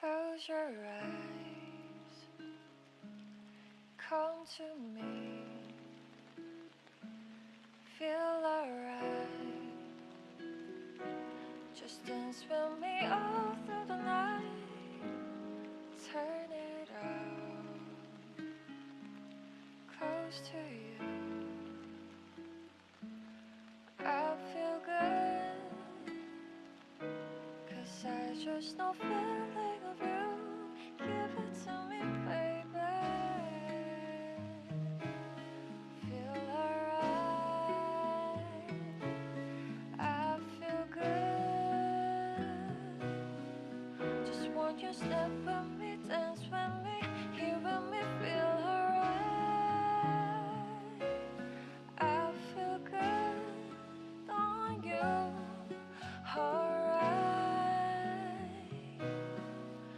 Close your eyes, come to me, feel alright. Just dance with me all through the night, turn it out, close to you. I feel good, 'cause I just know feeling of you. Give it to me, baby. Feel alright. I feel good. Just want you step with me, dance with me, here with me, feel alright. I feel good on you, alright.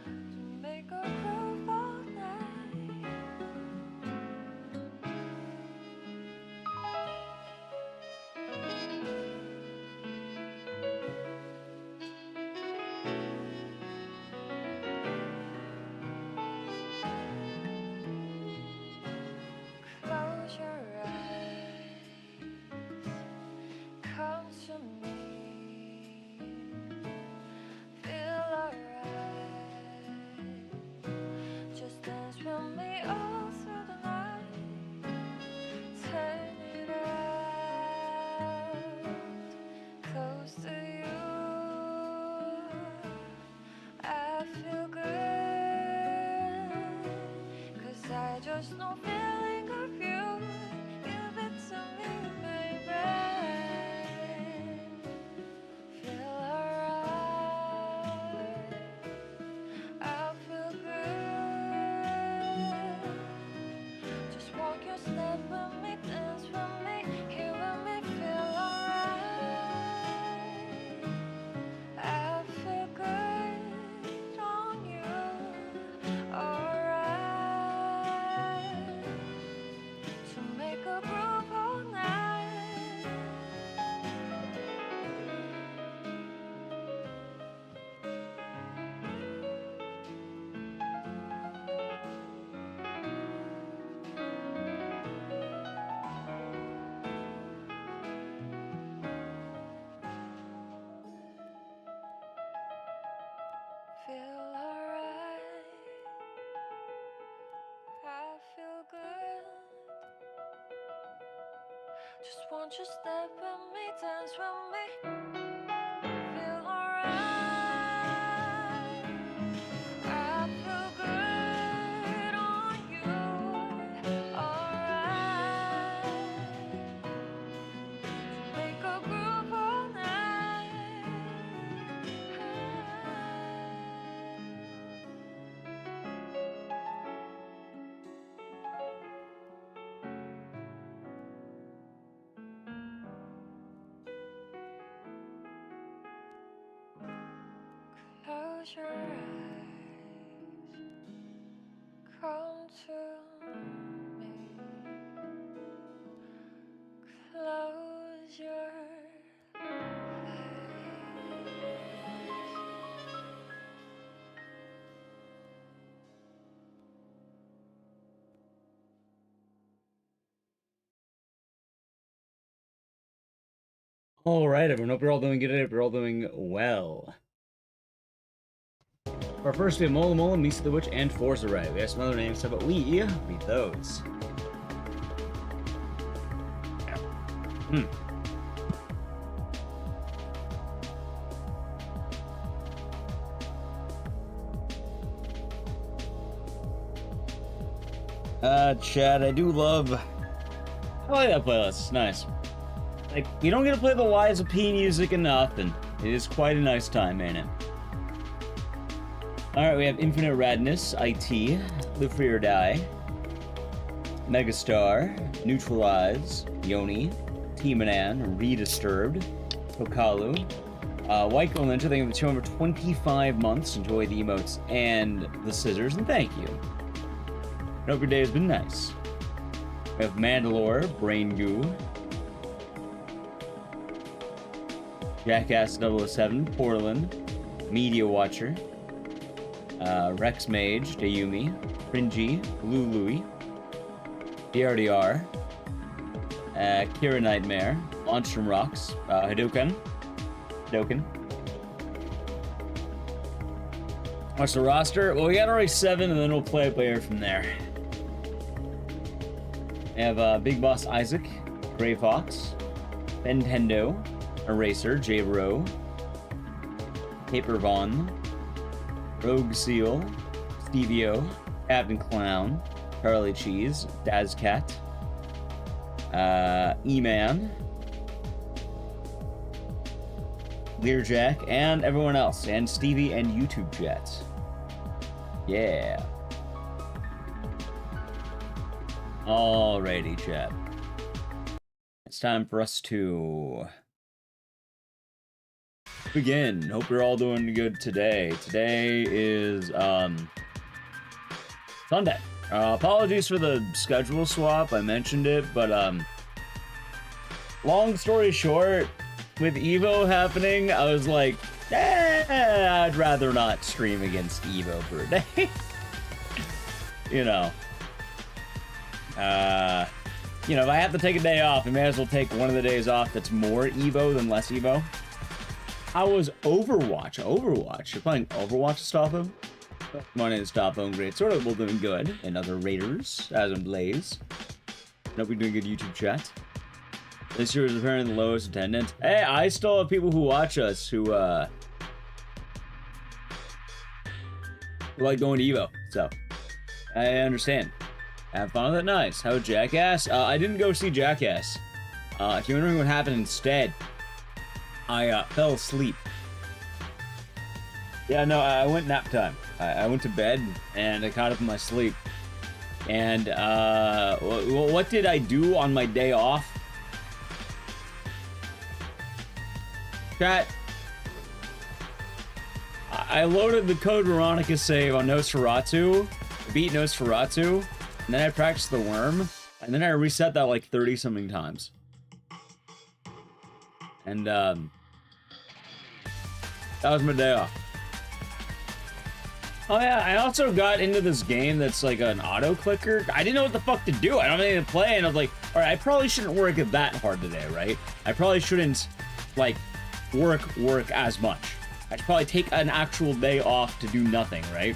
To make a groove all night. Close your eyes, come to me, feel alright. Just dance with me all through the night, turn it out, close to you. I feel good, 'cause I just know feeling of you. Give it to me, baby. Feel alright. I feel good. Just walk your step with me, dance with me, here with me, feel alright. I feel good on you, alright. To make a groove all night. Feel alright. I feel good. Just want you step with me, dance with me, feel alright. I feel good on you, alright. Make a groove all night. Close your eyes, come to me. Close your All right, everyone. Hope you're all doing good today. Hope you're all doing well. For our first, we have Mola Mola, Misa the Witch, and Forza Ray. We have some other names, but we read those. Chad, I do love... I like that playlist. It's nice. Like, you don't get to play the Liza P music enough, and it is quite a nice time, ain't it? Alright, we have Infinite Radness, IT, Live Free or Die, Megastar, Neutralize, Yoni, T-Manan, Redisturbed, Tokalu, White Girl Ninja, thank you for the 225 months. Enjoy the emotes and the scissors, and thank you. I hope your day has been nice. We have Mandalore, Brain Goo, Jackass 007, Portland, Media Watcher, Rex Mage, Dayumi, Cringy, Blue Louie, DRDR, Kira Nightmare, Launch from Rocks, Hadouken. What's the roster? Well, we got already 7, and then we'll play a player from there. We have Big Boss Isaac, Gray Fox, Nintendo, Eraser, J-Bro, Paper Vaughn, Rogue Seal, Stevio, Captain Clown, Charlie Cheese, Daz Cat, E-Man, Learjack, and everyone else, and Stevie and YouTube chat. Yeah. Alrighty, chat. It's time for us to begin. Hope you're all doing good today. Today is Sunday. Apologies for the schedule swap. I mentioned it, but long story short, with Evo happening, I was like, I'd rather not stream against Evo for a day. You know, if I have to take a day off, I may as well take one of the days off that's more Evo than less Evo. I was Overwatch. You're playing Overwatch to stop him? My name is Stop Home Great. Sort of doing good. And other Raiders, as in Blaze. Hope you're doing good YouTube chat. This year is apparently the lowest attendance. Hey, I still have people who watch us who like going to Evo. So, I understand. Have fun with it. Nice. How Jackass? I didn't go see Jackass. If you're wondering what happened instead, I fell asleep. Yeah, no, I went nap time. I went to bed and I caught up in my sleep. And what did I do on my day off? Chat. I loaded the Code Veronica save on Nosferatu, beat Nosferatu, and then I practiced the worm, and then I reset that like 30-something times. And that was my day off. Oh yeah, I also got into this game that's like an auto clicker. I didn't know what the fuck to do. I don't have anything to play, and I was like, all right, I probably shouldn't work it that hard today, right? I probably shouldn't like work as much. I should probably take an actual day off to do nothing, right?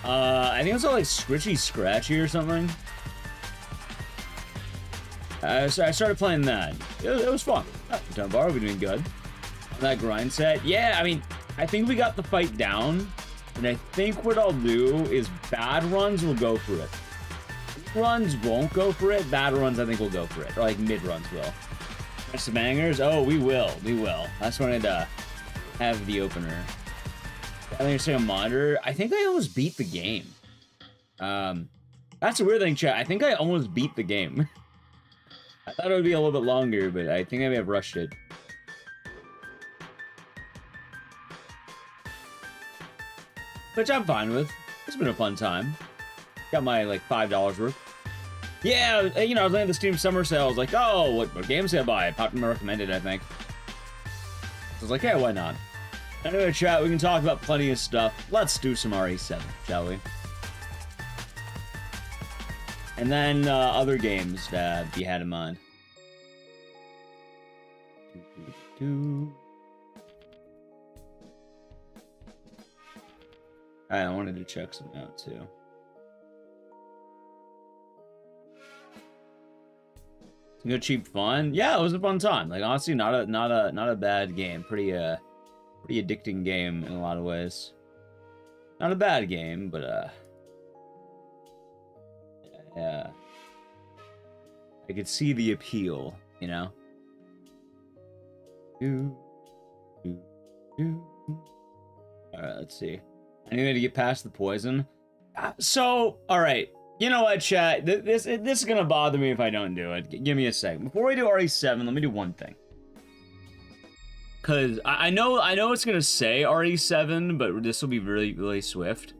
I think it was all like Scritchy Scratchy or something. So I started playing that. It was fun. Dunbar, we're doing good. On that grind set. Yeah, I mean, I think we got the fight down. And I think what I'll do is bad runs will go for it. Runs won't go for it. Bad runs, I think, will go for it. Or like mid runs will. Some bangers? Oh, we will. We will. I just wanted to have the opener. I think you're saying a monitor. I think I almost beat the game. That's a weird thing, chat. I think I almost beat the game. I thought it would be a little bit longer, but I think I may have rushed it. Which I'm fine with. It's been a fun time. Got my, like, $5 worth. Yeah, you know, I was looking at the Steam Summer Sale. I was like, oh, what games did I buy? Popped in my recommended, I think. So I was like, yeah, why not? Anyway, chat, we can talk about plenty of stuff. Let's do some RE7, shall we? And then other games that you had in mind. I wanted to check some out too. Good cheap fun. Yeah, it was a fun time. Like honestly, not a bad game. Pretty addicting game in a lot of ways. Not a bad game, but yeah. I could see the appeal, you know. All right, let's see. I need to get past the poison. So, all right. You know what, chat? This is gonna bother me if I don't do it. Give me a second. Before we do RE7, let me do one thing. Cause I know it's gonna say RE7, but this will be really, really swift.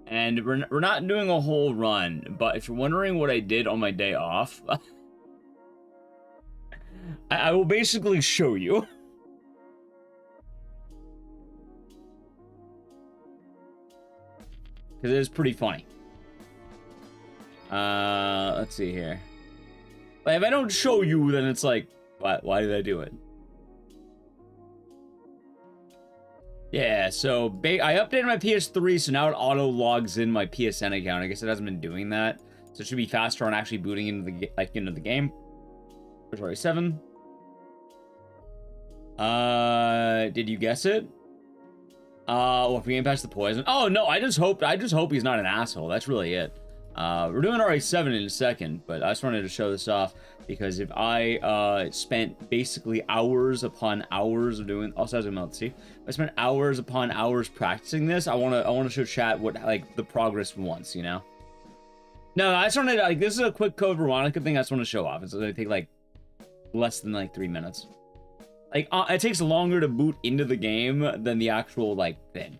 And we're not doing a whole run, but if you're wondering what I did on my day off, I will basically show you. I because it is pretty funny. Let's see here. Like, if I don't show you, then it's like, why did I do it? Yeah, so I updated my PS3, so now it auto logs in my PSN account. I guess it hasn't been doing that, so it should be faster on actually booting into the game. February 7. Did you guess it? Well, if we Game Pass the poison. Oh no, I just hope he's not an asshole. That's really it. We're doing RE7 in a second, but I just wanted to show this off because if I spent basically hours upon hours of doing, also has a MLC. I spent hours upon hours practicing this. I wanna show chat what like the progress once, you know. No, I just wanted to, like, this is a quick Code Veronica thing. I just want to show off. It's gonna take like less than like 3 minutes. Like it takes longer to boot into the game than the actual like thing.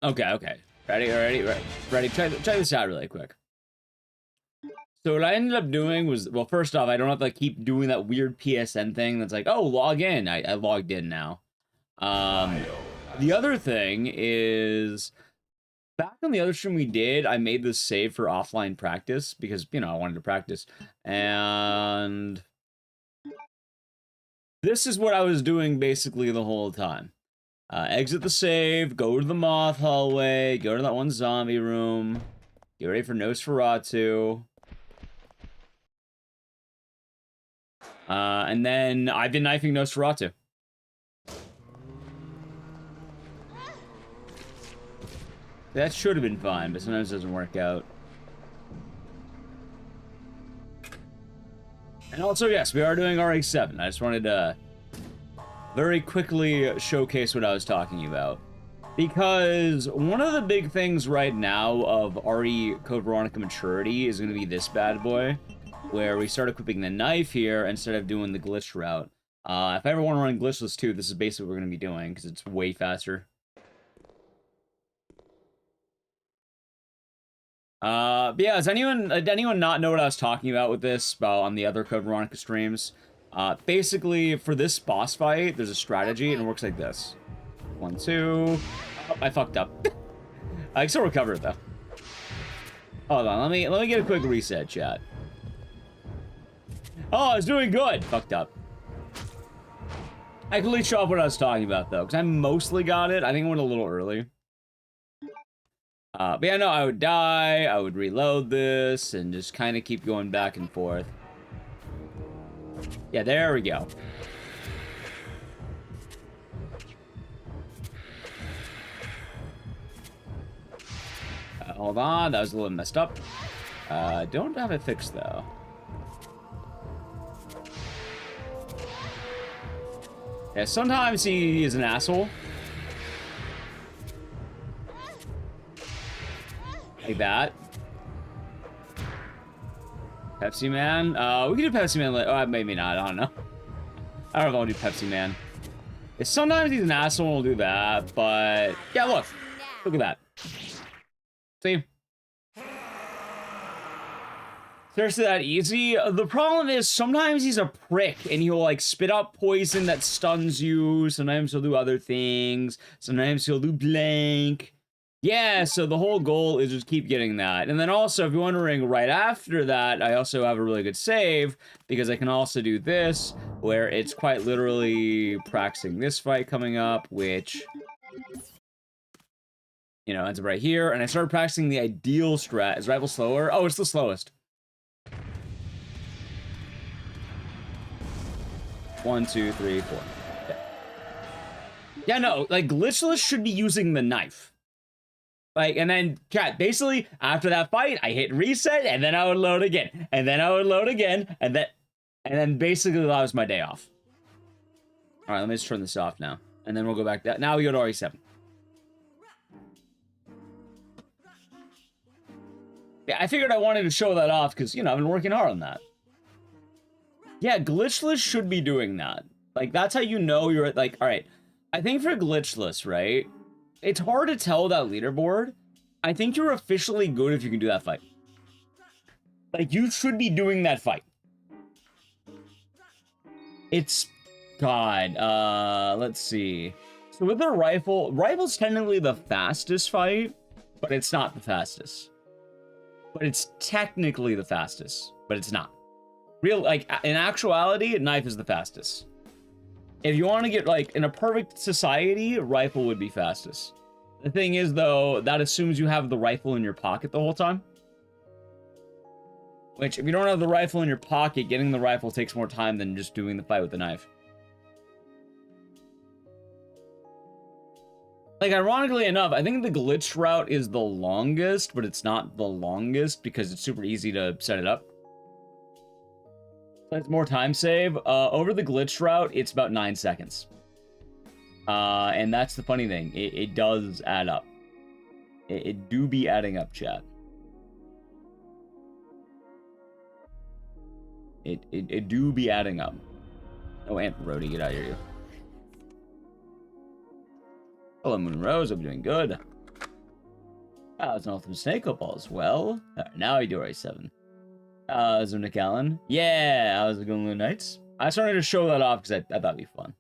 Okay. Ready. Try this out really quick. So what I ended up doing was, well, first off, I don't have to like, keep doing that weird PSN thing that's like, oh, log in. I logged in now. The other thing is, back on the other stream we did, I made this save for offline practice because, you know, I wanted to practice. And this is what I was doing basically the whole time. Exit the save, go to the moth hallway, go to that one zombie room, get ready for Nosferatu. And then I've been knifing Nosferatu. That should have been fine, but sometimes it doesn't work out. And also, yes, we are doing RE7. I just wanted to very quickly showcase what I was talking about. Because one of the big things right now of RE Code Veronica maturity is going to be this bad boy, where we start equipping the knife here instead of doing the glitch route. If I ever want to run glitchless too, this is basically what we're going to be doing, because it's way faster. But yeah, did anyone not know what I was talking about with this on the other Code Veronica streams? Basically, for this boss fight, there's a strategy, and it works like this. 1, 2... Oh, I fucked up. I can still recover it, though. Hold on, let me get a quick reset, chat. Oh, I was doing good! Fucked up. I completely show off what I was talking about, though, because I mostly got it. I think I went a little early. But yeah, no, I would die, I would reload this, and just kind of keep going back and forth. Yeah, there we go. Hold on, that was a little messed up. Don't have it fixed, though. Yeah, sometimes he is an asshole. Like that. Pepsi Man? We can do Pepsi Man later. Oh, maybe not. I don't know. I don't know if I'll do Pepsi Man. Yeah, sometimes he's an asshole and we'll do that, but... Yeah, look. Look at that. See? Seriously that easy? The problem is sometimes he's a prick and he'll like spit out poison that stuns you. Sometimes he'll do other things. Sometimes he'll do blank. Yeah, so the whole goal is just keep getting that. And then also, if you're wondering, right after that, I also have a really good save, because I can also do this, where it's quite literally practicing this fight coming up, which, you know, ends up right here. And I started practicing the ideal strat. Is rival slower? Oh, it's the slowest. 1, 2, 3, 4. Yeah, no, like, glitchless should be using the knife. Like, and then, chat, basically, after that fight, I hit reset, and then I would load again. And then I would load again, and then basically that was my day off. Alright, let me just turn this off now. And then we'll go back to... Now we go to RE7. Yeah, I figured I wanted to show that off, because, you know, I've been working hard on that. Yeah, glitchless should be doing that. Like, that's how you know you're, like, alright. I think for glitchless, right... It's hard to tell that leaderboard. I think you're officially good if you can do that fight. Like, you should be doing that fight. It's... God, let's see. So with the rifle's technically the fastest fight, but it's not the fastest. But it's technically the fastest, but it's not. Like, in actuality, knife is the fastest. If you want to get, like, in a perfect society, rifle would be fastest. The thing is, though, that assumes you have the rifle in your pocket the whole time. Which, if you don't have the rifle in your pocket, getting the rifle takes more time than just doing the fight with the knife. Like, ironically enough, I think the glitch route is the longest, but it's not the longest because it's super easy to set it up. It's more time save. Over the glitch route, it's about 9 seconds. And that's the funny thing. It does add up. It do be adding up, chat. It do be adding up. Oh, Aunt Rhodey, get out of here, you. Hello, Moon Rose. Hope you're doing good. Ah, it's an ultimate snake opal as well. Now we do RA7. Is there Nick Allen? Yeah, how's it going, Moon Knights? I just wanted to show that off because I thought it'd be fun.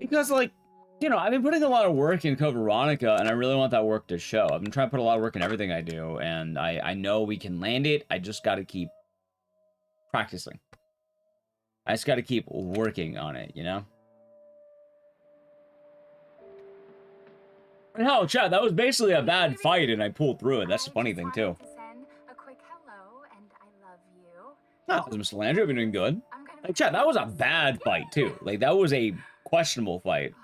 Because, like, you know, I've been putting a lot of work in Code Veronica, and I really want that work to show. I've been trying to put a lot of work in everything I do, and I know we can land it. I just got to keep practicing. I just got to keep working on it, you know? Hell, chat, that was basically a bad fight, and I pulled through it. That's the funny thing, too. No, Mr. Landry, I've been doing good. Like, chat, that was a bad fight, too. Like, that was a questionable fight.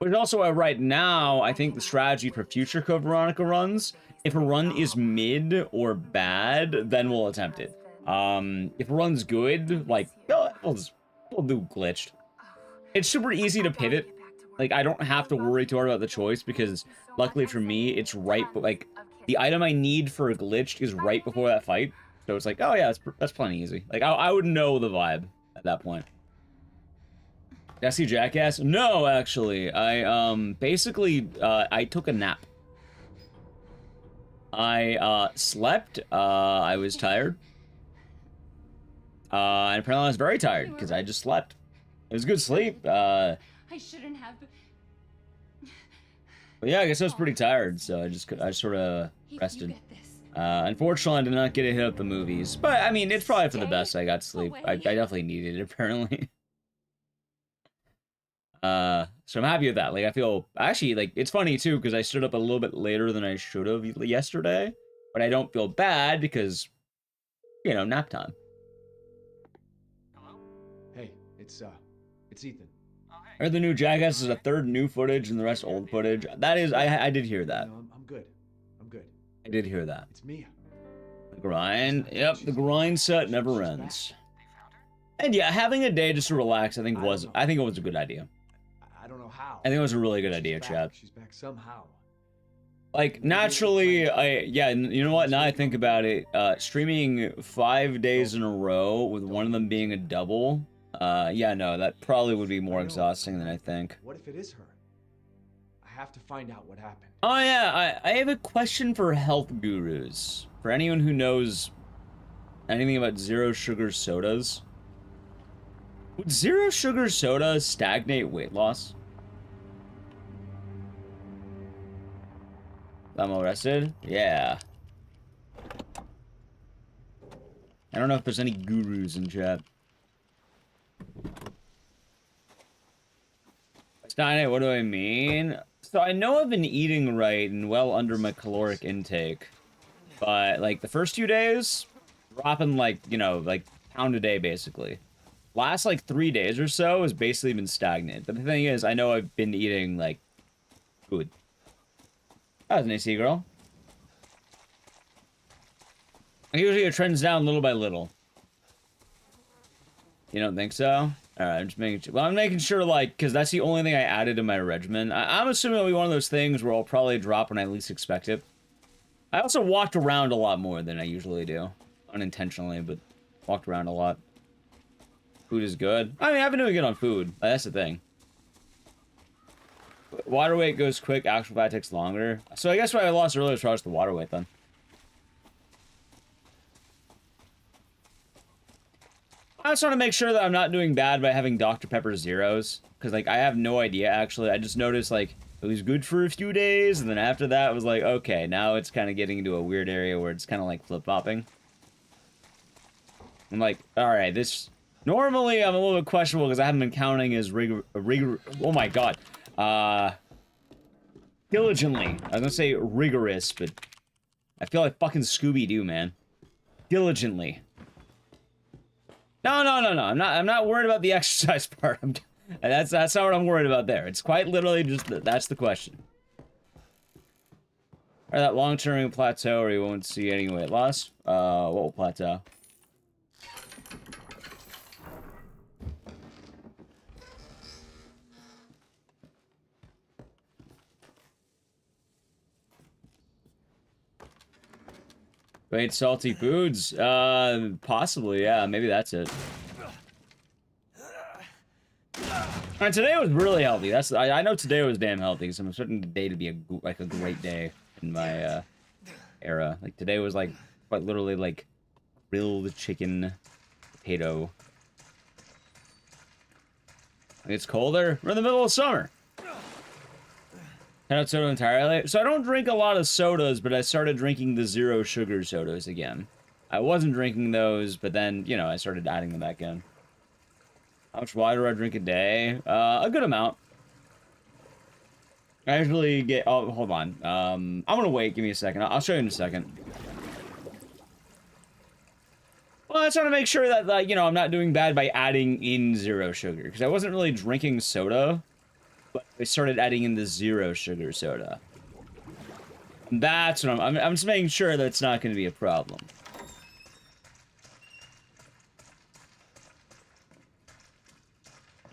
But also, right now, I think the strategy for future Code Veronica runs, if a run is mid or bad, then we'll attempt it. If a run's good, like, we'll do glitched. It's super easy to pivot. Like, I don't have to worry too hard about the choice because, luckily for me, it's right, but, like, the item I need for a glitch is right before that fight. So it's like, oh yeah, that's plenty easy. Like, I would know the vibe at that point. Did I see Jackass? No, actually. Basically, I took a nap. I, slept. I was tired. And apparently I was very tired because I just slept. It was good sleep. I shouldn't have. But yeah, I guess I was pretty tired, so I sort of rested. Unfortunately, I did not get to hit up the movies, but I mean, it's probably for the best. I got sleep. I definitely needed it, apparently. So I'm happy with that. Like, I feel actually like it's funny too because I stood up a little bit later than I should have yesterday, but I don't feel bad because, you know, nap time. Hello? Hey, it's Ethan. I heard the new Jackass is a third new footage and the rest old footage. That is, I did hear that. No, I'm good. I'm good. I did hear that. It's Mia. The grind. Yep, the grind set never ends. And yeah, having a day just to relax, I think it was a good idea. I don't know how. I think it was a really good idea, chat. She's back somehow. Like, naturally, yeah, you know what, now I think about it, streaming 5 days in a row with one of them being a double, yeah, no, that probably would be more exhausting than I think. What if it is her? I have to find out what happened. Oh yeah, I have a question for health gurus. For anyone who knows anything about zero sugar sodas. Would zero sugar soda stagnate weight loss? I'm all rested? Yeah. I don't know if there's any gurus in chat. Stein, what do I mean? So I know I've been eating right and well under my caloric intake. But, like, the first 2 days, dropping, like, you know, like, pound a day, basically. Last, like, 3 days or so has basically been stagnant. But the thing is, I know I've been eating, like, food. That was an AC girl. Usually it trends down little by little. You don't think so? Alright, I'm just making sure. Well, I'm making sure, like, because that's the only thing I added to my regimen. I'm assuming it'll be one of those things where I'll probably drop when I least expect it. I also walked around a lot more than I usually do. Unintentionally, but walked around a lot. Food is good. I mean, I've been doing good on food. That's the thing. Water weight goes quick, actual fat takes longer. So I guess what I lost earlier was probably the water weight then. just want to make sure that I'm not doing bad by having Dr. Pepper zeros. Because, like, I have no idea, actually. I just noticed, like, it was good for a few days, and then after that, it was like, okay, now it's kind of getting into a weird area where it's kind of, like, flip-flopping. I'm like, alright, this... Normally, I'm a little bit questionable because I haven't been counting as oh my god. Diligently. I was gonna say rigorous, but... I feel like fucking Scooby-Doo, man. Diligently. No. I'm not worried about the exercise part. That's not what I'm worried about there. It's quite literally just that's the question. Or that long-term plateau where you won't see any weight loss. What will plateau? Wait, salty foods? Possibly, yeah. Maybe that's it. Alright, today was really healthy. I know today was damn healthy, so I'm expecting the day to be a great day in my, era. Like, today was, like, quite literally, like, grilled chicken potato. It's colder. We're in the middle of summer. Cut out soda entirely. So I don't drink a lot of sodas, but I started drinking the zero sugar sodas again. I wasn't drinking those, but then, you know, I started adding them back in. How much water do I drink a day? A good amount. I usually get... Oh, hold on. I'm gonna wait. Give me a second. I'll show you in a second. Well, I just want to make sure that, you know, I'm not doing bad by adding in zero sugar. Because I wasn't really drinking soda. But I started adding in the zero sugar soda. That's what I'm just making sure that it's not going to be a problem.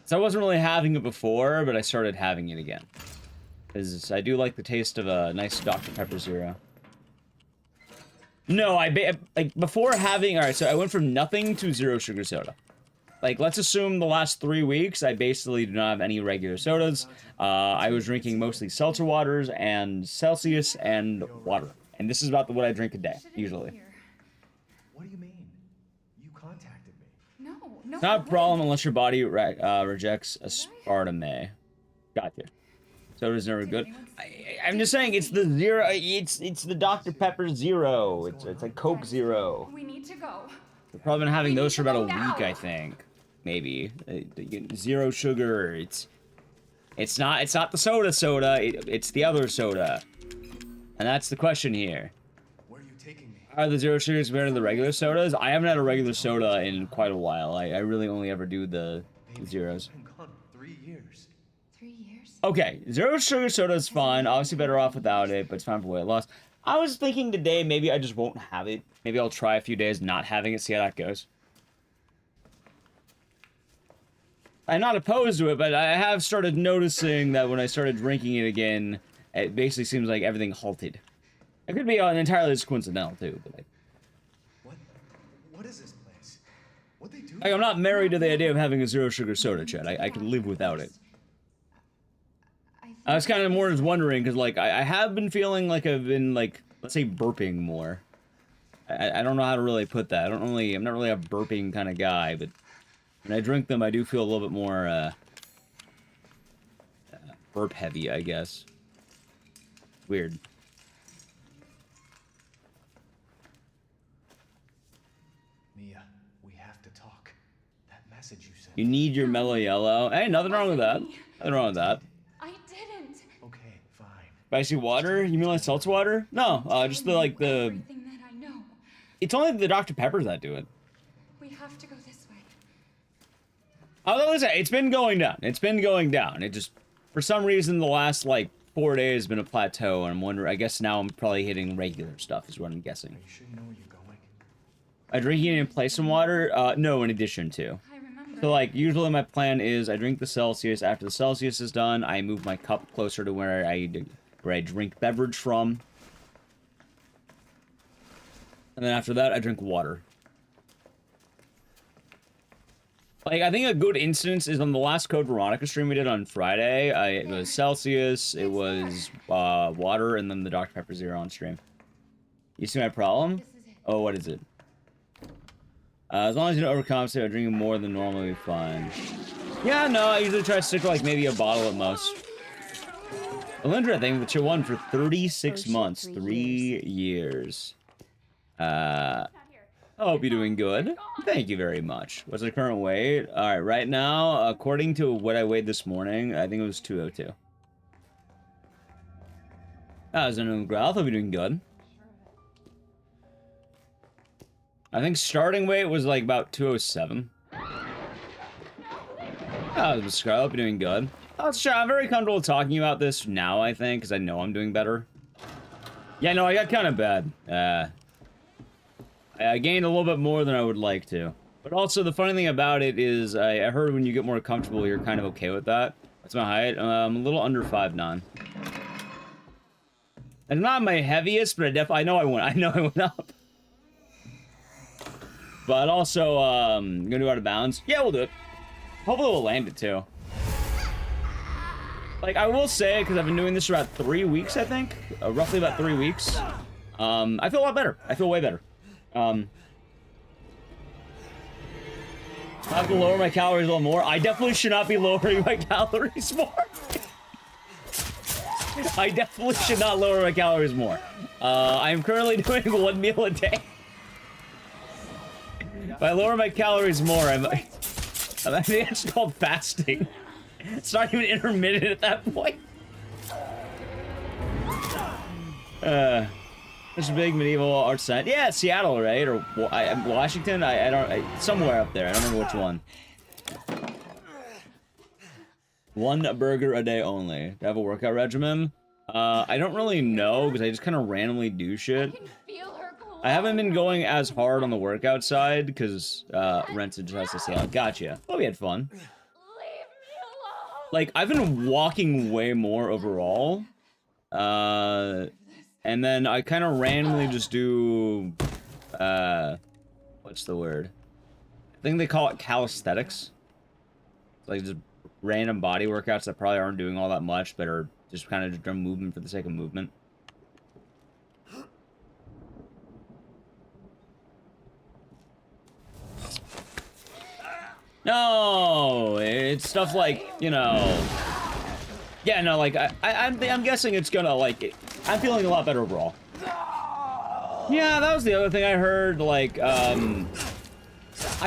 So I wasn't really having it before, but I started having it again. Because I do like the taste of a nice Dr. Pepper Zero. No, like, before having... Alright, so I went from nothing to zero sugar soda. Like, let's assume the last 3 weeks, I basically do not have any regular sodas. I was drinking mostly seltzer waters and Celsius and water. And this is about what I drink a day, usually. What do you mean? You contacted me. No. It's not a problem unless your body rejects aspartame. Gotcha. Soda's never good. I'm just saying, it's the zero, it's the Dr. Pepper Zero. It's like Coke Zero. We need to go. We've probably been having those for about a week, I think. Maybe. Zero sugar. It's not the soda. It's the other soda. And that's the question here. Where are you taking me? Are the zero sugars compared to the regular sodas? I haven't had a regular soda in quite a while. I really only ever do the zeros. I've been gone 3 years. 3 years? Okay, zero sugar soda is fine. Obviously better off without it, but it's fine for weight loss. I was thinking today maybe I just won't have it. Maybe I'll try a few days not having it, see how that goes. I'm not opposed to it, but I have started noticing that when I started drinking it again, it basically seems like everything halted. It could be entirely just coincidental too, but like... What is this place? What they do? Like, I'm not married to the idea of having a zero sugar soda, Chad. I can live without it. I was kind of more just wondering, because, like, I have been feeling like I've been, like, let's say burping more. I don't know how to really put that. I'm not really a burping kind of guy, but when I drink them, I do feel a little bit more, burp heavy, I guess. Weird. Mia, we have to talk. That message you sent. You need your mellow yellow. Hey, nothing wrong with that. Nothing wrong with that. I didn't. Okay, fine. Spicy water? You mean like seltzer water? No, just the, like, the... Everything that I know. It's only the Dr. Peppers that do it. We have to go this way. Oh, listen, it's been going down. It's been going down. It just, for some reason, the last, like, 4 days has been a plateau, and I'm wondering, I guess now I'm probably hitting regular stuff, is what I'm guessing. Are you sure you know where you're going? I drink it in place some water? No, in addition to. I remember. So, like, usually my plan is I drink the Celsius. After the Celsius is done, I move my cup closer to where I drink beverage from. And then after that, I drink water. Like, I think a good instance is on the last Code Veronica stream we did on Friday. It was Celsius, it was water, and then the Dr. Pepper Zero on stream. You see my problem? This is it. Oh, what is it? As long as you don't overcompensate by drinking more than normal, you'll be fine. Yeah, no, I usually try to stick to like maybe a bottle at most. Alindra, thank you for the tier 1 for 36 months. 3 years. I hope you're doing good. Thank you very much. What's the current weight? Alright, right now, according to what I weighed this morning, I think it was 202. That was an growth. Hope you're doing good. I think starting weight was like about 207. Oh, Scarlet, hope you're doing good. I'm very comfortable talking about this now, I think, because I know I'm doing better. Yeah, no, I got kind of bad. I gained a little bit more than I would like to. But also, the funny thing about it is, I heard when you get more comfortable, you're kind of okay with that. That's my height. I'm a little under 5'9". And not my heaviest, but I know I went up. But also, gonna do out of bounds. Yeah, we'll do it. Hopefully we'll land it, too. Like, I will say, because I've been doing this for about 3 weeks, I think. Roughly about 3 weeks. I feel a lot better. I feel way better. I have to lower my calories a little more. I definitely should not be lowering my calories more. I definitely should not lower my calories more. I am currently doing 1 meal a day. If I lower my calories more, I think it's called fasting. It's not even intermittent at that point. There's a big medieval art site. Yeah, Seattle, right? Or Washington? I don't... somewhere up there. I don't remember which one. 1 burger a day only. Do I have a workout regimen? I don't really know, because I just kind of randomly do shit. I haven't been going as hard on the workout side, because Renton just has to say, oh, gotcha. Oh, we had fun. Like, I've been walking way more overall. And then I kind of randomly just do, what's the word? I think they call it calisthenics. It's like just random body workouts that probably aren't doing all that much, but are just kind of just movement for the sake of movement. No, it's stuff like, you know... Yeah, no, like, I'm guessing it's gonna, like... I'm feeling a lot better overall. Yeah, that was the other thing I heard, like, I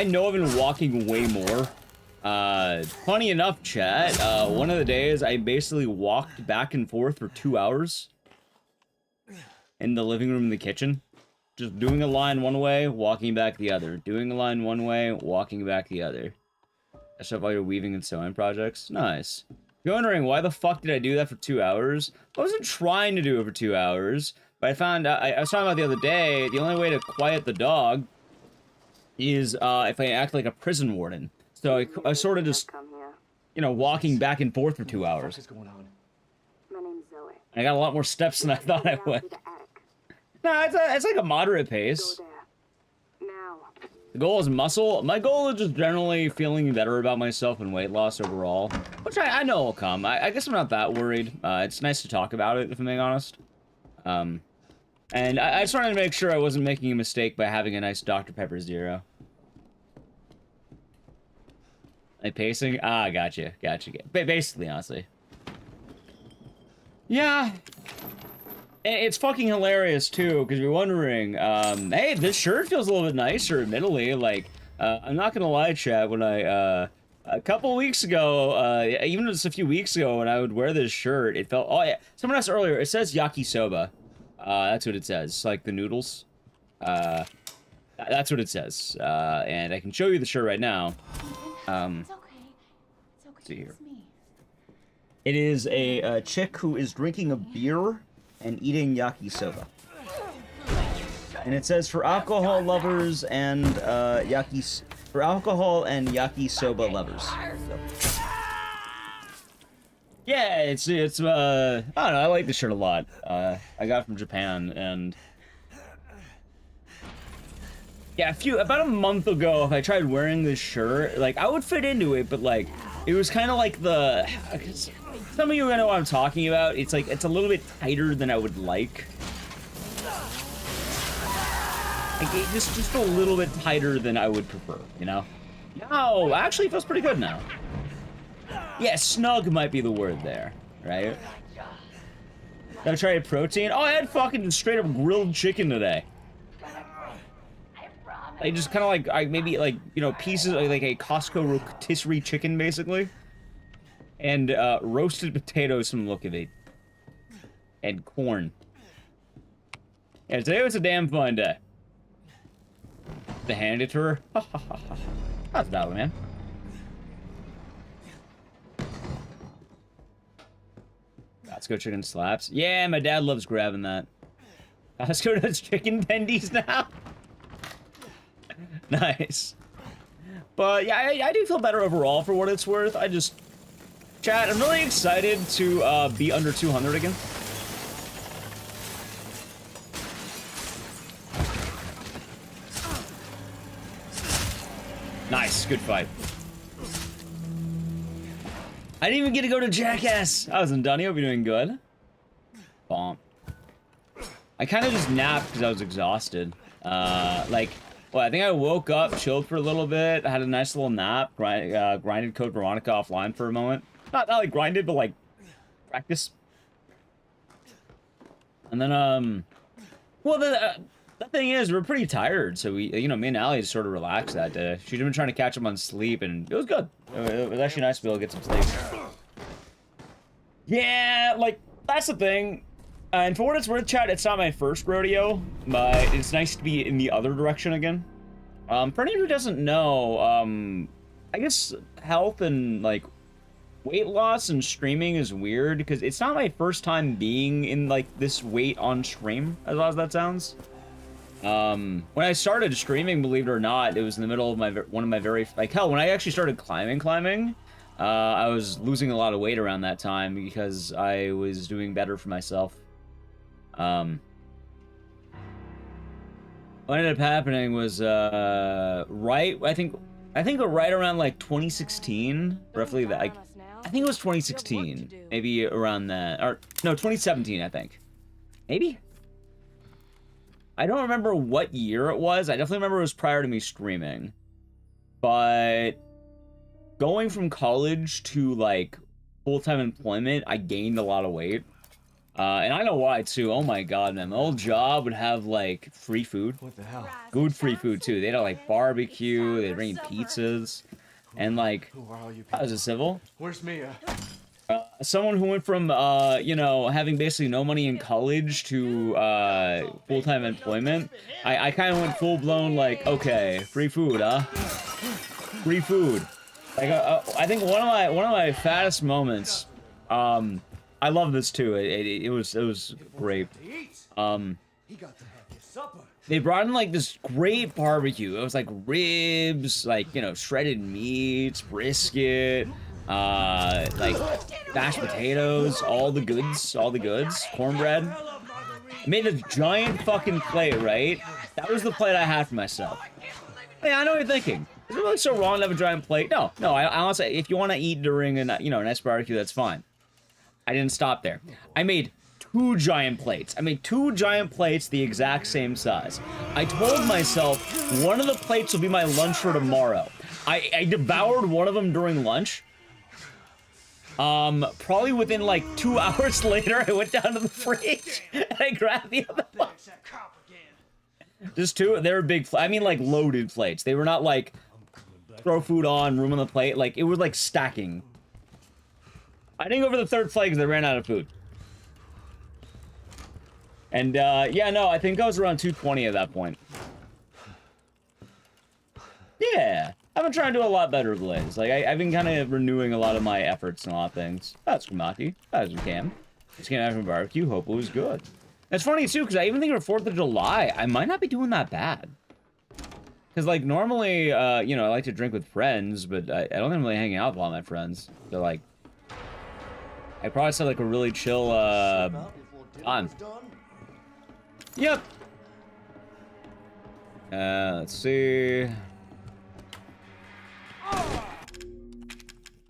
know I've been walking way more. Funny enough, chat, one of the days I basically walked back and forth for 2 hours. In the living room and the kitchen. Just doing a line one way, walking back the other. Doing a line one way, walking back the other. That's up all your weaving and sewing projects. Nice. You're wondering, why the fuck did I do that for 2 hours? I wasn't trying to do it for 2 hours, but I found out, I was talking about the other day, the only way to quiet the dog is, if I act like a prison warden. So I sort of just, you know, walking back and forth for 2 hours. What is going on? My name's Zoe. I got a lot more steps than I thought I would. No, it's like a moderate pace. Now. The goal is muscle. My goal is just generally feeling better about myself and weight loss overall, which I know will come. I guess I'm not that worried. It's nice to talk about it, if I'm being honest. And I just wanted to make sure I wasn't making a mistake by having a nice Dr. Pepper Zero. Like pacing? Ah, gotcha. Basically, honestly. Yeah. It's fucking hilarious, too, because you're wondering, hey, this shirt feels a little bit nicer, admittedly. Like, I'm not gonna lie, chat, when a couple weeks ago, even just a few weeks ago, when I would wear this shirt, it felt, oh yeah, someone asked earlier, it says yakisoba. That's what it says, like the noodles. That's what it says, and I can show you the shirt right now. It's okay. It's okay. See here. It's me. It is a chick who is drinking a beer and eating yakisoba. And it says for alcohol lovers and for alcohol and yakisoba lovers. So. Yeah, it's I don't know, I like this shirt a lot. I got it from Japan, and yeah, about a month ago, if I tried wearing this shirt, like, I would fit into it, but like, it was kind of like some of you know what I'm talking about. It's like, it's a little bit tighter than I would like. Like, just a little bit tighter than I would prefer, you know? No, actually, it feels pretty good now. Yeah, snug might be the word there, right? Gotta try a protein. Oh, I had fucking straight up grilled chicken today. I just kind of like, maybe like, you know, pieces like a Costco rotisserie chicken, basically. And roasted potatoes from the look of it. And corn. Yeah, today was a damn fun day. To hand it to her. That's that one, man. Let's go chicken slaps. Yeah, my dad loves grabbing that. Let's go to those chicken tendies now. Nice. But yeah, I do feel better overall for what it's worth. I just... Chat, I'm really excited to be under 200 again. Nice, good fight. I didn't even get to go to Jackass. I wasn't done. I hope you're doing good. Bomb. I kind of just napped because I was exhausted. Like, well, I think I woke up, chilled for a little bit, had a nice little nap, grinded Code Veronica offline for a moment. Not like grinded, but like practice. And then, well, the thing is, we're pretty tired, so we, you know, me and Allie just sort of relaxed that day. She'd been trying to catch up on sleep, and it was good. It was actually nice to be able to get some sleep. Yeah, like, that's the thing. And for what it's worth, chat, it's not my first rodeo, but it's nice to be in the other direction again. For anyone who doesn't know, I guess health and, like, weight loss and streaming is weird, because it's not my first time being in, like, this weight on stream, as odd as that sounds. When I started streaming, believe it or not, it was in the middle of one of my very, like, hell, when I actually started climbing, I was losing a lot of weight around that time because I was doing better for myself. What ended up happening was, right, I think right around, like, 2016, roughly, that, like, I think it was 2016, maybe around that, or, no, 2017, I think. Maybe? I don't remember what year it was. I definitely remember it was prior to me streaming. But going from college to, like, full-time employment, I gained a lot of weight. And I know why, too. Oh my god, man. My old job would have, like, free food. What the hell? Good free food, too. They'd have, like, barbecue. They'd bring pizzas. And, like, Who are all you that was people? a civil. Where's Mia? Someone who went from, you know, having basically no money in college to, full-time employment, I kind of went full-blown, like, okay, free food, huh? Free food. Like, I think one of my fattest moments, I love this too, it was great. They brought in, like, this great barbecue. It was, like, ribs, like, you know, shredded meats, brisket, like, mashed potatoes, all the goods, cornbread. I made a giant fucking plate, right? That was the plate I had for myself. Hey, I know what you're thinking. Is it really so wrong to have a giant plate? No, I honestly, if you want to eat during a, you know, a nice barbecue, that's fine. I didn't stop there. I made 2 giant plates. I made 2 giant plates the exact same size. I told myself one of the plates will be my lunch for tomorrow. I devoured one of them during lunch. Probably within, like, 2 hours later, I went down to the fridge and I grabbed the other one. Just 2, they were big, I mean, like, loaded plates. They were not, like, throw food on, room on the plate. Like, it was, like, stacking. I didn't go for the 3rd plate because I ran out of food. And, yeah, no, I think I was around 220 at that point. Yeah. I've been trying to do a lot better lately. Like, I've been kind of renewing a lot of my efforts and a lot of things. That's Kumaki. As we can. Just came out from barbecue. Hope it was good. It's funny, too, because I even think for 4th of July, I might not be doing that bad. Because, like, normally, you know, I like to drink with friends, but I don't think I'm really hanging out with a lot of my friends. So, like, I probably said, like, a really chill, time. Yep. Let's see.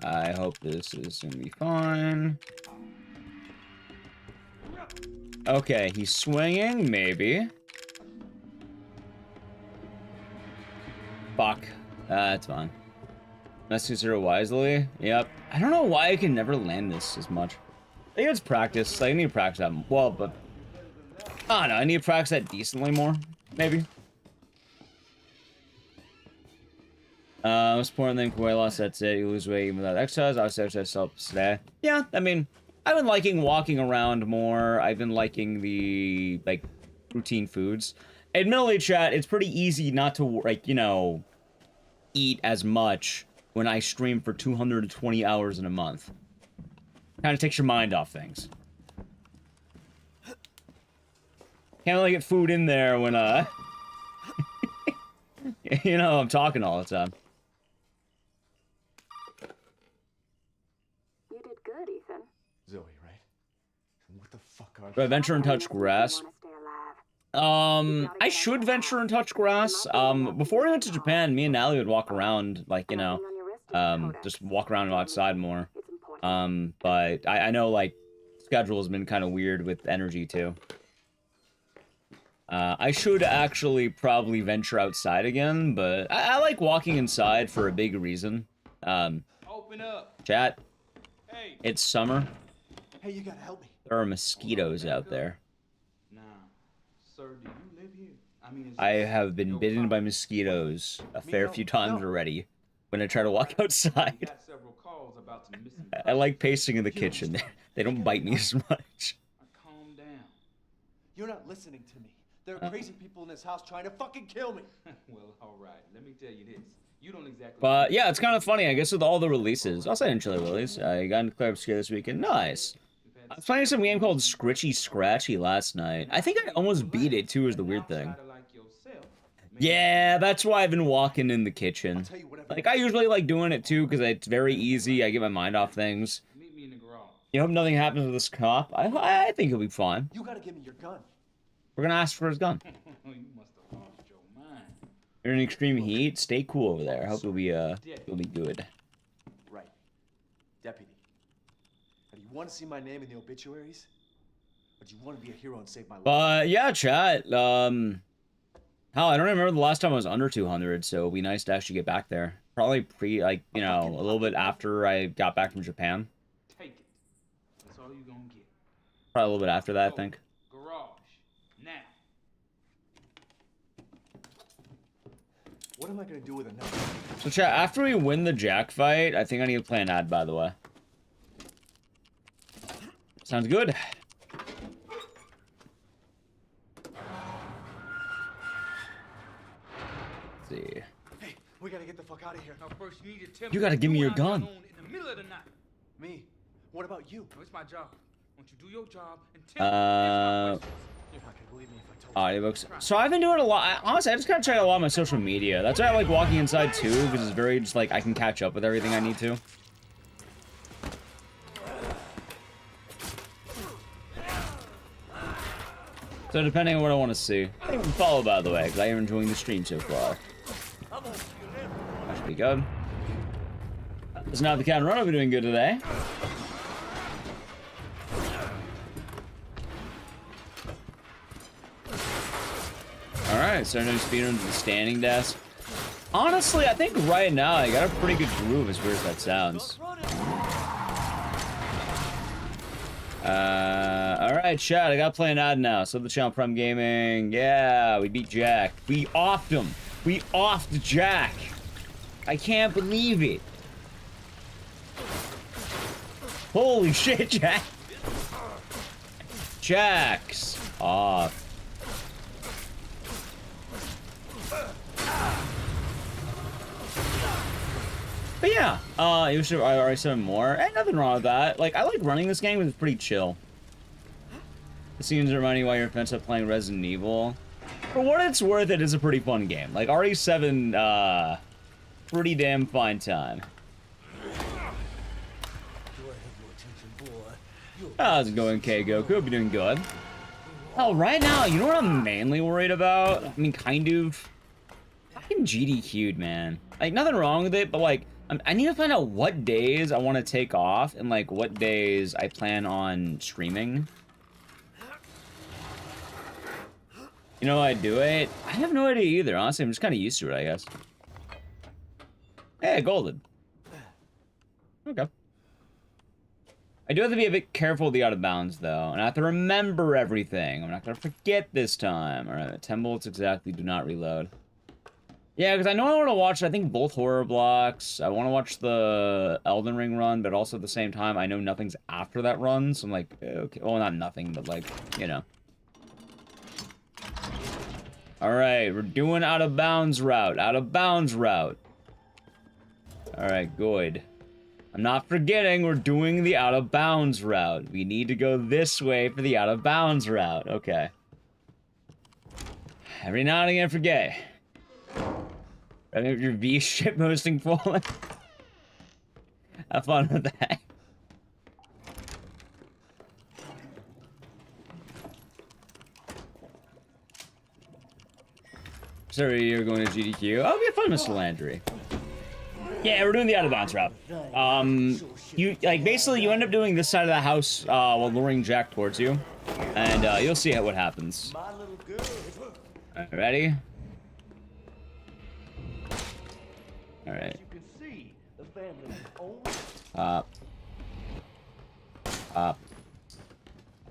I hope this is gonna be fine. Okay, he's swinging, maybe. Fuck. That's fine. Let's consider wisely. Yep. I don't know why I can never land this as much. I think it's practice. Like, I need to practice that. Well, but I don't know. I need to practice that decently more. Maybe. Most important thing for weight loss, that's it. You lose weight even without exercise. Obviously, exercise helps today. Yeah, I mean, I've been liking walking around more. I've been liking the, like, routine foods. Admittedly, chat, it's pretty easy not to, like, you know, eat as much when I stream for 220 hours in a month. Kind of takes your mind off things. Can't really get food in there when, you know, I'm talking all the time. You did good, Ethan. Zoe, right? What the fuck are Do I venture and touch grass? I should venture and touch grass. Before we went to Japan, me and Natalie would walk around, like, you know, just walk around outside more. But I know, like, schedule has been kind of weird with energy, too. I should actually probably venture outside again, but I like walking inside for a big reason. Open up. Chat, Hey. it's summer. Hey, you gotta help me. There are mosquitoes out there. Nah, sir, do you live here? I mean, is I this have been your bitten by property? mosquitoes a fair no, few times no. already when I try to walk We outside. got several calls about some missing I like pacing in the kitchen. They don't bite me as much. Calm down. You're not listening to me. There are crazy people in this house trying to fucking kill me. Well, all right. Let me tell you this. You don't exactly. But yeah, it's kind of funny. I guess with all the releases, I'll say in Chili Willy's, I got into Club Scare this weekend. Nice. I was playing some game called Scritchy Scratchy last night. I think I almost beat it too. Is the weird thing. Yeah, that's why I've been walking in the kitchen. Like I usually like doing it too because it's very easy. I get my mind off things. Meet me in the garage. You hope nothing happens with this cop. I think he'll be fine. You gotta give me your gun. We're gonna ask for his gun. You must have lost your mind. You're in extreme heat. Stay cool over there. I hope you'll be good. Right. Deputy. Now, do you want to see my name in the obituaries? Or do you want to be a hero and save my life? But yeah, chat. Hell, I don't remember the last time I was under 200, so it'd be nice to actually get back there. Probably like, you know, a little bit after I got back from Japan. Take it. That's all you gonna get. Probably a little bit after that, I think. Garage. Now. What am I gonna do with another? So chat, after we win the Jack fight, I think I need to play an ad, by the way. Sounds good. Let's see. Hey, we gotta get the fuck out of here. Now first you need to tell me You gotta what's give me going your on gun. in the middle of the night. Me? What about you? No, it's my job. Won't you do your job and tell me? Answer my questions. You're not gonna believe me if I told you. Audiobooks. So I've been doing a lot. Honestly, I just kind of check a lot of my social media. That's why I like walking inside too, because it's very just like I can catch up with everything I need to. So depending on what I want to see. I can follow, by the way, because I am enjoying the stream so far. That should be good. It's not the Cat Run. I'll be doing good today. Alright, starting to speedrun to the standing desk. Honestly, I think right now I got a pretty good groove, as weird as that sounds. Alright, chat, I gotta play an ad now. So the channel Prime Gaming. Yeah, we beat Jack. We offed him. We offed Jack. I can't believe it. Holy shit, Jack. Jack's off. But yeah, you should I already said more. And nothing wrong with that. Like, I like running this game because it's pretty chill. It seems to remind you why you're offensive playing Resident Evil. For what it's worth, it is a pretty fun game. Like, RE7, pretty damn fine time. How's it going, K-Goku? Hope you're doing good. Oh, right now, you know what I'm mainly worried about? I mean, kind of. Fucking GDQ'd, man. Like, nothing wrong with it, but, like, I need to find out what days I want to take off and, like, what days I plan on streaming. You know how I do it? I have no idea either, honestly. I'm just kind of used to it, I guess. Hey, golden. Okay. I do have to be a bit careful with the out of bounds, though, and I have to remember everything. I'm not gonna forget this time. All right, 10 bullets exactly. Do not reload. Yeah, because I know I want to watch, I think, both horror blocks. I want to watch the Elden Ring run, but also at the same time, I know nothing's after that run, so I'm like, okay, well, not nothing, but like, you know. All right, we're doing out of bounds route. Out of bounds route. All right, good. I'm not forgetting we're doing the out of bounds route. We need to go this way for the out of bounds route. Okay. Every now and again, forget. I mean, if your V ship hosting falling. Have fun with that. Sorry, you're going to GDQ. Oh, be fun, Mr. Landry. Yeah, we're doing the out of bounds route. You like basically you end up doing this side of the house while luring Jack towards you, and you'll see what happens. All right, ready? All right. Up.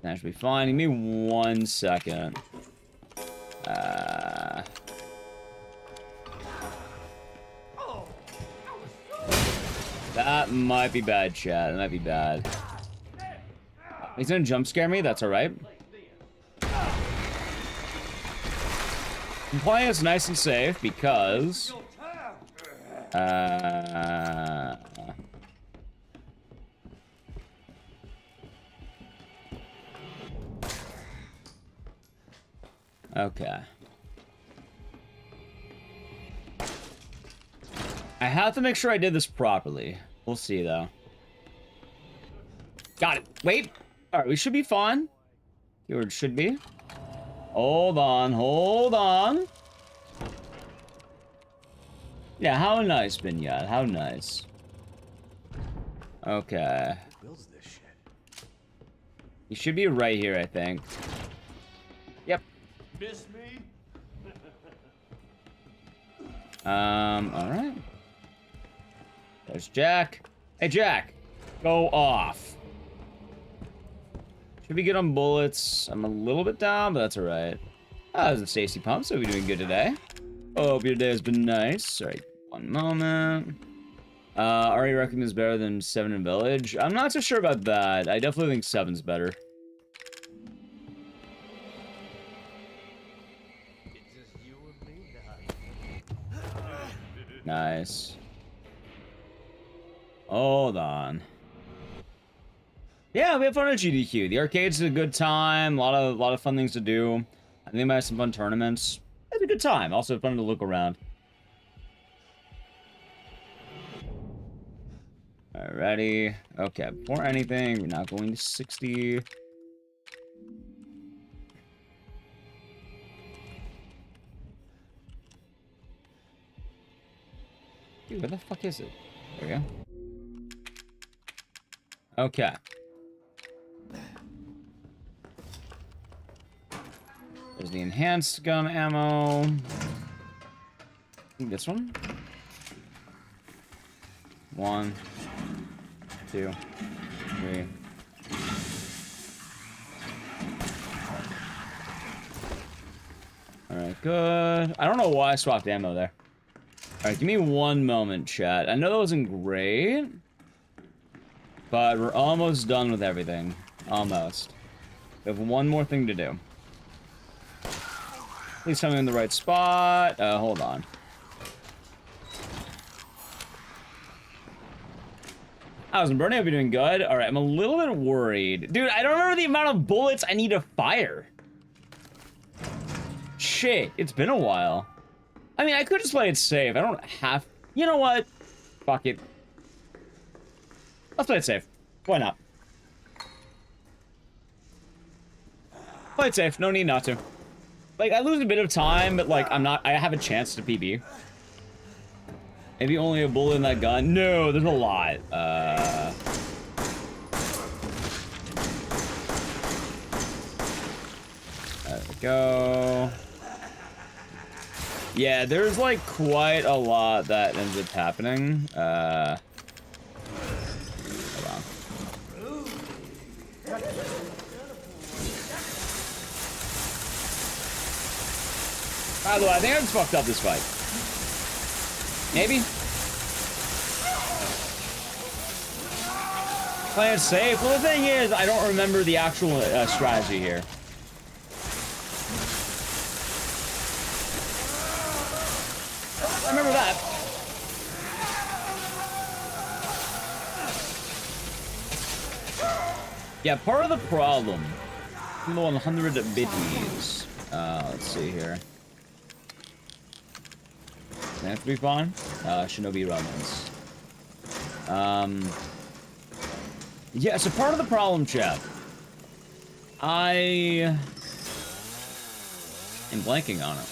That should be fine. Give me 1 second. That might be bad, chat. That might be bad. He's gonna jump scare me. That's all right. I'm playing this nice and safe because. Okay. I have to make sure I did this properly. We'll see, though. Got it. Wait. All right, we should be fine. Keyword should be. Hold on. Hold on. Yeah, how nice, Binyat. How nice. Okay. Builds this shit. You should be right here, I think. Yep. Miss me? All right. There's Jack. Hey, Jack. Go off. Should be good on bullets. I'm a little bit down, but that's all right. There's a Stacy Pump, so we're doing good today. Hope your day has been nice. All right, 1 moment. Ari recommends better than 7 in Village. I'm not so sure about that. I definitely think 7's better. It's just you and me now. Nice. Hold on. Yeah, we have fun at GDQ. The arcade's a good time. A lot of fun things to do. I think we might have some fun tournaments. It's a good time. Also fun to look around. Alrighty. Okay, before anything, we're not going to 60. Dude, where the fuck is it? There we go. Okay. There's the enhanced gun ammo. I think this one. 1, 2, 3. Alright, good. I don't know why I swapped ammo there. Alright, give me 1 moment, chat. I know that wasn't great, but we're almost done with everything. Almost. We have 1 more thing to do. Please tell me in the right spot. Hold on. How's it, Bernie? Hope you're doing good. All right, I'm a little bit worried. Dude, I don't remember the amount of bullets I need to fire. Shit, it's been a while. I mean, I could just play it safe. I don't have... You know what? Fuck it. Let's play it safe. Why not? Play it safe. No need not to. Like, I lose a bit of time, but, like, I have a chance to PB. Maybe only a bullet in that gun. No, there's a lot. There we go. Yeah, there's like quite a lot that ends up happening. Hold on. By the way, I think I just fucked up this fight. Maybe? Playing it safe? Well, the thing is, I don't remember the actual strategy here. I remember that. Yeah, part of the problem from the 100 bitties. Let's see here. That have to be fine. Shinobi Romans. Yeah, so part of the problem, chat. I am blanking on it.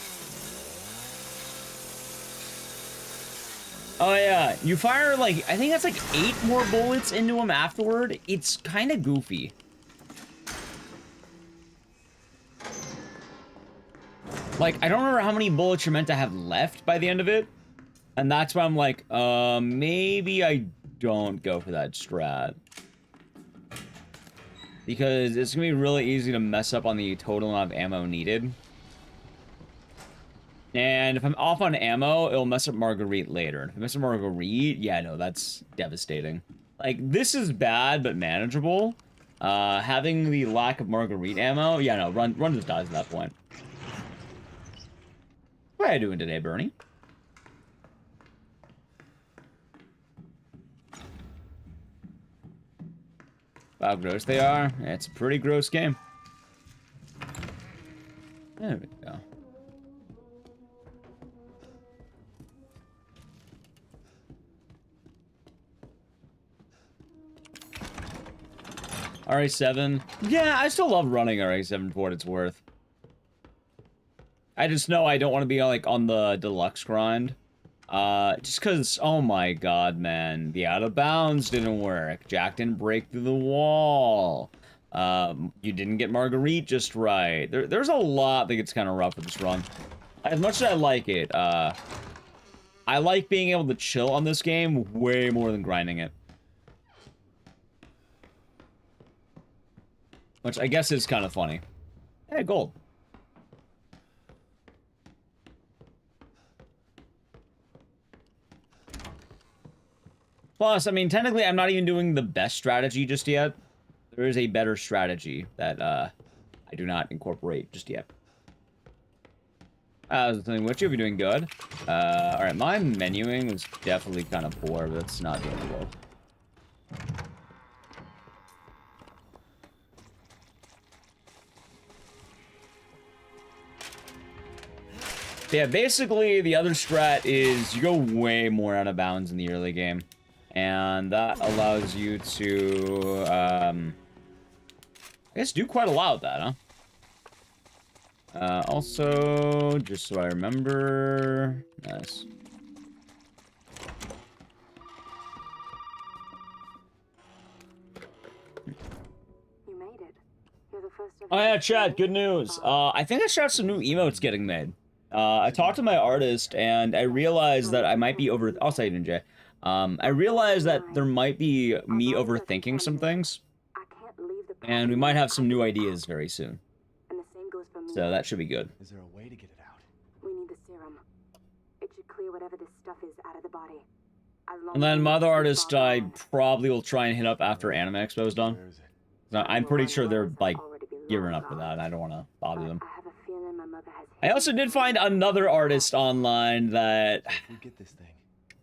Oh yeah, you fire like, I think that's like 8 more bullets into him afterward. It's kind of goofy. Like, I don't remember how many bullets you're meant to have left by the end of it. And that's why I'm like, maybe I don't go for that strat. Because it's gonna be really easy to mess up on the total amount of ammo needed. And if I'm off on ammo, it'll mess up Marguerite later. If I mess up Marguerite, yeah, no, that's devastating. Like, this is bad, but manageable. Having the lack of Marguerite ammo, yeah, no, run just dies at that point. What are you doing today, Bernie? How gross they are. Yeah, it's a pretty gross game. There we go. RA7. Yeah, I still love running RA7 for what it's worth. I just know I don't want to be like on the deluxe grind. Just cause, oh my god, man. The out of bounds didn't work. Jack didn't break through the wall. You didn't get Marguerite just right. There's a lot that gets kind of rough with this run. As much as I like it, I like being able to chill on this game way more than grinding it. Which I guess is kind of funny. Hey, gold. Plus, I mean, technically, I'm not even doing the best strategy just yet. There is a better strategy that, I do not incorporate just yet. What you be doing good? Alright, my menuing was definitely kind of poor, but that's not the end of the world. Yeah, basically, the other strat is you go way more out of bounds in the early game. And that allows you to, I guess do quite a lot with that, huh? Also, just so I remember... Nice. You made it. You're the first of Oh yeah, chat, good news. I think I shot some new emotes getting made. I talked to my artist, and I realized that I might be over... I'll say it in J. I realized that there might be me overthinking some things. And we might have some new ideas very soon. So that should be good. Is there a way to get it out? We need the serum. It should clear whatever this stuff is out of the body. And then my other artist, I probably will try and hit up after Anime Expo's done. Where is it? So I'm pretty sure they're, like, gearing up for that. I don't want to bother them. I also did find another artist online that... If we get this thing,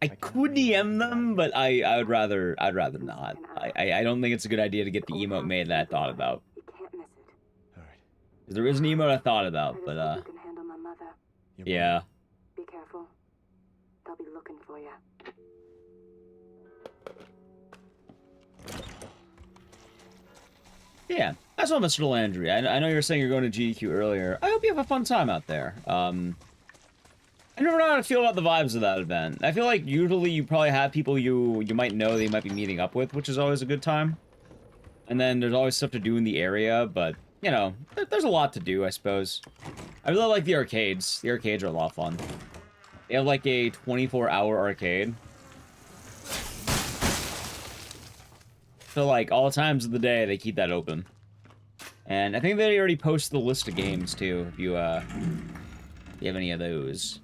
I could DM them, but I'd rather not. I don't think it's a good idea to get the emote made that I thought about. You can't miss it. all right. There is an emote I thought about, but You can handle my mother. Your yeah. Be careful. They'll be looking for you. Yeah, that's what Mr. Landry. I know you were saying you're going to GDQ earlier. I hope you have a fun time out there. I never know how to feel about the vibes of that event. I feel like usually you probably have people you might know that you might be meeting up with, which is always a good time. And then there's always stuff to do in the area, but, you know, there's a lot to do, I suppose. I really like the arcades. The arcades are a lot of fun. They have like a 24-hour arcade. So like all times of the day, they keep that open. And I think they already posted the list of games too, if you have any of those.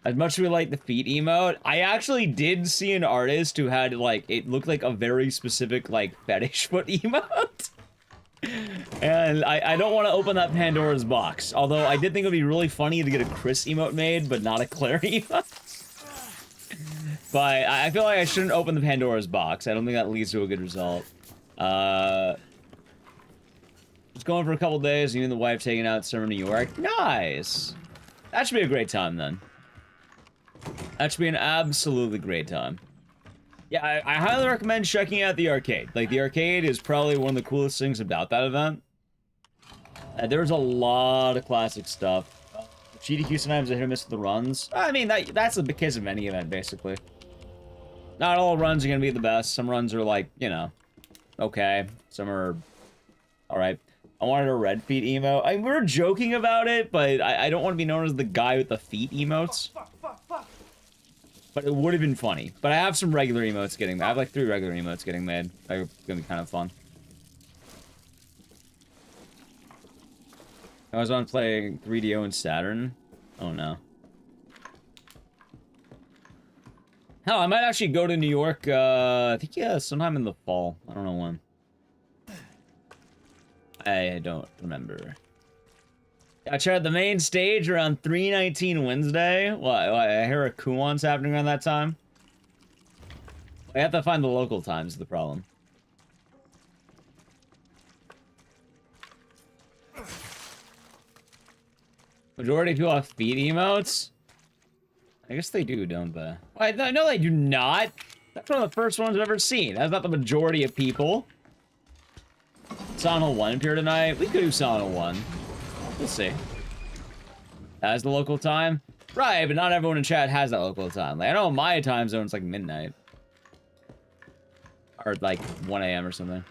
As much as we like the feet emote, I actually did see an artist who had like, it looked like a very specific like fetish foot emote. And I don't want to open that Pandora's box. Although I did think it would be really funny to get a Chris emote made, but not a Claire emote. But I feel like I shouldn't open the Pandora's box. I don't think that leads to a good result. Just going for a couple days, you and the wife taking out summer New York. Nice! That should be a great time then. That should be an absolutely great time. Yeah, I highly recommend checking out the arcade. Like, the arcade is probably one of the coolest things about that event. There's a lot of classic stuff. GDQ sometimes a hit or miss with the runs. I mean, that's the case of any event, basically. Not all runs are gonna be the best. Some runs are like, you know, okay. Some are alright. I wanted a red feet emo. We were joking about it, but I don't want to be known as the guy with the feet emotes. But it would have been funny. But I have some regular emotes getting made. I have like 3 regular emotes getting made. They're gonna be kind of fun. I was on playing 3DO and Saturn. Oh no. Hell, I might actually go to New York, I think, yeah, sometime in the fall. I don't know when. I don't remember. I tried the main stage around 3:19 Wednesday. What, I hear a Kuon's happening around that time? I have to find the local times is the problem. Majority of people have feet emotes? I guess they do, don't they? Well, no, they do not. That's one of the first ones I've ever seen. That's not the majority of people. Silent Hill 1 appear tonight. We could do Silent Hill 1. We'll see. That's the local time? Right, but not everyone in chat has that local time. Like, I know my time zone's like midnight. Or like 1 AM or something.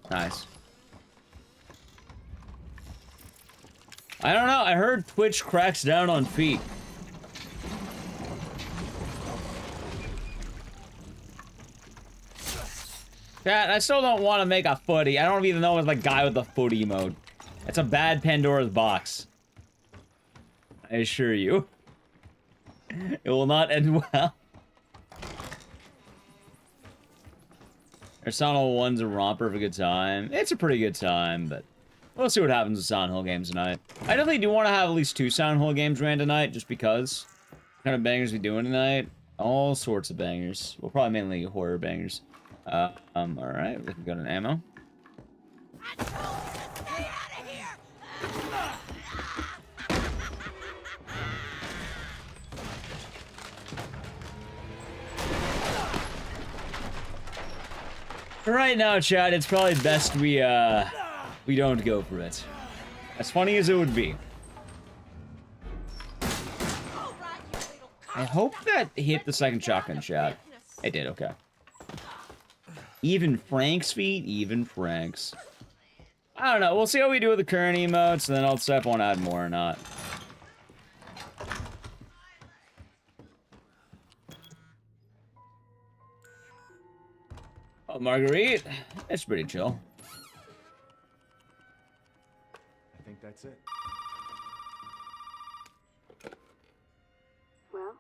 Nice. I don't know. I heard Twitch cracks down on feet. Chat, I still don't want to make a footy. I don't even know it's the guy with the foot emote. It's a bad Pandora's box. I assure you. It will not end well. Silent Hill 1's a romper of a good time. It's a pretty good time, but we'll see what happens with Silent Hill games tonight. I definitely do want to have at least 2 Silent Hill games ran tonight, just because. What kind of bangers we doing tonight? All sorts of bangers. Well, probably mainly horror bangers. Alright, we can go to ammo. Right now, chat, it's probably best we don't go for it. As funny as it would be. I hope that hit the second shotgun, chat. It did, okay. Even Frank's feet? Even Frank's. I don't know, we'll see how we do with the current emotes, and then I'll decide if I want to add more or not. Oh, Marguerite, it's pretty chill. I think that's it. Well,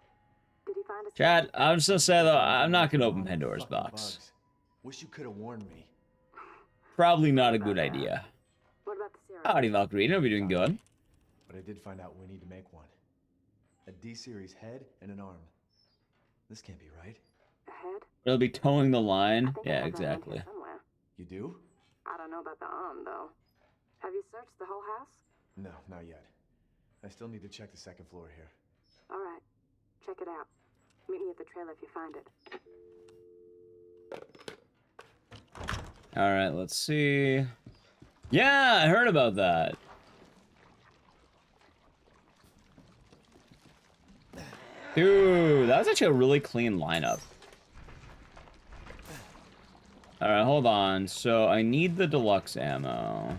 did he find a Chad, I'm just gonna say though, I'm not gonna open Pandora's box. Bugs. Wish you could have warned me. Probably not a good idea. What about the serum? Howdy, Valkyrie, you'll be doing good. But I did find out we need to make one. A D-series head and an arm. This can't be right. A head? It'll be towing the I line. think I Yeah, have that exactly. here somewhere. You do? I don't know about the arm, though. Have you searched the whole house? No, not yet. I still need to check the second floor here. All right. Check it out. Meet me at the trailer if you find it. Alright, let's see. Yeah, I heard about that. Dude, that was actually a really clean lineup. Alright, hold on. So I need the deluxe ammo.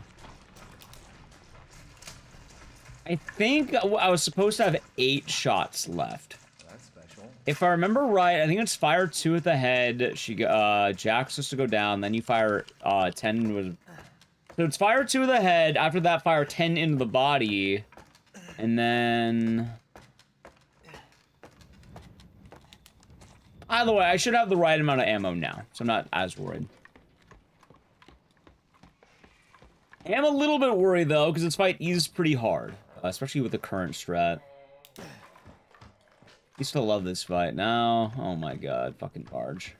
I think I was supposed to have 8 shots left. That's special. If I remember right, I think it's fire 2 at the head. Jack's supposed to go down, then you fire 10 was. So it's fire 2 at the head. After that, fire 10 into the body, and then. Either way, I should have the right amount of ammo now, so I'm not as worried. I am a little bit worried though, because this fight is pretty hard. Especially with the current strat. Used to love this fight. Now, oh my god, fucking barge.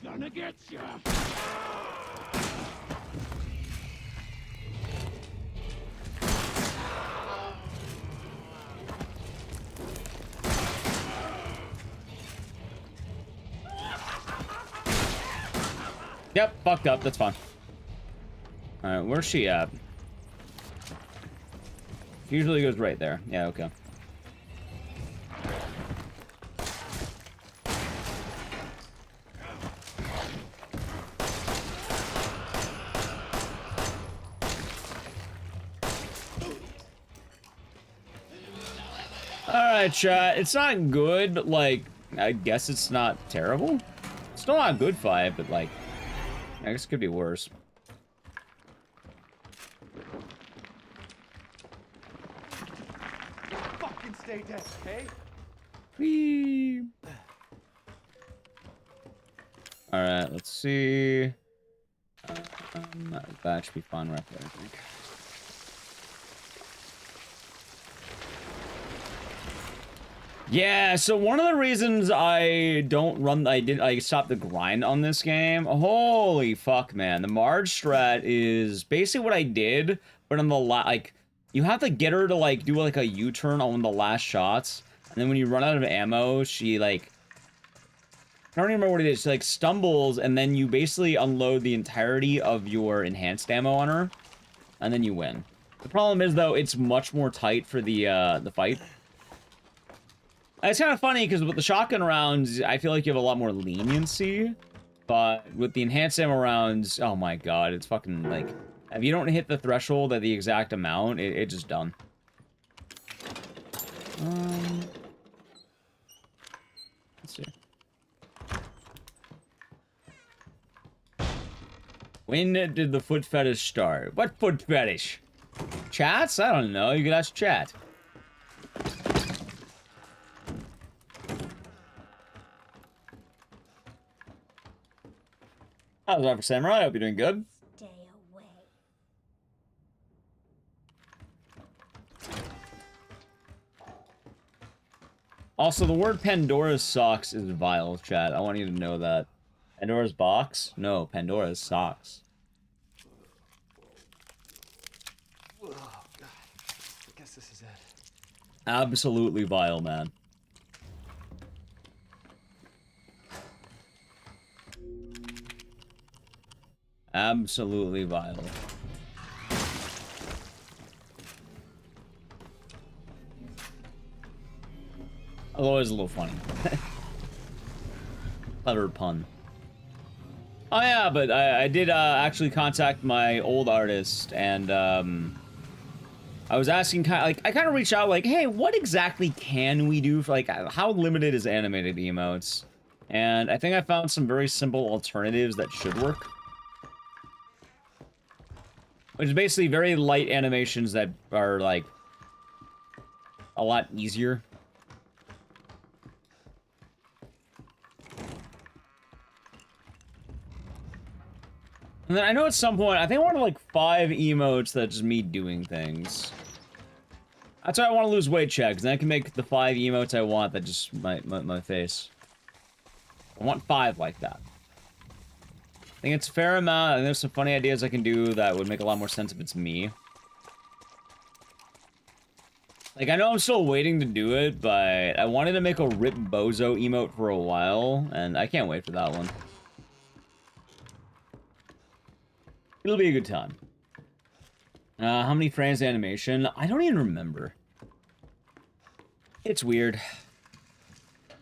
Gonna get ya. Yep, fucked up. That's fine. Alright, where's she at? Usually goes right there. Yeah, okay. Alright, chat. It's not good, but, like, I guess it's not terrible. It's still not a good fight, but, like, I guess it could be worse. Fucking stay dead, okay? Whee! Alright, let's see. That should be fun right there, I think. Yeah, so one of the reasons I stopped the grind on this game. Holy fuck, man. The Marge strat is basically what I did, but on the like, you have to get her to, like, do, like, a U-turn on one of the last shots, and then when you run out of ammo, she, like, I don't even remember what it is. She, like, stumbles, and then you basically unload the entirety of your enhanced ammo on her, and then you win. The problem is, though, it's much more tight for the fight. It's kind of funny, because with the shotgun rounds, I feel like you have a lot more leniency, but with the enhanced ammo rounds, oh my god, it's fucking, like, if you don't hit the threshold at the exact amount, it's just done. Let's see. When did the foot fetish start? What foot fetish? Chats? I don't know. You could ask chat. How's that for Samurai? I hope you're doing good. Stay away. Also, the word Pandora's socks is vile, chat. I want you to know that. Pandora's box? No, Pandora's socks. Oh, God. I guess this is it. Absolutely vile, man. Absolutely vile. Although it's a little funny. Clever pun. Oh yeah, but I did actually contact my old artist, and I was asking, I kind of reached out like, hey, what exactly can we do for, like, how limited is animated emotes? And I think I found some very simple alternatives that should work. Which is basically very light animations that are, like, a lot easier. And then I know at some point, I think I wanted, like, 5 emotes that's just me doing things. That's why I want to lose weight check, because then I can make the 5 emotes I want that just my face. I want 5 like that. I think it's a fair amount, and there's some funny ideas I can do that would make a lot more sense if it's me. Like, I know I'm still waiting to do it, but I wanted to make a Rip Bozo emote for a while, and I can't wait for that one. It'll be a good time. How many frames of animation? I don't even remember. It's weird.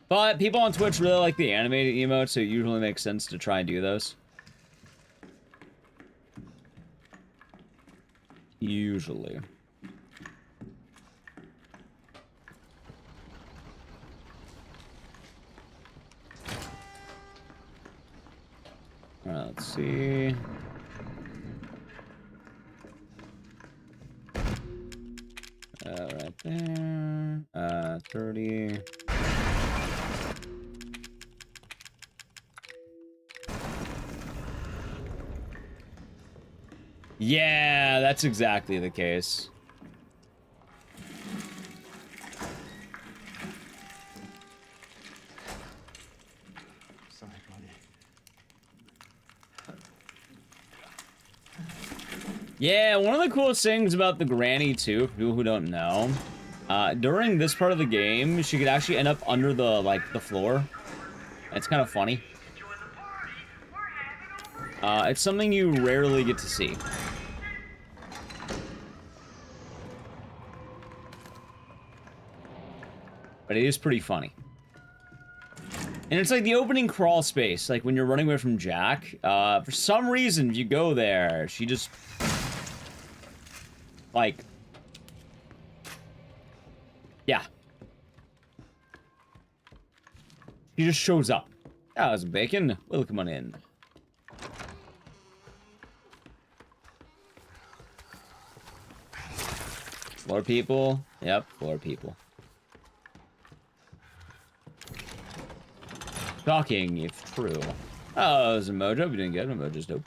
But people on Twitch really like the animated emotes, so it usually makes sense to try and do those. Usually. Alright, let's see. Right there. 30. Yeah, that's exactly the case. Sorry, buddy. Yeah, one of the coolest things about the Granny, too, for people who don't know, during this part of the game, she could actually end up under the, like, the floor. It's kind of funny. It's something you rarely get to see. But it is pretty funny. And it's like the opening crawl space, like when you're running away from Jack. For some reason, if you go there, she just... like... yeah. She just shows up. How's bacon? Welcome on in. Floor people? Yep, floor people. Shocking, if true. Oh, there's a Mojo. We didn't get him. Mojo's dope.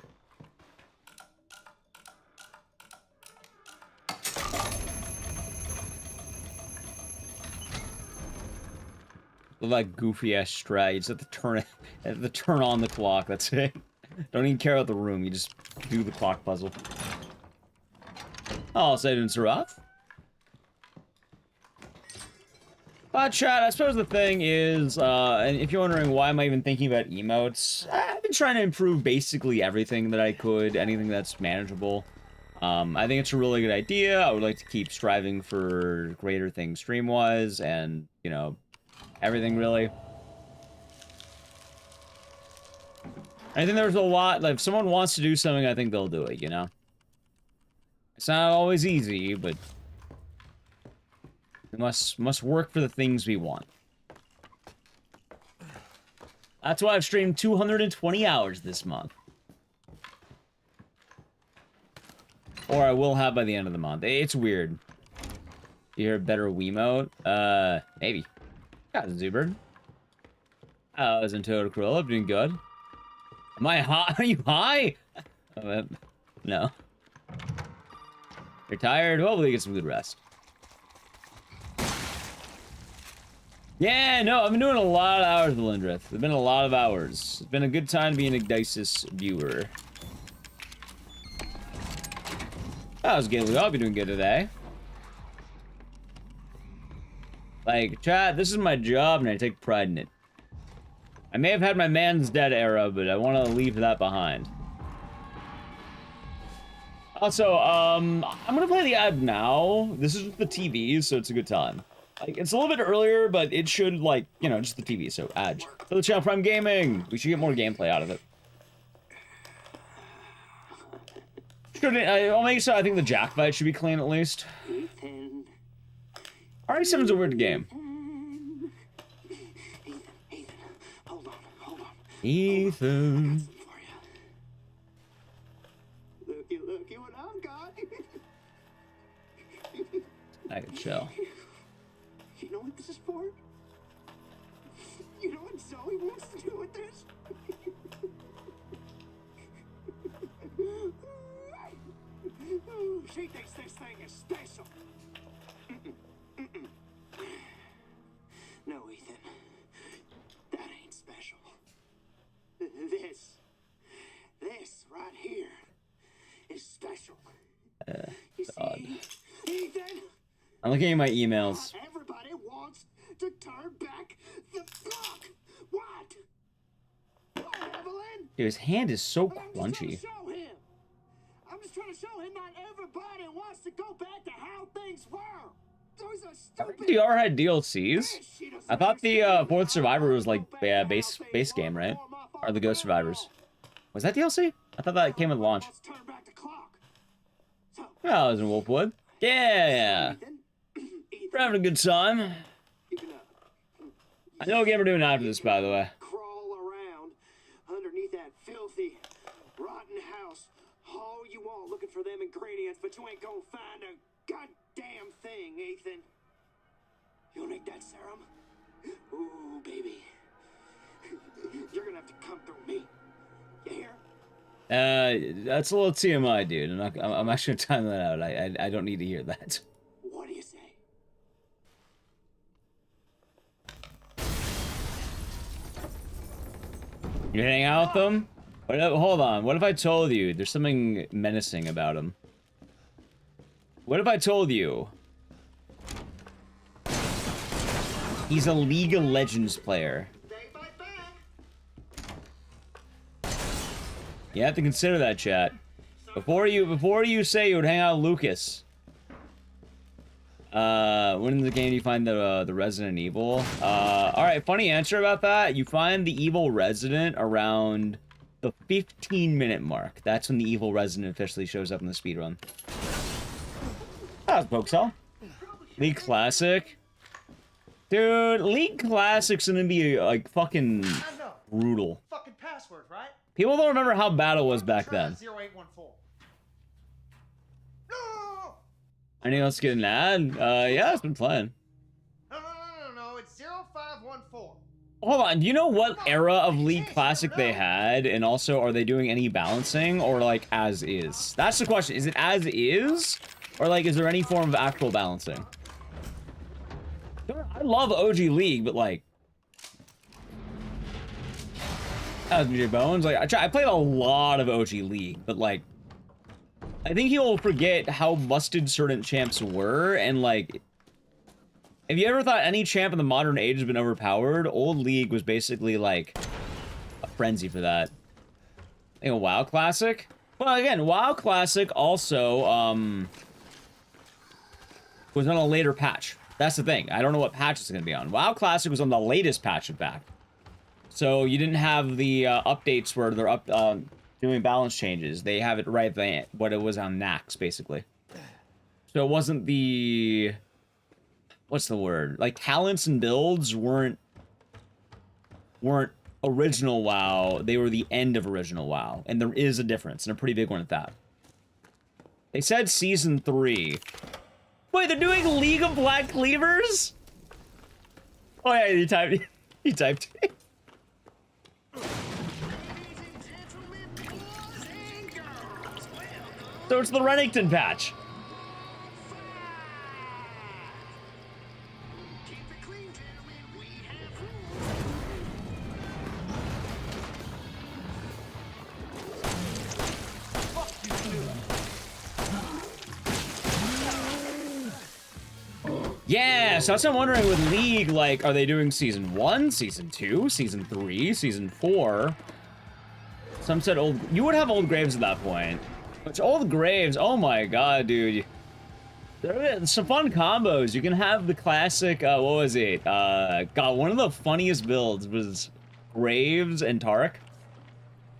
Like goofy ass strat. You just have to turn on the clock. That's it. Don't even care about the room. You just do the clock puzzle. Oh, so it's rough. But chat, I suppose the thing is, and if you're wondering why am I even thinking about emotes, I've been trying to improve basically everything that I could, anything that's manageable. I think it's a really good idea. I would like to keep striving for greater things stream-wise, and, you know, everything really. I think there's a lot, like, if someone wants to do something, I think they'll do it, you know? It's not always easy, but... we must work for the things we want. That's why I've streamed 220 hours this month. Or I will have by the end of the month. It's weird. You hear a better Wiimote? Maybe. Got Zubird. I was in Total Cruel. I'm doing good. Am I high? Are you high? No. You're tired? Hopefully you get some good rest. Yeah, no, I've been doing a lot of hours, Melindrith. There's been a lot of hours. It's been a good time to be an Ecdycis viewer. How's Gaily? I'll be doing good today. Like, chat, this is my job and I take pride in it. I may have had my man's dead era, but I want to leave that behind. Also, I'm gonna play the ad now. This is with the TV, so it's a good time. Like, it's a little bit earlier, but it should, like, you know, just the TV, so ad. For the channel Prime Gaming! We should get more gameplay out of it. I'll make so I think the Jack fight should be clean at least. Ethan. RE7's a weird game. Ethan, hold on. Ethan. Looky what I've got. I can chill. You know what this is for? You know what Zoe wants to do with this? She thinks this thing is special. No, Ethan. That ain't special. This right here is special. You see, Ethan? I'm looking at my emails. Everybody wants to turn back the clock. What? What, Evelyn? Dude, his hand is so I'm just trying to crunchy. show him. I'm just trying to show him not everybody wants to go back to how things were. Those are stupid. DR had DLCs. I thought the Fourth Survivor was like base game, right? Or the Ghost Survivors. Was that DLC? I thought that came with launch. Let's turn back the clock. So, Yeah, I was in Wolfwood. Yeah. Ethan, We're having a good time. you can, I know what game we're doing after this, by the way. crawl around underneath that filthy, rotten house all you want looking for them ingredients, but you ain't gonna find a goddamn thing, Ethan. You'll need that serum. Ooh, baby. You're gonna have to come through me. You hear? That's a little TMI, dude. I'm actually gonna time that out. I don't need to hear that. What do you say? You hang out with them? Hold on. What if I told you there's something menacing about him? What if I told you he's a League of Legends player? You have to consider that, chat. Before you say you would hang out with Lucas. When in the game do you find the Resident Evil? Alright, funny answer about that. You find the evil resident around the 15-minute mark. That's when the evil resident officially shows up in the speedrun. That was Pokesall. League Classic. Dude, League Classic's gonna be like fucking brutal. Fucking password, right? People don't remember how bad it was back then. 0814. No! Anything else get an ad? Yeah, it's been playing. No, it's 0514. Hold on, do you know what era of League Classic they had? And also, are they doing any balancing? Or, like, as is? That's the question. Is it as is? Or, like, is there any form of actual balancing? I love OG League, but, like... That was BJ Bones. Like, I played a lot of OG League, but, like... I think he'll forget how busted certain champs were, and, like... If you ever thought any champ in the modern age has been overpowered, old League was basically, like, a frenzy for that. I think a WoW Classic? Well, again, WoW Classic also, was on a later patch. That's the thing. I don't know what patch it's going to be on. WoW Classic was on the latest patch, in fact. So you didn't have the updates where they're doing balance changes. They have it right there, what it was on Nax, basically. So it wasn't the... What's the word? Like, talents and builds weren't original WoW. They were the end of original WoW. And there is a difference, and a pretty big one at that. They said Season 3. Wait, they're doing League of Black Cleavers? Oh yeah, you typed it. So it's the Renington patch. Yeah, so that's what I'm wondering with League, like, are they doing Season 1, Season 2, Season 3, Season 4? Some said old... You would have old graves at that point. Which, old graves, oh my god, dude. There are some fun combos. You can have the classic, what was it? God, one of the funniest builds was Graves and Tark.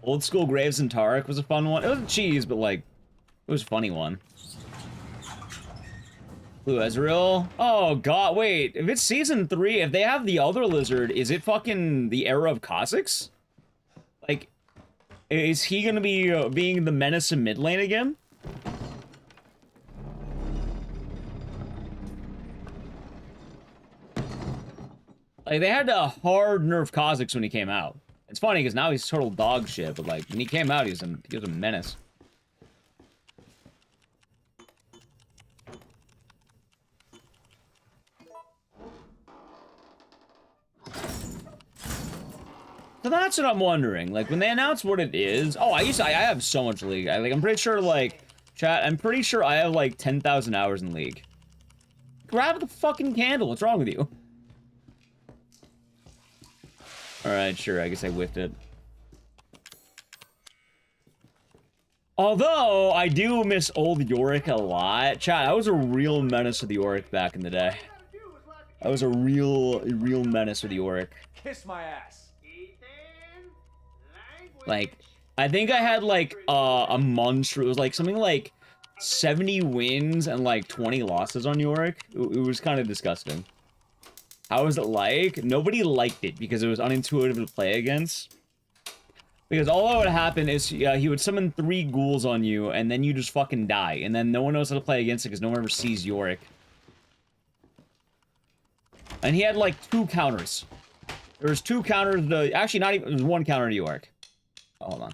Old school Graves and Tark was a fun one. It wasn't cheese, but, like, it was a funny one. Blue Ezreal. Oh god, wait. If it's Season 3, if they have the other lizard, is it fucking the era of Kha'Zix? Like, is he gonna be being the menace in mid lane again? Like, they had to hard nerf Kha'Zix when he came out. It's funny, because now he's total dog shit, but, like, when he came out, he was a menace. So that's what I'm wondering. Like, when they announce what it is... Oh, I have so much League. I'm pretty sure, like... Chat, I'm pretty sure I have, like, 10,000 hours in League. Grab the fucking candle. What's wrong with you? Alright, sure. I guess I whiffed it. Although, I do miss old Yorick a lot. Chat, I was a real menace with Yorick back in the day. I was a real menace with Yorick. Kiss my ass. Like, I think I had, like, a monster. It was, like, something like 70 wins and, like, 20 losses on Yorick. It was kind of disgusting. How was it like? Nobody liked it because it was unintuitive to play against. Because all that would happen is he would summon 3 ghouls on you, and then you just fucking die. And then no one knows how to play against it because no one ever sees Yorick. And he had, like, 2 counters. There was 2 counters to... Actually, not even... There was 1 counter to Yorick. Oh, hold on.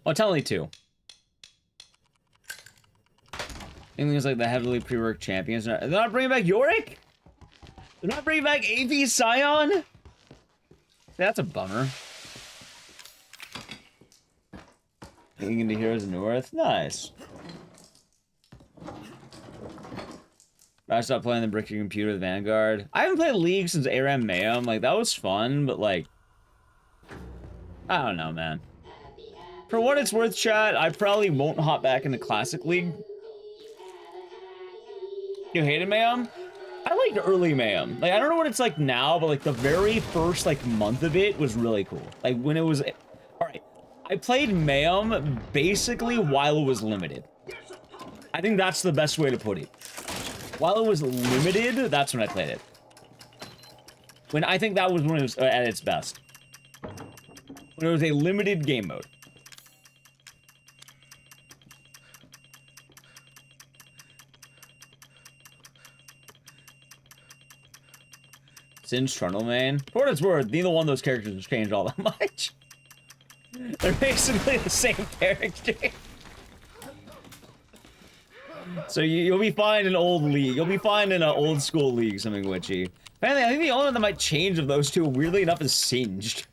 Oh, technically 2. Anything like the heavily pre-worked champions. They're not bringing back Yorick? They're not bringing back AP Scion? That's a bummer. Getting into Heroes of North? Nice. I stopped playing the brick your computer with Vanguard. I haven't played League since ARAM Mayhem. Like, that was fun, but like... I don't know, man. For what it's worth, chat, I probably won't hop back into Classic League. You hated Mayhem? I liked early Mayhem. Like, I don't know what it's like now, but like the very first like month of it was really cool. Like when it was... Alright, I played Mayhem basically while it was limited. I think that's the best way to put it. While it was limited, that's when I played it. When I think that was when it was at its best. When it was a limited game mode. Singe Trundle main. For what it's worth, neither one of those characters has changed all that much. They're basically the same character. So you'll be fine in old league. You'll be fine in an old school league, something witchy. Apparently, I think the only one that might change of those two, weirdly enough, is Singed.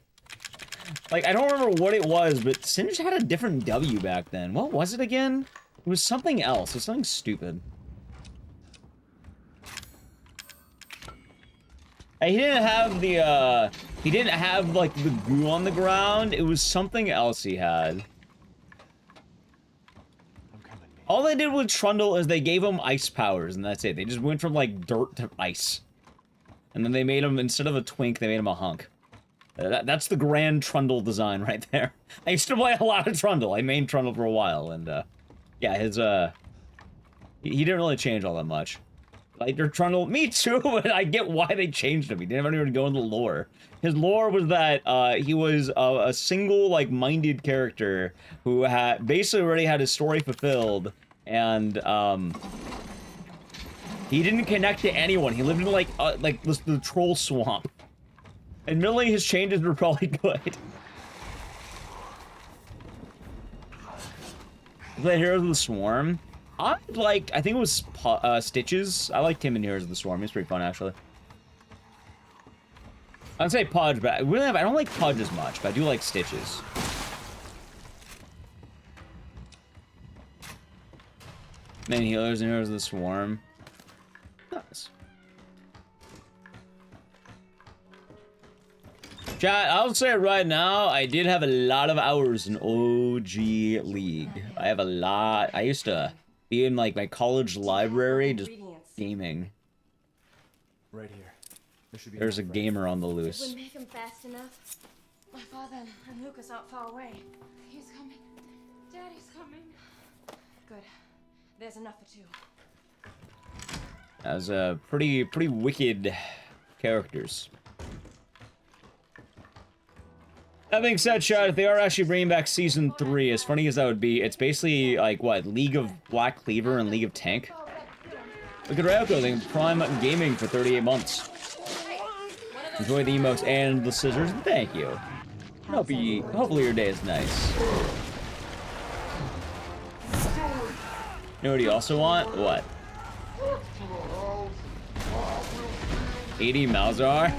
Like, I don't remember what it was, but Singed had a different W back then. What was it again? It was something else. It was something stupid. He didn't have the, he didn't have, like, the goo on the ground. It was something else he had. All they did with Trundle is they gave him ice powers, and that's it. They just went from, like, dirt to ice. And then they made him, instead of a twink, they made him a hunk. That's the grand Trundle design right there. I used to play a lot of Trundle. I mained Trundle for a while, and, yeah, his, he didn't really change all that much. Like, their Trundle, me too, but I get why they changed him. He didn't even go into the lore. His lore was that, he was a single, like, minded character who had basically already had his story fulfilled, and, he didn't connect to anyone. He lived in, like the troll swamp. Admittedly, his changes were probably good. The Heroes of the Swarm. I think it was Stitches. I liked him in Heroes of the Swarm. He's pretty fun, actually. I'd say Pudge, but I don't like Pudge as much, but I do like Stitches. Main healers and Heroes of the Swarm. Nice. Chat, I'll say it right now, I did have a lot of hours in OG League. I have a lot. I used to be in, like, my college library just gaming. Right here. There should be There's a gamer on the Did loose. we make him fast enough? My father and Lucas aren't far away. He's coming. Daddy's coming. Good. There's enough for 2. That was pretty wicked characters. That being said, chat, if they are actually bringing back Season 3, as funny as that would be, it's basically, like, what, League of Black Cleaver and League of Tank? Look at Ryoko, they Prime Gaming for 38 months. Enjoy the emotes and the scissors, thank you. Hopefully your day is nice. You know what you also want? What? 80 Malzahar?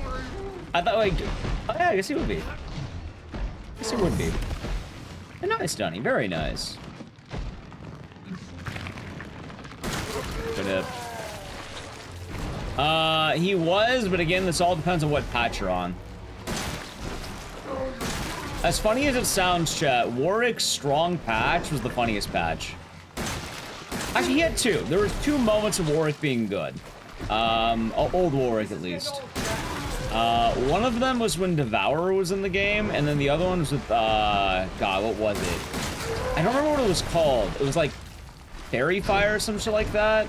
I thought, like, oh yeah, I guess he would be. Yes, it would be. A nice Dunny, very nice. He was, but again, this all depends on what patch you're on. As funny as it sounds, chat, Warwick's strong patch was the funniest patch. Actually, he had two. There was 2 moments of Warwick being good. Old Warwick, at least. One of them was when Devourer was in the game, and then the other one was with, God, what was it? I don't remember what it was called. It was like Fairy Fire or some shit like that.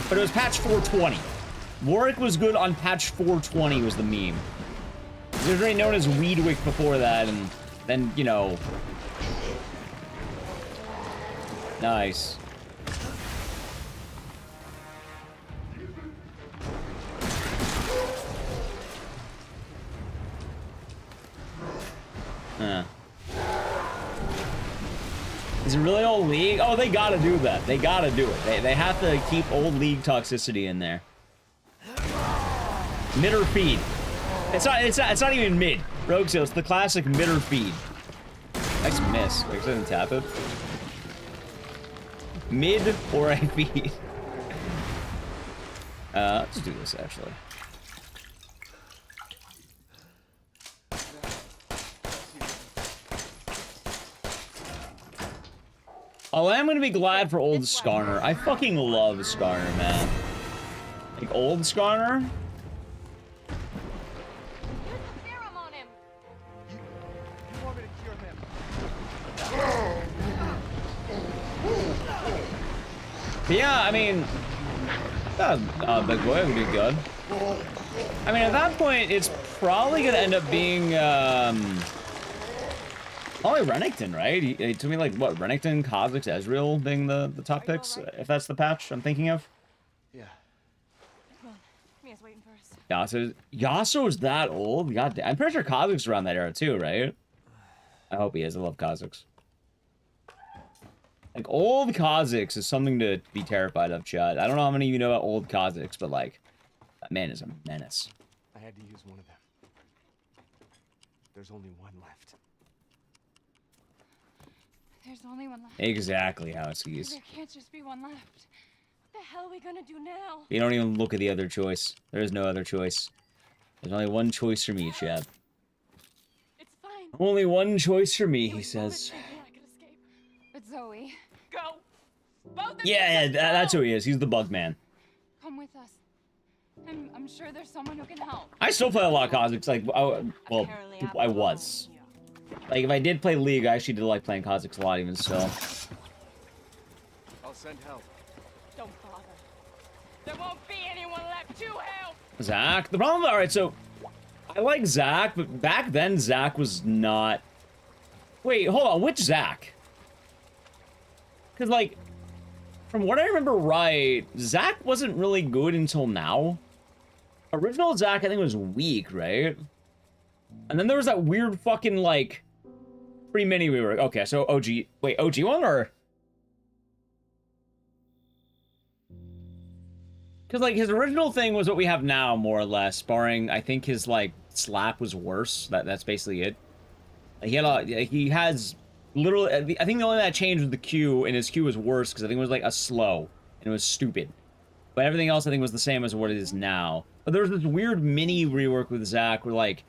But it was patch 420. Warwick was good on patch 420 was the meme. He was already known as Weedwick before that, and then, you know... Nice. Is it really old League? Oh, they gotta do that. They gotta do it. They have to keep old League toxicity in there. Mid or feed? It's not even mid. Rogue Sales, the classic mid or feed. Nice miss. I didn't tap it. Mid or I feed? Let's do this actually. Oh, I'm gonna be glad for old Skarner. I fucking love Skarner, man. Like, old Skarner? You want me to cure him? But yeah, I mean... Big Boy would be good. I mean, at that point, it's probably gonna end up being, Probably Renekton, right? To me, like, what, Renekton, Kha'Zix, Ezreal being the top picks, if that's the patch I'm thinking of? Yeah. Come on. Mia's waiting for us. Yasuo's that old? God damn. I'm pretty sure Kha'Zix around that era too, right? I hope he is. I love Kha'Zix. Like, old Kha'Zix is something to be terrified of, chat. I don't know how many of you know about old Kha'Zix, but, like, that man is a menace. I had to use one of them. There's only one left. There's only one left. Exactly how it skis. There can't just be one left. What the hell are we gonna do now? You don't even look at the other choice. There is no other choice. There's only one choice for me, chat. It's fine. Only one choice for me, he says. I could escape. But Zoe, go. Both of Yeah, you, that's go! who he is. He's the bug man. Come with us. I'm sure there's someone who can help. I still play a lot of Kha'Zix. Like, well, I was. Like, if I did play League, I actually did like playing Kha'Zix a lot, even still. I'll send help. Don't bother. There won't be anyone left to help. Zach? The problem, alright, so... I like Zach, but back then, Zach was not... Wait, hold on, which Zach? Because, like, from what I remember right, Zach wasn't really good until now. Original Zach, I think, was weak, right? And then there was that weird fucking, like... Pretty mini rework. Okay, so OG... Wait, OG one, or...? Because, like, his original thing was what we have now, more or less, barring, I think his, like, slap was worse. That's basically it. He has literally... I think the only thing that changed was the Q, and his Q was worse, because I think it was, like, a slow, and it was stupid. But everything else, I think, was the same as what it is now. But there was this weird mini rework with Zach, where, like,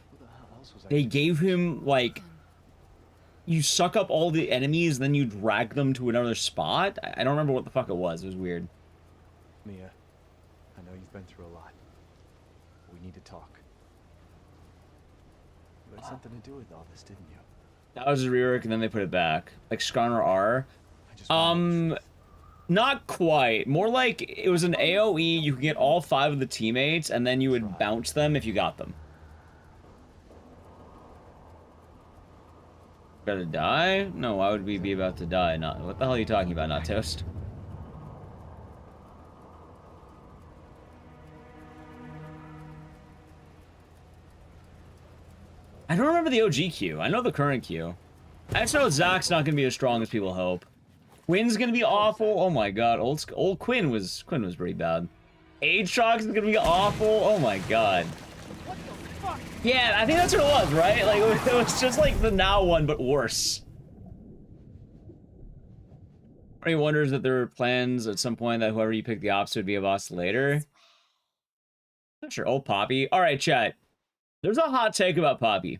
they gave him, like... You suck up all the enemies, then you drag them to another spot? I don't remember what the fuck it was. It was weird. Mia, I know you've been through a lot. We need to talk. You had something to do with all this, didn't you? That was a rework, and then they put it back. Like Skarner R. I just Not quite. More like it was an AoE, you could get all 5 of the teammates, and then you would bounce them if you got them. About to die? No, why would we be about to die? Not. What the hell are you talking about, not Toast? I don't remember the OG queue. I know the current queue. I just know Zach's not gonna be as strong as people hope. Quinn's gonna be awful. Oh my god, old Quinn was pretty bad. Aatrox is gonna be awful. Oh my god. Yeah, I think that's what it was, right? Like, it was just like the now one, but worse. He wonders that there were plans at some point that whoever you pick the opposite would be a boss later. Not sure. Old Poppy. Alright, chat. There's a hot take about Poppy.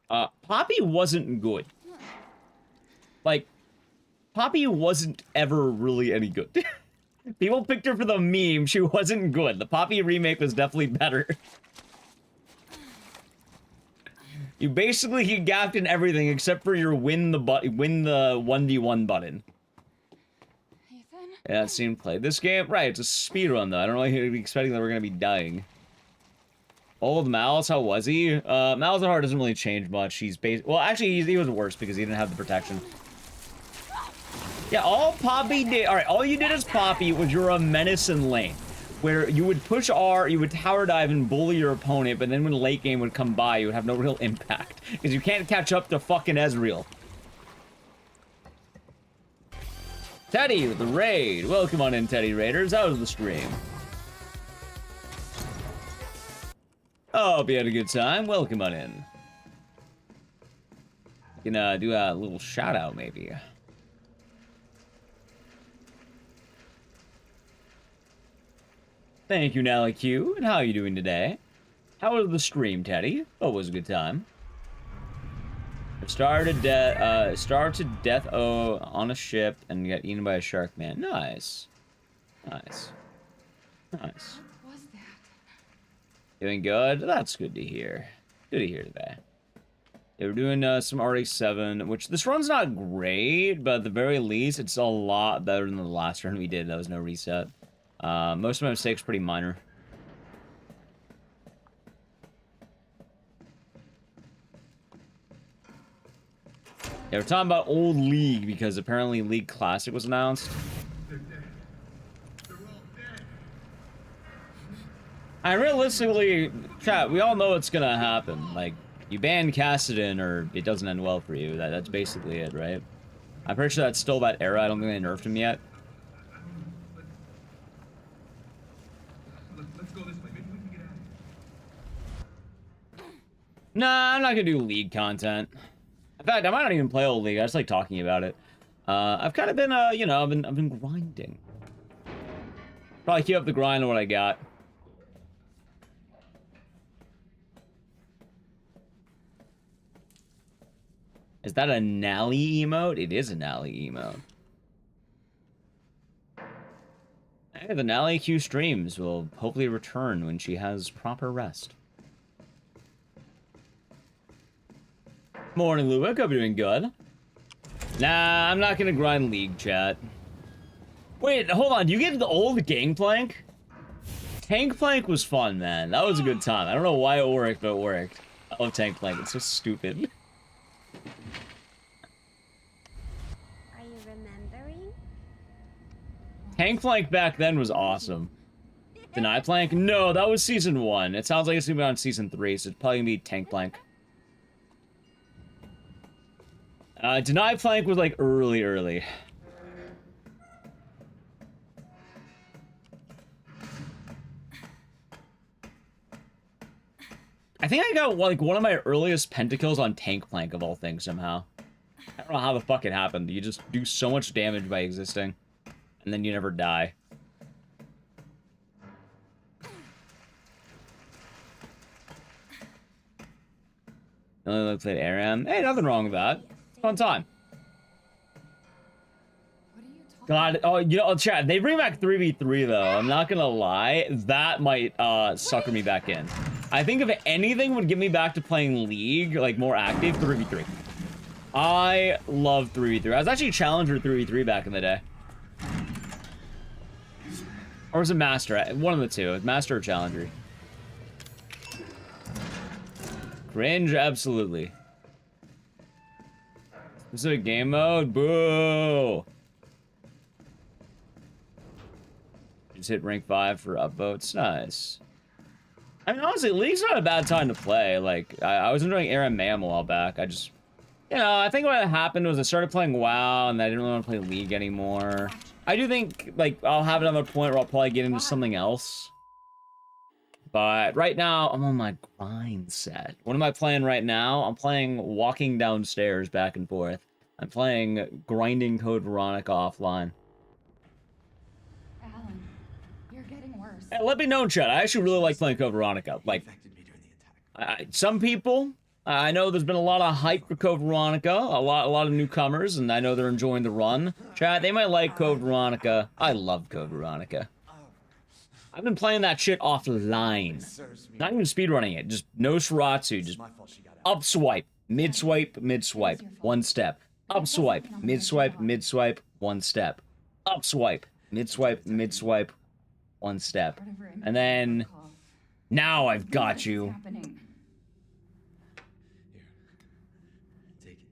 Poppy wasn't good. Like, Poppy wasn't ever really any good. People picked her for the meme. She wasn't good. The Poppy remake was definitely better. You basically gapped in everything except for your win the 1v1 button. Ethan? Yeah, I've seen play this game. Right, it's a speedrun though. I don't really be expecting that we're gonna be dying. Old Mal's, how was he? Malzahar doesn't really change much. He's well, actually, he was worse because he didn't have the protection. Yeah, all Poppy did. All right, all you did as Poppy was you're a menace in lane, where you would push R, you would tower dive and bully your opponent, but then when late game would come by, you would have no real impact because you can't catch up to fucking Ezreal. Teddy with the raid. Welcome on in, Teddy Raiders. How was the stream? Oh, hope you had a good time. Welcome on in. You can do a little shout out maybe. Thank you, Nally Q. And how are you doing today? How was the stream, Teddy? Oh, it was a good time. Starved to death on a ship and got eaten by a shark man. Nice. Nice. Nice. What was that? Doing good? That's good to hear. Good to hear today. They were doing some RE7, which this run's not great, but at the very least, it's a lot better than the last run we did. That was no reset. Most of my mistakes pretty minor. Yeah, we're talking about old League because apparently League Classic was announced. And realistically, chat, we all know what's gonna happen. Like, you ban Kassadin or it doesn't end well for you. That's basically it, right? I'm pretty sure that's still that era. I don't think they nerfed him yet. Let's go this way. Maybe we can get out. Nah, I'm not gonna do League content. In fact, I might not even play old League. I just like talking about it. I've kind of been, you know, I've been grinding. Probably keep up the grind on what I got. Is that a Nally emote? It is a Nally emote. Hey, the Nally Q streams will hopefully return when she has proper rest. Morning, Luwick. Hope you're doing good. Nah, I'm not gonna grind League, chat. Wait, hold on. You get the old Gangplank? Tankplank was fun, man. That was a good time. I don't know why it worked, but it worked. I love Tankplank. It's so stupid. Are you remembering? Tankplank back then was awesome. Deny Plank? No, that was season 1. It sounds like it's gonna be on season 3, so it's probably gonna be Tankplank. Deny Plank was like early. I think I got like one of my earliest pentakills on Tankplank of all things somehow. I don't know how the fuck it happened. You just do so much damage by existing, and then you never die. Only played ARAM. Hey, nothing wrong with that. Fun time. What are you talking God, oh, you know, chat, they bring back 3v3 though. I'm not gonna lie, that might sucker me back in. I think if anything would get me back to playing League, like more active, 3v3. I love 3v3. I was actually Challenger 3v3 back in the day. Or was it Master? One of the two. Master or Challenger. Cringe, absolutely. Specific game mode? Boo! Just hit rank 5 for upvotes. Nice. I mean, honestly, League's not a bad time to play. Like, I was enjoying Aaron Mam a while back. I just... You know, I think what happened was I started playing WoW, and I didn't really want to play League anymore. I do think, like, I'll have another point where I'll probably get into something else. But right now, I'm on my grind set. What am I playing right now? I'm playing Walking Downstairs back and forth. I'm playing Grinding Code Veronica offline. Alan, you're getting worse. Hey, let me know, chat. I actually really like playing Code Veronica. Like, Affected me during the attack. some people I know there's been a lot of hype for Code Veronica, a lot of newcomers, and I know they're enjoying the run. Chat, they might like Code Veronica. I love Code Veronica. I've been playing that shit offline. Not even speedrunning it, just no Shiratsu, just up swipe, mid swipe, one step. Up swipe, mid swipe, one step. Up swipe, mid swipe, one step. And then, now I've got you.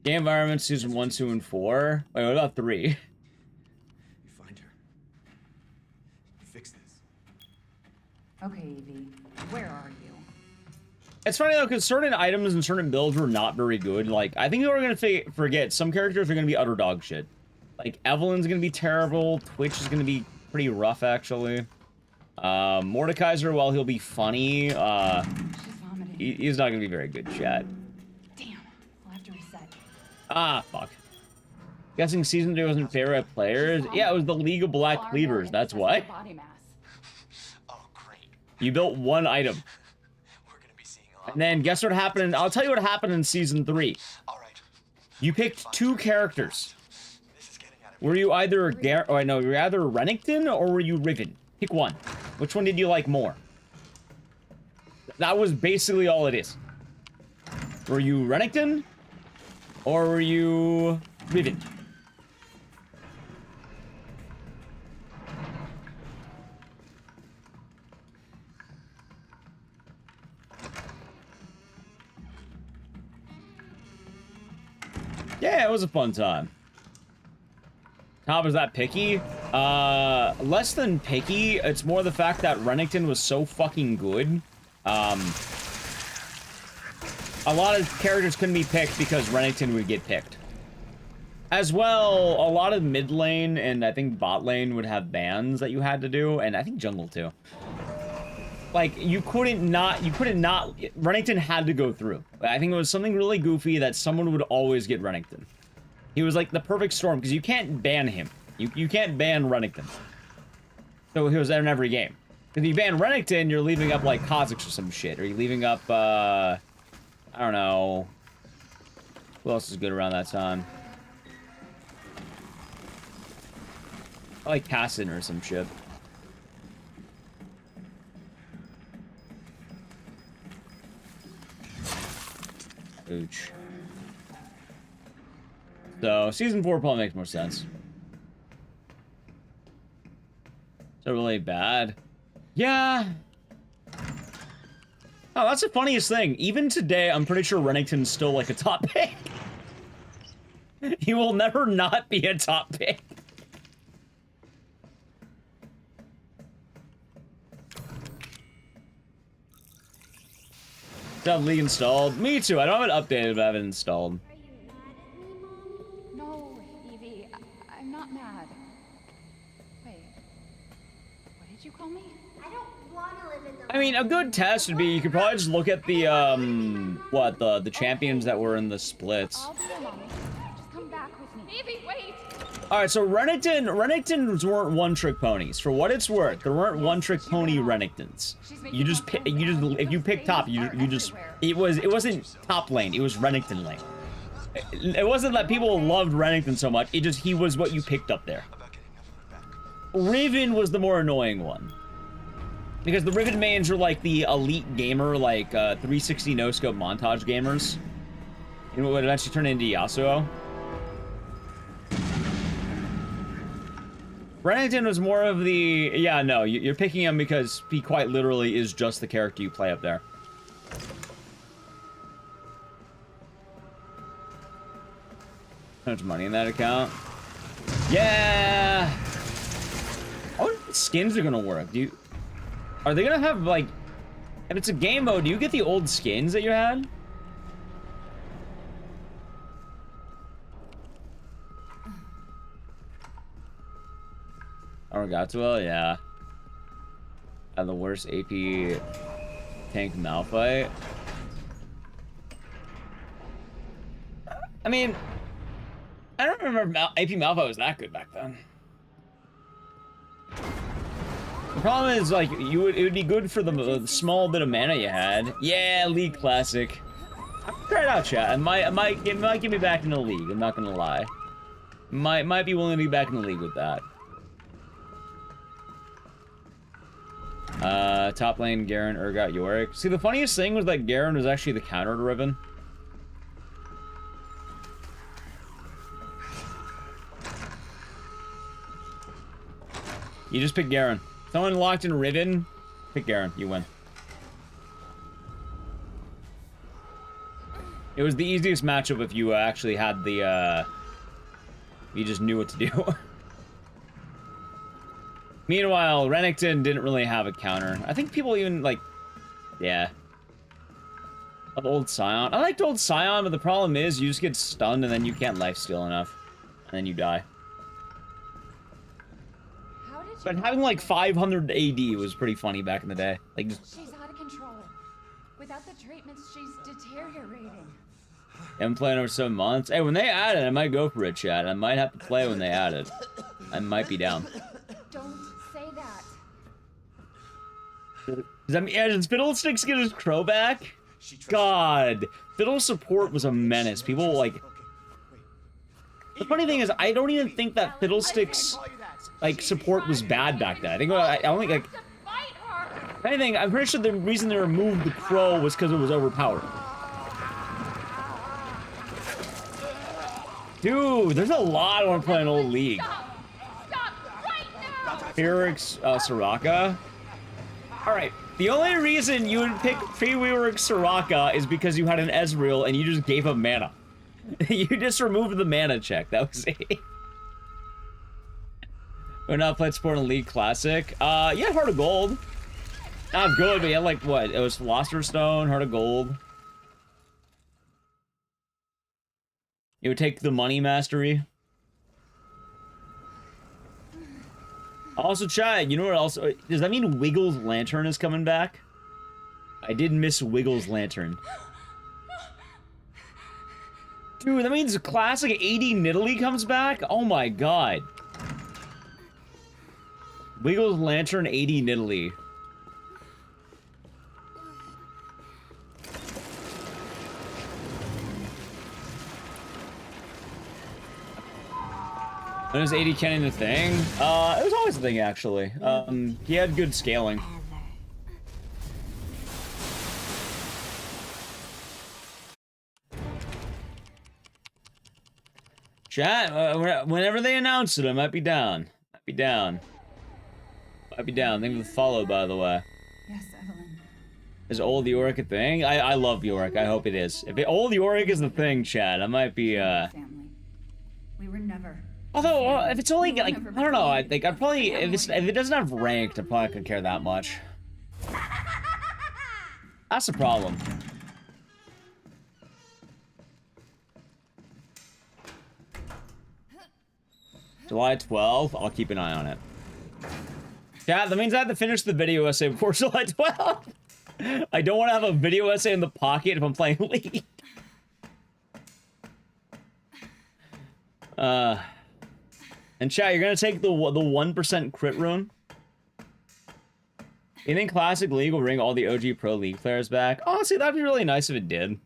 Game Environment Season 1, 2, and 4. Wait, what about 3? You find her. You fix this. Okay, Evie. Where are you? It's funny though, because certain items and certain builds were not very good. Like, I think we're gonna forget some characters are gonna be utter dog shit. Like, Evelyn's gonna be terrible. Twitch is gonna be pretty rough, actually. Mordekaiser, while he'll be funny, he's not gonna be very good, chat. Damn, I'll have to reset. Ah, fuck. Guessing Season 3 wasn't favorite players? Yeah, it was the League of Black Cleavers, that's why. Body mass. Oh, great. You built one item. We're gonna be seeing a lot. And then guess what happened? I'll tell you what happened in Season 3. All right. You picked 2 characters. This is getting out of Were you either you were either Renekton or were you Riven? Pick one. Which one did you like more? That was basically all it is. Were you Renekton or were you Riven? Yeah, it was a fun time. How was that picky? Less than picky. It's more the fact that Renekton was so fucking good. A lot of characters couldn't be picked because Renekton would get picked. As well, a lot of mid lane and I think bot lane would have bans that you had to do, and I think jungle too. Like, you couldn't not, Renekton had to go through. I think it was something really goofy that someone would always get Renekton. He was like the perfect storm, because you can't ban him. You can't ban Renekton. So he was there in every game. If you ban Renekton, you're leaving up like Kha'Zix or some shit. Or you're leaving up, I don't know. Who else is good around that time? I like Cassin or some shit. Ooch. So, Season 4 probably makes more sense. Is that really bad? Yeah. Oh, that's the funniest thing. Even today, I'm pretty sure Renekton's still like a top pick. He will never not be a top pick. Have League installed? Me too. I don't have it updated, but I have it installed. No, Evie, I'm not mad. Wait, what did you call me? I don't want to live in the... I mean, a good test would be you could probably just look at the the champions that were in the splits. I'll be your mommy. Just come back with me. Evie, wait! Alright, so Renekton weren't one-trick ponies. For what it's worth, there weren't one-trick pony Renektons. If you pick top, it wasn't top lane, it was Renekton lane. It wasn't that people loved Renekton so much, he was what you picked up there. Riven was the more annoying one. Because the Riven mains are like the elite gamer, like 360 no-scope montage gamers. You know what would eventually turn into Yasuo? Renekton was more of the... Yeah, no, you're picking him because he quite literally is just the character you play up there. How much money in that account? Yeah! I wonder if skins are gonna work. Are they gonna have, like... If it's a game mode, do you get the old skins that you had? Argatwell, yeah. Had the worst AP tank Malphite. I mean, I don't remember AP Malphite was that good back then. The problem is, like, it would be good for the small bit of mana you had. Yeah, League Classic. Try it out, chat. It might get me back in the league. I'm not gonna lie. Might be willing to be back in the league with that. Top lane, Garen, Urgot, Yorick. See, the funniest thing was that Garen was actually the counter to Riven. You just pick Garen. Someone locked in Riven, pick Garen. You win. It was the easiest matchup if you actually had the, you just knew what to do. Meanwhile, Renekton didn't really have a counter. I think people even, like, yeah. Of old Scion. I liked old Scion, but the problem is you just get stunned and then you can't lifesteal enough. And then you die. But having like 500 AD was pretty funny back in the day. Like, just, She's out of control. Without the treatments, she's deteriorating. I'm playing over 7 months. Hey, when they add it, I might go for it, chat. I might have to play when they add it. I might be down. Don't say that. Does Fiddlesticks get his crow back? God, Fiddle support was a menace. People like. The funny thing is, I don't even think that Fiddlesticks like support was bad back then. I think I only like. If anything, I'm pretty sure the reason they removed the crow was because it was overpowered. Dude, there's a lot I want to play in old league. Pyrrhix, Soraka. Alright, the only reason you would pick Pyrrhix Soraka is because you had an Ezreal and you just gave up mana. You just removed the mana check, that was it. We're not playing Sport in League Classic. Yeah, Heart of Gold. Not good, but yeah, like what? It was Philosopher's Stone, Heart of Gold. It would take the money mastery. Also, chat, you know what else? Does that mean Wiggles Lantern is coming back? I did miss Wiggles Lantern. Dude, that means classic 80 Nidalee comes back? Oh my god. Wiggles Lantern 80 Nidalee. When was 80 Kenny the thing? It was always a thing, actually. He had good scaling. Chat, whenever they announce it, I might be down. Might be down. Thank you for the follow, by the way. Yes, Evelyn. Is old Yorick a thing? I love Yorick. I hope it is. If old Yorick is the thing, chat, I might be, Family. We were never. Although, if it's only, like, I don't know, I think I'd probably, if it doesn't have ranked, I probably couldn't care that much. That's the problem. July 12th, I'll keep an eye on it. Yeah, that means I have to finish the video essay before July 12th. I don't want to have a video essay in the pocket if I'm playing League. And chat, you're gonna take the 1% crit rune? You think Classic League will bring all the OG Pro League players back? Honestly, that'd be really nice if it did.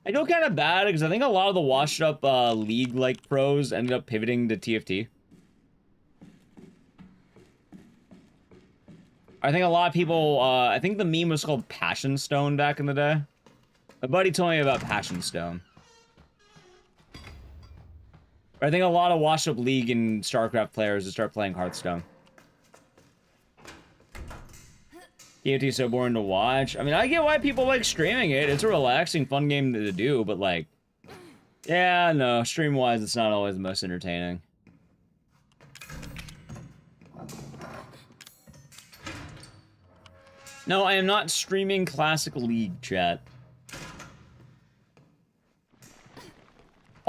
I feel kind of bad because I think a lot of the washed up League-like pros ended up pivoting to TFT. I think a lot of people, I think the meme was called Passion Stone back in the day. My buddy told me about Passion Stone. I think a lot of washed up League and StarCraft players would start playing Hearthstone. TFT is so boring to watch. I mean, I get why people like streaming it. It's a relaxing, fun game to do, but like... Yeah, no, stream-wise, it's not always the most entertaining. No, I am not streaming Classic League, chat.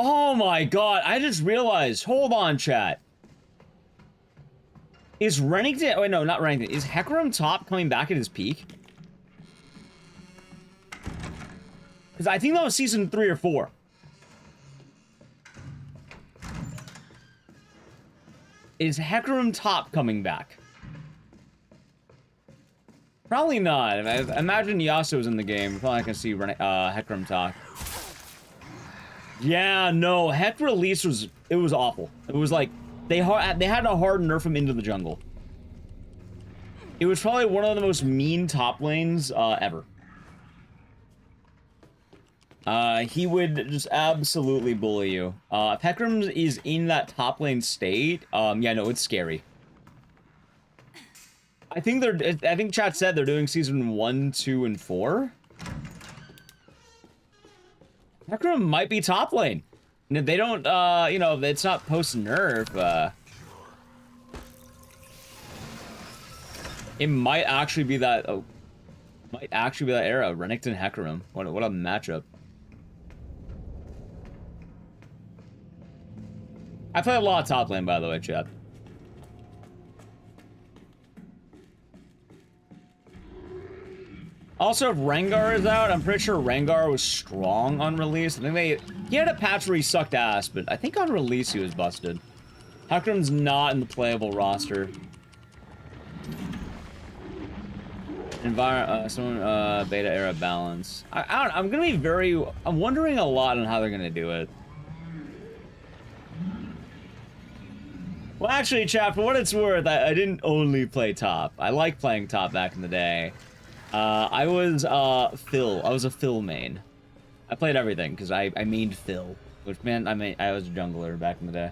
Oh my god, I just realized. Hold on, chat. Is Renekton... Oh, wait, no, not Renekton. Is Hecarim top coming back at his peak? Because I think that was season 3 or 4. Is Hecarim top coming back? Probably not. I imagine Yasuo's in the game. We're probably not gonna see Hecarim talk. Yeah, no, Heck release was awful. It was like they had to hard nerf him into the jungle. It was probably one of the most mean top lanes ever. He would just absolutely bully you. If Hecarim is in that top lane state, yeah, no, it's scary. I think chat said they're doing season 1, 2, and 4. Hecarim might be top lane. They don't, you know, it's not post-nerf, it might actually be that, era. Renekton Hecarim. What a matchup. I play a lot of top lane, by the way, chat. Also, if Rengar is out, I'm pretty sure Rengar was strong on release. I think he had a patch where he sucked ass, but I think on release he was busted. Hecarim's not in the playable roster. Beta era balance. I'm gonna be I'm wondering a lot on how they're gonna do it. Well, actually, chat, for what it's worth, I didn't only play top. I liked playing top back in the day. I was Phil. I was a Phil main. I played everything because I mained Phil, which meant I was a jungler back in the day.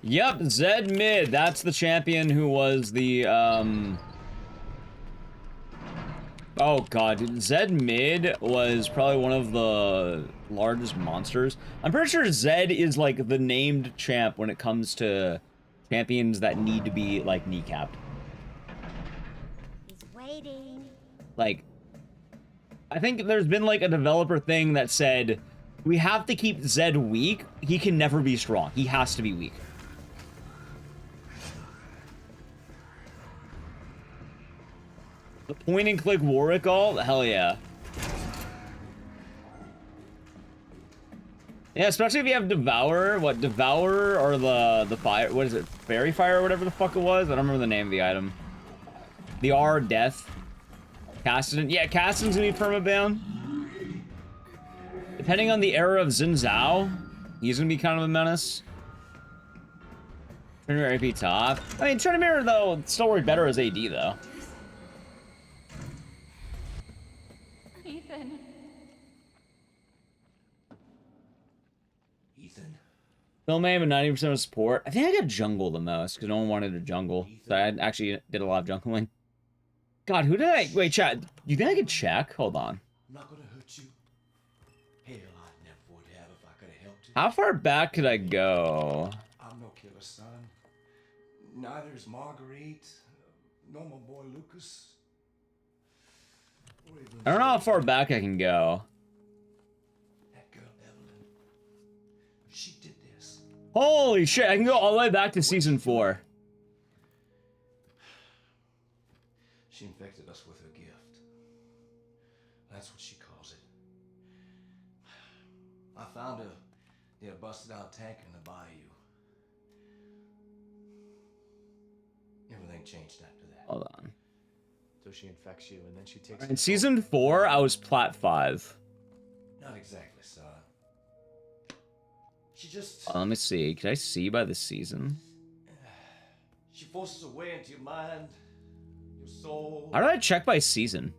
Yep, Zed mid. That's the champion who was the oh god, dude. Zed mid was probably one of the largest monsters. I'm pretty sure Zed is like the named champ when it comes to champions that need to be like kneecapped. He's waiting. Like, I think there's been like a developer thing that said we have to keep Zed weak. He can never be strong. He has to be weak. The point and click Warwick ult? Hell yeah. Yeah, especially if you have Devour. What, Devour or the fire? What is it? Fairy Fire or whatever the fuck it was? I don't remember the name of the item. The R Death. Cassidy. Yeah, Cassidy's gonna be permabound. Depending on the era of Xin Zhao, he's gonna be kind of a menace. Trinity AP top. I mean, Trinity though, still work better as AD though. Ethan. Phil may have a 90% of support. I think I got jungle the most because no one wanted to jungle. So I actually did a lot of jungling. God, who did I... Wait, chat. You think I could check? Hold on. I'm not gonna hurt you. Hell, I never would have if I could have helped you. How far back could I go? I'm no killer, son. Neither is Marguerite, nor my boy Lucas. I don't know how far back I can go. That girl, Evelyn. She did this. Holy shit, I can go all the way back to season 4. She infected us with her gift. That's what she calls it. I found her near a busted out tanker in the bayou. Everything changed after that. Hold on. So she infects you and then she takes... In season 4, I was plat 5. Not exactly, son. She just... Let me see. Can I see by the season? She forces her way into your mind, your soul. How do I check by season?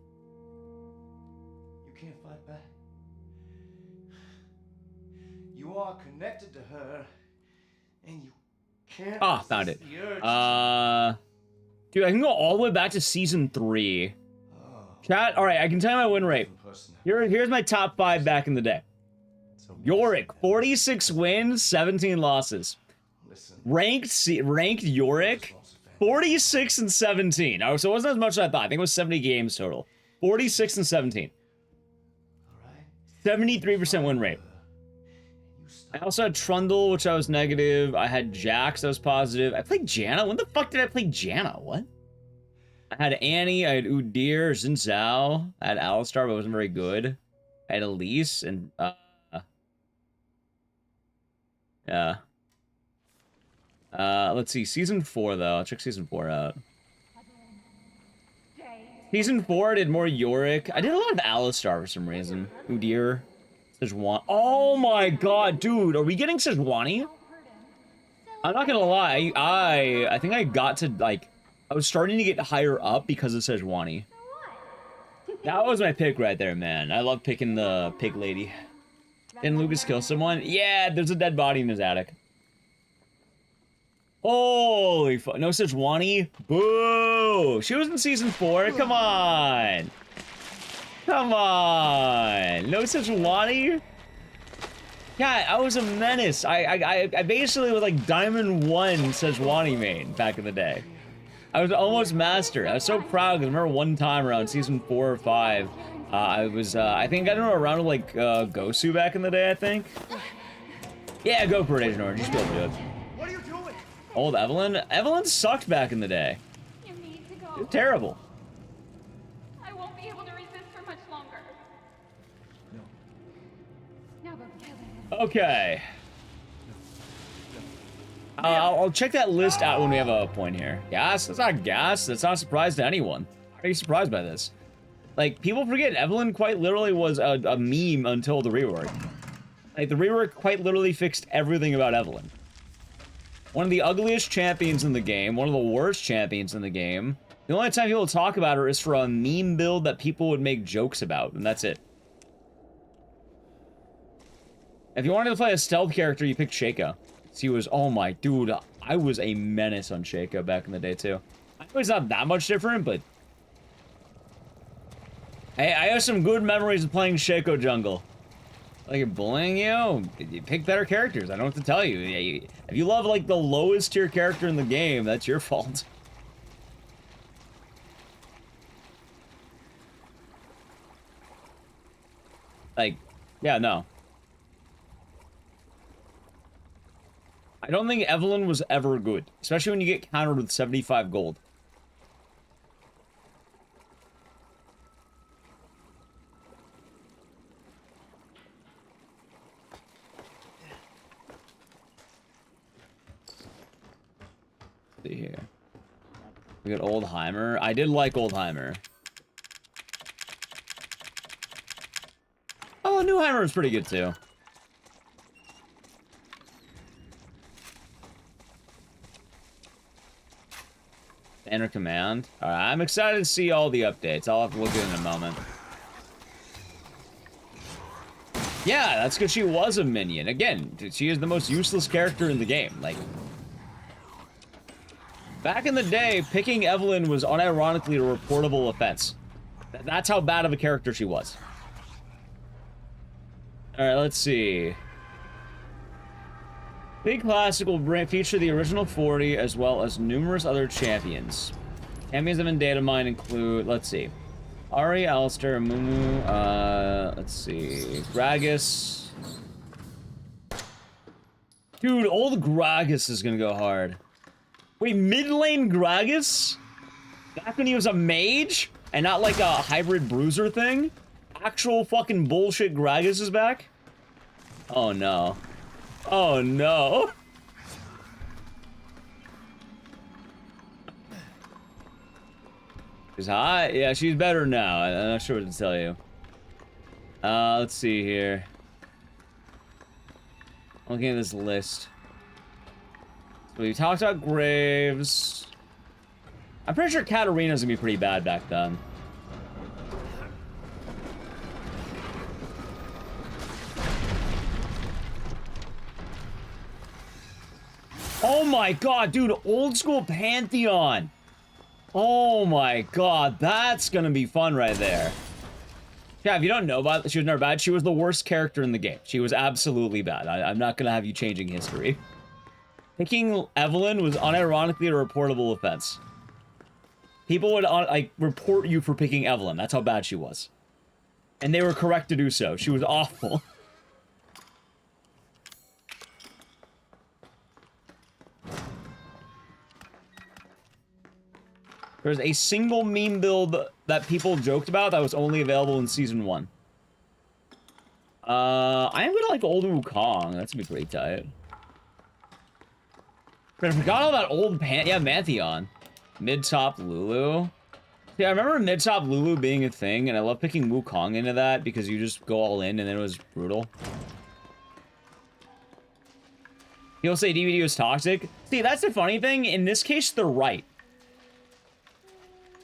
You can't fight back. You are connected to her, and you can't... Ah, found it. resist the urge. Dude, I can go all the way back to season 3. Chat, alright, I can tell you my win rate. Here's my top 5 back in the day. Yorick, 46 wins, 17 losses. Ranked Yorick, 46 and 17. Oh, so it wasn't as much as I thought. I think it was 70 games total. 46 and 17. 73% win rate. I also had Trundle, which I was negative. I had Jax, that was positive. I played Janna. When the fuck did I play Janna? What? I had Annie, I had Udyr, Xin Zhao. I had Alistar, but it wasn't very good. I had Elise, and, yeah. Let's see. Season 4, though. I'll check Season 4 out. Season 4, I did more Yorick. I did a lot of Alistar for some reason. Udyr. Sejuani. Oh my god, dude. Are we getting Sejuani? I'm not gonna lie. I think I got to, like... I was starting to get higher up because of Sejuani. That was my pick right there, man. I love picking the pig lady. Didn't Lucas kill someone? Yeah, there's a dead body in his attic. Holy fuck. No Sejuani? Boo! She was in Season 4? Come on! Come on! No Sejuani? Yeah, I was a menace. I basically was like Diamond 1 Sejuani main back in the day. I was almost master. I was so proud because I remember one time around Season 4 or 5, I think I don't know, around like Gosu back in the day, I think. Yeah, go for it, Agent Orange. You should be able to do it. What are you doing? Old Evelyn? Evelyn sucked back in the day. You need to go. It was terrible. I won't be able to resist for much longer. No. Now go kill him. Okay. I'll check that list out when we have a point here. Gas? That's not gas. That's not a surprise to anyone. Why are you surprised by this? Like, people forget Evelyn quite literally was a meme until the rework. Like, the rework quite literally fixed everything about Evelyn. One of the ugliest champions in the game, one of the worst champions in the game. The only time people talk about her is for a meme build that people would make jokes about, and that's it. If you wanted to play a stealth character, you picked Shaco. He was, oh my, dude, I was a menace on Shaco back in the day, too. I know it's not that much different, but... Hey, I have some good memories of playing Shaco jungle. Like, bullying you pick better characters. I don't know what to tell you. If you love, like, the lowest tier character in the game, that's your fault. Like, yeah, no. I don't think Evelyn was ever good, especially when you get countered with 75 gold. Let's see here. We got Oldheimer. I did like Oldheimer. Oh, Newheimer was pretty good too. Enter command. Alright, I'm excited to see all the updates. I'll have to look at it in a moment. Yeah, that's because she was a minion. Again, she is the most useless character in the game. Like, back in the day, picking Evelyn was unironically a reportable offense. That's how bad of a character she was. Alright, let's see. Big Classic will feature the original 40 as well as numerous other champions. Champions of data mine include, let's see, Ari, Alistair, Mumu, let's see, Gragas. Dude, old Gragas is gonna go hard. Wait, mid lane Gragas? Back when he was a mage? And not like a hybrid bruiser thing? Actual fucking bullshit Gragas is back? Oh no. Oh no. She's hot? Yeah, she's better now. I'm not sure what to tell you. Let's see here. Looking at this list. So we talked about Graves. I'm pretty sure Katarina's gonna be pretty bad back then. Oh my god, dude, old school Pantheon. Oh my god, that's gonna be fun right there. Yeah, if you don't know about it, she was never bad. She was the worst character in the game. She was absolutely bad. I'm not gonna have you changing history. Picking Evelyn was unironically a reportable offense. People would, like, report you for picking Evelyn. That's how bad she was. And they were correct to do so. She was awful. There's a single meme build that people joked about that was only available in Season 1. I am gonna like Old Wukong. That's gonna be pretty tight. But I forgot all about old Mantheon. Mid-top Lulu. Yeah, I remember mid-top Lulu being a thing, and I love picking Wukong into that because you just go all in and then it was brutal. People say DVD was toxic. See, that's the funny thing. In this case, they're right.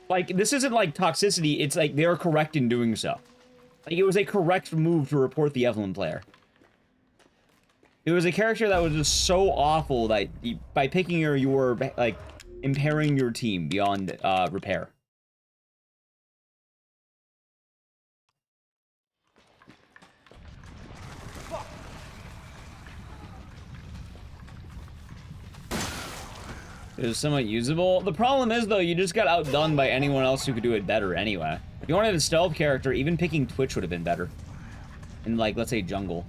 Like, this isn't like toxicity. It's like they're correct in doing so. Like, it was a correct move to report the Evelyn player. It was a character that was just so awful that by picking her, you were, like, impairing your team beyond repair. It was somewhat usable. The problem is, though, you just got outdone by anyone else who could do it better anyway. If you wanted a stealth character, even picking Twitch would have been better. In, like, let's say, jungle.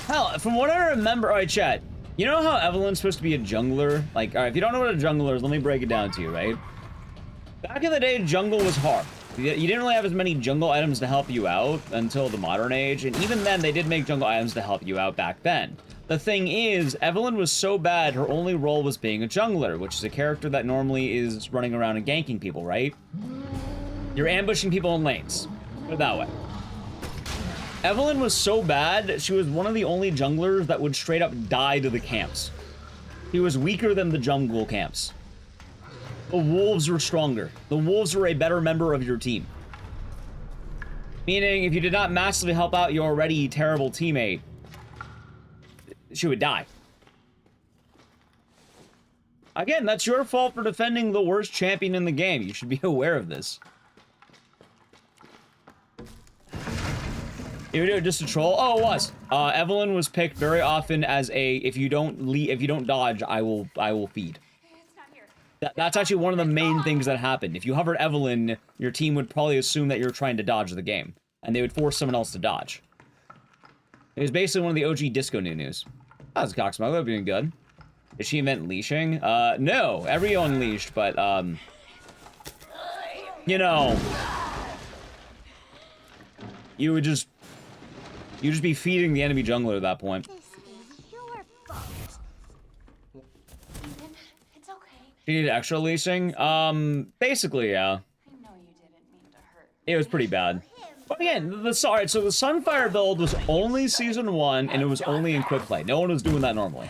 Hell, from what I remember... Alright, chat. You know how Evelyn's supposed to be a jungler? Like, alright, if you don't know what a jungler is, let me break it down to you, right? Back in the day, jungle was hard. You didn't really have as many jungle items to help you out until the modern age, and even then, they did make jungle items to help you out back then. The thing is, Evelyn was so bad, her only role was being a jungler, which is a character that normally is running around and ganking people, right? You're ambushing people in lanes. Put it that way. Evelyn was so bad, she was one of the only junglers that would straight up die to the camps. He was weaker than the jungle camps. The wolves were stronger. The wolves were a better member of your team. Meaning, if you did not massively help out your already terrible teammate, she would die. Again, that's your fault for defending the worst champion in the game. You should be aware of this. You would do it just to troll? Oh, it was. Evelyn was picked very often as a if you don't dodge, I will feed. That's actually one of the main things that happened. If you hovered Evelyn, your team would probably assume that you're trying to dodge the game, and they would force someone else to dodge. It was basically one of the OG disco news. That was Cocksmugler doing good. Did she invent leashing? No. Everyone leashed, but, you know, you'd just be feeding the enemy jungler at that point. This is your fault. Ethan, it's okay. She needed extra leashing? Basically, yeah. I know you didn't mean to hurt. It was pretty bad. But again, alright, so the Sunfire build was only Season 1, and it was only in quick play. No one was doing that normally.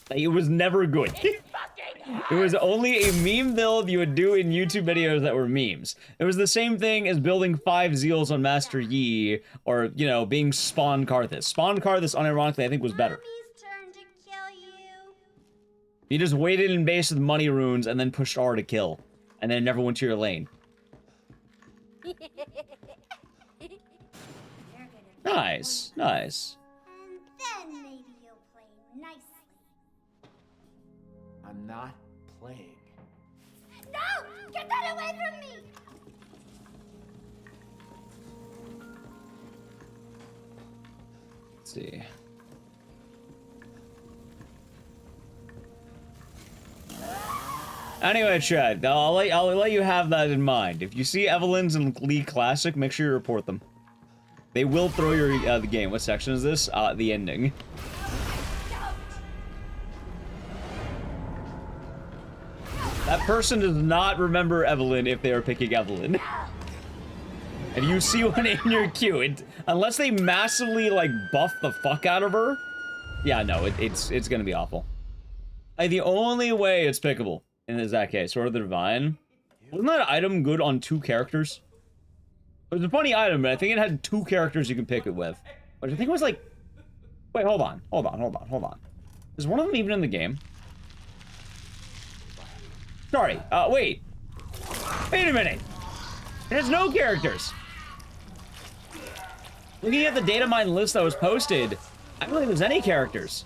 Like, it was never good. It was only a meme build you would do in YouTube videos that were memes. It was the same thing as building 5 Zeals on Master Yi, or, you know, being Spawn Karthus. Spawn Karthus, unironically, I think was better. Mommy's turn to kill you. You just waited in base with money runes, and then pushed R to kill. And then never went to your lane. Nice, nice. And then maybe you'll play nicely. I'm not playing. No! Get that away from me! Let's see. Anyway, Chad, I'll let you have that in mind. If you see Evelyn's in League Classic, make sure you report them. They will throw your the game. What section is this? The ending. That person does not remember Evelyn if they are picking Evelyn. If you see one in your queue, unless they massively like buff the fuck out of her, yeah, no, it's gonna be awful. Like, the only way it's pickable in that case, Sword of the Divine. Wasn't that item good on 2 characters? It was a funny item, but I think it had 2 characters you could pick it with. Which I think was like... Wait, hold on. Is one of them even in the game? Sorry, wait. Wait a minute. It has no characters. Looking at the data mine list that was posted, I don't think there's any characters.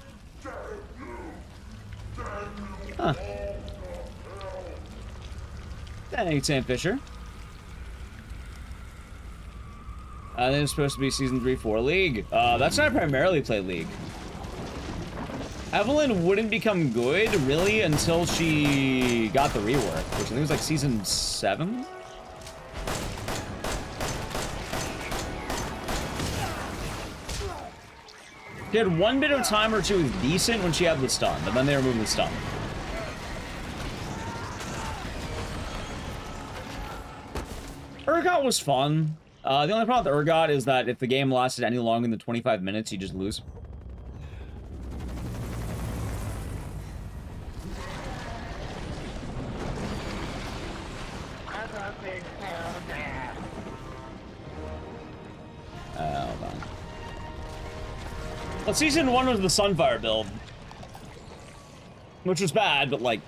Huh. Thanks, Sam Fisher. Then it's supposed to be Season 3-4 League. That's not primarily play League. Evelyn wouldn't become good, really, until she got the rework, which I think was like Season 7? She had one bit of time or two was decent when she had the stun, but then they removed the stun. Urgot was fun. The only problem with Urgot is that if the game lasted any longer than 25 minutes, you just lose. Hold on. Well, season 1 was the Sunfire build, which was bad, but like,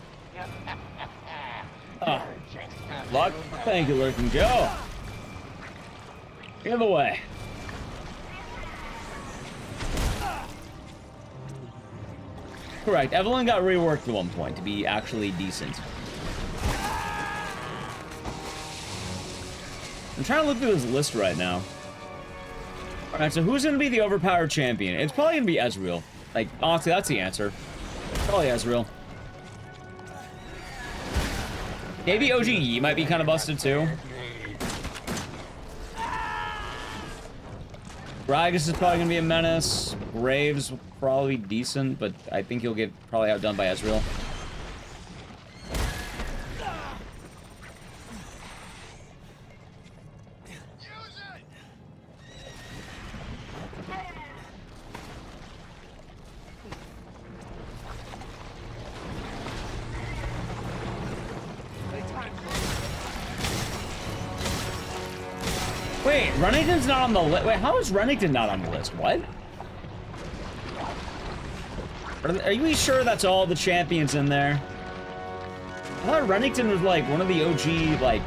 luck. Thank you, Lurking Joe. Either way. Correct. Evelyn got reworked at one point to be actually decent. I'm trying to look through this list right now. Alright, so who's going to be the overpowered champion? It's probably going to be Ezreal. Like, honestly, that's the answer. Probably Ezreal. Maybe OGE might be kind of busted too. Gragas is probably going to be a menace. Graves will probably be decent, but I think he'll get probably outdone by Ezreal. Wait, Runnington's not on the list. Wait, how is Runnington not on the list? What? Are you sure that's all the champions in there? I thought Runnington was like one of the OG, like...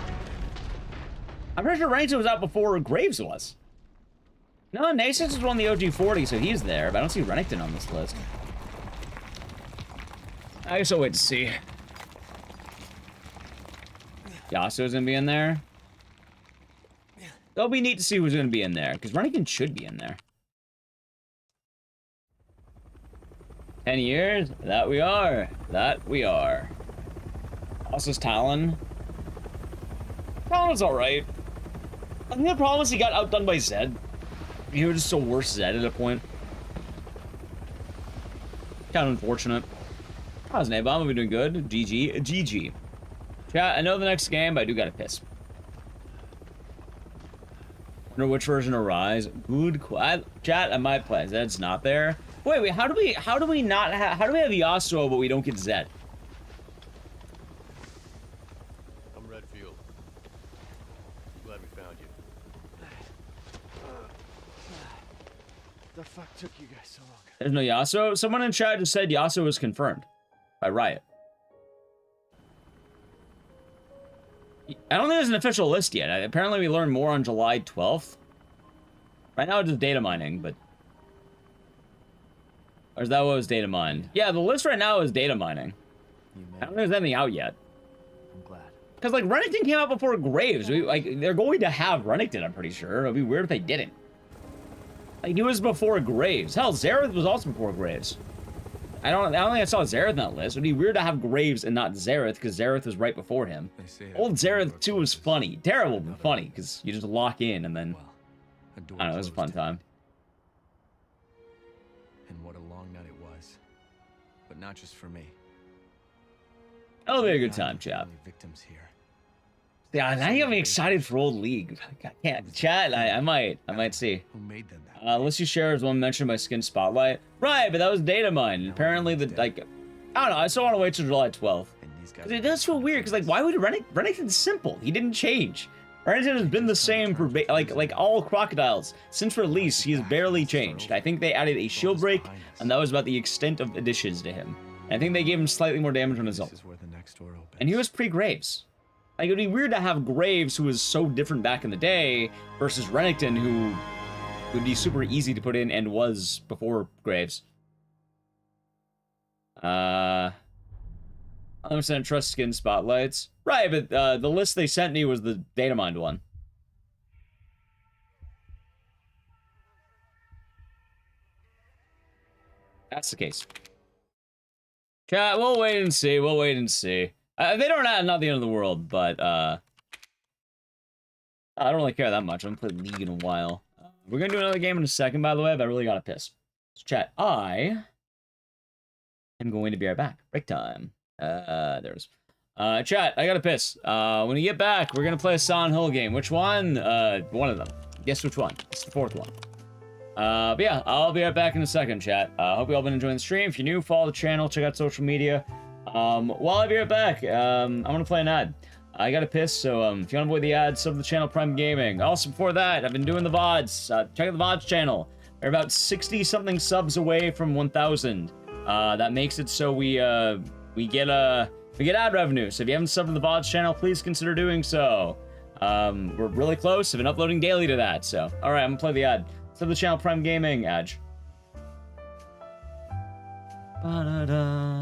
I'm pretty sure Runnington was out before Graves was. No, Nasus was one of the OG 40, so he's there, but I don't see Runnington on this list. I guess I'll wait to see. Yasuo's gonna be in there. It'll be neat to see who's going to be in there, because Runnington should be in there. 10 years? That we are. That we are. Ossa's Talon. Talon's alright. I think the problem is he got outdone by Zed. He was just so worse Zed at a point. Kind of unfortunate. How's Nabom? Are we doing good? GG. GG. Chat, I know the next game, but I do gotta piss. Wonder which version of Rise. Good chat, I might play. Zed's not there. Wait, how do we not have, how do we have Yasuo but we don't get Zed? I'm Redfield. Glad we found you. The fuck took you guys so long? There's no Yasuo? Someone in chat just said Yasuo was confirmed by Riot. I don't think there's an official list yet. Apparently we learned more on July 12th. Right now it's just data mining, but... Or is that what was data mined? Yeah, the list right now is data mining. I don't think there's anything out yet. I'm glad. Because, like, Runnington came out before Graves. They're going to have Runnington, I'm pretty sure. It'd be weird if they didn't. Like, he was before Graves. Hell, Xerath was also before Graves. I don't think I saw Xerath in that list. It'd be weird to have Graves and not Xerath, because Xerath was right before him. Old Xerath 2 was funny. Terrible, but funny, because you just lock in and then... I don't know, it was a fun time. And what a long night it was. But not just for me. That'll be a good time, chap. Victims here. Yeah, now you got me excited for Old League. I can't chat. I might see. Who made them? Unless you share as one mentioned by Skin Spotlight. Right, but that was data mined. Apparently, I don't know. I still want to wait till July 12th. It does feel weird, because, like, why would Runnington's simple. He didn't change. Runnington has been the same for, like all crocodiles. Since release, he has barely changed. I think they added a shield break, and that was about the extent of additions to him. And I think they gave him slightly more damage on his ult. And he was pre-Graves. Like, it would be weird to have Graves, who was so different back in the day, versus Runnington, who would be super easy to put in and was before Graves. I'm gonna trust Skin Spotlights. Right, but the list they sent me was the data mined one. That's the case. Chat, we'll wait and see. We'll wait and see. They don't add, not the end of the world, but I don't really care that much. I haven't played League in a while. We're gonna do another game in a second, by the way, but I really gotta piss. So chat, I am going to be right back. Break time. There's chat, I gotta piss. When you get back, we're gonna play a Silent Hill game. Which one? One of them. Guess which one? It's the fourth one. But yeah, I'll be right back in a second, chat. Hope you all been enjoying the stream. If you're new, follow the channel, check out social media. While I'll be right back, I'm gonna play an ad. I gotta piss, so if you wanna avoid the ads, sub to the channel Prime Gaming. Also, before that, I've been doing the VODs. Check out the VODs channel. We're about 60-something subs away from 1,000. That makes it so we get ad revenue. So if you haven't subbed to the VODs channel, please consider doing so. We're really close. I've been uploading daily to that, so. Alright, I'm gonna play the ad. Sub to the channel Prime Gaming, Adge. Ba-da-da-da.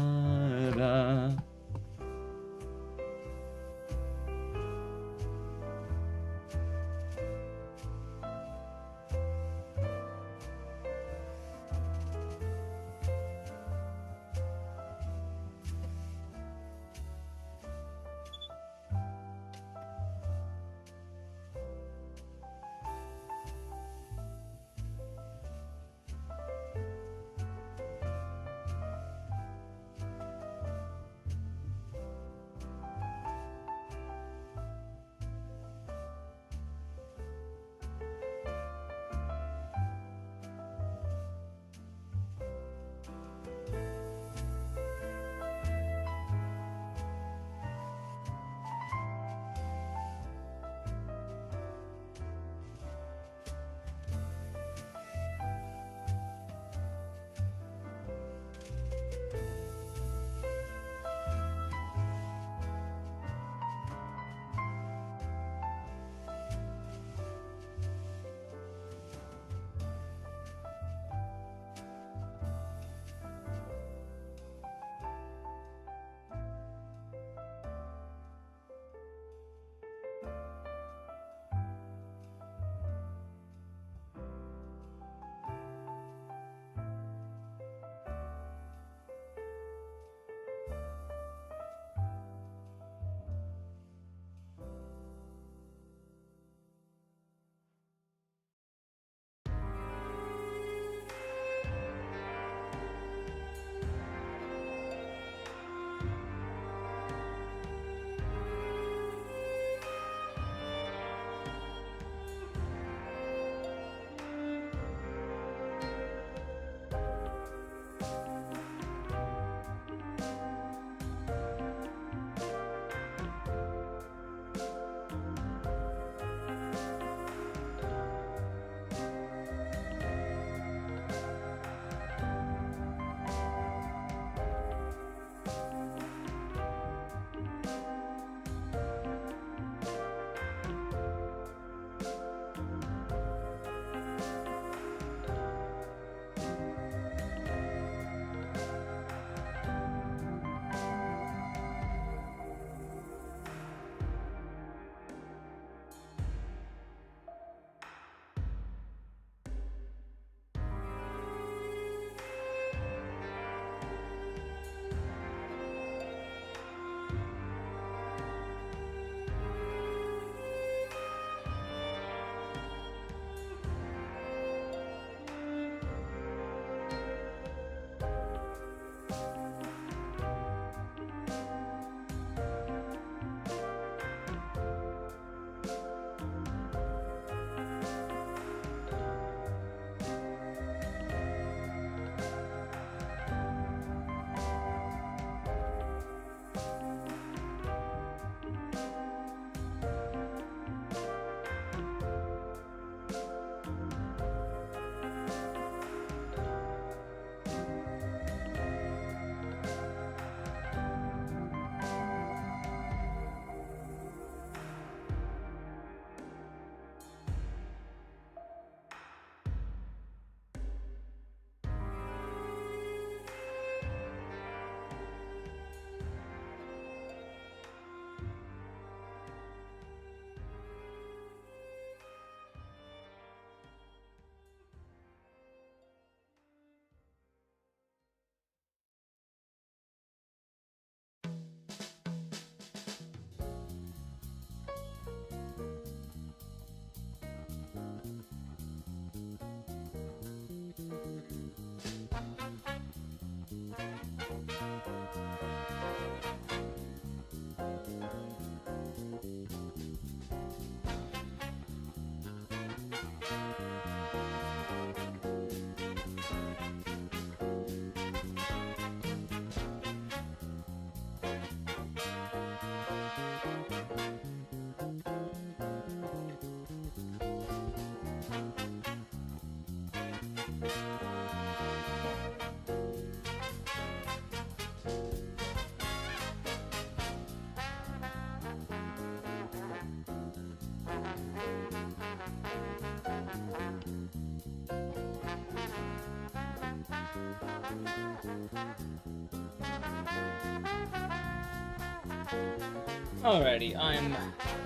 Alrighty, I'm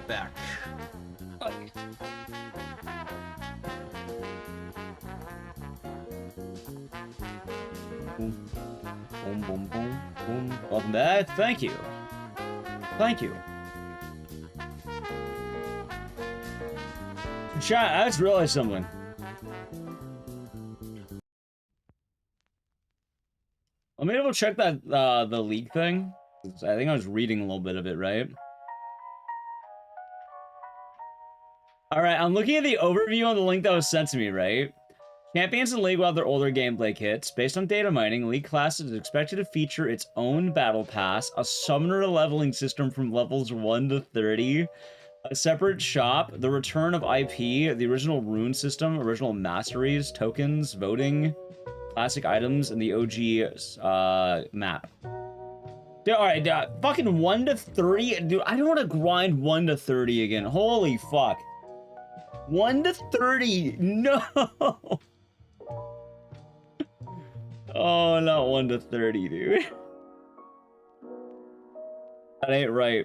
back. Okay. Boom, boom, boom, boom, boom. Welcome back. Thank you. Thank you. Chat, I just realized something. Let me double check that the leak thing. I think I was reading a little bit of it, right? Alright, I'm looking at the overview on the link that was sent to me, right? Champions in League will have their older gameplay kits. Based on data mining, League Class is expected to feature its own battle pass, a summoner leveling system from levels 1 to 30, a separate shop, the return of IP, the original rune system, original masteries, tokens, voting, classic items, and the OG map. Dude, alright, fucking 1 to 30? Dude, I don't want to grind 1 to 30 again. Holy fuck. 1 to 30? No! Oh, not 1 to 30, dude. That ain't right.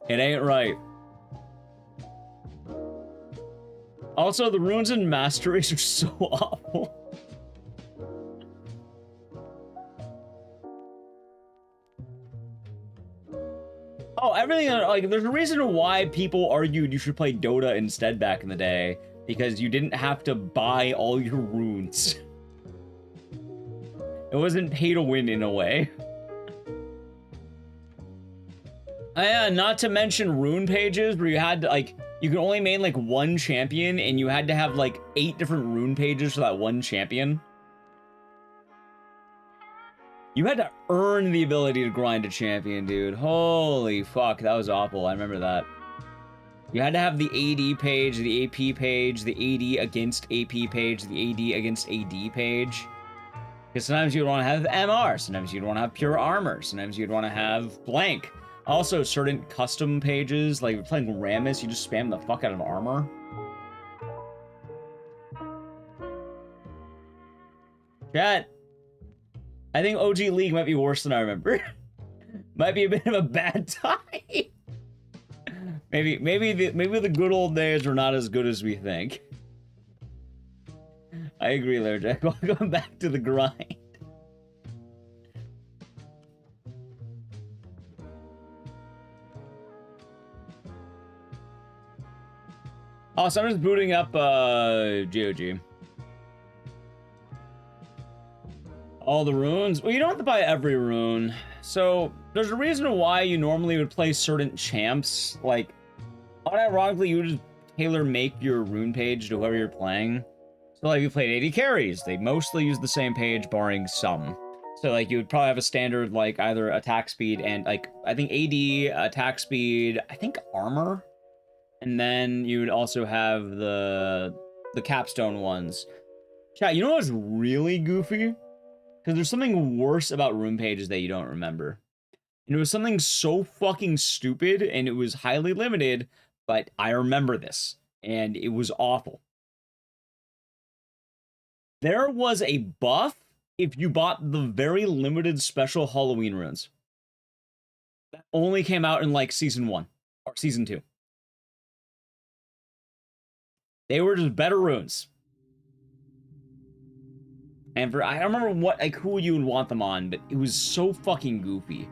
It ain't right. Also, the runes and masteries are so awful. Oh, everything, like, there's a reason why people argued you should play Dota instead back in the day. Because you didn't have to buy all your runes. It wasn't pay to win in a way. Yeah, not to mention rune pages where you had to, like, you could only main, like, one champion and you had to have, like, 8 different rune pages for that one champion. You had to earn the ability to grind a champion, dude. Holy fuck, that was awful. I remember that. You had to have the AD page, the AP page, the AD against AP page, the AD against AD page. Because sometimes you'd want to have MR, sometimes you'd want to have pure armor, sometimes you'd want to have blank. Also, certain custom pages, like if you're playing Rammus, you just spam the fuck out of armor. Chat. I think OG League might be worse than I remember. Might be a bit of a bad time. Maybe the good old days were not as good as we think. I agree, Jack. Welcome back to the grind. Oh, so I'm just booting up GOG. All the runes? Well, you don't have to buy every rune. So, there's a reason why you normally would play certain champs. Like, unironically, you would just tailor-make your rune page to whoever you're playing. So, like, if you played AD carries, they mostly use the same page, barring some. So, like, you would probably have a standard, like, either attack speed and, like, I think AD, attack speed, I think armor. And then you would also have the capstone ones. Chat, you know what's really goofy? Because there's something worse about rune pages that you don't remember. And it was something so fucking stupid, and it was highly limited, but I remember this, and it was awful. There was a buff if you bought the very limited special Halloween runes. That only came out in, like, Season 1, or Season 2. They were just better runes. And for, I don't remember what, like, who you would want them on, but it was so fucking goofy.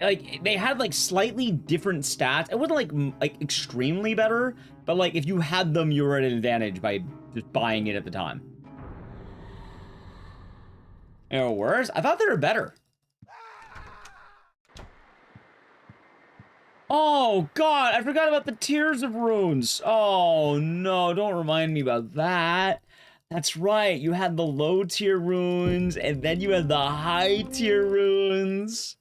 Like, they had, like, slightly different stats. It wasn't, like, extremely better, but, like, if you had them, you were at an advantage by just buying it at the time. They were worse? I thought they were better. Oh, God, I forgot about the tiers of runes. Oh, no, don't remind me about that. That's right, you had the low tier runes, and then you had the high tier runes.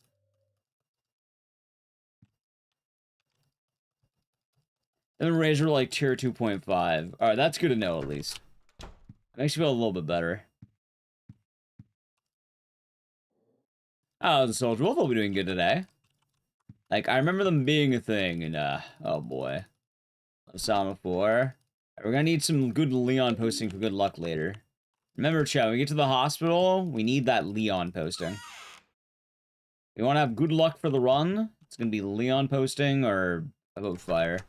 And then Razor like tier 2.5. Alright, that's good to know at least. Makes you feel a little bit better. Oh, the Soldier Wolf will be doing good today. Like, I remember them being a thing, and oh boy. Osama 4. We're gonna need some good Leon posting for good luck later. Remember, chat, when we get to the hospital, we need that Leon posting. You want to have good luck for the run? It's going to be Leon posting or a vote fire.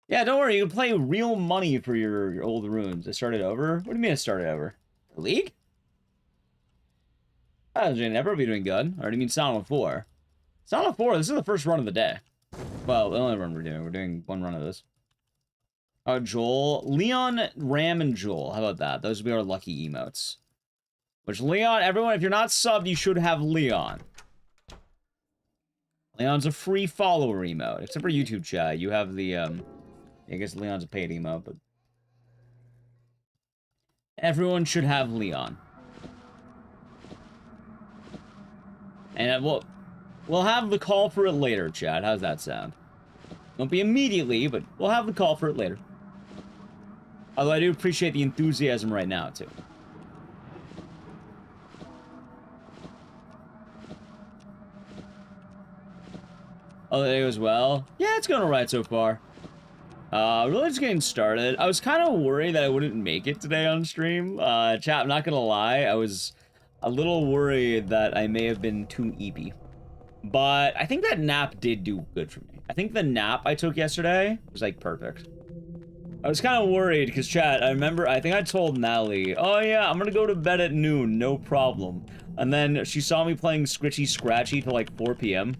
Yeah, don't worry. You can play real money for your old runes. I started over? What do you mean I started over? The League? Oh, Jane, never be doing good. Or do you mean Silent 4? Silent 4, this is the first run of the day. Well, the only run we're doing. We're doing one run of this. Oh, Joel. Leon, Ram, and Joel. How about that? Those would be our lucky emotes. Which, Leon, everyone, if you're not subbed, you should have Leon. Leon's a free follower emote. Except for YouTube chat. You have the, I guess Leon's a paid emote, but... Everyone should have Leon. And we'll have the call for it later, chat. How's that sound? Won't be immediately, but we'll have the call for it later. Although I do appreciate the enthusiasm right now, too. Oh, there goes well. Yeah, it's going alright so far. Really just getting started. I was kind of worried that I wouldn't make it today on stream. Chat, I'm not gonna lie. I was a little worried that I may have been too eepy. But I think that nap did do good for me. I think the nap I took yesterday was, like, perfect. I was kind of worried, because, chat, I remember, I think I told Natalie, oh, yeah, I'm gonna go to bed at noon, no problem. And then she saw me playing Scritchy Scratchy till, like, 4 p.m.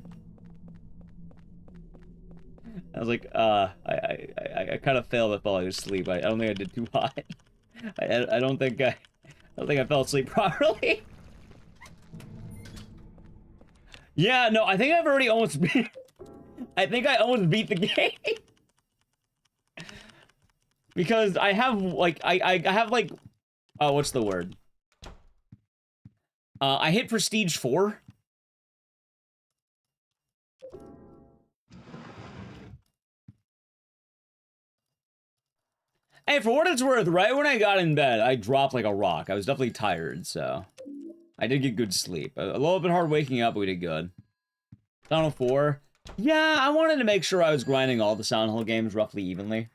I was like, I kind of failed at falling asleep. I don't think I did too hot. I don't think I fell asleep properly. Yeah, no, I think I've already almost beat... I think I almost beat the game. Because I have, like, I have, like... Oh, what's the word? I hit Prestige 4. Hey, for what it's worth, right when I got in bed, I dropped like a rock. I was definitely tired, so... I did get good sleep. A little bit hard waking up, but we did good. Silent 4. Yeah, I wanted to make sure I was grinding all the Silent Hill games roughly evenly.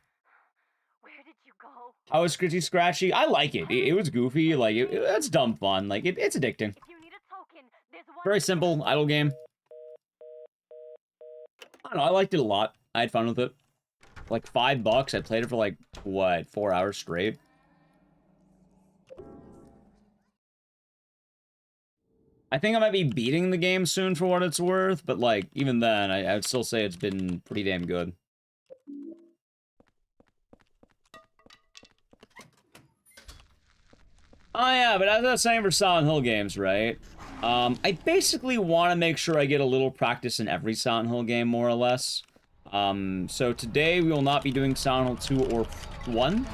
Where did you go? How was Scritchy Scratchy? I like it. It was goofy. Like, it's dumb fun. Like, it's addicting. If you need a token, there's one. Very simple, idle game. I don't know, I liked it a lot. I had fun with it. Like, $5. I played it for, like, what, 4 hours straight? I think I might be beating the game soon for what it's worth, but, like, even then, I would still say it's been pretty damn good. Oh, yeah, but as I was saying for Silent Hill games, right? I basically want to make sure I get a little practice in every Silent Hill game, more or less. So today we will not be doing Silent Hill 2 or 1.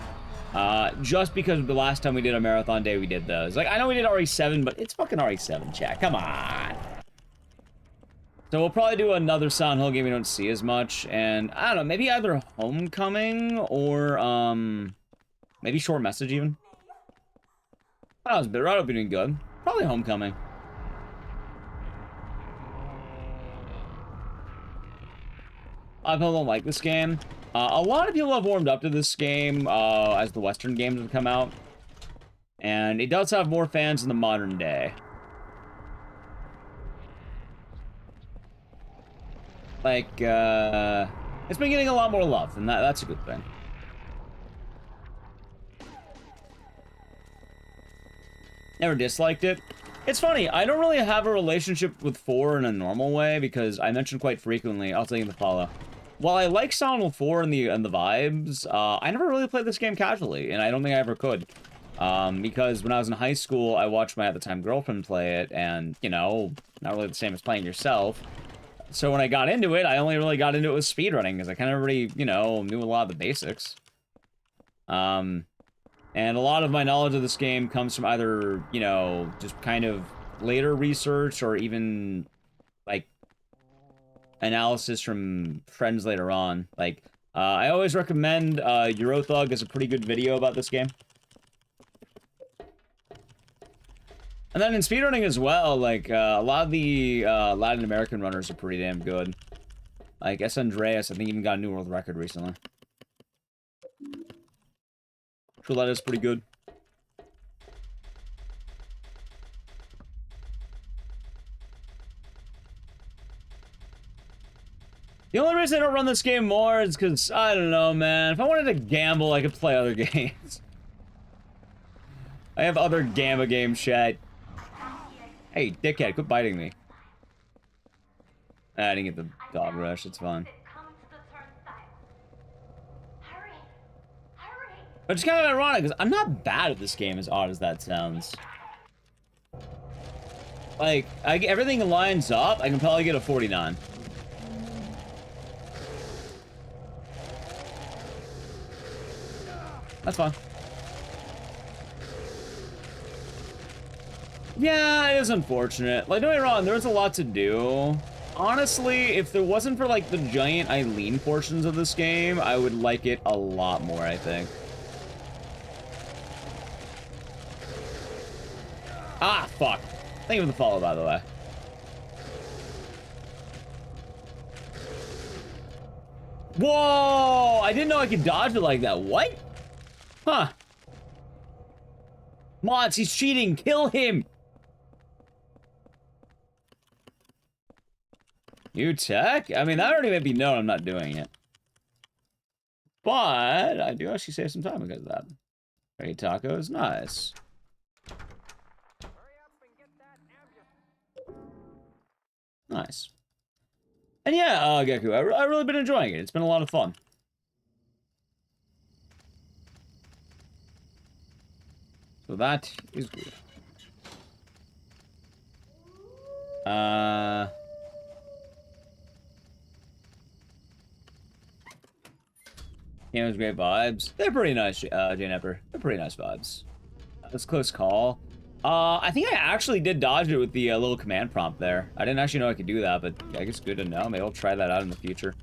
Just because the last time we did a marathon day, we did those. Like, I know we did RE7, but it's fucking RE7, chat. Come on. So we'll probably do another Silent Hill game we don't see as much. And, I don't know, maybe either Homecoming or, maybe Short Message, even. That was a bit right up doing good. Probably Homecoming. A lot of people don't like this game. A lot of people have warmed up to this game as the Western games have come out. And it does have more fans in the modern day. Like, it's been getting a lot more love, and that's a good thing. Never disliked it. It's funny, I don't really have a relationship with 4 in a normal way, because I mentioned quite frequently, I'll tell you the follow. While I like Silent Hill 4 and the vibes, I never really played this game casually, and I don't think I ever could. Because when I was in high school, I watched my, at the time, girlfriend play it, and, you know, not really the same as playing yourself. So when I got into it, I only really got into it with speedrunning, because I kind of already, you know, knew a lot of the basics. And a lot of my knowledge of this game comes from either, you know, just kind of later research, or even, like, analysis from friends later on. Like, I always recommend Eurothug as a pretty good video about this game. And then in speedrunning as well, like, a lot of the Latin American runners are pretty damn good. Like, S. Andreas, I think, even got a new world record recently. Truleta's pretty good. The only reason I don't run this game more is because, I don't know, man. If I wanted to gamble, I could play other games. I have other Gamma game shit. Hey, dickhead, quit biting me. I didn't get the dog rush, it's fine. But it's kind of ironic, because I'm not bad at this game, as odd as that sounds. Like, everything lines up, I can probably get a 49. That's fine. Yeah, it is unfortunate. Like, don't get me wrong, there's a lot to do. Honestly, if there wasn't for, like, the giant Eileen portions of this game, I would like it a lot more, I think. Ah, fuck. Thank you for the follow, by the way. Whoa! I didn't know I could dodge it like that. What? Huh. Mods, he's cheating. Kill him. New tech? I mean, that already made me know I'm not doing it. But I do actually save some time because of that. Great tacos. Nice. Nice. And yeah, Geku, I've really been enjoying it. It's been a lot of fun. So that is good. Yeah, it was great vibes. They're pretty nice, Jane Epper. They're pretty nice vibes. That's a close call. I think I actually did dodge it with the little command prompt there. I didn't actually know I could do that, but I guess good to know. Maybe I'll try that out in the future.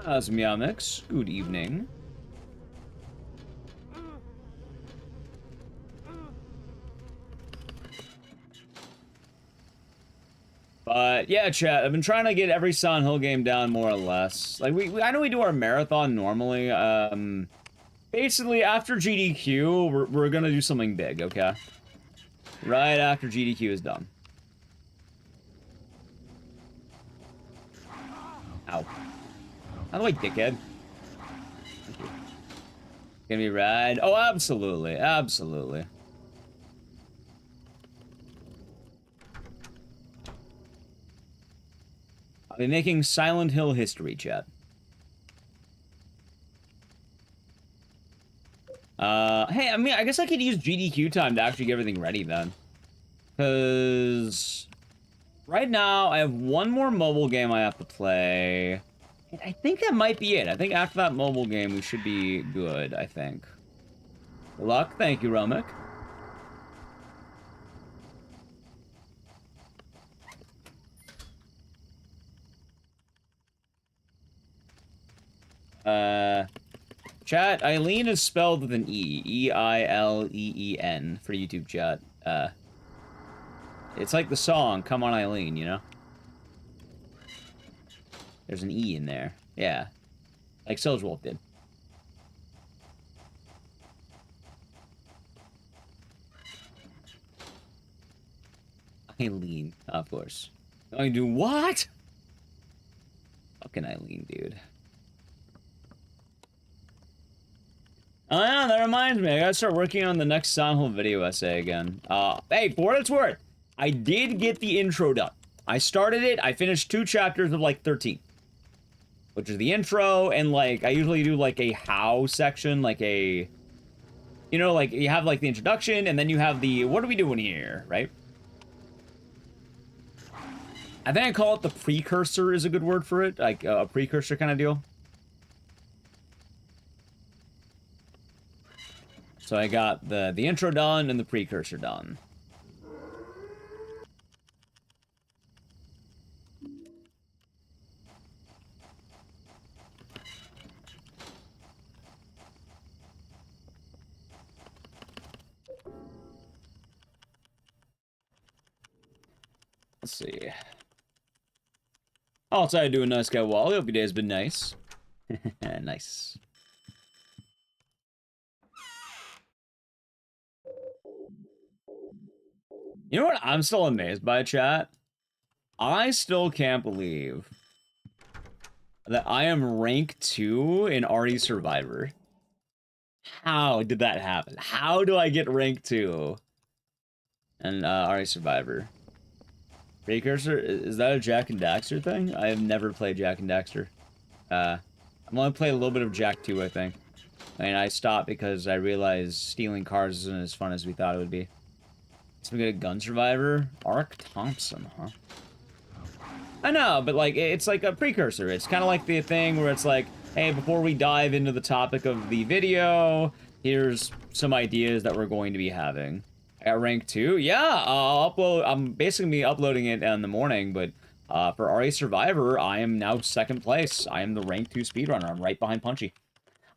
How's Meowmix? Good evening. But yeah, chat, I've been trying to get every Silent Hill game down more or less. Like I know we do our marathon normally. Basically after GDQ, we're gonna do something big, okay? Right after GDQ is done. Ow. Out of the way, dickhead. Thank you. Gonna be rad. Oh, absolutely, absolutely. I'll be making Silent Hill history, chat. Hey, I mean, I guess I could use GDQ time to actually get everything ready then. Because right now, I have one more mobile game I have to play. And I think that might be it. I think after that mobile game, we should be good, I think. Good luck. Thank you, Romic. Chat, Eileen is spelled with an E. E-I-L-E-E-N for YouTube chat. It's like the song, Come On Eileen, you know? There's an E in there. Yeah. Like Soulja Wolf did. Eileen, of course. Going to do what? Fucking Eileen, dude. Oh yeah, that reminds me. I gotta start working on the next Silent Hill video essay again. Hey, for what it's worth, I did get the intro done. I started it, I finished 2 chapters of like 13. Which is the intro, and like, I usually do like a how section, like a... You know, like, you have like the introduction, and then you have the, what are we doing here, right? I think I call it the precursor is a good word for it, like a precursor kind of deal. So I got the intro done and the precursor done. Let's see. Outside doing nice guy Wally. Hope your day has been nice. Nice. You know what I'm still amazed by, chat? I still can't believe that I am rank 2 in RE Survivor. How did that happen? How do I get rank 2 in RE Survivor? Precursor, is that a Jack and Daxter thing? I have never played Jack and Daxter. I've only played a little bit of Jack 2, I think. And I stopped because I realized stealing cars isn't as fun as we thought it would be. Let's get a Gun Survivor. Ark Thompson, huh? I know, but like, it's like a precursor. It's kind of like the thing where it's like, hey, before we dive into the topic of the video, here's some ideas that we're going to be having. At rank 2? Yeah, I'll upload. I'm basically be uploading it in the morning, but for RA Survivor, I am now 2nd place. I am the rank 2 speedrunner. I'm right behind Punchy.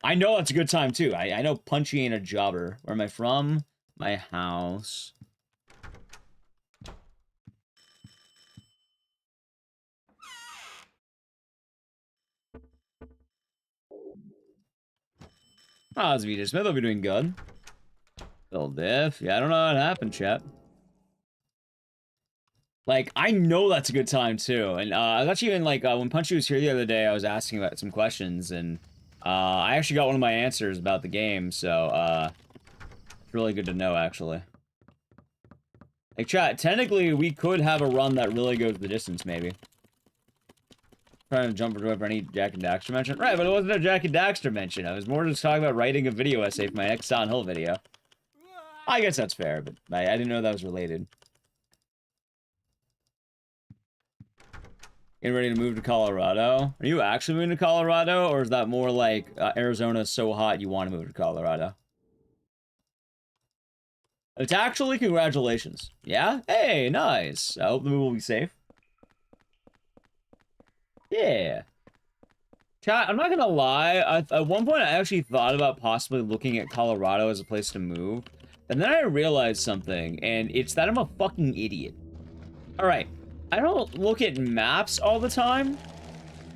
I know that's a good time, too. I know Punchy ain't a jobber. Where am I from? My house. Oh, it's VJ Smith. I'll be doing good. Bill Diff. Yeah, I don't know what happened, chat. Like, I know that's a good time, too. And I was actually even, like, when Punchy was here the other day, I was asking about some questions, and I actually got one of my answers about the game, so it's really good to know, actually. Like, chat, technically, we could have a run that really goes the distance, maybe. Trying to jump for any Jack and Daxter mention. Right, but it wasn't a Jack and Daxter mention. I was more just talking about writing a video essay for my next Silent Hill video. I guess that's fair, but I didn't know that was related. Getting ready to move to Colorado. Are you actually moving to Colorado, or is that more like Arizona's so hot you want to move to Colorado? It's actually congratulations. Yeah? Hey, nice. I hope the move will be safe. Yeah. Chat, I'm not gonna lie, at one point I actually thought about possibly looking at Colorado as a place to move, and then I realized something, and it's that I'm a fucking idiot. Alright, I don't look at maps all the time,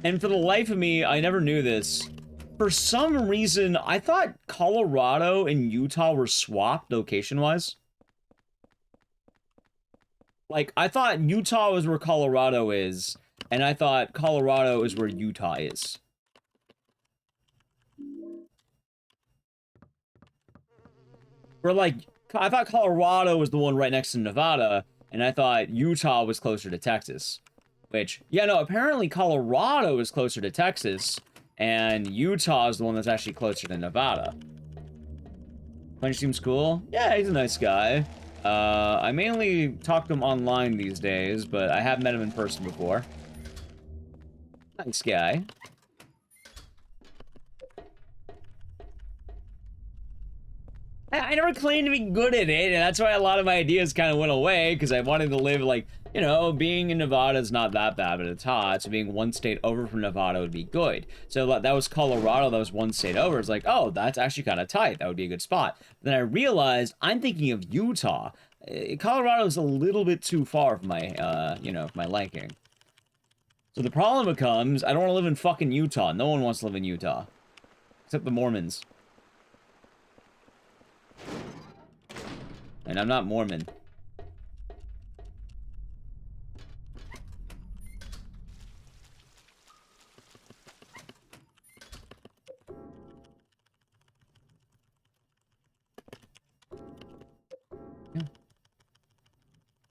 and for the life of me, I never knew this. For some reason, I thought Colorado and Utah were swapped location-wise. Like, I thought Utah was where Colorado is, and I thought Colorado is where Utah is. Or like, I thought Colorado was the one right next to Nevada, and I thought Utah was closer to Texas. Which, yeah, no, apparently Colorado is closer to Texas, and Utah is the one that's actually closer to Nevada. Punch seems cool. Yeah, he's a nice guy. I mainly talk to him online these days, but I have met him in person before. Nice guy. I never claimed to be good at it, and that's why a lot of my ideas kind of went away, because I wanted to live, like, you know, being in Nevada is not that bad, but it's hot, so being one state over from Nevada would be good. So that was Colorado, that was one state over. It's like, oh, that's actually kind of tight. That would be a good spot. Then I realized I'm thinking of Utah. Colorado is a little bit too far from my, you know, my liking. So the problem becomes, I don't want to live in fucking Utah. No one wants to live in Utah. Except the Mormons. And I'm not Mormon. Yeah.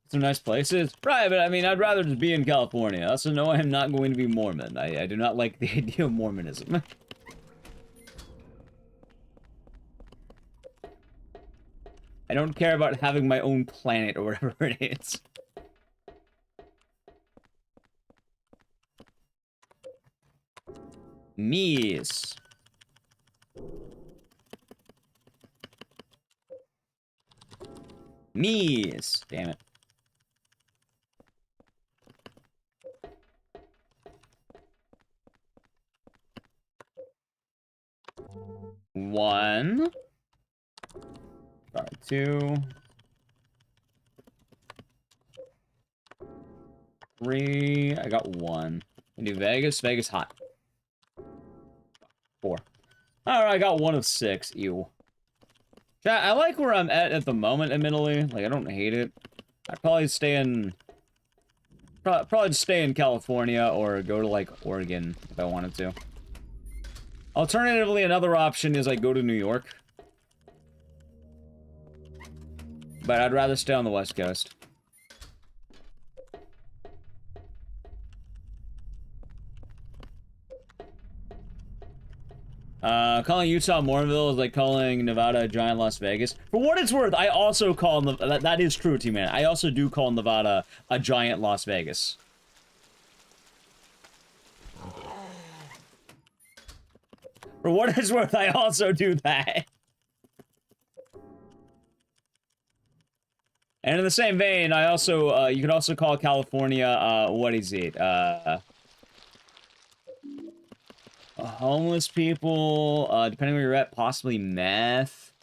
Some nice places. Right, but I mean, I'd rather just be in California. I also know I am not going to be Mormon. I do not like the idea of Mormonism. I don't care about having my own planet or whatever it is. Mies. Mies. Damn it. One. Sorry, 2. 3. I got 1. I do Vegas. Vegas hot. 4. Alright, I got 1 of 6. Ew. Chat, I like where I'm at the moment, admittedly. Like, I don't hate it. I'd probably stay in probably just stay in California or go to, like, Oregon if I wanted to. Alternatively, another option is, like, go to New York. But I'd rather stay on the West Coast. Calling Utah Mournville is like calling Nevada a giant Las Vegas. For what it's worth, I also call that is true, T-Man. I also do call Nevada a giant Las Vegas. For what it's worth, I also do that. And in the same vein, I also, you could also call California, what is it? Homeless people, depending where you're at, possibly meth,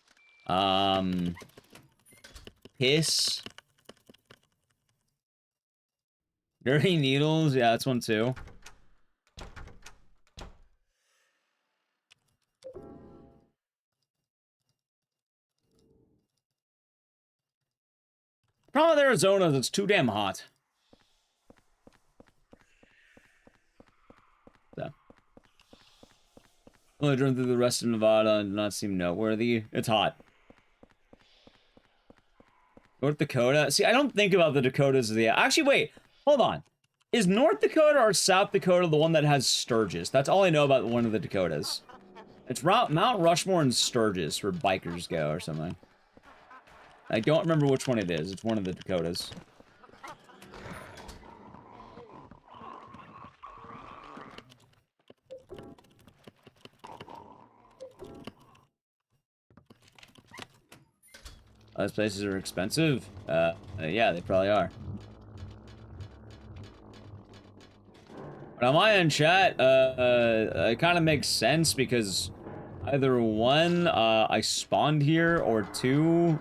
piss, dirty needles, yeah, that's one too. Problem with Arizona is it's too damn hot. So. Only driven through the rest of Nevada and not seem noteworthy. It's hot. North Dakota? See, I don't think about the Dakotas as the... Actually, wait. Hold on. Is North Dakota or South Dakota the one that has Sturgis? That's all I know about one of the Dakotas. It's Mount Rushmore and Sturgis, where bikers go or something. I don't remember which one it is. It's one of the Dakotas. Those places are expensive? Yeah, they probably are. But on my end, chat, it kind of makes sense because either one, I spawned here, or two,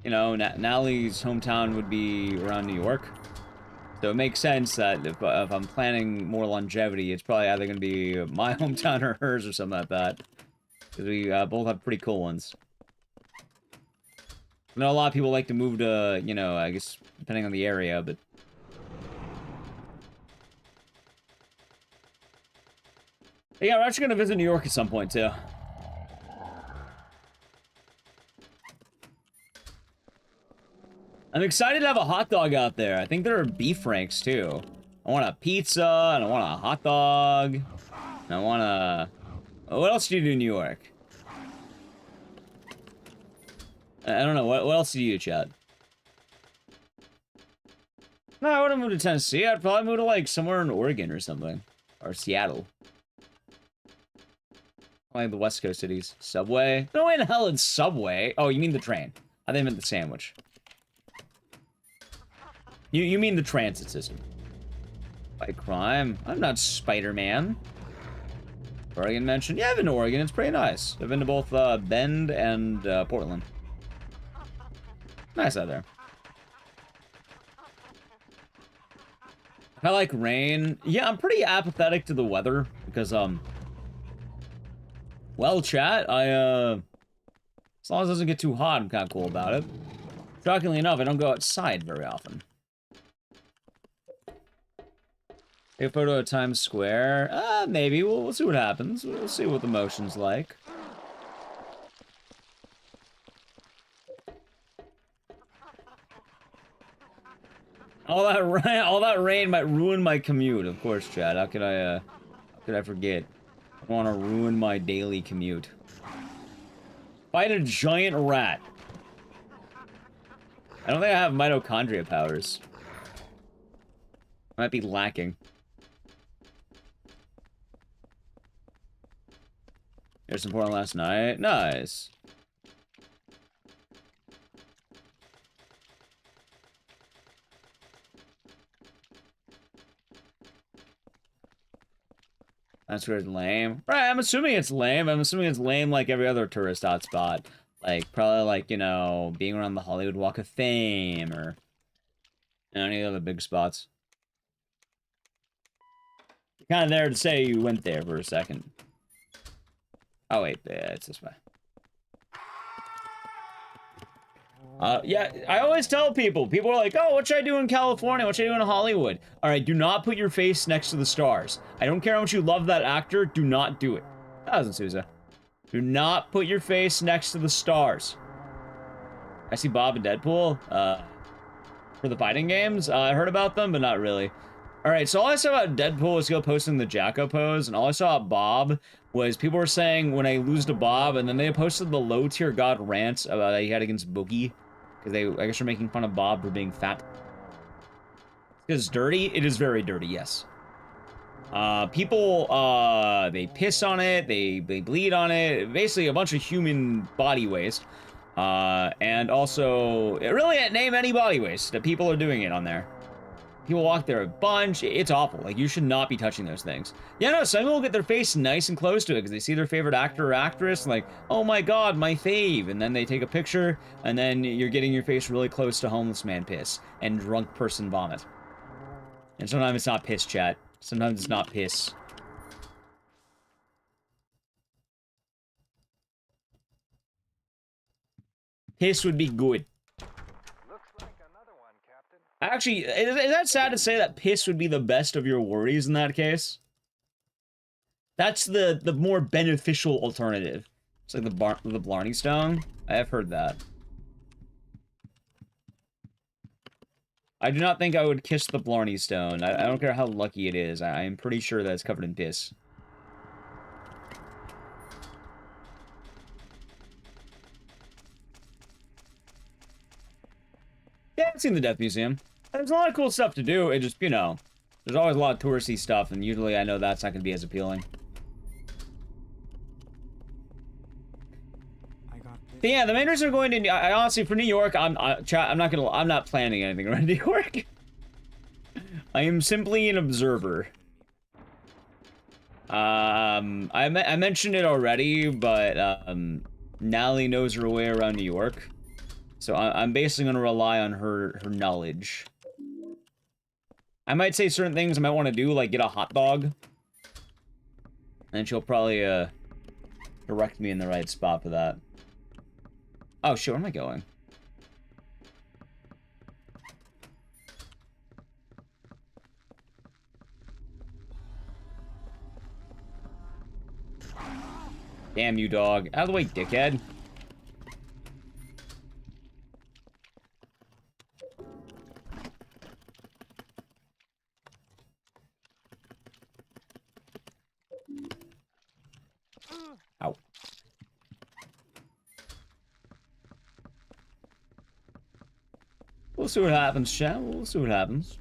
you know, Natalie's hometown would be around New York. So it makes sense that if I'm planning more longevity, it's probably either going to be my hometown or hers or something like that. Because we both have pretty cool ones. I know a lot of people like to move to, you know, I guess, depending on the area, but... Yeah, we're actually going to visit New York at some point, too. I'm excited to have a hot dog out there. I think there are beef franks, too. I want a pizza, and I want a hot dog. And I want a... What else do you do in New York? I don't know. What else do you do, Chad? No, I wouldn't move to Tennessee. I'd probably move to, like, somewhere in Oregon or something. Or Seattle. Like the West Coast cities. Subway? No way in hell it's Subway. Oh, you mean the train. I think I meant the sandwich. You mean the transit system. Fight crime? I'm not Spider-Man. Oregon mentioned? Yeah, I've been to Oregon. It's pretty nice. I've been to both Bend and Portland. Nice out there. I like rain. Yeah, I'm pretty apathetic to the weather because, well, chat, as long as it doesn't get too hot, I'm kind of cool about it. Shockingly enough, I don't go outside very often. Take a photo of Times Square? Maybe. We'll see what happens. We'll see what the motion's like. All that rain might ruin my commute, of course, Chad. How could I forget? I want to ruin my daily commute. Fight a giant rat. I don't think I have mitochondria powers. Might be lacking. There's some porn last night. Nice. That's where it's lame. Right, I'm assuming it's lame. I'm assuming it's lame like every other tourist hotspot. Like, probably like, you know, being around the Hollywood Walk of Fame or any other big spots. You're kind of there to say you went there for a second. Oh, wait, yeah, it's this way. Yeah, I always tell people are like, oh, what should I do in California? What should I do in Hollywood? All right, do not put your face next to the stars. I don't care how much you love that actor, do not do it. That wasn't Sousa. Do not put your face next to the stars. I see Bob and Deadpool, for the fighting games. I heard about them, but not really. All right, so all I saw about Deadpool was still posting the Jacko pose, and all I saw about Bob was people were saying when I lose to Bob, and then they posted the low tier god rant about that he had against Boogie. Because they, I guess, are making fun of Bob for being fat. Because it's dirty? It is very dirty, yes. People, they piss on it, they bleed on it, basically a bunch of human body waste. And also, really, name any body waste that people are doing it on there. People walk there a bunch. It's awful. Like, you should not be touching those things. Yeah, no, some people get their face nice and close to it because they see their favorite actor or actress, and like, oh my god, my fave. And then they take a picture, and then you're getting your face really close to homeless man piss and drunk person vomit. And sometimes it's not piss, chat. Sometimes it's not piss. Piss would be good. Actually, is that sad to say that piss would be the best of your worries in that case? That's the more beneficial alternative. It's like the Blarney Stone. I have heard that. I do not think I would kiss the Blarney Stone. I don't care how lucky it is. I am pretty sure that it's covered in piss. Yeah, I've seen the Death Museum. There's a lot of cool stuff to do. It just, you know, there's always a lot of touristy stuff, and usually I know that's not going to be as appealing. But yeah, the main reason I'm going to, I honestly, for New York, I'm not planning anything around New York. I am simply an observer. I mentioned it already, but Nally knows her way around New York. So I'm basically going to rely on her knowledge. I might say certain things I might want to do, like get a hot dog. And she'll probably direct me in the right spot for that. Oh shit, where am I going? Damn you, dog. Out of the way, dickhead. Ow. We'll see what happens, chat. We'll see what happens.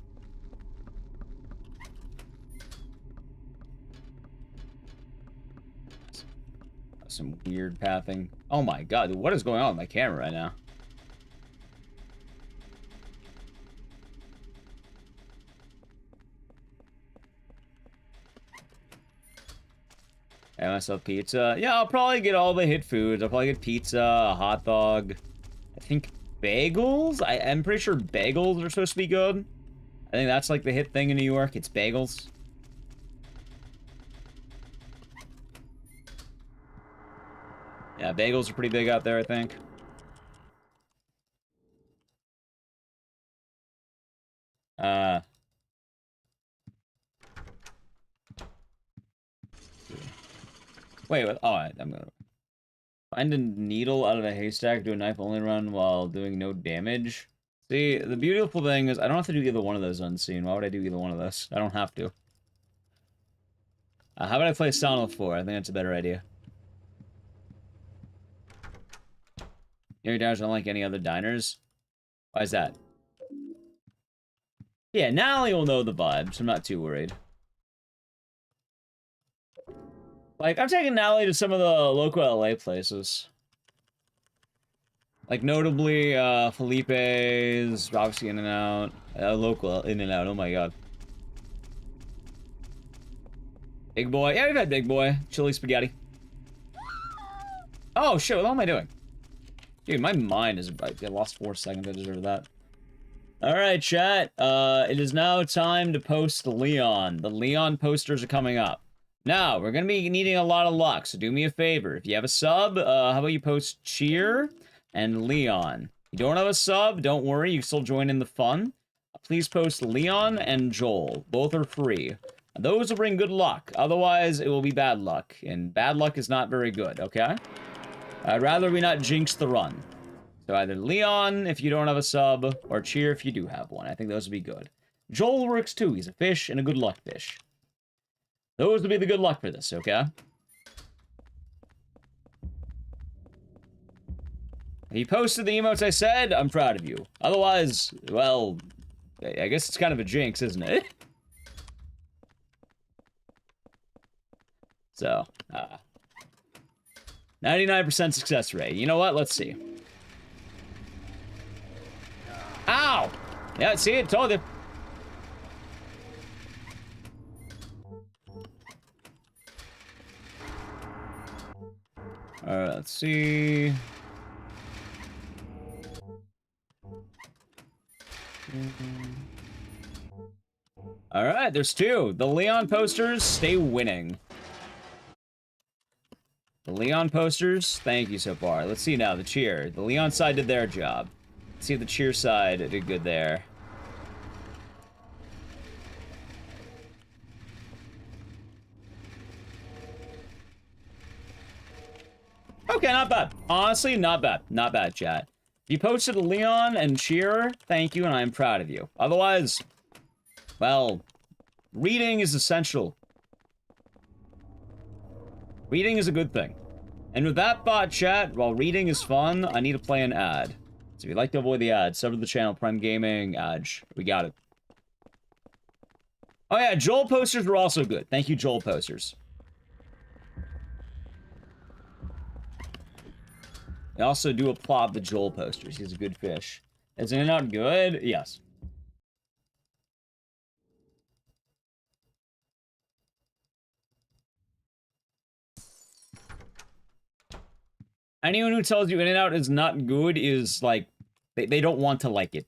Some weird pathing. Oh my god, what is going on with my camera right now? I myself pizza. Yeah, I'll probably get all the hit foods. I'll probably get pizza, a hot dog. I think bagels? I'm pretty sure bagels are supposed to be good. I think that's like the hit thing in New York. It's bagels. Yeah, bagels are pretty big out there, I think. Wait, what? Oh, I'm gonna find a needle out of a haystack, do a knife only run while doing no damage. See, the beautiful thing is I don't have to do either one of those unseen. Why would I do either one of those? I don't have to. How about I play Sono 4? I think that's a better idea. Your diners don't like any other diners? Why is that? Yeah, Nally will know the vibes. I'm not too worried. Like, I'm taking Nally to some of the local LA places. Like, notably, Felipe's, obviously In-N-Out. Local In-N-Out, oh my god. Big Boy. Yeah, we've had Big Boy. Chili spaghetti. Oh, shit, what am I doing? Dude, my mind is... I lost 4 seconds. I deserve that. Alright, chat. It is now time to post the Leon. The Leon posters are coming up. Now, we're gonna be needing a lot of luck, so do me a favor. If you have a sub, how about you post Cheer and Leon? You don't have a sub, don't worry, you can still join in the fun. Please post Leon and Joel. Both are free. Those will bring good luck. Otherwise, it will be bad luck. And bad luck is not very good, okay? I'd rather we not jinx the run. So either Leon, if you don't have a sub, or Cheer if you do have one. I think those would be good. Joel works too. He's a fish and a good luck fish. Those would be the good luck for this, okay? He posted the emotes I said. I'm proud of you. Otherwise, well, I guess it's kind of a jinx, isn't it? So, 99% success rate. You know what? Let's see. Ow! Yeah, see it? Told you. Alright, let's see. Alright, there's two. The Leon posters stay winning. The Leon posters, thank you so far. Let's see now, the Cheer. The Leon side did their job. Let's see if the Cheer side did good there. Okay, not bad. Honestly, not bad. Not bad, chat. You posted Leon and Cheer, thank you, and I am proud of you. Otherwise, well, reading is essential. Reading is a good thing. And with that thought, chat, while reading is fun, I need to play an ad. So if you'd like to avoid the ad, sub to the channel, Prime Gaming, Adge. We got it. Oh yeah, Joel posters were also good. Thank you, Joel posters. I also do applaud the Joel posters. He's a good fish. Is In-N-Out good? Yes. Anyone who tells you In-N-Out is not good is, like, they don't want to like it.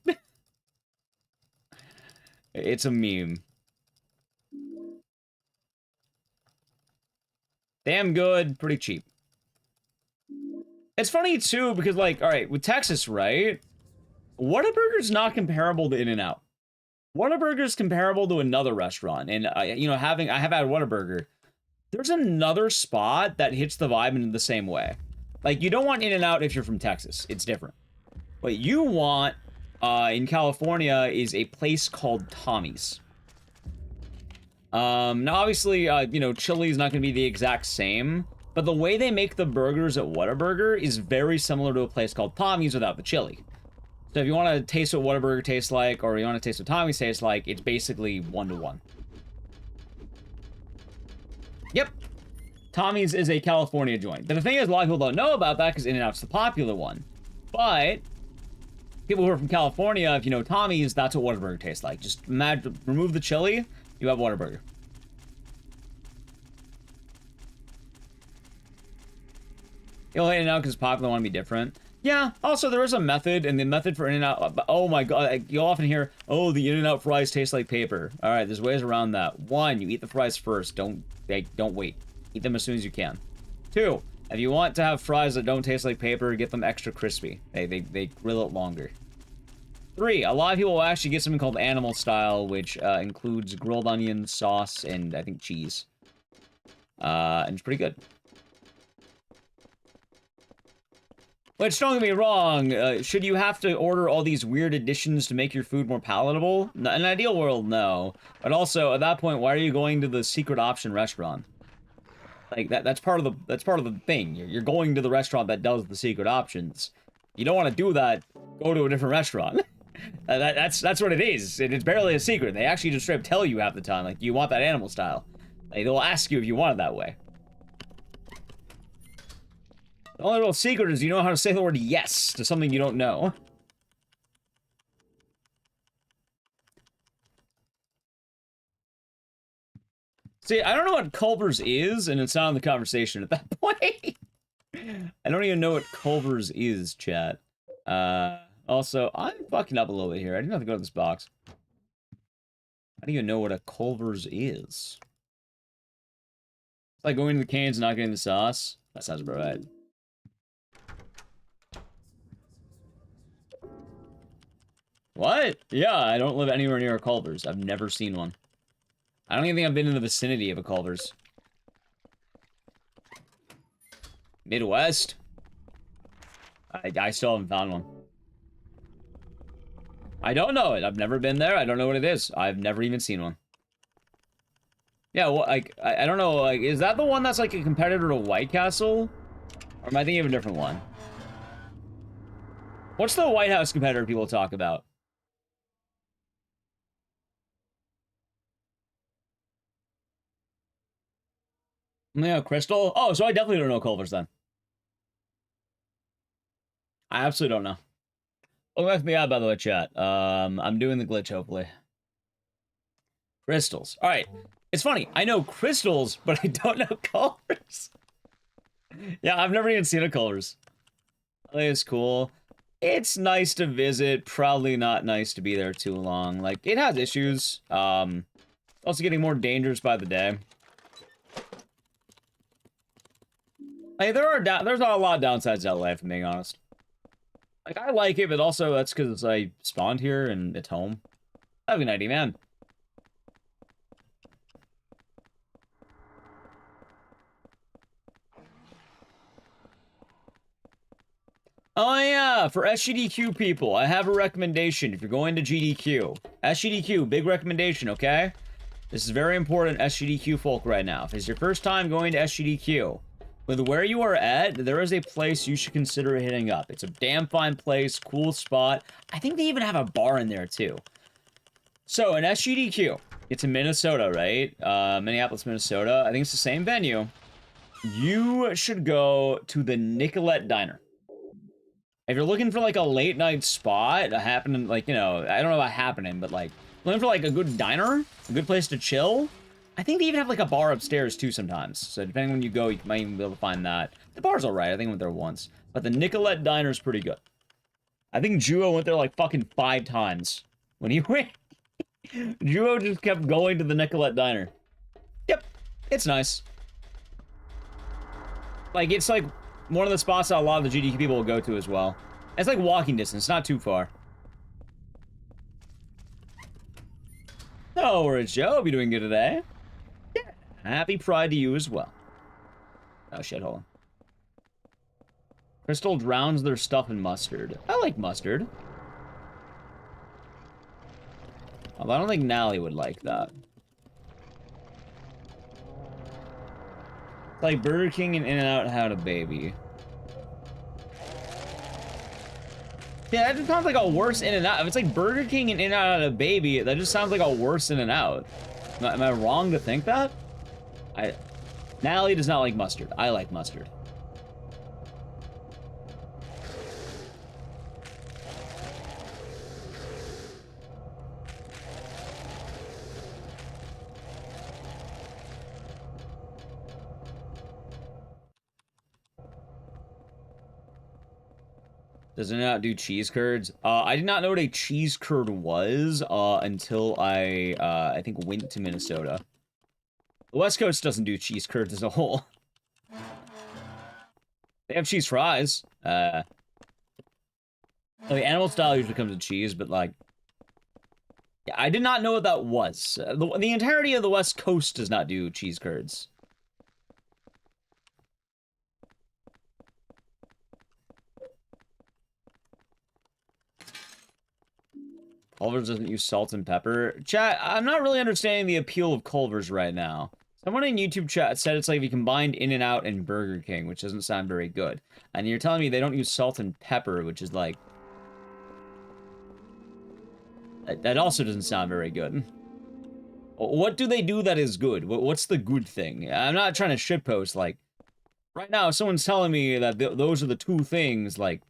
It's a meme. Damn good, pretty cheap. It's funny, too, because, like, alright, with Texas, right? Whataburger's not comparable to In-N-Out. Whataburger's comparable to another restaurant. And, you know, I have had Whataburger. There's another spot that hits the vibe in the same way. Like, you don't want In-N-Out if you're from Texas. It's different. What you want, in California, is a place called Tommy's. Now, obviously, you know, chili is not going to be the exact same. But the way they make the burgers at Whataburger is very similar to a place called Tommy's without the chili. So if you want to taste what Whataburger tastes like, or you want to taste what Tommy's tastes like, it's basically 1-to-1. Yep. Tommy's is a California joint. But the thing is, a lot of people don't know about that because In-N-Out's the popular one. But people who are from California, if you know Tommy's, that's what Whataburger tastes like. Just imagine, remove the chili, you have Whataburger. You know, In-N-Out because it's popular, want to be different. Yeah, also there is a method, and the method for In-N-Out, oh my god, you'll often hear, oh, the In-N-Out fries taste like paper. Alright, there's ways around that. One, you eat the fries first, don't wait. Eat them as soon as you can. Two, if you want to have fries that don't taste like paper, get them extra crispy. They grill it longer. Three, a lot of people will actually get something called animal style, which includes grilled onion, sauce, and I think cheese. And it's pretty good. Which, don't get me wrong, should you have to order all these weird additions to make your food more palatable? In an ideal world, no. But also, at that point, why are you going to the secret option restaurant? Like, that's part of the thing. You're going to the restaurant that does the secret options. You don't want to do that, go to a different restaurant. That's what it is. It's barely a secret. They actually just straight up tell you half the time, like, do you want that animal style? Like, they'll ask you if you want it that way. The only real secret is you know how to say the word yes to something you don't know. See, I don't know what Culver's is, and it's not in the conversation at that point. I don't even know what Culver's is, chat. Also, I'm fucking up a little bit here. I didn't have to go to this box. I don't even know what a Culver's is. It's like going to the cans and not getting the sauce. That sounds about right. What? Yeah, I don't live anywhere near a Culver's. I've never seen one. I don't even think I've been in the vicinity of a Culver's. Midwest? I still haven't found one. I don't know it. I've never been there. I don't know what it is. I've never even seen one. Yeah, well, like, I don't know, like, is that the one that's like a competitor to White Castle? Or am I thinking of a different one? What's the White House competitor people talk about? Yeah, Crystal? Oh, so I definitely don't know Culver's then. I absolutely don't know. Welcome back to the ad, by the way, chat. I'm doing the glitch, hopefully. Crystals. Alright. It's funny. I know crystals, but I don't know Culver's. Yeah, I've never even seen a Culver's. I think it's cool. It's nice to visit. Probably not nice to be there too long. Like, it has issues. Also getting more dangerous by the day. Like, there's not a lot of downsides to LA, if I'm being honest. Like, I like it, but also that's because I spawned here and it's home. Have a good night, man. Oh yeah, for SGDQ people, I have a recommendation if you're going to GDQ. SGDQ, big recommendation, okay? This is very important SGDQ folk right now. If it's your first time going to SGDQ, with where you are at, there is a place you should consider hitting up. It's a damn fine place, cool spot. I think they even have a bar in there too. So in SGDQ, it's in Minnesota, right? Minneapolis, Minnesota. I think it's the same venue. You should go to the Nicolette Diner. If you're looking for, like, a late-night spot, a happening, like, you know, I don't know about happening, but, like, looking for, like, a good diner, a good place to chill, I think they even have, like, a bar upstairs, too, sometimes. So, depending on when you go, you might even be able to find that. The bar's alright. I think I went there once. But the Nicolette Diner's pretty good. I think Juo went there, like, fucking 5 times. When he went... Juo just kept going to the Nicolette Diner. Yep. It's nice. Like, it's, like... one of the spots that a lot of the GDQ people will go to as well. It's like walking distance, not too far. No worries, Joe. Hope you're doing good today. Yeah. Happy Pride to you as well. Oh, shit, hold on. Crystal drowns their stuff in mustard. I like mustard. Although I don't think Nally would like that. It's like Burger King and In-N-Out had a baby. Yeah, that just sounds like a worse In-N-Out. If it's like Burger King and In-N-Out had a baby, that just sounds like a worse In-N-Out. Am I wrong to think that? Natalie does not like mustard. I like mustard. Does it not do cheese curds? I did not know what a cheese curd was until I think went to Minnesota. The West Coast doesn't do cheese curds as a whole. They have cheese fries. The animal style usually comes with cheese, but like, yeah, I did not know what that was. The entirety of the West Coast does not do cheese curds. Culver's doesn't use salt and pepper. Chat, I'm not really understanding the appeal of Culver's right now. Someone in YouTube chat said it's like if you combined In-N-Out and Burger King, which doesn't sound very good. And you're telling me they don't use salt and pepper, which is like... That also doesn't sound very good. What do they do that is good? What's the good thing? I'm not trying to shitpost, like... Right now, if someone's telling me that those are the two things, like...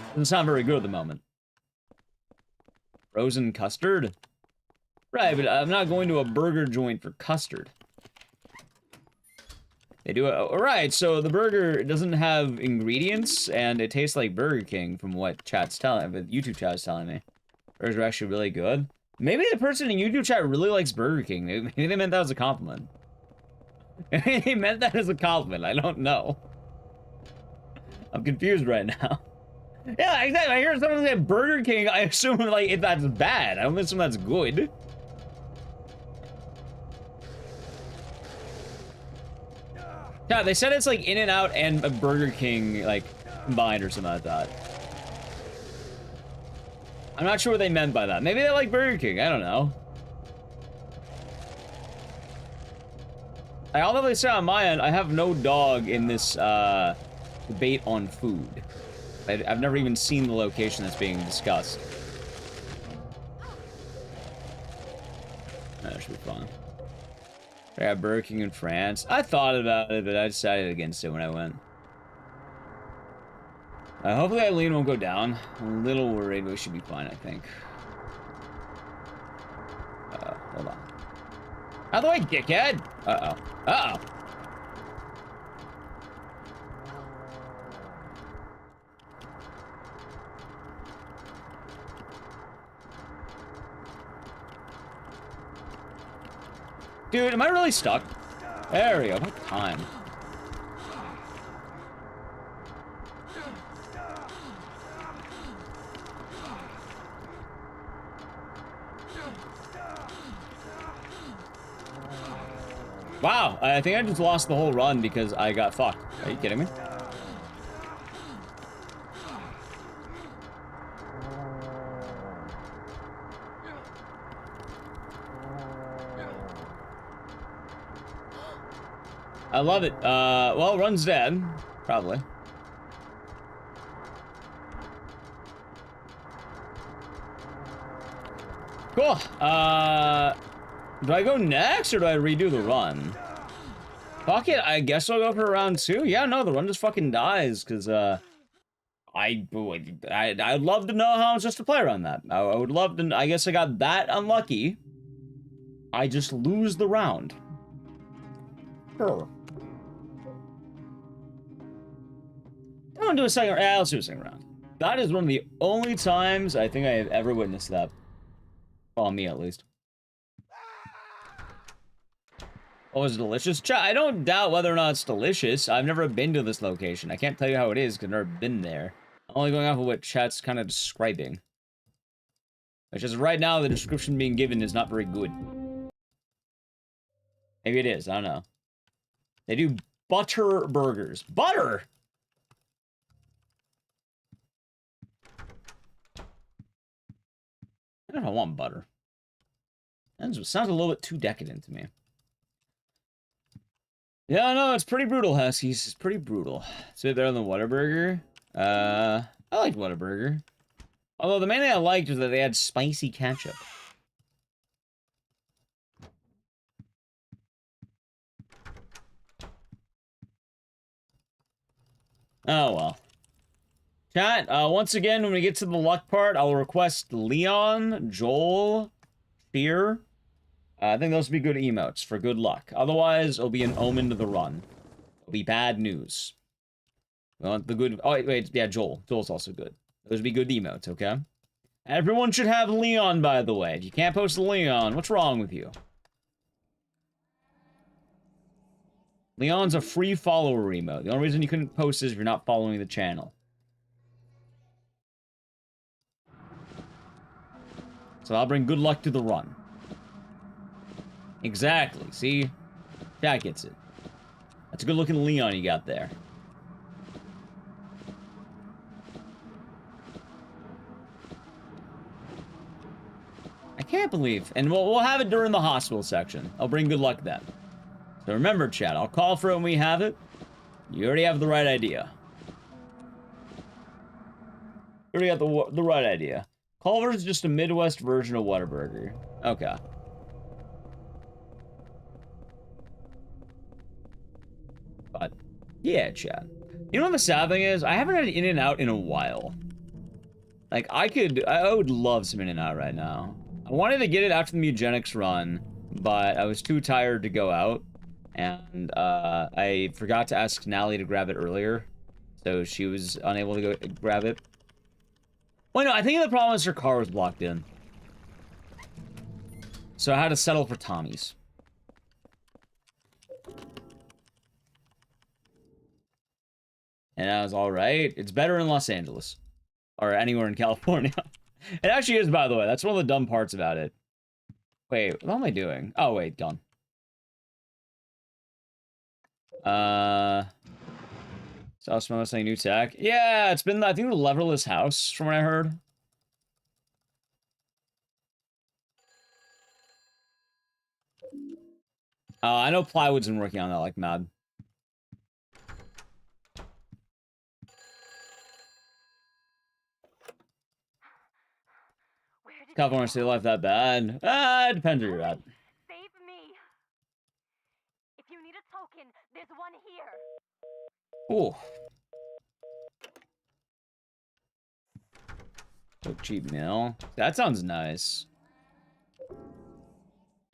Doesn't sound very good at the moment. Frozen custard? Right, but I'm not going to a burger joint for custard. They do it. Alright, so the burger doesn't have ingredients, and it tastes like Burger King, from what chat's telling me, YouTube chat is telling me. Burgers are actually really good. Maybe the person in YouTube chat really likes Burger King. Maybe they meant that as a compliment. Maybe they meant that as a compliment. I don't know. I'm confused right now. Yeah, exactly. I hear someone say Burger King. I assume like if that's bad. I don't assume that's good. Yeah, they said it's like In-N-Out and a Burger King like combined or something like that. I'm not sure what they meant by that. Maybe they like Burger King. I don't know. Although they say on my end, I have no dog in this debate on food. I've never even seen the location that's being discussed. That should be fun. I got Burger King in France. I thought about it, but I decided against it when I went. Hopefully Eileen won't go down. I'm a little worried, but we should be fine, I think. Hold on. Out of the way, dickhead! Uh-oh. Uh-oh. Dude, am I really stuck? There we go. What time? Wow, I think I just lost the whole run because I got fucked. Are you kidding me? I love it. Well, run's dead. Probably. Cool. Do I go next or do I redo the run? Fuck it, I guess I'll go for round 2. Yeah, no, the run just fucking dies, because, I'd love to know how it's just to play around that. I would love to, I guess I got that unlucky. I just lose the round. Sure. I want to do a second, let's do a second round. That is one of the only times I think I have ever witnessed that. Well, me at least. Oh, it's delicious? I don't doubt whether or not it's delicious. I've never been to this location. I can't tell you how it is because I've never been there. I'm only going off of what chat's kind of describing. Which is right now, the description being given is not very good. Maybe it is. I don't know. They do butter burgers. Butter! I don't know if I want butter. That sounds a little bit too decadent to me. Yeah, no, it's pretty brutal, Huskies. It's pretty brutal. It's a bit better than Whataburger. I liked Whataburger. Although the main thing I liked was that they had spicy ketchup. Oh, well. Chat, once again, when we get to the luck part, I'll request Leon, Joel, Fear. I think those would be good emotes for good luck. Otherwise, it'll be an omen to the run. It'll be bad news. We want the good... Oh, wait, yeah, Joel. Joel's also good. Those would be good emotes, okay? Everyone should have Leon, by the way. If you can't post Leon, what's wrong with you? Leon's a free follower emote. The only reason you couldn't post is if you're not following the channel. So I'll bring good luck to the run. Exactly, see? That gets it. That's a good looking Leon you got there. I can't believe, and we'll have it during the hospital section. I'll bring good luck then. So remember, chat, I'll call for it when we have it. You already have the right idea. You already got the right idea. Culver's just a Midwest version of Whataburger. Okay. But, yeah, chat. You know what the sad thing is? I haven't had In-N-Out in a while. Like, I would love some In-N-Out right now. I wanted to get it after the Mugenics run, but I was too tired to go out. And, I forgot to ask Nally to grab it earlier. So she was unable to go grab it. Well, no, I think the problem is her car was blocked in. So I had to settle for Tommy's. And I was alright. It's better in Los Angeles. Or anywhere in California. It actually is, by the way. That's one of the dumb parts about it. Wait, what am I doing? Oh, wait, done. So Smell saying new tech. Yeah, it's been, I think, the leverless house, from what I heard. I know Plywood's been working on that like mad. California City life that bad? It depends where you're at. Save me. If you need a token, there's one here. Ooh. So cheap meal. That sounds nice.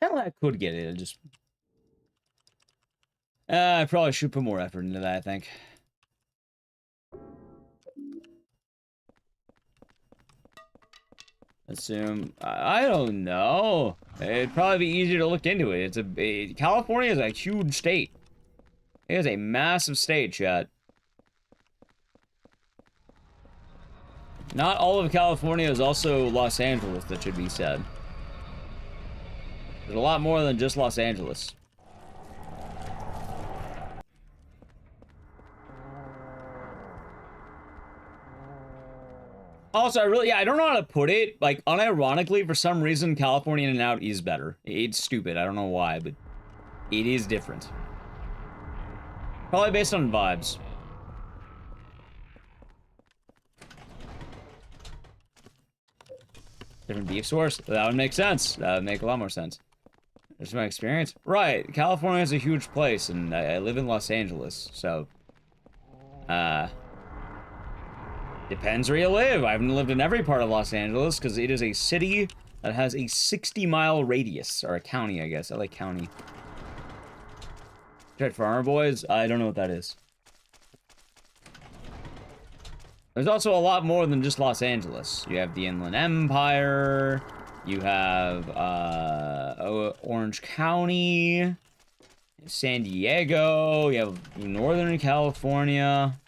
Hell, I could get it. Just. I probably should put more effort into that, I think. Assume. I don't know. It'd probably be easier to look into it. California is a huge state. It is a massive state, chat. Not all of California is also Los Angeles, that should be said. There's a lot more than just Los Angeles. Also, I don't know how to put it. Like, unironically, for some reason, California In-N-Out is better. It's stupid. I don't know why, but it is different. Probably based on vibes. Different beef source? That would make sense. That would make a lot more sense. Just my experience. Right. California is a huge place, and I live in Los Angeles, so... Depends where you live. I haven't lived in every part of Los Angeles, because it is a city that has a 60-mile radius. Or a county, I guess. I like county. Check Farmer Boys? I don't know what that is. There's also a lot more than just Los Angeles. You have the Inland Empire. You have, Orange County. San Diego. You have Northern California.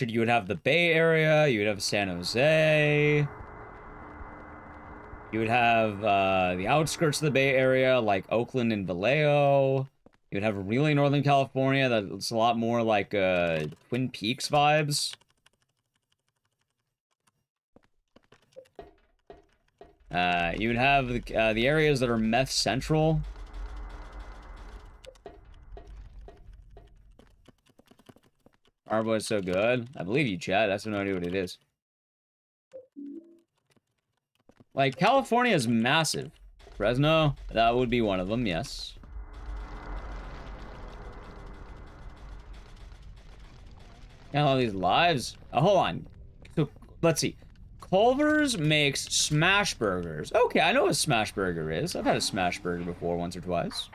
You would have the Bay Area. You would have San Jose. You would have, the outskirts of the Bay Area, like Oakland and Vallejo. You would have really Northern California that's a lot more like, Twin Peaks vibes. You would have the areas that are meth central. Arbo is so good. I believe you, chat. I have no idea what it is. Like, California is massive. Fresno, that would be one of them, yes. And all these lives. Oh, hold on. So, let's see. Culver's makes smash burgers. Okay, I know what a smash burger is. I've had a smash burger before, once or twice.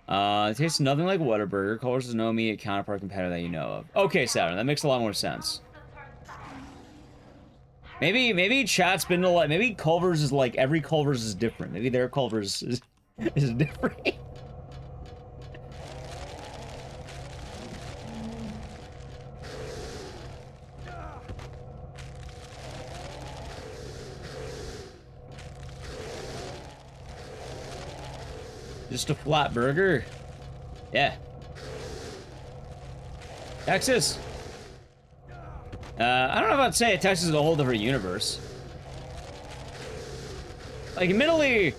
It tastes nothing like Whataburger. Culver's is no immediate counterpart competitor that you know of. Okay, Saturn, that makes a lot more sense. Maybe chat's been to like, maybe Culver's is like, every Culver's is different. Maybe their Culver's is different. Just a flat burger? Yeah. Texas? I don't know if I'd say Texas is a whole different universe. Like, admittedly,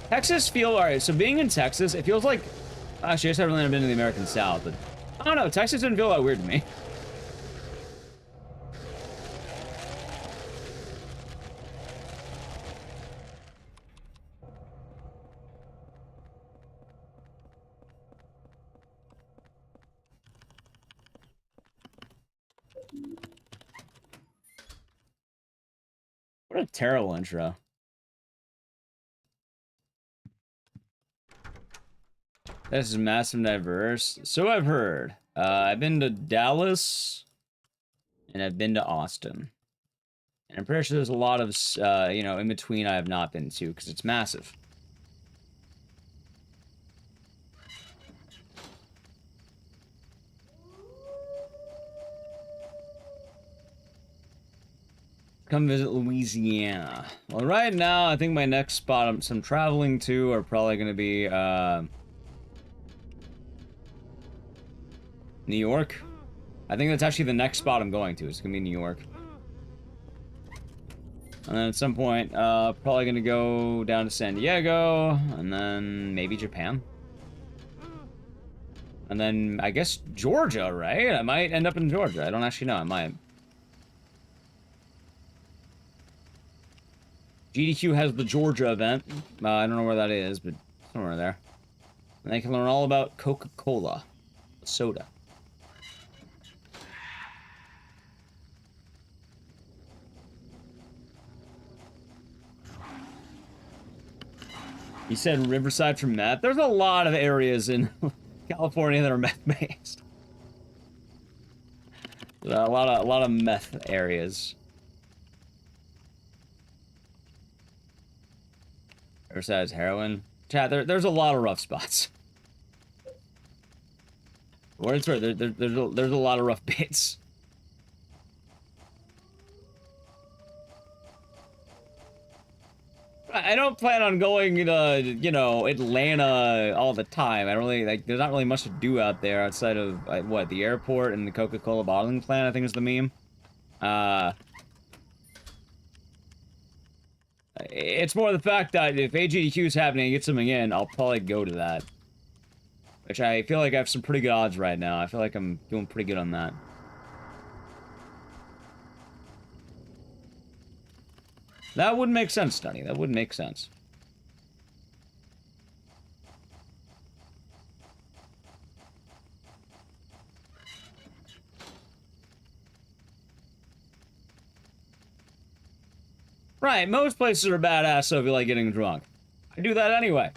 Texas alright, so being in Texas, it feels like... Actually, I guess I've really never been to the American South, but... I don't know, Texas didn't feel that weird to me. What a terrible intro. This is massive and diverse. So I've heard. I've been to Dallas, and I've been to Austin. And I'm pretty sure there's a lot of, you know, in between I have not been to, because it's massive. Come visit Louisiana. Well, right now, I think my next spot I'm traveling to are probably going to be, New York. I think that's actually the next spot I'm going to. It's going to be New York. And then at some point, probably going to go down to San Diego, and then maybe Japan. And then, I guess, Georgia, right? I might end up in Georgia. I don't actually know. I might. GDQ has the Georgia event. I don't know where that is, but somewhere there. And they can learn all about Coca-Cola. Soda. You said Riverside for meth? There's a lot of areas in California that are meth-based. A lot of meth areas. Riverside's heroin. Chat, there's a lot of rough spots. What it's right, there's a lot of rough bits. I don't plan on going to, you know, Atlanta all the time. I don't really, like, there's not really much to do out there outside of, what, the airport and the Coca-Cola bottling plant, I think is the meme. It's more the fact that if AGDQ is happening and get something in, I'll probably go to that. Which I feel like I have some pretty good odds right now. I feel like I'm doing pretty good on that. That would make sense, Dunny. That would make sense. Right, most places are badass, so if you like getting drunk. I do that anyway.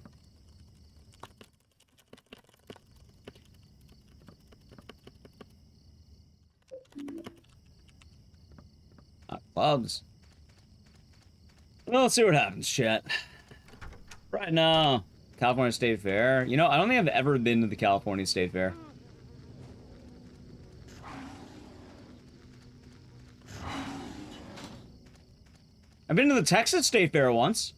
Clubs. Well, let's see what happens, chat. Right now, California State Fair. You know, I don't think I've ever been to the California State Fair. I've been to the Texas State Fair once.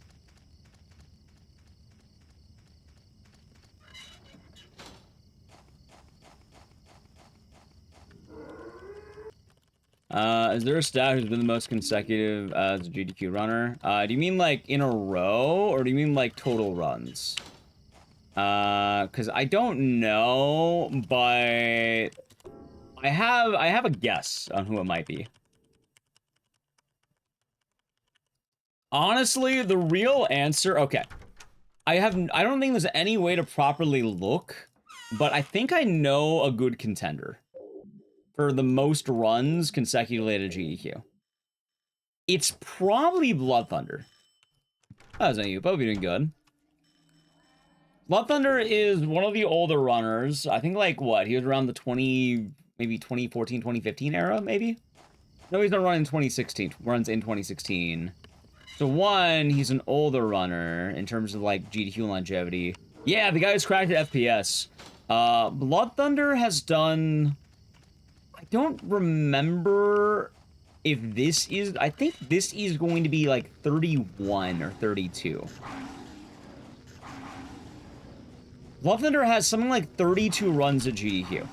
Is there a stat who's been the most consecutive as a GDQ runner? Do you mean like in a row, or do you mean like total runs? Because I don't know, but I have a guess on who it might be. Honestly, the real answer, okay. I don't think there's any way to properly look, but I think I know a good contender for the most runs consecutively at a GDQ. It's probably Blood Thunder. Oh, is that you? Hope you're doing good. Blood Thunder is one of the older runners. I think, like, what? He was around the maybe 2014, 2015 era, maybe? No, he's not running in 2016. Runs in 2016. So, one, he's an older runner in terms of, like, GDQ longevity. Yeah, the guy who's cracked at FPS. Blood Thunder has done... I don't remember if this is... I think this is going to be, like, 31 or 32. Blood Thunder has something like 32 runs at GDQ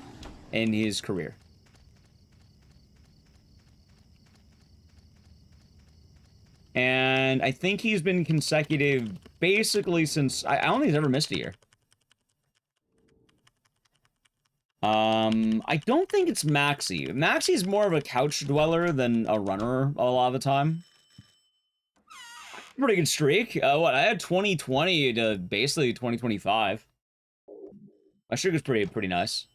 in his career. And I think he's been consecutive basically since... I don't think he's ever missed a year. I don't think it's Maxi. Maxi's more of a couch dweller than a runner a lot of the time. Pretty good streak. What, I had 2020 to basically 2025. My streak was pretty nice.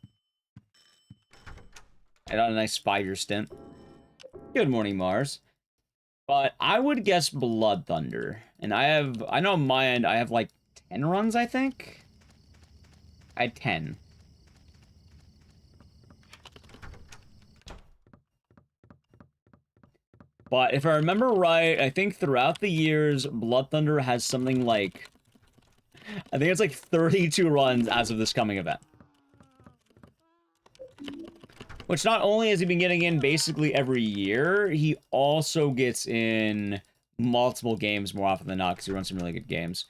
I had a nice 5-year stint. Good morning, Mars. But I would guess Blood Thunder. And I know on my end, I have like 10 runs, I think? I had 10. But if I remember right, I think throughout the years, Blood Thunder has something like... I think it's like 32 runs as of this coming event. which not only has he been getting in basically every year, he also gets in multiple games more often than not because he runs some really good games.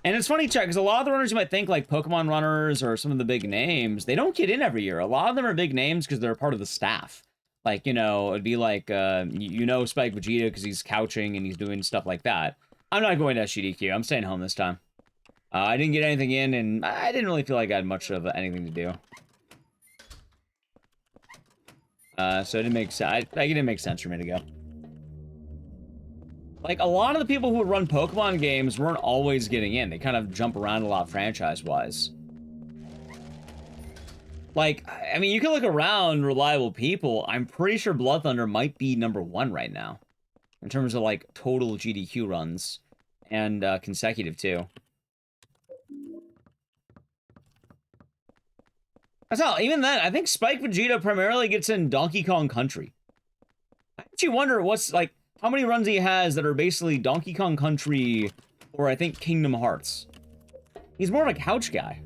And it's funny, Chuck, because a lot of the runners you might think, like Pokemon runners or some of the big names, they don't get in every year. A lot of them are big names because they're part of the staff. Like, you know, it'd be like, you know Spike Vegeta because he's couching and he's doing stuff like that. I'm not going to SGDQ. I'm staying home this time. I didn't get anything in, and I didn't really feel like I had much of anything to do. So it didn't make sense. It didn't make sense for me to go. Like, a lot of the people who run Pokemon games weren't always getting in. They kind of jump around a lot franchise-wise. Like, I mean, you can look around reliable people. I'm pretty sure Blood Thunder might be #1 right now. In terms of, like, total GDQ runs. And consecutive, too. That's all. Even then, I think Spike Vegeta primarily gets in Donkey Kong Country. I actually wonder what's, like, how many runs he has that are basically Donkey Kong Country or I think Kingdom Hearts. He's more of a couch guy.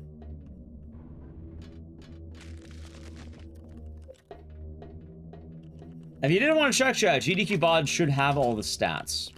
If you didn't want to check chat, GDQ VOD should have all the stats.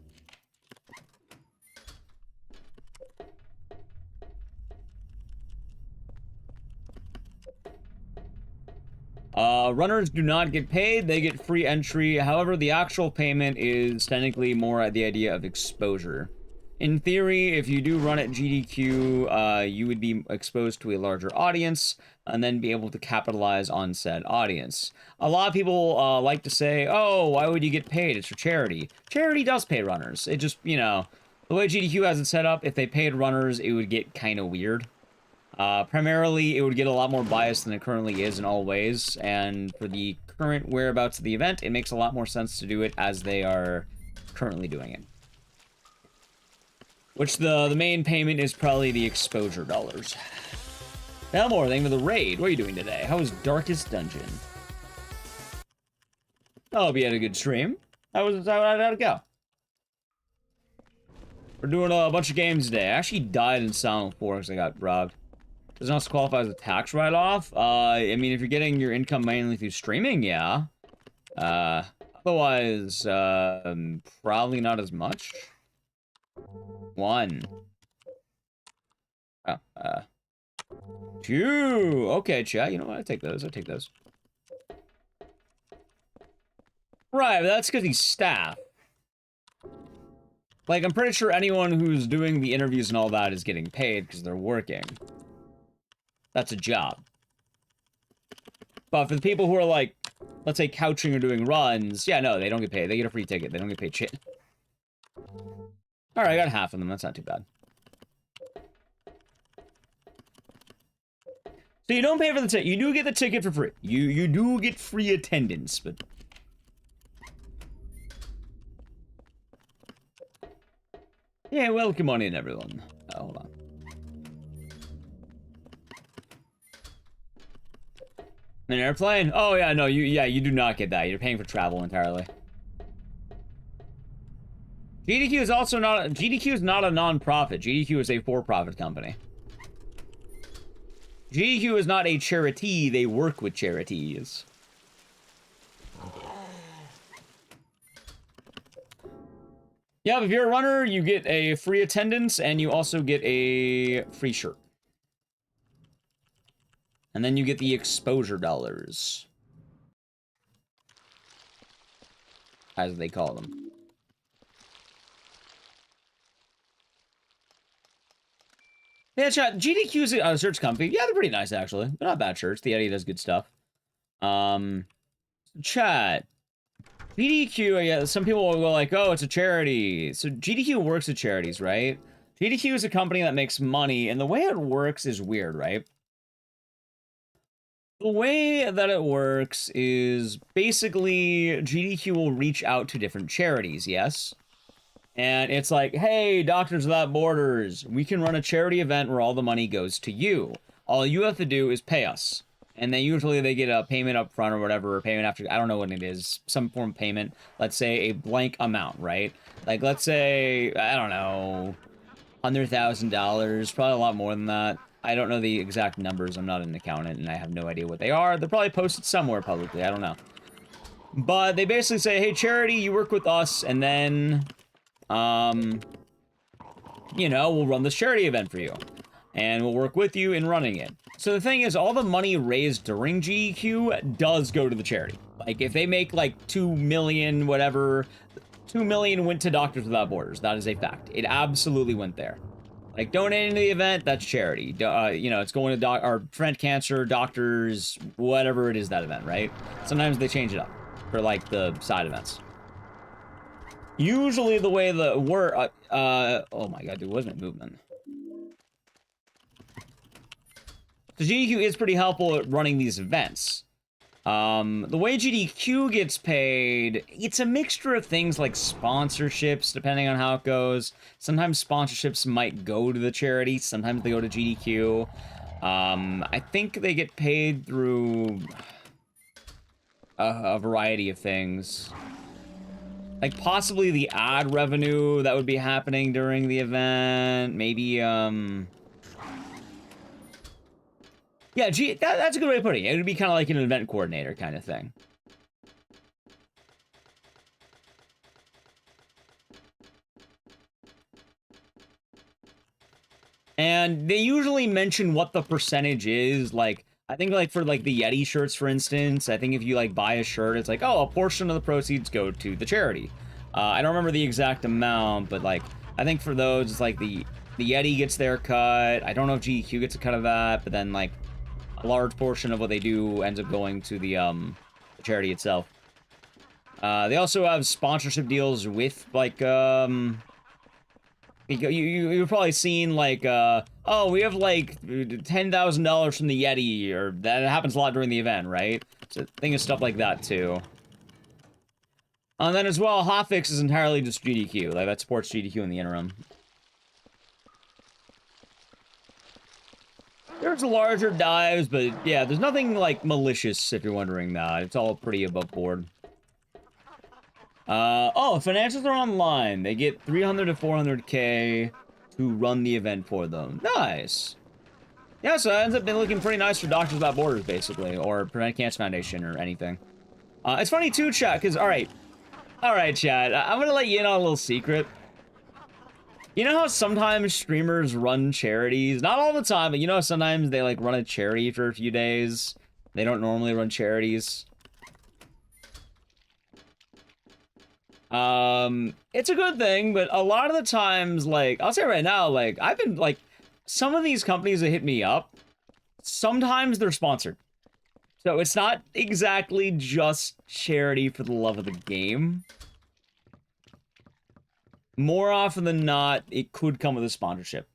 Runners do not get paid, they get free entry. However, the actual payment is technically more at the idea of exposure. In theory, if you do run at GDQ, you would be exposed to a larger audience and then be able to capitalize on said audience. A lot of people like to say, oh, why would you get paid? It's for charity. Charity does pay runners. It just, you know, the way GDQ has it set up, if they paid runners, it would get kind of weird. Primarily, it would get a lot more biased than it currently is in all ways, and for the current whereabouts of the event, it makes a lot more sense to do it as they are currently doing it. Which the main payment is probably the exposure dollars. Belmore, thank you for the raid. What are you doing today? How was Darkest Dungeon? I hope you had a good stream. How'd it go? We're doing a bunch of games today. I actually died in Silent 4 because I got robbed. Does not qualify as a tax write-off. I mean, if you're getting your income mainly through streaming, yeah. Otherwise, probably not as much. 1. Oh, 2. Okay, chat. You know what? I take those. I take those. Right, but that's because he's staff. Like, I'm pretty sure anyone who's doing the interviews and all that is getting paid because they're working. That's a job. But for the people who are like, let's say couching or doing runs, yeah, no, they don't get paid. They get a free ticket. They don't get paid shit. Alright, I got half of them. That's not too bad. So you don't pay for the ticket. You do get the ticket for free. You do get free attendance, but... Yeah, welcome on in, everyone. Oh, hold on. An airplane? Oh yeah, no, you do not get that. You're paying for travel entirely. GDQ is also not GDQ is not a non-profit. GDQ is a for-profit company. GDQ is not a charity. They work with charities. Yeah, if you're a runner, you get a free attendance and you also get a free shirt. And then you get the exposure dollars. As they call them. Yeah, chat, GDQ's a search company. Yeah, they're pretty nice, actually. They're not bad shirts. The Eddie does good stuff. Chat. GDQ, yeah, some people will go like, oh, it's a charity. So GDQ works with charities, right? GDQ is a company that makes money, and the way it works is weird, right? The way that it works is basically GDQ will reach out to different charities, yes? And it's like, hey, Doctors Without Borders, we can run a charity event where all the money goes to you. All you have to do is pay us. And then usually they get a payment up front or whatever, or payment after, I don't know what it is, some form of payment. Let's say a blank amount, right? Like, let's say, I don't know, $100,000, probably a lot more than that. I don't know the exact numbers. I'm not an accountant, and I have no idea what they are. They're probably posted somewhere publicly. I don't know. But they basically say, hey, charity, you work with us, and then, you know, we'll run this charity event for you. And we'll work with you in running it. So the thing is, all the money raised during GDQ does go to the charity. Like, if they make, like, 2 million, whatever, 2 million went to Doctors Without Borders. That is a fact. It absolutely went there. Like, donating to the event, that's charity. You know, it's going to or prevent cancer, doctors, whatever it is that event, right? Sometimes they change it up for, like, the side events. Usually the way the oh my god, dude, wasn't it movement? So GDQ is pretty helpful at running these events. The way GDQ gets paid, it's a mixture of things like sponsorships, depending on how it goes. Sometimes sponsorships might go to the charity, sometimes they go to GDQ. I think they get paid through a variety of things. Like, possibly the ad revenue that would be happening during the event. Maybe, yeah, that's a good way of putting it. It would be kind of like an event coordinator kind of thing. And they usually mention what the percentage is. Like, I think, like, for, like, the Yeti shirts, for instance, I think if you, like, buy a shirt, it's like, oh, a portion of the proceeds go to the charity. I don't remember the exact amount, but, like, I think for those, it's like the Yeti gets their cut. I don't know if GQ gets a cut of that, but then, like, a large portion of what they do ends up going to the charity itself. They also have sponsorship deals with, like, you've probably seen, like, oh, we have, like, $10,000 from the Yeti, or that happens a lot during the event, right? So think of stuff like that, too. And then, as well, Hotfix is entirely just GDQ. Like, that supports GDQ in the interim. There's larger dives, but, yeah, there's nothing, like, malicious, if you're wondering that. It's all pretty above board. Oh, financials are online. They get 300 to 400k to run the event for them. Nice. Yeah, so it ends up being looking pretty nice for Doctors Without Borders, basically, or Prevent Cancer Foundation, or anything. It's funny, too, chat, because, alright, chat, I'm gonna let you in on a little secret. You know how sometimes streamers run charities? Not all the time, but you know sometimes they, like, run a charity for a few days? They don't normally run charities. It's a good thing, but a lot of the times, like, I'll say right now, like, I've been, like, some of these companies that hit me up, sometimes they're sponsored. So it's not exactly just charity for the love of the game. More often than not, it could come with a sponsorship.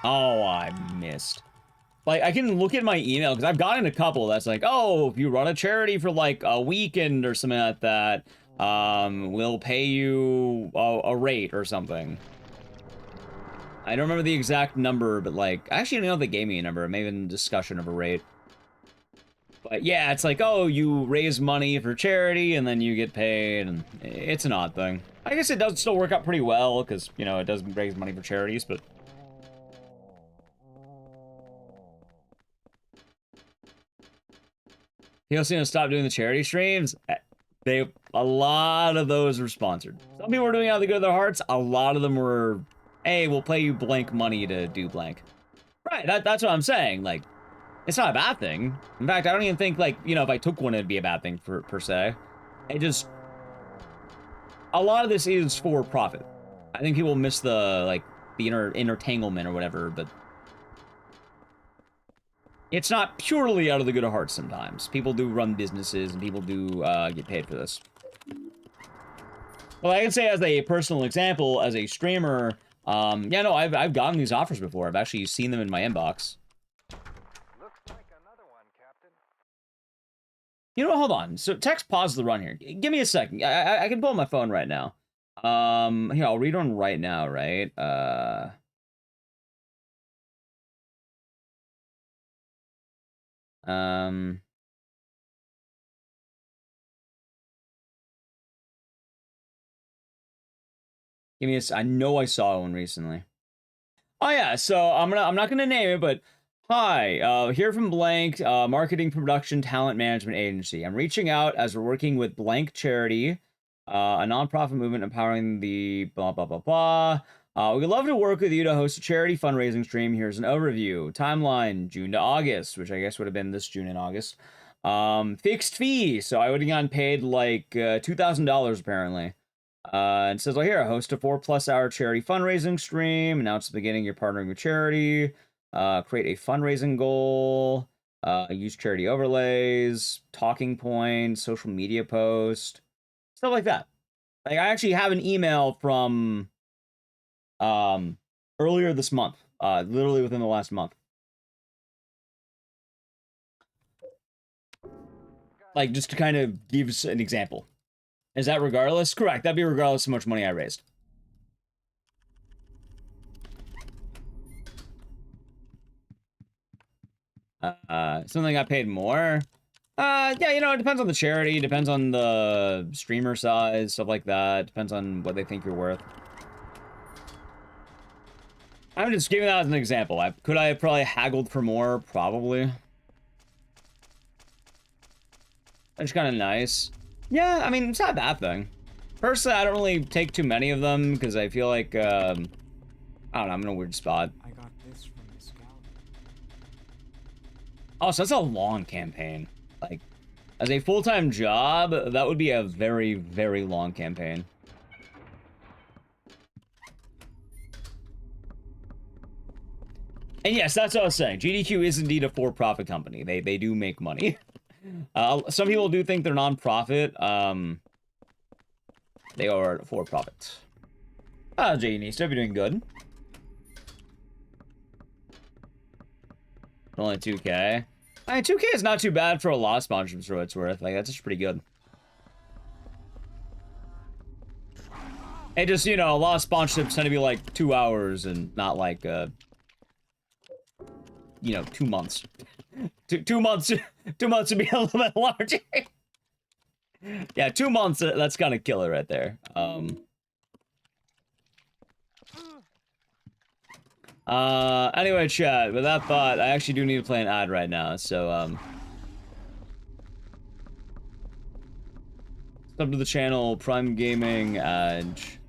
Oh, I missed. Like, I can look at my email, because I've gotten a couple that's like, oh, if you run a charity for, like, a weekend or something like that, we'll pay you a rate or something. I don't remember the exact number, but, like, I actually don't know if they gave me a number. Maybe in discussion of a rate. But, yeah, it's like, oh, you raise money for charity, and then you get paid, and it's an odd thing. I guess it does still work out pretty well, because, you know, it does raise money for charities, but... He also gonna stop doing the charity streams. A lot of those were sponsored. Some people were doing it out of the good of their hearts. A lot of them were, hey, we'll pay you blank money to do blank. Right, that's what I'm saying. Like, it's not a bad thing. In fact, I don't even think, like, you know, if I took one, it'd be a bad thing per se. It just, a lot of this is for profit. I think people miss the, like, the intertanglement or whatever, but it's not purely out of the good of hearts sometimes. People do run businesses, and people do get paid for this. Well, I can say as a personal example, as a streamer, yeah, no, I've gotten these offers before. I've actually seen them in my inbox. Looks like another one, Captain. You know what, hold on. So, text pause the run here. Give me a second. I can pull up my phone right now. Here, I'll read one right now, right? Give me a. I know I saw one recently. Oh yeah, so I'm not gonna name it, but hi, here from Blank, marketing, production, talent management agency. I'm reaching out as we're working with Blank Charity, a nonprofit movement empowering the blah blah blah blah. We'd love to work with you to host a charity fundraising stream. Here's an overview. Timeline, June to August, which I guess would have been this June and August. Fixed fee, so I would have gotten paid like $2,000 apparently. It says, well, here, host a 4+ hour charity fundraising stream, announce at the beginning you're partnering with charity, create a fundraising goal, use charity overlays, talking points, social media post, stuff like that. Like, I actually have an email from earlier this month, literally within the last month. Like, just to kind of give us an example. Is that regardless? Correct. That'd be regardless of how much money I raised. Something got paid more. Yeah, you know, it depends on the charity, depends on the streamer size, stuff like that. Depends on what they think you're worth. I'm just giving that as an example. Could I have probably haggled for more? Probably. That's kind of nice. Yeah, I mean, it's not a bad thing. Personally, I don't really take too many of them because I feel like, I don't know, I'm in a weird spot. I got this from the scout. Oh, so that's a long campaign. Like, as a full-time job, that would be a very, very long campaign. And yes, that's what I was saying. GDQ is indeed a for-profit company. They do make money. Some people do think they're non-profit. They are for-profit. Janie, so you're doing good. Only 2K. I mean, 2K is not too bad for a lot of sponsorships for what it's worth. Like, that's just pretty good. And just, you know, a lot of sponsorships tend to be like 2 hours and not like, you know, 2 months. 2 months. 2 months would be a little bit larger. Yeah, 2 months. That's kind of killer right there. Anyway, chat. With that thought, I actually do need to play an ad right now. So, sub to the channel, Prime Gaming, Edge.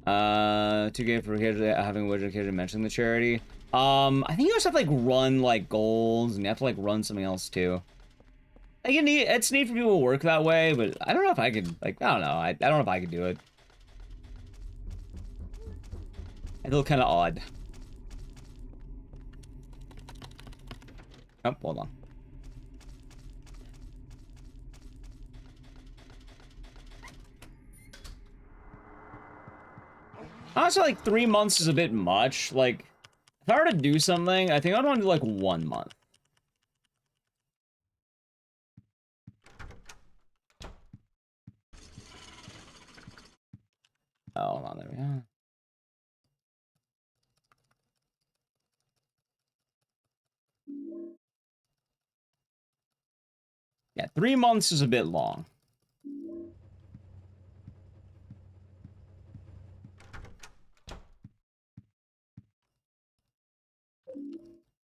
2K for having widget occasionally mentioning the charity. I think you also have to, like, run, like, goals, and you have to, like, run something else, too. Like, it's neat for people to work that way, but I don't know if I could, like, I don't know. I don't know if I could do it. I feel kind of odd. Oh, hold on. Honestly, like, 3 months is a bit much. Like, if I were to do something, I think I'd want to do, like, 1 month. Oh, hold on, there we go. Yeah, 3 months is a bit long.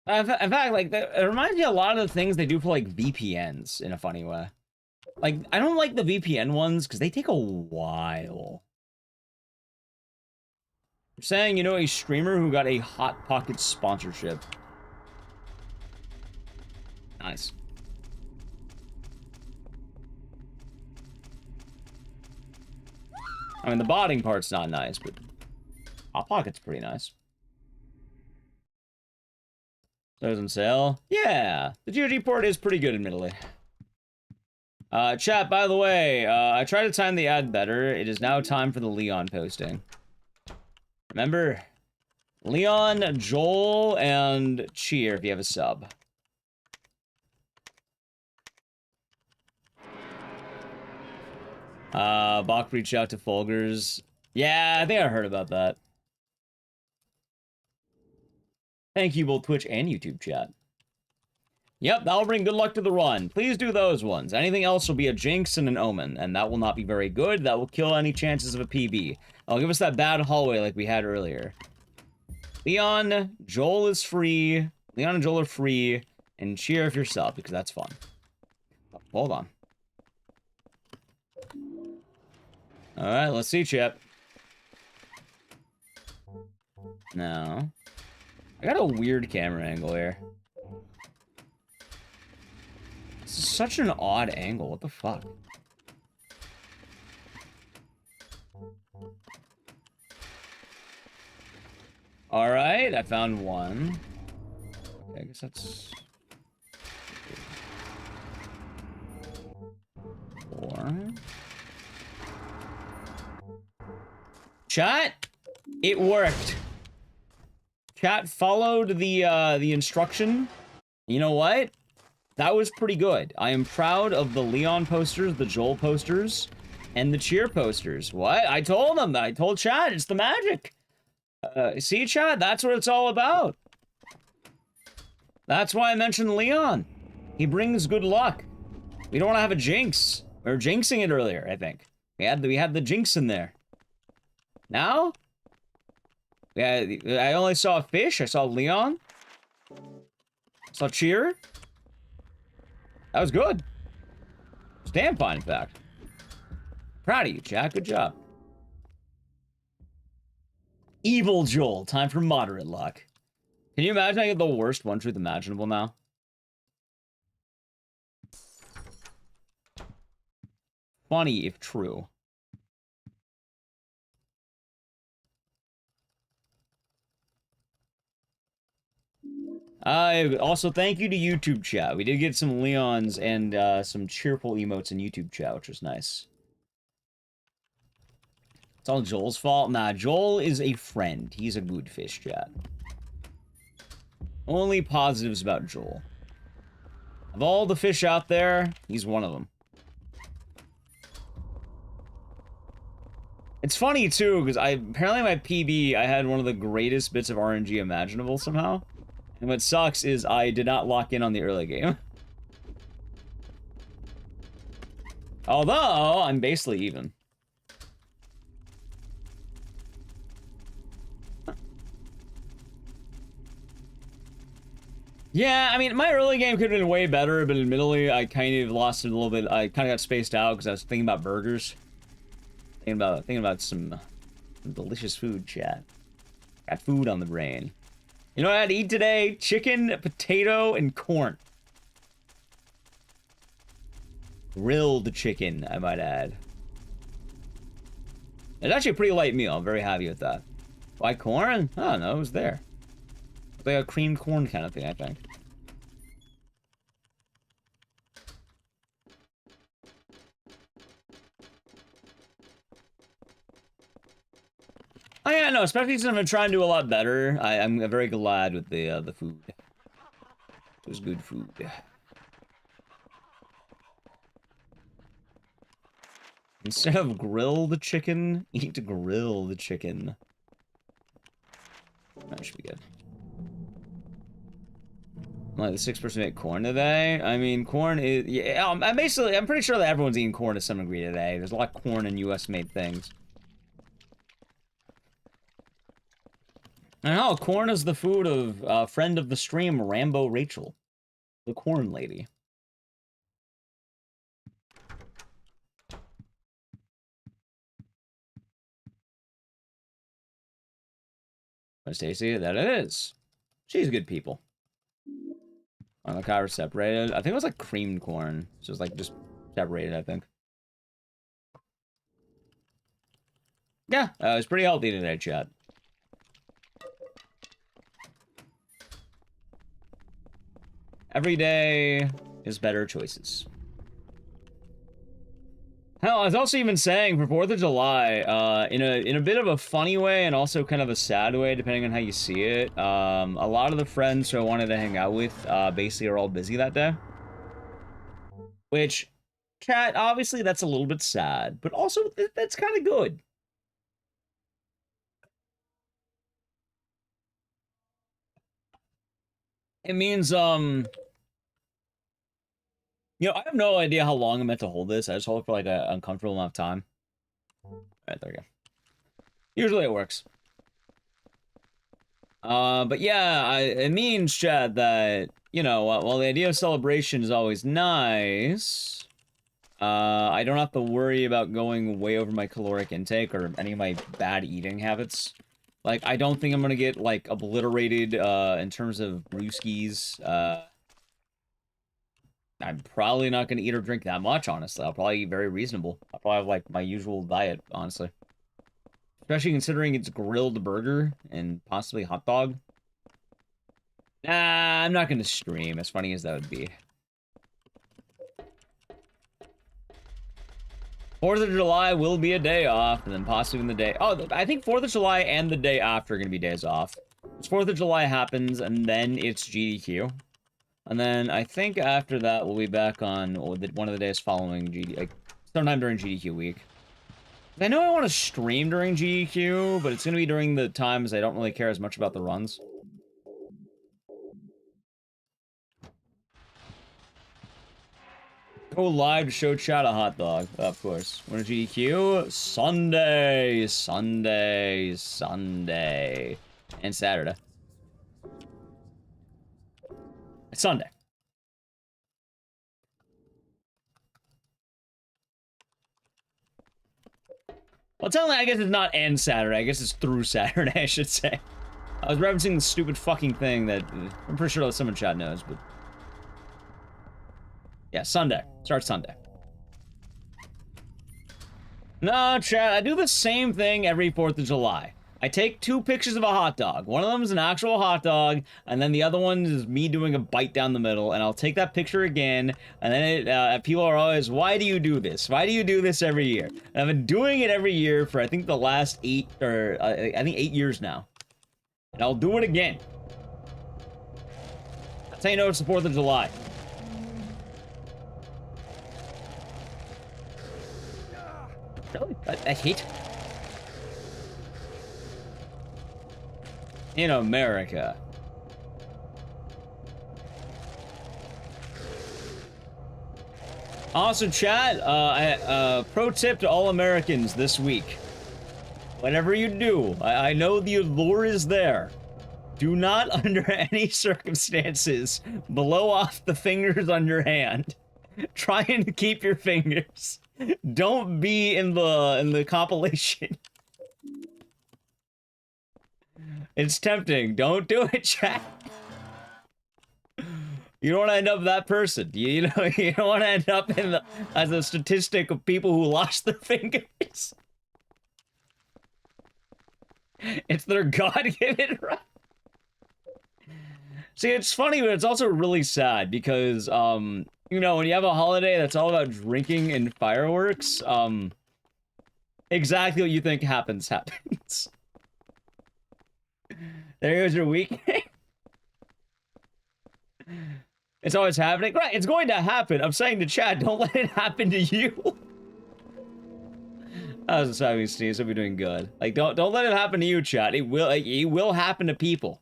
In fact, like, it reminds me a lot of the things they do for, like, VPNs in a funny way. Like, I don't like the VPN ones because they take a while. You're saying, you know, a streamer who got a Hot Pocket sponsorship. Nice. I mean, the botting part's not nice, but Hot Pocket's pretty nice. Those on sale? Yeah, the GOG port is pretty good, admittedly. Chat, by the way, I tried to time the ad better. It is now time for the Leon posting. Remember, Leon, Joel, and Cheer if you have a sub. Bach reached out to Folgers. Yeah, I think I heard about that. Thank you, both Twitch and YouTube chat. Yep, that'll bring good luck to the run. Please do those ones. Anything else will be a jinx and an omen, and that will not be very good. That will kill any chances of a PB. I'll give us that bad hallway like we had earlier. Leon, Joel is free. Leon and Joel are free. And cheer if yourself, because that's fun. Oh, hold on. Alright, let's see, Chip. No. I got a weird camera angle here. This is such an odd angle. What the fuck? Alright, I found one. Okay, I guess that's... 4. Chat? It worked. Chat followed the instruction. You know what? That was pretty good. I am proud of the Leon posters, the Joel posters, and the cheer posters. What? I told them. I told chat. It's the magic. See, chat? That's what it's all about. That's why I mentioned Leon. He brings good luck. We don't want to have a jinx. We were jinxing it earlier, I think. We had the jinx in there. Now? Yeah, I only saw a fish. I saw Leon. Saw cheer. That was good. It's damn fine, in fact. Proud of you, chat. Good job. Evil Joel. Time for moderate luck. Can you imagine I get the worst one truth imaginable now? Funny if true. Also, thank you to YouTube chat. We did get some Leons and some cheerful emotes in YouTube chat, which was nice. It's all Joel's fault. Nah, Joel is a friend. He's a good fish, chat. Only positives about Joel. Of all the fish out there, he's one of them. It's funny, too, because apparently my PB, I had one of the greatest bits of RNG imaginable somehow. And what sucks is I did not lock in on the early game. Although, I'm basically even. Yeah, I mean, my early game could have been way better, but admittedly, I kind of lost it a little bit. I kind of got spaced out because I was thinking about burgers. Thinking about some delicious food, chat. Got food on the brain. You know what I had to eat today? Chicken, potato, and corn. Grilled chicken, I might add. It's actually a pretty light meal. I'm very happy with that. Why corn? I don't know. It was there. It's like a creamed corn kind of thing, I think. Oh yeah, no, especially since I'm trying to do a lot better. I'm very glad with the food. It was good food. Instead of grilled chicken, eat grilled chicken. That should be good. Like the 6% ate corn today. I mean, corn is yeah. I'm pretty sure that everyone's eating corn to some degree today. There's a lot of corn in U.S. made things. I know, corn is the food of a friend of the stream, Rambo Rachel. The corn lady. Stacy, that it is. She's good people. On the car separated. I think it was like creamed corn. So it was like just separated, I think. Yeah, it was pretty healthy today, chat. Every day is better choices. Hell, I was also even saying for 4th of July, in a bit of a funny way and also kind of a sad way, depending on how you see it. A lot of the friends who I wanted to hang out with, basically are all busy that day. Which, chat, obviously that's a little bit sad, but also that's kind of good. It means, You know, I have no idea how long I'm meant to hold this. I just hold it for like an uncomfortable amount of time. All right, there we go. Usually it works. But yeah, it means, Chad, that, you know, while the idea of celebration is always nice, I don't have to worry about going way over my caloric intake or any of my bad eating habits. Like, I don't think I'm gonna get, like, obliterated, in terms of brewskis. I'm probably not gonna eat or drink that much, honestly. I'll probably eat very reasonable. I'll probably have, like, my usual diet, honestly. Especially considering it's grilled burger and possibly hot dog. Nah, I'm not gonna stream, as funny as that would be. 4th of July will be a day off, and then possibly the day... Oh, I think 4th of July and the day after are gonna be days off. 4th of July happens, and then it's GDQ. And then I think after that, we'll be back on one of the days following GDQ, like, sometime during GDQ week. I know I want to stream during GDQ, but it's going to be during the times I don't really care as much about the runs. Go live to show chat a hot dog, of course. When is GDQ? Sunday, Sunday, Sunday. And Saturday. It's Sunday. Well, technically, I guess it's not end Saturday. I guess it's through Saturday, I should say. I was referencing the stupid fucking thing that I'm pretty sure someone in chat knows, but... Yeah, Sunday. Starts Sunday. No, chat, I do the same thing every 4th of July. I take 2 pictures of a hot dog. One of them is an actual hot dog, and then the other one is me doing a bite down the middle, and I'll take that picture again, and then people are always, why do you do this? Why do you do this every year? And I've been doing it every year for, I think, the last 8 years now. And I'll do it again. That's how you know it's the 4th of July. Really? I hate... In America. Also, chat, pro tip to all Americans this week. Whatever you do, I know the allure is there. Do not, under any circumstances, blow off the fingers on your hand. Try and keep your fingers. Don't be in the compilation. It's tempting. Don't do it, chat. You don't want to end up that person. You know, you don't want to end up as a statistic of people who lost their fingers. It's their God-given right. See, it's funny, but it's also really sad because, you know, when you have a holiday that's all about drinking and fireworks, exactly what you think happens. There goes your weekend. It's always happening. Right, it's going to happen. I'm saying to chat, don't let it happen to you. I was having sneeze. I'll be doing good. Like, don't let it happen to you, chat. It will happen to people.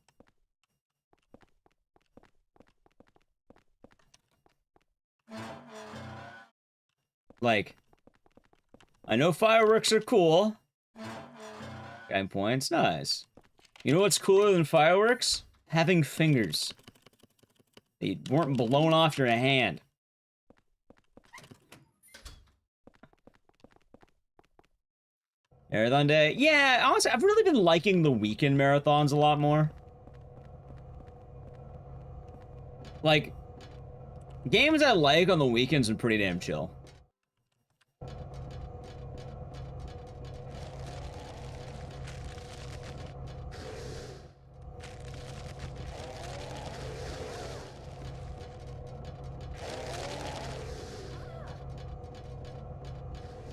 Like, I know fireworks are cool. Game points, nice. You know what's cooler than fireworks? Having fingers. They weren't blown off your hand. Marathon day? Yeah, honestly, I've really been liking the weekend marathons a lot more. Like, games I like on the weekends are pretty damn chill.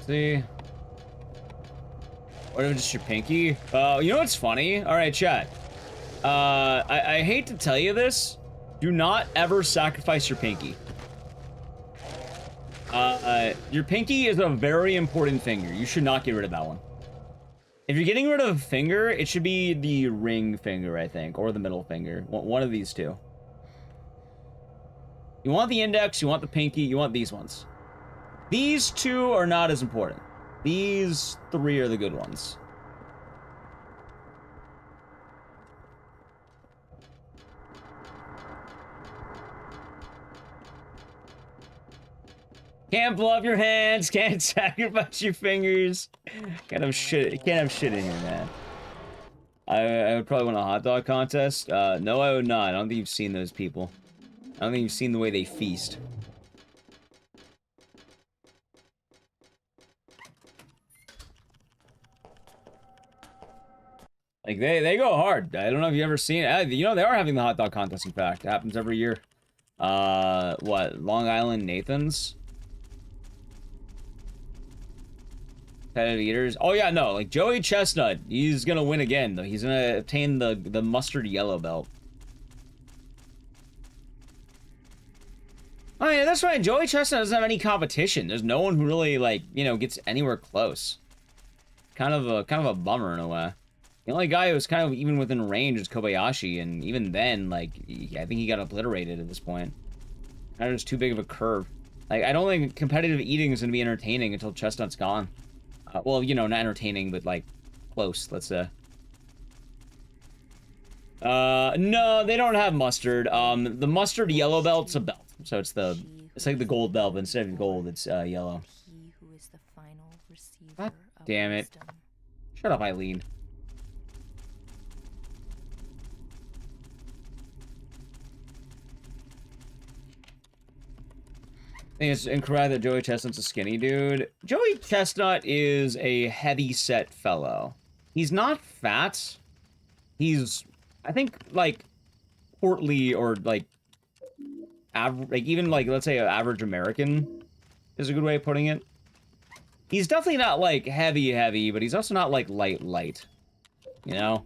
See? Or just your pinky? You know what's funny? Alright, chat. I hate to tell you this. Do not ever sacrifice your pinky. Your pinky is a very important finger. You should not get rid of that one. If you're getting rid of a finger, it should be the ring finger, I think. Or the middle finger. One of these two. You want the index, you want the pinky, you want these ones. These two are not as important. These three are the good ones. Can't blow up your hands, can't sacrifice your fingers. Can't have shit in here, man. I would probably win a hot dog contest. No, I would not. I don't think you've seen those people. I don't think you've seen the way they feast. Like, they go hard. I don't know if you've ever seen it. You know, they are having the hot dog contest, in fact. It happens every year. What? Long Island Nathan's? Competitive eaters. Oh yeah, no, like Joey Chestnut, he's gonna win again though. He's gonna obtain the mustard yellow belt. Oh yeah, that's right. Joey Chestnut doesn't have any competition. There's no one who really, like, you know, gets anywhere close. Kind of a bummer in a way. The only guy who was kind of even within range is Kobayashi, and even then, like, I think he got obliterated at this point. That was too big of a curve. Like, I don't think competitive eating is gonna be entertaining until Chestnut's gone. Well, you know, not entertaining, but, like, close, let's say. No, they don't have mustard. The mustard yellow belt's a belt. So it's like the gold belt, but instead of gold, it's, yellow. God damn it. Shut up, Eileen. I think it's incorrect that Joey Chestnut's a skinny dude. Joey Chestnut is a heavy-set fellow. He's not fat. He's, I think, like, portly or, like, even, like, let's say, an average American is a good way of putting it. He's definitely not, like, heavy, but he's also not, like, light. You know?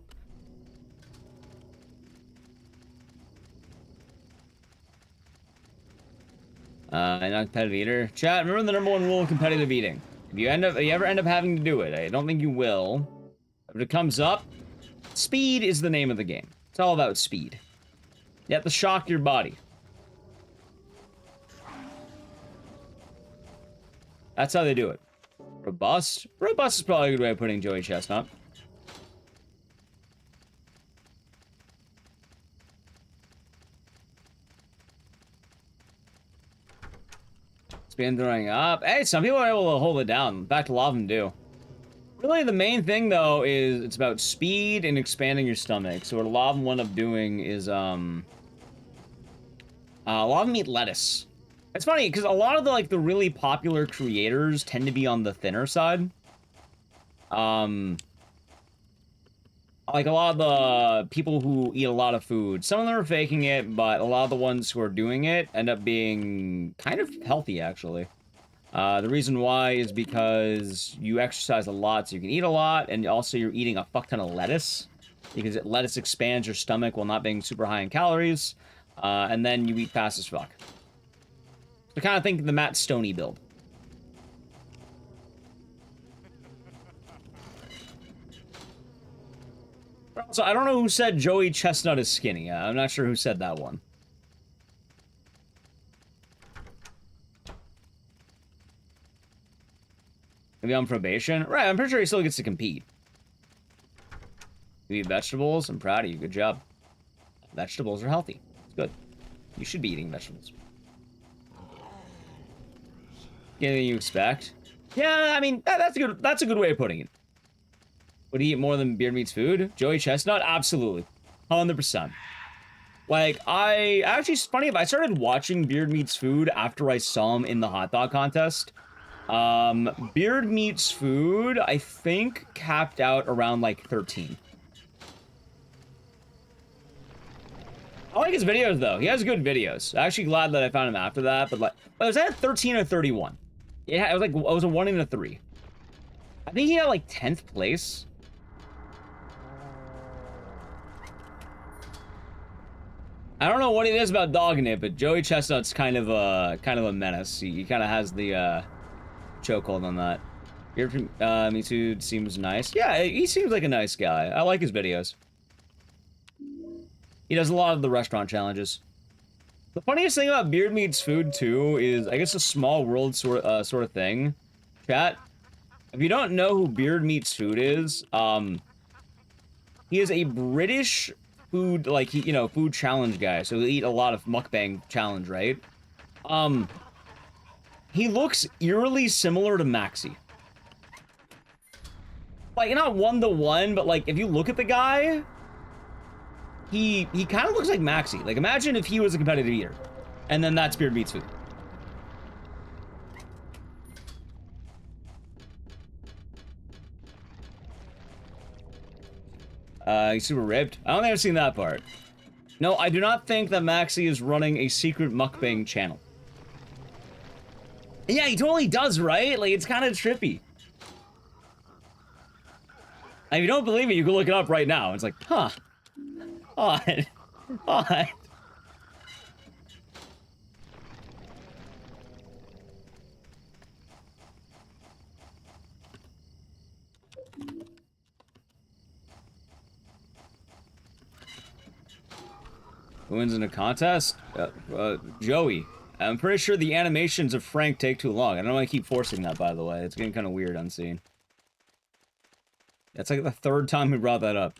Not competitive eater. Chat, remember the #1 rule of competitive eating. If you ever end up having to do it, I don't think you will. If it comes up, speed is the name of the game. It's all about speed. You have to shock your body. That's how they do it. Robust? Robust is probably a good way of putting Joey Chestnut. Been throwing up. Hey, some people are able to hold it down. In fact, a lot of them do. Really, the main thing, though, is it's about speed and expanding your stomach. So what a lot of them end up doing is, a lot of them eat lettuce. It's funny, because a lot of the really popular creators tend to be on the thinner side. Like, a lot of the people who eat a lot of food, some of them are faking it, but a lot of the ones who are doing it end up being kind of healthy, actually. The reason why is because you exercise a lot, so you can eat a lot, and also you're eating a fuck ton of lettuce, because lettuce expands your stomach while not being super high in calories, and then you eat fast as fuck. So kind of think the Matt Stoney build. So I don't know who said Joey Chestnut is skinny. I'm not sure who said that one. Maybe on probation? Right, I'm pretty sure he still gets to compete. You eat vegetables? I'm proud of you. Good job. Vegetables are healthy. It's good. You should be eating vegetables. Anything you expect? Yeah, I mean, that's a good way of putting it. Would he eat more than Beard Meat's food? Joey Chestnut? Absolutely. 100%. Like, actually, it's funny, if I started watching Beard Meat's food after I saw him in the hot dog contest. Beard Meat's food, I think, capped out around, like, 13. I like his videos, though. He has good videos. I'm actually glad that I found him after that, but, like, was that 13 or 31? Yeah, it was a 1 and a 3. I think he had, like, 10th place. I don't know what it is about dogging it, but Joey Chestnut's kind of a menace. He kind of has the chokehold on that. Me Too seems nice. Yeah, he seems like a nice guy. I like his videos. He does a lot of the restaurant challenges. The funniest thing about Beard Meat's food, too, is, I guess, a small world sort of thing. Chat, if you don't know who Beard Meat's food is, he is a British food, like, food challenge guy, so he'll eat a lot of mukbang challenge, right? He looks eerily similar to Maxi. Like, not one-to-one, but, like, if you look at the guy, he kind of looks like Maxi. Like, imagine if he was a competitive eater. And then that's Beard Meat's food. He's super ripped. I don't think I've seen that part. No, I do not think that Maxi is running a secret mukbang channel. Yeah, he totally does, right? Like, it's kind of trippy. And if you don't believe it, you can look it up right now. It's like, huh. Odd. Odd. Who wins in a contest? Joey. I'm pretty sure the animations of Frank take too long. I don't want to keep forcing that, by the way. It's getting kind of weird unseen. That's like the third time we brought that up.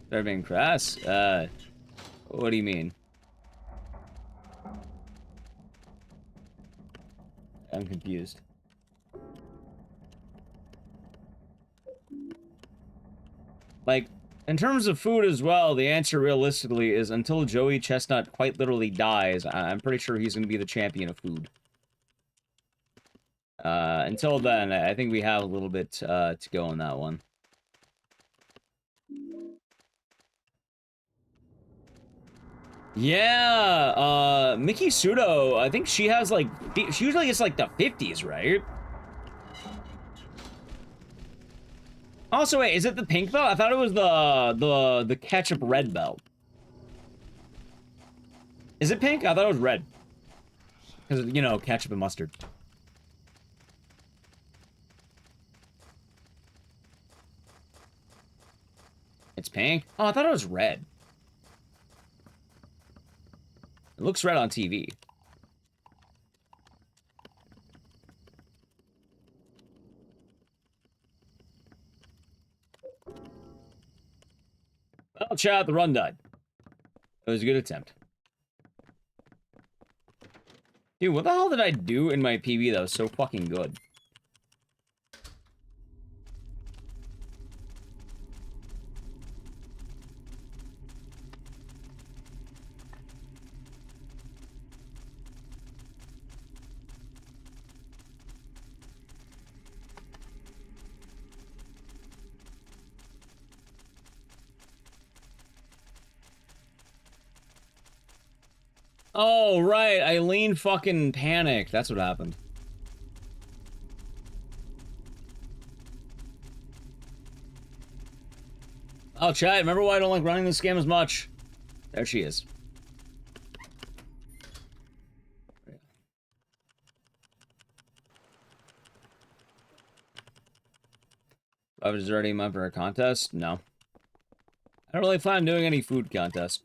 They're being crass? What do you mean? I'm confused. Like, in terms of food as well, the answer realistically is until Joey Chestnut quite literally dies, I'm pretty sure he's going to be the champion of food. Until then, I think we have a little bit to go on that one. Yeah, Mickey Sudo, I think she has like, she usually gets like the 50s, right? Also, wait, is it the pink belt? I thought it was the ketchup red belt. Is it pink? I thought it was red. Because, you know, ketchup and mustard. It's pink? Oh, I thought it was red. It looks red on TV. Well, chat, the run died. It was a good attempt. Dude, what the hell did I do in my PB that was so fucking good? Oh, right. Eileen fucking panicked. That's what happened. Oh, chat, remember why I don't like running this game as much? There she is. I was already in for a contest? No. I don't really plan on doing any food contest.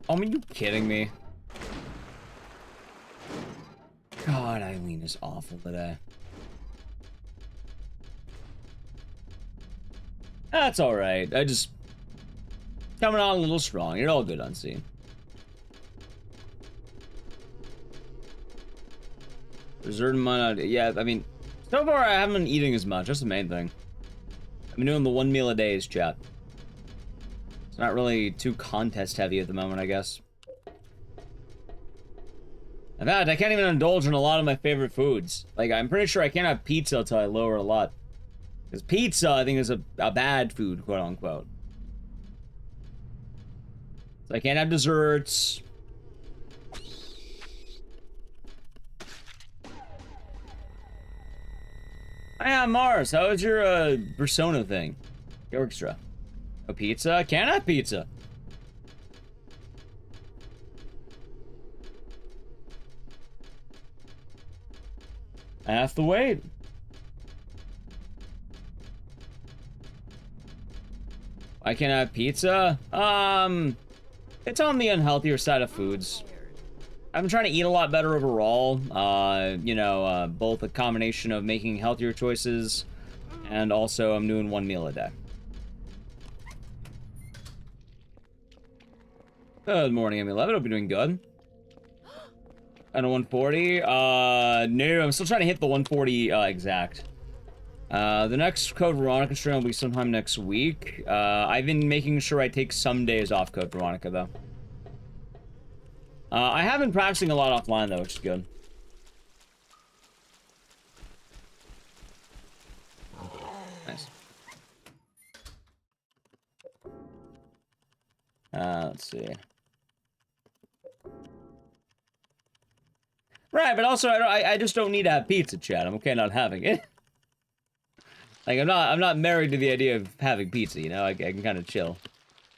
Oh, are you kidding me? God, Eileen is awful today. That's alright. I just... coming on a little strong. You're all good on scene. Reserved amount of... yeah, I mean... so far, I haven't been eating as much. That's the main thing. I've been doing the 1 meal a day, chat. It's not really too contest heavy at the moment, I guess. In fact, I can't even indulge in a lot of my favorite foods. Like, I'm pretty sure I can't have pizza until I lower a lot. Because pizza, I think, is a bad food, quote unquote. So I can't have desserts. Hi, Mars. How was your persona thing? The orchestra. A pizza? Can't have pizza. I have to wait. I can have pizza. It's on the unhealthier side of foods. I'm trying to eat a lot better overall. You know, both a combination of making healthier choices and also I'm doing 1 meal a day. Good morning, M11. Hope you're doing good. And a 140? No, I'm still trying to hit the 140 exact. The next Code Veronica stream will be sometime next week. I've been making sure I take some days off Code Veronica, though. I have been practicing a lot offline, though, which is good. Nice. Let's see. Right, but also I just don't need to have pizza, chat. I'm okay not having it. Like I'm not married to the idea of having pizza, you know. I can kind of chill.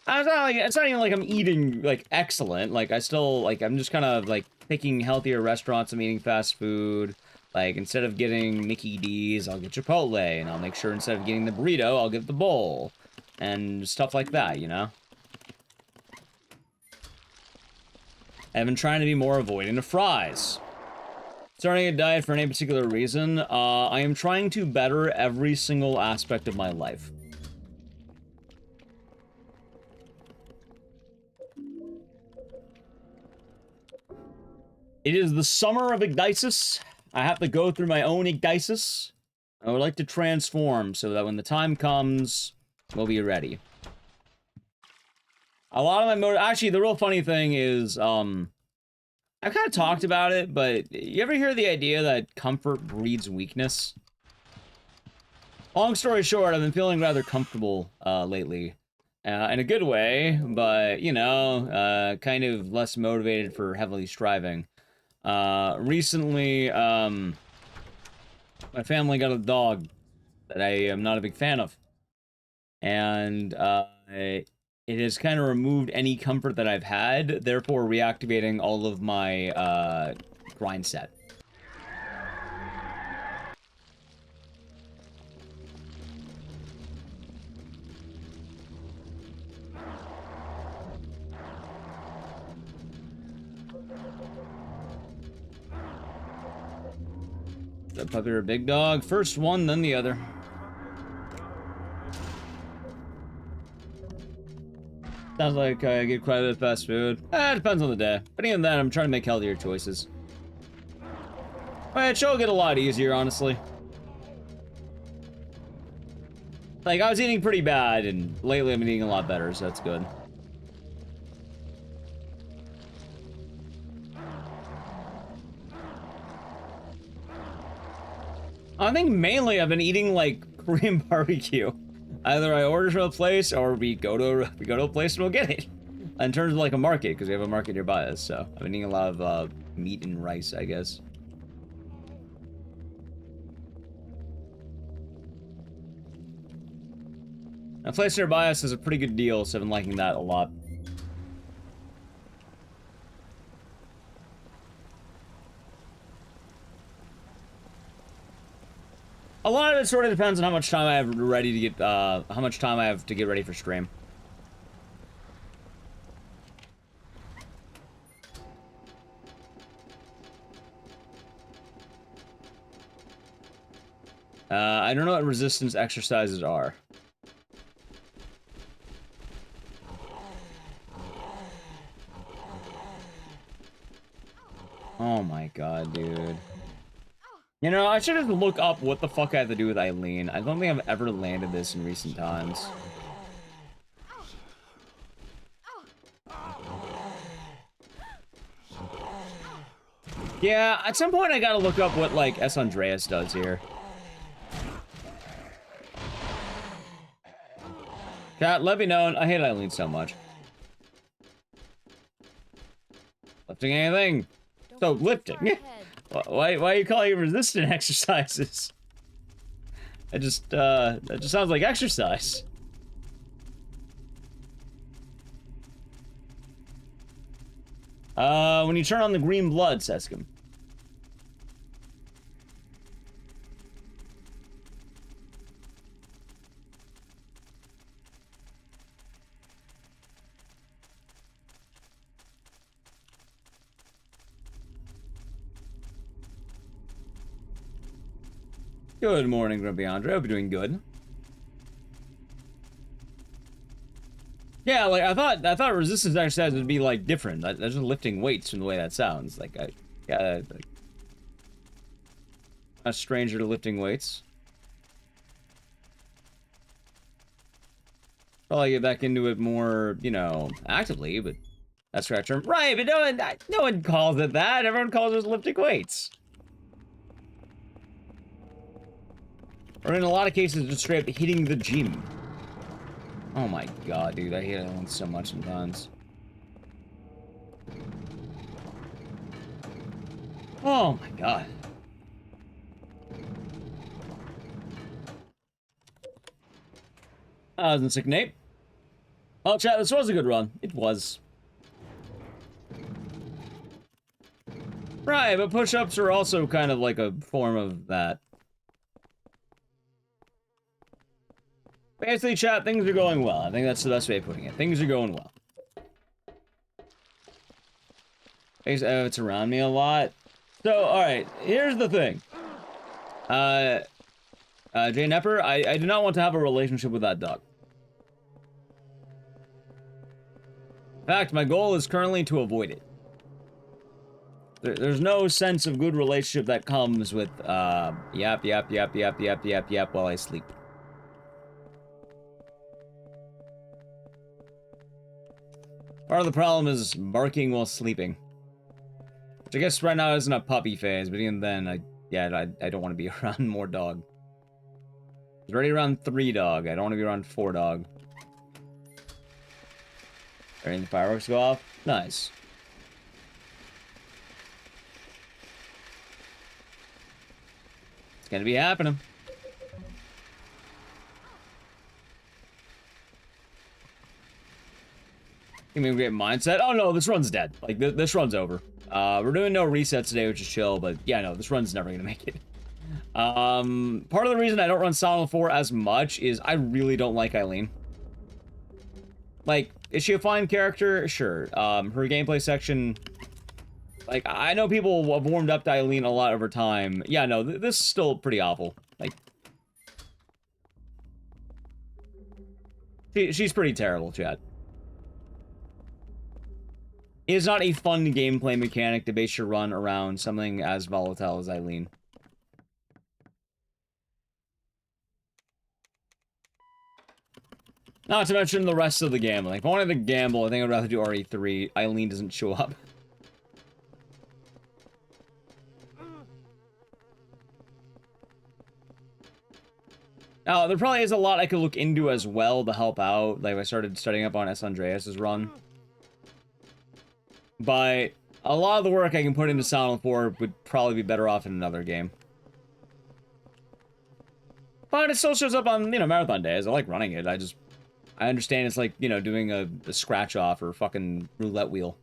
It's not even like I'm eating like excellent. Like I still like I'm just kind of like picking healthier restaurants. I'm eating fast food. Like instead of getting Mickey D's, I'll get Chipotle, and I'll make sure instead of getting the burrito, I'll get the bowl, and stuff like that, you know. I've been trying to be more avoiding the fries. Starting a diet for any particular reason, I am trying to better every single aspect of my life. It is the summer of Ecdycis. I have to go through my own Ecdycis. I would like to transform so that when the time comes, we'll be ready. A lot of my actually, the real funny thing is, I've kind of talked about it, but you ever hear the idea that comfort breeds weakness? Long story short, I've been feeling rather comfortable lately. In a good way, but, you know, kind of less motivated for heavily striving. Recently, my family got a dog that I am not a big fan of. And, it has kind of removed any comfort that I've had, therefore reactivating all of my, grind set. The puppy or big dog? First one, then the other. Sounds like I get quite a bit of fast food. It depends on the day. But even then, I'm trying to make healthier choices. It should get a lot easier, honestly. Like, I was eating pretty bad, and lately I've been eating a lot better, so that's good. I think mainly I've been eating, like, Korean barbecue. Either I order from a place, or we go to a place and we'll get it. In terms of like a market, because we have a market nearby us, so I've been eating a lot of meat and rice, I guess. A place nearby us has a pretty good deal, so I've been liking that a lot. A lot of it sort of depends on how much time I have ready to get, how much time I have to get ready for stream. I don't know what resistance exercises are. Oh my god, dude. You know, I should just look up what the fuck I have to do with Eileen. I don't think I've ever landed this in recent times. Yeah, at some point I gotta look up what, like, S. Andreas does here. Cat, let me know. I hate Eileen so much. Lifting anything? So, lifting. Why are you calling it resistant exercises? That just sounds like exercise. When you turn on the green blood, Seskim. Good morning, Grumpy Andre. Hope you're doing good. Yeah, like I thought resistance exercise would be like different. That's just lifting weights from the way that sounds. Like like, a stranger to lifting weights. Probably get back into it more, you know, actively, but that's the right term. Right, but no one calls it that. Everyone calls it lifting weights. Or in a lot of cases, just straight up hitting the gym. Oh my god, dude, I hate that one so much sometimes. Oh my god. I was in sick, Nate. Oh, chat, this was a good run. It was. Right, but push-ups are also kind of like a form of that. Basically, chat, things are going well. I think that's the best way of putting it. Things are going well. It's around me a lot. So, alright, here's the thing. Jay Nepper, I do not want to have a relationship with that dog. In fact, my goal is currently to avoid it. There's no sense of good relationship that comes with, yap while I sleep. Part of the problem is barking while sleeping. Which I guess right now isn't a puppy phase, but even then, I don't want to be around more dog. I was already around 3 dog. I don't want to be around 4 dog. Ready the fireworks go off? Nice. It's gonna be happening. Give me a great mindset. Oh no, this run's dead. Like, this run's over. We're doing no resets today, which is chill, but yeah, no, this run's never gonna make it. Part of the reason I don't run Silent 4 as much is I really don't like Eileen. Like, is she a fine character? Sure. Her gameplay section... Like, I know people have warmed up to Eileen a lot over time. Yeah, no, this is still pretty awful. Like... She's pretty terrible, chat. It is not a fun gameplay mechanic to base your run around something as volatile as Eileen. Not to mention the rest of the gambling. If I wanted to gamble, I think I'd rather do RE3. Eileen doesn't show up. Now, there probably is a lot I could look into as well to help out. Like, I started studying up on S. Andreas' run. But a lot of the work I can put into Silent 4 would probably be better off in another game. But it still shows up on, you know, marathon days. I like running it. I understand it's like, you know, doing a scratch-off or fucking roulette wheel.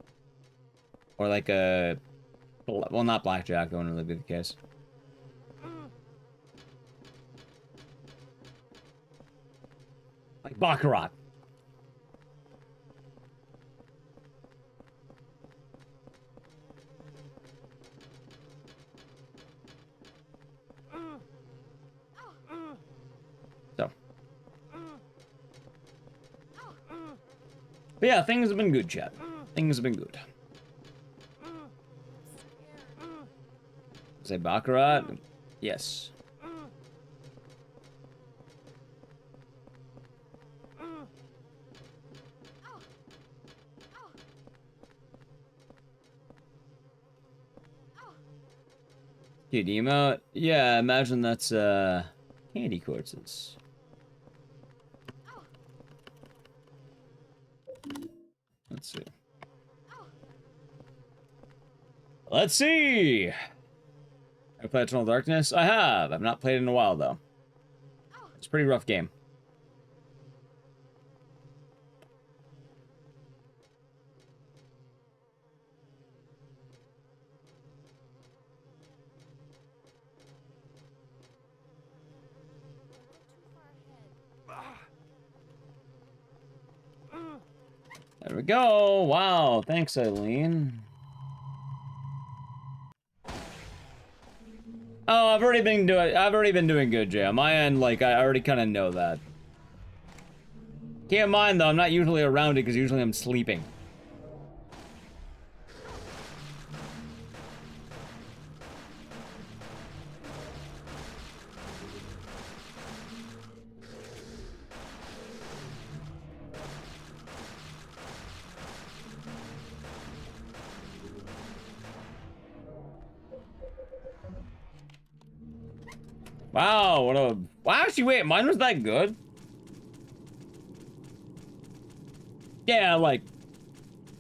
Or like a... Well, not blackjack. That wouldn't really be the case. Like Baccarat. So. But yeah, things have been good, chat. Things have been good. Say Baccarat? Yes. Cute emote? Yeah, imagine that's, candy quartzes. Let's see. Let's see! I played Eternal Darkness? I have! I've not played it in a while, though. It's a pretty rough game. There we go. Wow. Thanks, Eileen. Oh, I've already been doing good, Jay. On my end, like, I already kind of know that. Keep in mind, though, I'm not usually around it because usually I'm sleeping. Wow, what a... Wow, actually, wait, mine was that good? Yeah, like,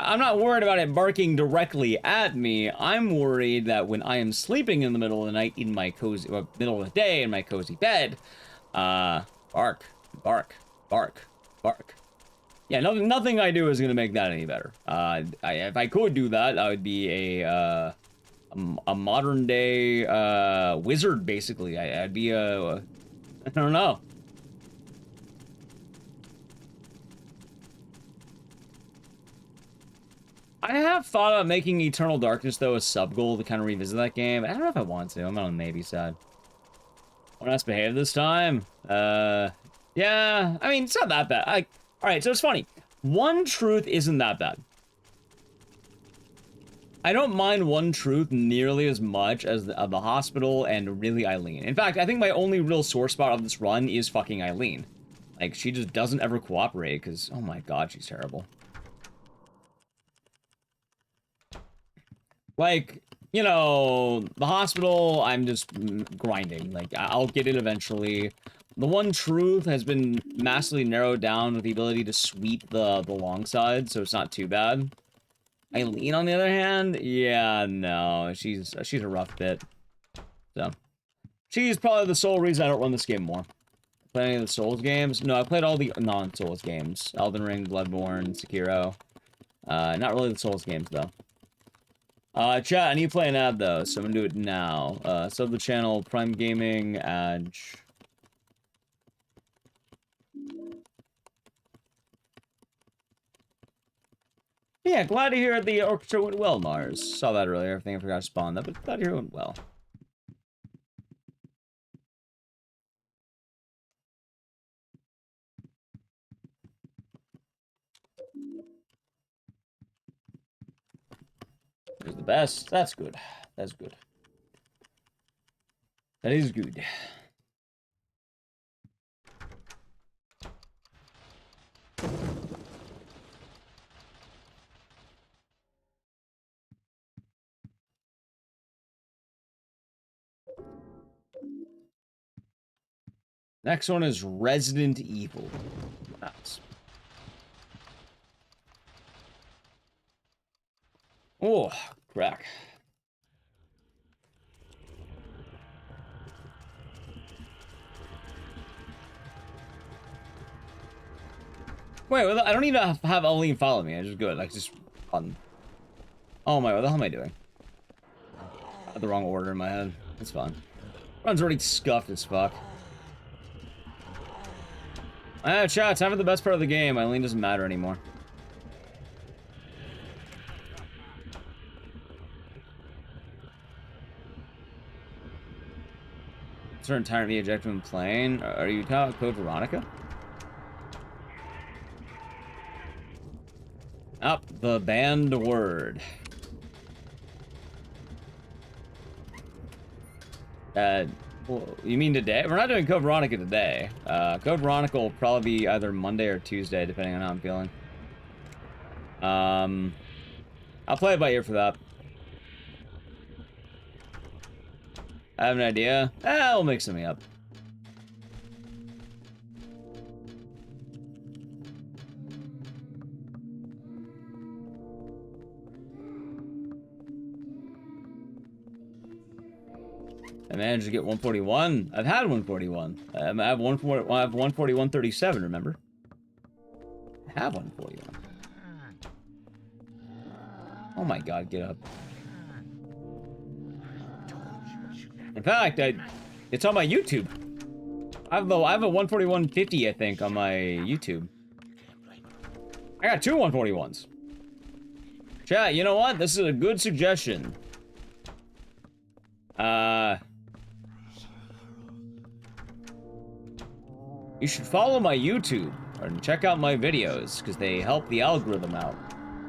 I'm not worried about it barking directly at me. I'm worried that when I am sleeping in the middle of the night in my cozy... Well, middle of the day in my cozy bed, bark, bark, bark, bark. Yeah, nothing I do is gonna make that any better. If I could do that, I would be a modern day wizard, basically. I'd be I don't know. I have thought about making Eternal Darkness, though, a sub-goal to kind of revisit that game. I don't know if I want to. I'm on the maybe side. Want us to behave this time? Yeah. I mean, it's not that bad. Alright, so it's funny. One Truth isn't that bad. I don't mind One Truth nearly as much as the hospital and really Eileen. In fact, I think my only real sore spot of this run is fucking Eileen. Like, she just doesn't ever cooperate, because, oh my god, she's terrible. Like, you know, the hospital, I'm just grinding. Like, I'll get it eventually. The One Truth has been massively narrowed down with the ability to sweep the long side, so it's not too bad. Eileen, on the other hand, yeah, no, she's a rough bit. So, she's probably the sole reason I don't run this game more. Play any of the Souls games? No, I played all the non-Souls games. Elden Ring, Bloodborne, Sekiro. Not really the Souls games, though. Chat, I need to play an ad, though, so I'm gonna do it now. Sub the channel, Prime Gaming, Edge. Yeah, glad to hear the orchestra went well, Mars. Saw that earlier. I think I forgot to spawn that, but glad to hear it went well. It was the best. That's good. That's good. That is good. Next one is Resident Evil. Nice. Oh, crack. Wait, I don't need to have Eileen follow me. I just go, like, just on. Oh my, what the hell am I doing? I had the wrong order in my head. It's fine. Run's already scuffed as fuck. Chat, time for the best part of the game. Eileen doesn't matter anymore. Certain tyrant be ejected from plane. Are you talking about Code Veronica? Up the banned word. Well, you mean today? We're not doing Code Veronica today. Code Veronica will probably be either Monday or Tuesday, depending on how I'm feeling. I'll play it by ear for that. I have an idea. We'll make something up. I managed to get 141. I've had 141. I have 141.37, remember? I have 141. Oh my god, get up. In fact, it's on my YouTube. I have a 141.50, I think, on my YouTube. I got two 141s. Chat, you know what? This is a good suggestion. you should follow my YouTube and check out my videos, because they help the algorithm out.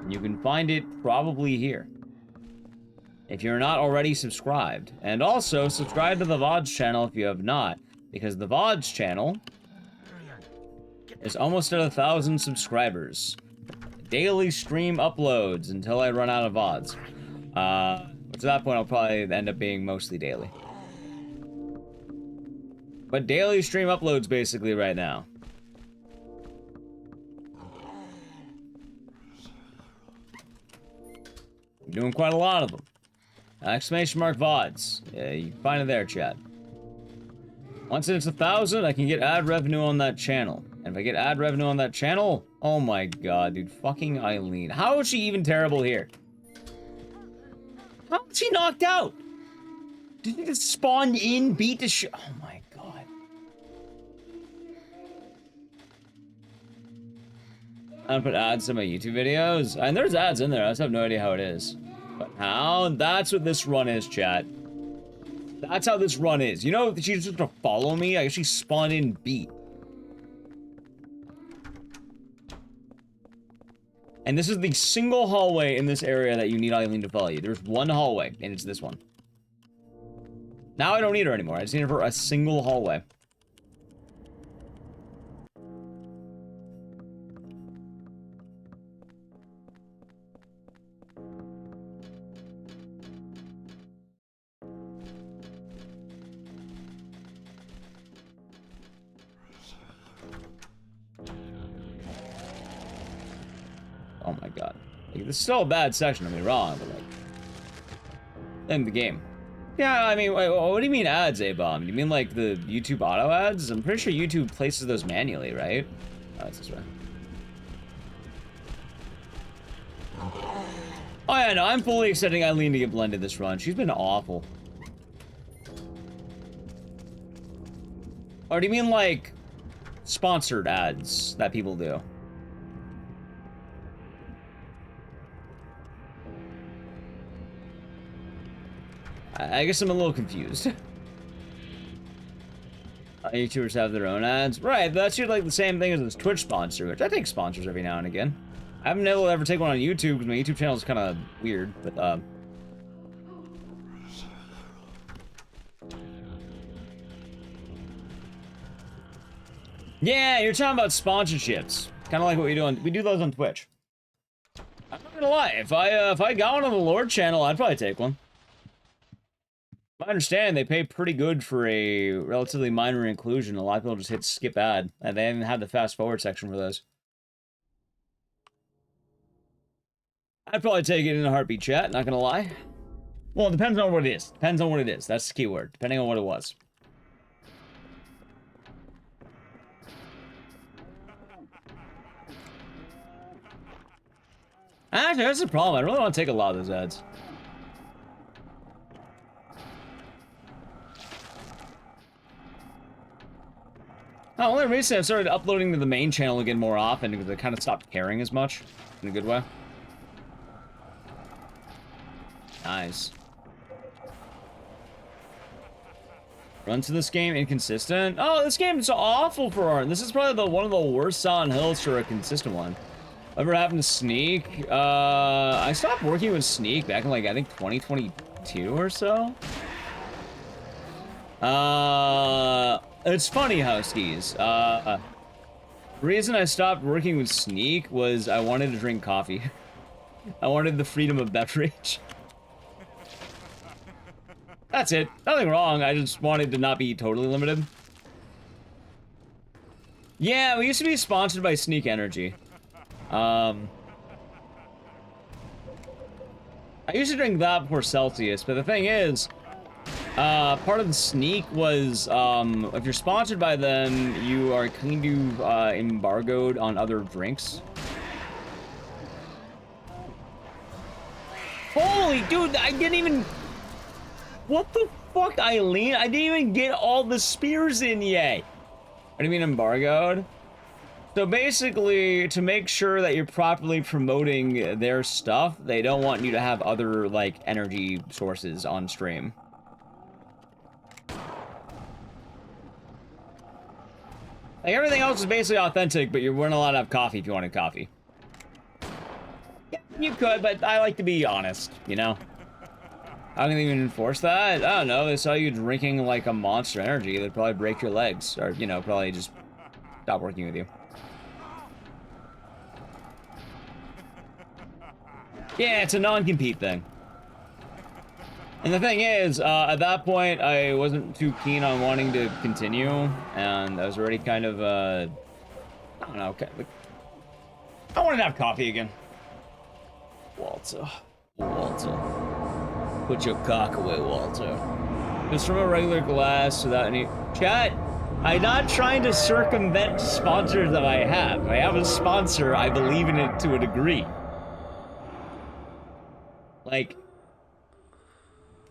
And you can find it probably here, if you're not already subscribed. And also, subscribe to the VODs channel if you have not, because the VODs channel is almost at 1,000 subscribers. Daily stream uploads until I run out of VODs. Which at that point, I'll probably end up being mostly daily. But daily stream uploads basically right now. I'm doing quite a lot of them. Exclamation mark VODs. Yeah, you can find it there, chat. Once it's 1,000, I can get ad revenue on that channel. And if I get ad revenue on that channel, oh my god, dude, fucking Eileen. How is she even terrible here? How was she knocked out? Did you just spawn in, beat the shit? Oh my god. I don't put ads in my YouTube videos. And there's ads in there, I just have no idea how it is. But how? That's what this run is, chat. That's how this run is. You know, she's just gonna follow me? I actually spawned in beat. And this is the single hallway in this area that you need Eileen to follow you. There's one hallway, and it's this one. Now I don't need her anymore. I just need her for a single hallway. Oh my god. Like, this is still a bad section, don't get me wrong, but like... in the game. Yeah, I mean, wait, what do you mean ads, A-Bomb? You mean like the YouTube auto ads? I'm pretty sure YouTube places those manually, right? Oh, it's this way. Oh yeah, no, I'm fully expecting Eileen to get blended this run. She's been awful. Or do you mean like sponsored ads that people do? I guess I'm a little confused. YouTubers have their own ads. Right, that's like the same thing as this Twitch sponsor, which I take sponsors every now and again. I haven't been able to ever take one on YouTube because my YouTube channel is kind of weird, but yeah, you're talking about sponsorships. Kind of like what we do on, we do those on Twitch. I'm not gonna lie, if I got one on the Lord channel, I'd probably take one. I understand they pay pretty good for a relatively minor inclusion. A lot of people just hit skip ad, and they haven't had the fast forward section for those. I'd probably take it in a heartbeat, chat, not gonna lie. Well, it depends on what it is. Depends on what it is. That's the key word. Depending on what it was. Actually, that's the problem. I really want to take a lot of those ads. Oh, only recently I've started uploading to the main channel again more often because I kind of stopped caring as much, in a good way. Nice. Runs to this game inconsistent. Oh, this game is awful for art. This is probably one of the worst Silent Hills for a consistent one. Ever happened to Sneak? I stopped working with Sneak back in like I think 2022 or so. It's funny how skis. The reason I stopped working with Sneak was I wanted to drink coffee. I wanted the freedom of beverage. That's it. Nothing wrong. I just wanted to not be totally limited. Yeah, we used to be sponsored by Sneak Energy. I used to drink that before Celsius, but the thing is, part of the Sneak was, if you're sponsored by them, you are kind of, embargoed on other drinks. Holy dude, I didn't even... What the fuck, Eileen? I didn't even get all the spears in yet. What do you mean embargoed? So basically, to make sure that you're properly promoting their stuff, they don't want you to have other, like, energy sources on stream. Like, everything else is basically authentic, but you weren't allowed to have coffee if you wanted coffee. Yeah, you could, but I like to be honest, you know? How can they even enforce that? I don't know. They saw you drinking like a Monster Energy. They'd probably break your legs. Or, you know, probably just stop working with you. Yeah, it's a non-compete thing. And the thing is, at that point, I wasn't too keen on wanting to continue. And I was already kind of, I don't know. I wanted to have coffee again. Walter. Put your cock away, Walter. Just from a regular glass without any... Chat, I'm not trying to circumvent sponsors that I have. I have a sponsor. I believe in it to a degree. Like,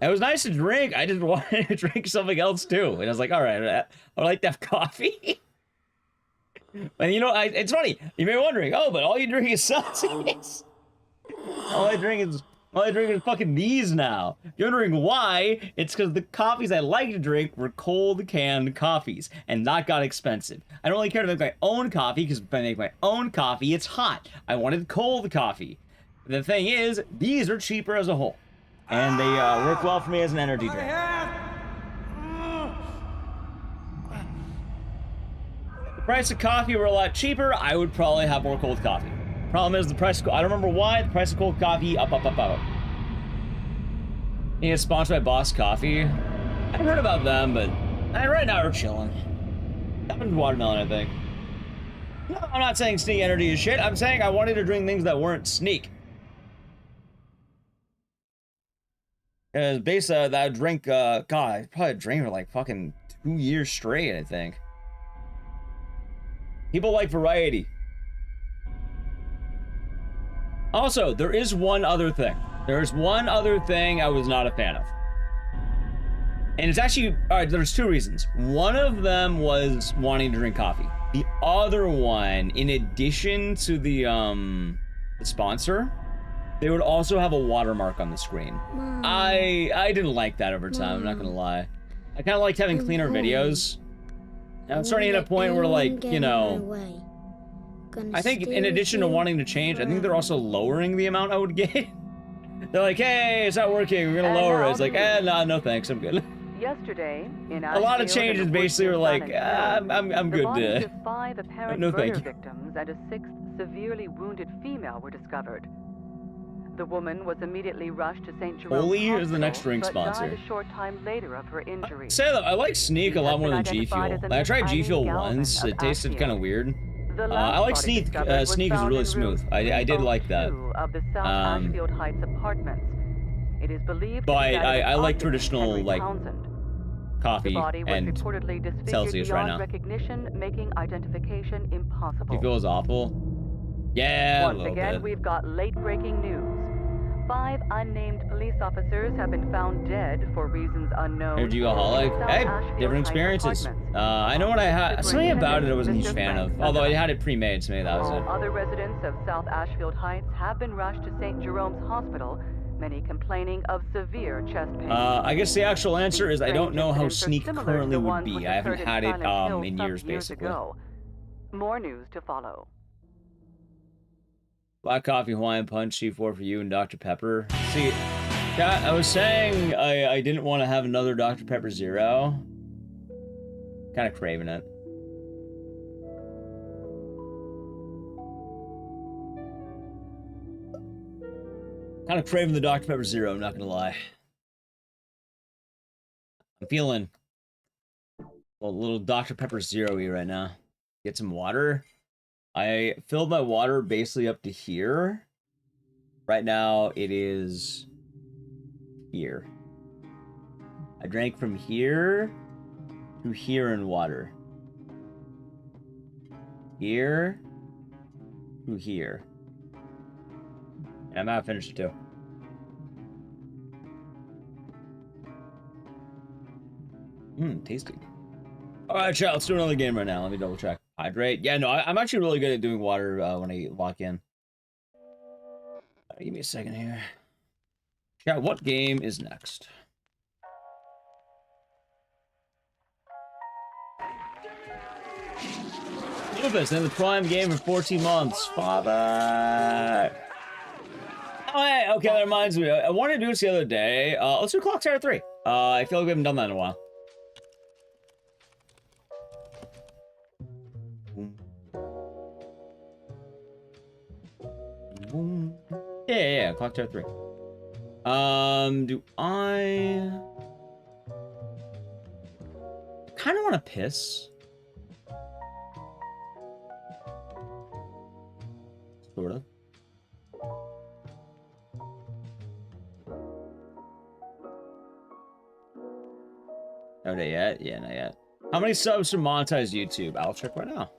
it was nice to drink. I just wanted to drink something else too. And I was like, all right, I would like to have coffee. And you know, it's funny. You may be wondering, oh, but all you drink is Celsius. All I drink is fucking these now. You're wondering why? It's because the coffees I like to drink were cold canned coffees, and that got expensive. I don't really care to make my own coffee, because if I make my own coffee, it's hot. I wanted cold coffee. The thing is, these are cheaper as a whole, and they work well for me as an energy drink. If the price of coffee were a lot cheaper, I would probably have more cold coffee. Problem is, the price, I don't remember why, the price of cold coffee, up. Yeah, sponsored by Boss Coffee. I haven't heard about them, but right now we're chilling. That was watermelon, I think. No, I'm not saying Sneak Energy is shit. I'm saying I wanted to drink things that weren't Sneak. Because basically, that drink, God, I probably drank for like fucking 2 years straight, I think. People like variety. Also, there is one other thing. There's one other thing I was not a fan of. And it's actually, alright, there's two reasons. One of them was wanting to drink coffee. The other one, in addition to the sponsor, they would also have a watermark on the screen. I didn't like that over time, I'm not gonna lie. I kind of liked having cleaner videos. And I'm starting to hit a point where, like, you know, I think in addition to wanting to change, I think they're also lowering the amount I would get. They're like, hey, it's not working, we're gonna lower it. It's like, no thanks, I'm good. Yesterday, in a lot of changes basically were like, I'm good. The bodies of 5 no, apparent thank murder you. victims and a 6th severely wounded female were discovered. The woman was immediately rushed to St. Jerome's Holy Hospital, is the next drink but sponsor. died a short time later of her injuries. Say that I like Sneak a lot more than G Fuel. Like, I tried G Fuel once. It tasted kind of weird. I like Sneak. Sneak is really smooth. I did like that. Of the South Ashfield Heights apartments. It is believed but that I like Henry traditional like Townsend. coffee The body was and reportedly disfigured Celsius right beyond now. recognition, making identification impossible. G Fuel is awful. Yeah, Once again, we've got late-breaking news. 5 unnamed police officers have been found dead for reasons unknown. Energyaholic. Hey, different experiences. I know what I had. Something about it I wasn't a huge fan of. Although I had it pre-made, so maybe that was it. Other residents of South Ashfield Heights have been rushed to St. Jerome's Hospital, many complaining of severe chest pain. I guess the actual answer is I don't know how Sneak currently would be. I haven't had it in years, basically. More news to follow. Black coffee, Hawaiian punch, C4 for you, and Dr. Pepper. See, Kat, I was saying I didn't want to have another Dr. Pepper Zero. Kind of craving it. Kind of craving the Dr. Pepper Zero, I'm not gonna lie. I'm feeling a little Dr. Pepper Zero-y right now. Get some water. I filled my water basically up to here. Right now, it is here. I drank from here to here in water. Here to here. And I'm not finished it too. Tasty. Alright, chat, let's do another game right now. Let me double check. Hydrate. Yeah, no, I'm actually really good at doing water when I lock in. Give me a second here. Chat, what game is next? Lupus in the Prime game for 14 months. Father. Oh, hey, okay, that reminds me. I wanted to do this the other day. Let's do Clock Tower 3. I feel like we haven't done that in a while. Yeah, Clock Tower 3. Do I kind of want to piss? Sort of. Not yet? Yeah, not yet. How many subs to monetize YouTube? I'll check right now.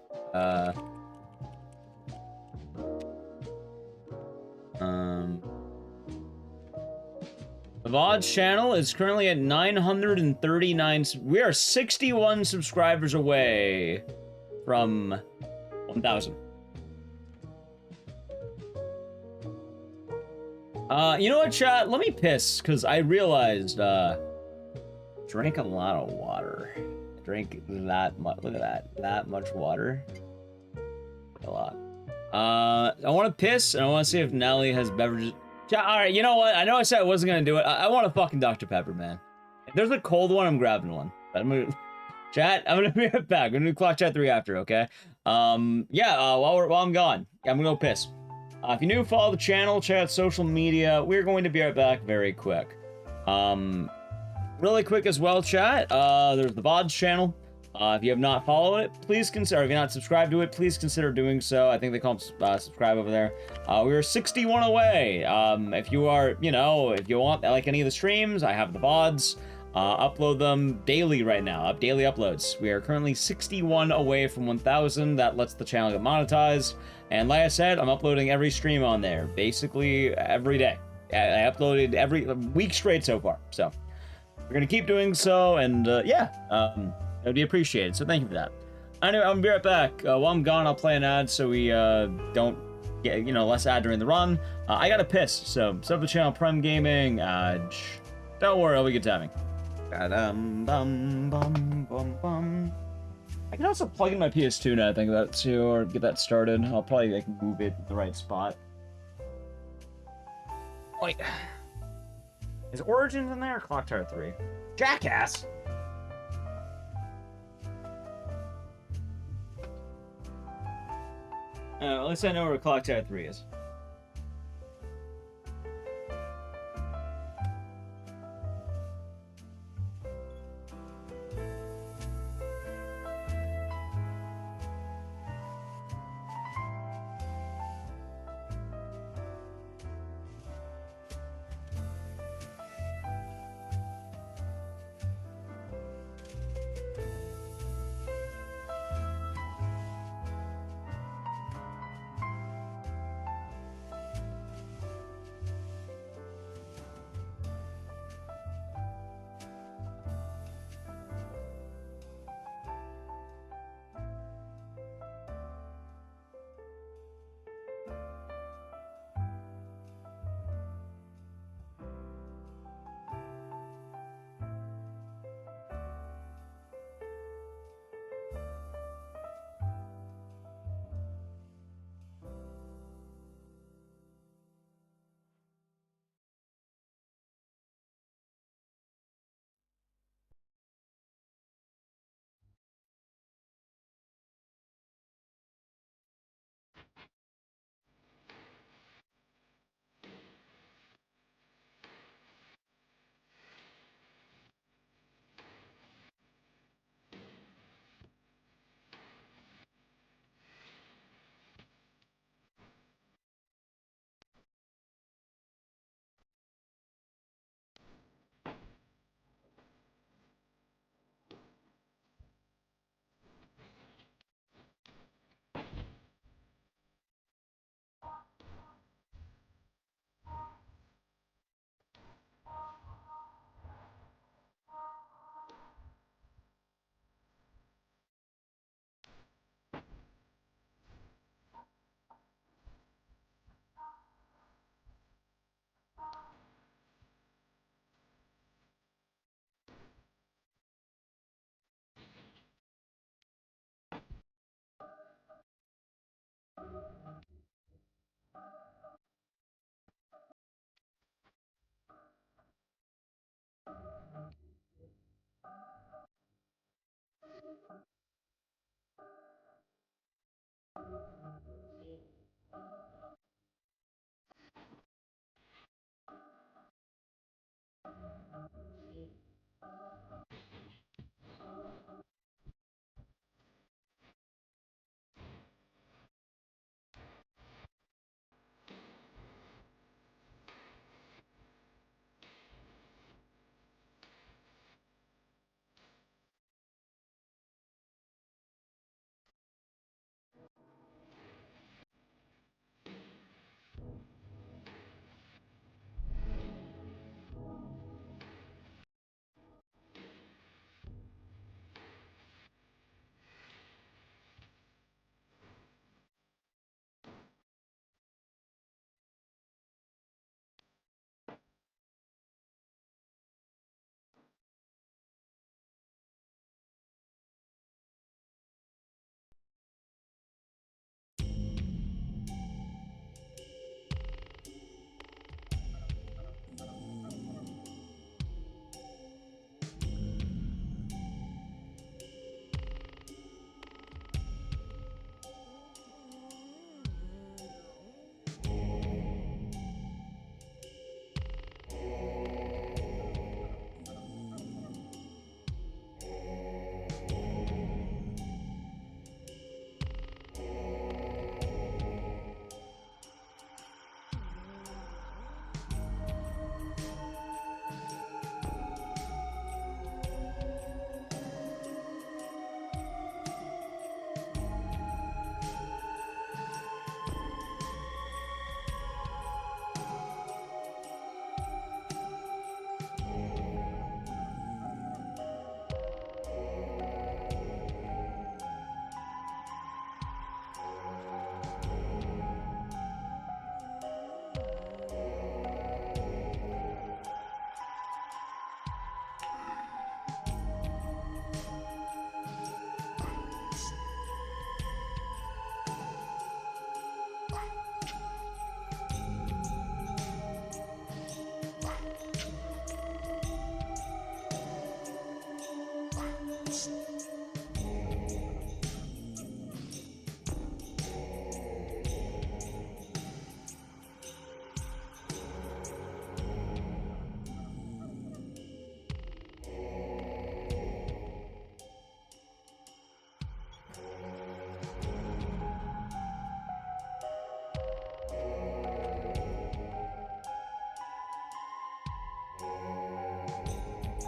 The VOD's channel is currently at 939. We are 61 subscribers away from 1,000. You know what, chat? Let me piss, because I realized, drank a lot of water. Drink that much. Look at that. That much water. A lot. I want to piss, and I want to see if Nelly has beverages. Alright, you know what? I know I said I wasn't gonna do it. I want a fucking Dr. Pepper, man. If there's a cold one, I'm grabbing one. I'm gonna... Chat, I'm gonna be right back. We're gonna do Clock Chat 3 after, okay? While I'm gone, I'm gonna go piss. If you're new, follow the channel, check out social media. We're going to be right back very quick. Really quick as well, chat. There's the VOD's channel. If you have not followed it, please consider, if you're not subscribed to it, please consider doing so. I think they call them subscribe over there. We are 61 away. If you are, you know, if you want, like any of the streams, I have the VODs. Upload them daily right now, daily uploads. We are currently 61 away from 1,000. That lets the channel get monetized. And like I said, I'm uploading every stream on there, basically every day. I uploaded every week straight so far. So we're gonna keep doing so, and it would be appreciated, so thank you for that. Anyway, I'm gonna be right back. While I'm gone, I'll play an ad so we don't get, less ad during the run. I gotta piss, so sub the channel, Prime Gaming. Don't worry, I'll be good timing. I can also plug in my PS2 now, I think that too, or get that started. I'll probably move it to the right spot. Wait. Is Origins in there or Clock Tower 3? Jackass! At least I know where Clock Tower 3 is.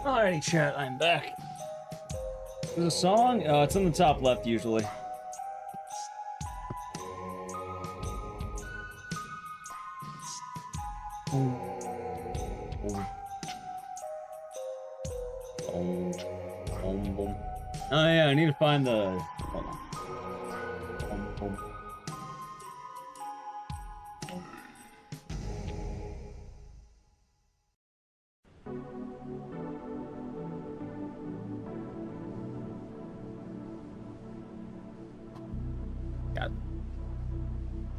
Alrighty, chat, I'm back. There's a song? It's in the top left, usually. Oh yeah, I need to find the... Hold on. God.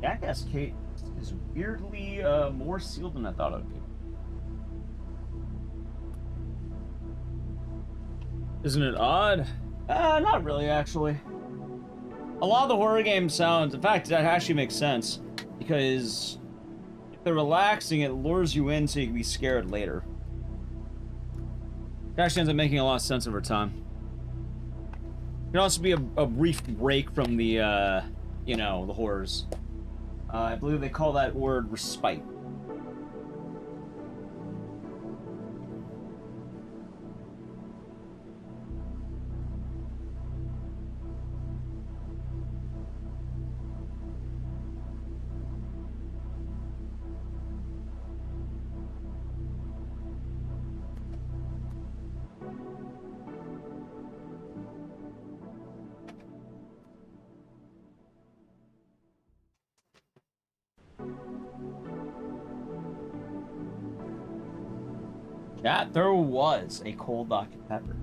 Jackass Kate is weirdly more sealed than I thought it would be. Isn't it odd? Not really, actually. A lot of the horror game sounds, in fact, that actually makes sense, because if they're relaxing, it lures you in so you can be scared later. It actually ends up making a lot of sense over time. It can also be a brief break from the, you know, the horrors. I believe they call that word respite. Yeah, there was a cold Dr. Pepper.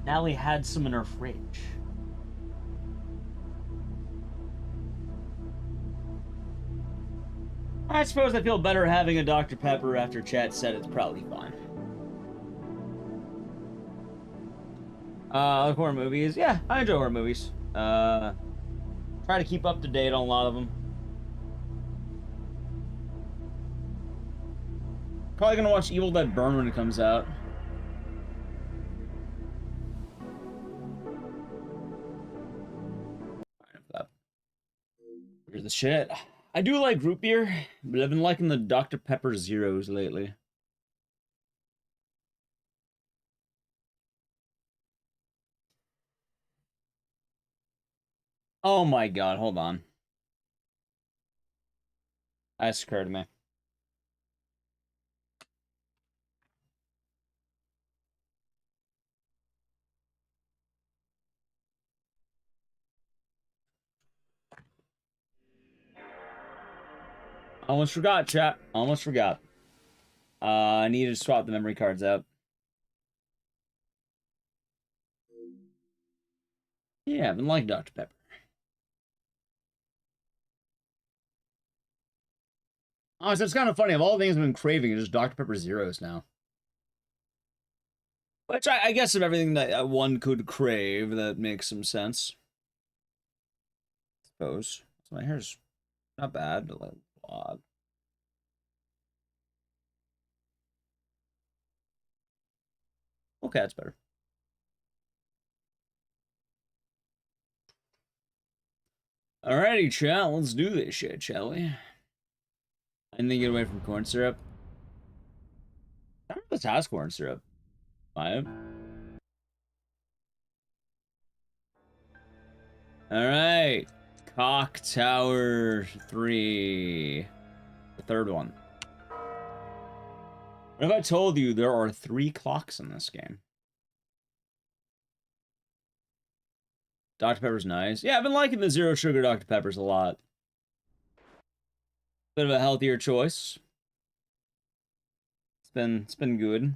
Allie had some in her fridge. I suppose I feel better having a Dr. Pepper after chat said it's probably fine. Like horror movies. Yeah, I enjoy horror movies. Try to keep up to date on a lot of them. Probably gonna watch Evil Dead Burn when it comes out. Here's the shit. I do like root beer, but I've been liking the Dr. Pepper Zeros lately. Oh my god, hold on. That's occurred to me. Almost forgot, chat. Almost forgot. I need to swap the memory cards out. Yeah, I've been liking Dr. Pepper. Oh, so it's kind of funny. Of all the things I've been craving, it's just Dr. Pepper Zeros now. Which I guess of everything that one could crave, that makes some sense. I suppose. So my hair's not bad, but like odd. Okay, that's better. Alrighty, chat, let's do this shit, shall we? And then get away from corn syrup. I don't know if this has corn syrup. Alright, Cock Tower 3. The third one. What if I told you there are 3 clocks in this game? Dr. Pepper's nice. Yeah, I've been liking the zero sugar Dr. Peppers a lot. Bit of a healthier choice. It's been good.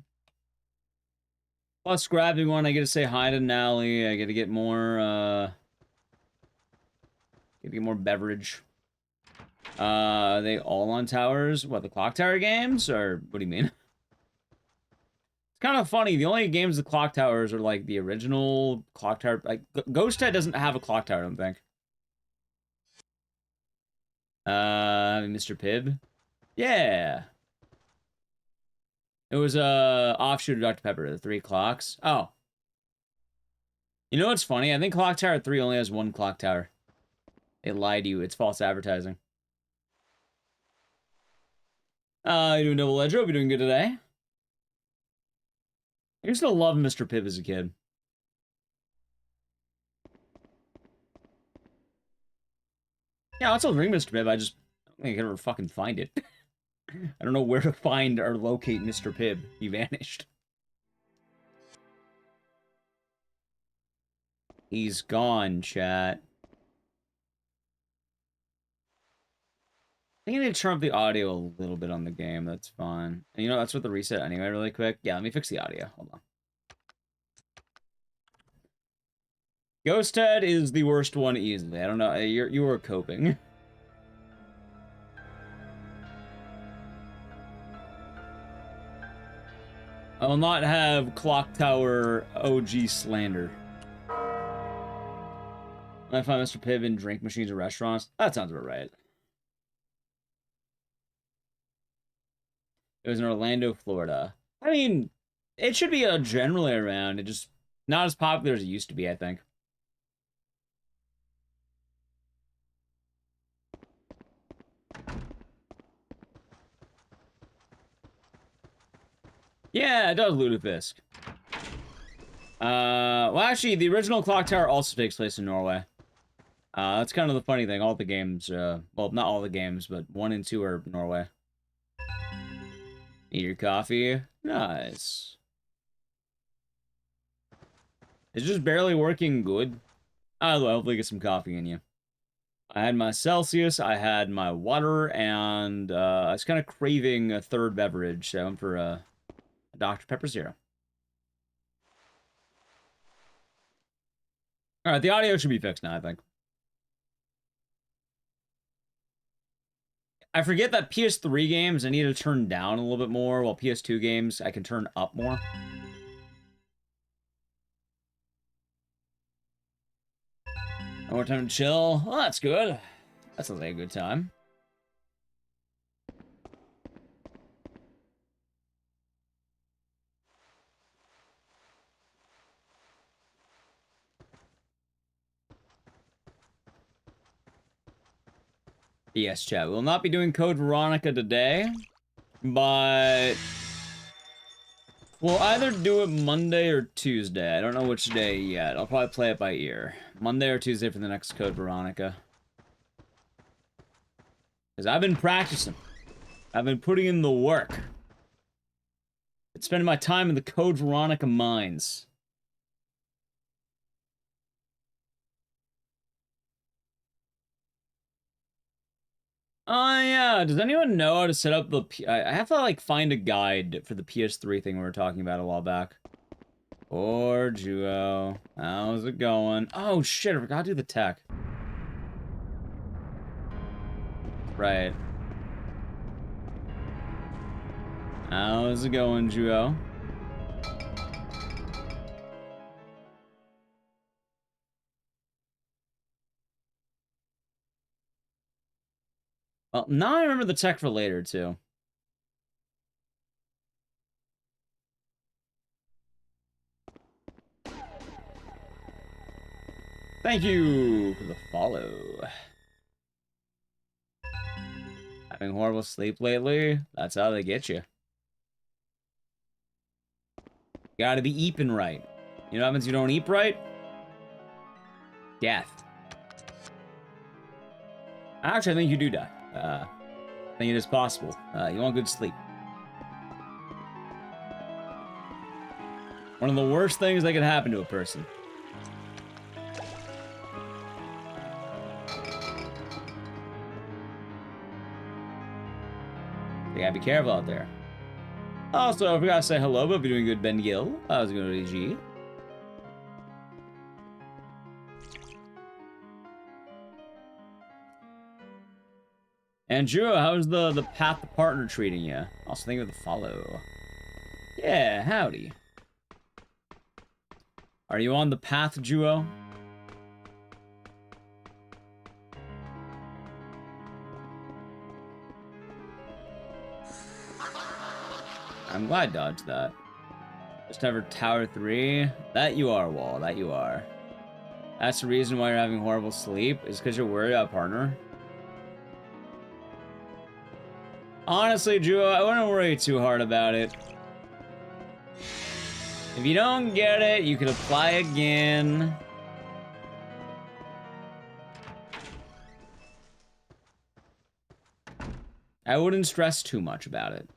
Plus grabbing one, I get to say hi to Nally. I get to get more beverage. Are they all on towers? What, the Clock Tower games? Or what do you mean? It's kind of funny. The only games with clock towers are like the original clock tower. Like Ghost Head doesn't have a clock tower, I don't think. Mr. Pibb. Yeah. It was a offshoot of Dr. Pepper, the 3 clocks. Oh. You know what's funny? I think Clock Tower 3 only has 1 clock tower. They lied to you. It's false advertising. You doing double ledger? Hope you're doing good today. I used to love Mr. Pibb as a kid. Yeah, I'll still ring Mr. Pibb. I just don't think I can ever fucking find it. I don't know where to find or locate Mr. Pibb. He vanished. He's gone, chat. I think I need to turn up the audio a little bit on the game. That's fine. And you know, that's what the reset anyway, really quick. Yeah, let me fix the audio. Hold on. Ghost Head is the worst one easily. I don't know. You were coping. I will not have Clock Tower OG slander. When I find Mr. Pibb in drink machines or restaurants, that sounds about right. It was in Orlando, Florida. I mean, it should be generally around. It just not as popular as it used to be, I think. Yeah, it does, Ludafisk. Well, actually, the original Clock Tower also takes place in Norway. That's kind of the funny thing. All the games, well, not all the games, but 1 and 2 are Norway. Need your coffee? Nice. It's just barely working good. I'll hopefully get some coffee in you. I had my Celsius, I had my water, and I was kind of craving a third beverage, so I went for a Dr. Pepper Zero. Alright, the audio should be fixed now, I think. I forget that PS3 games I need to turn down a little bit more, while PS2 games I can turn up more. More time to chill. Well, that's good. That sounds like a good time. Yes, chat. We'll not be doing Code Veronica today, but we'll either do it Monday or Tuesday. I don't know which day yet. I'll probably play it by ear. Monday or Tuesday for the next Code Veronica. Because I've been practicing. I've been putting in the work. Been spending my time in the Code Veronica mines. Oh, yeah. Does anyone know how to set up the... I have to, like, find a guide for the PS3 thing we were talking about a while back. Or Duo. How's it going? Oh, shit. I forgot to do the tech. Right. How's it going, Duo? Well, now I remember the tech for later, too. Thank you for the follow. Having horrible sleep lately? That's how they get you. Gotta be eating right. You know what happens if you don't eat right? Death. Actually, I think you do die. I think it is possible. You want good sleep. One of the worst things that can happen to a person. You gotta be careful out there. Also, I forgot to say hello, but if you're doing good, Ben Gill. How's it going, AG? And Drew, how's the path to partner treating you? Also, thank you for the follow. Yeah, howdy. Are you on the path, Duo? I'm glad I dodged that. Just ever Tower 3. That you are, Wall. That you are. That's the reason why you're having horrible sleep, is because you're worried about partner. Honestly, Drew, I wouldn't worry too hard about it. If you don't get it, you can apply again. I wouldn't stress too much about it.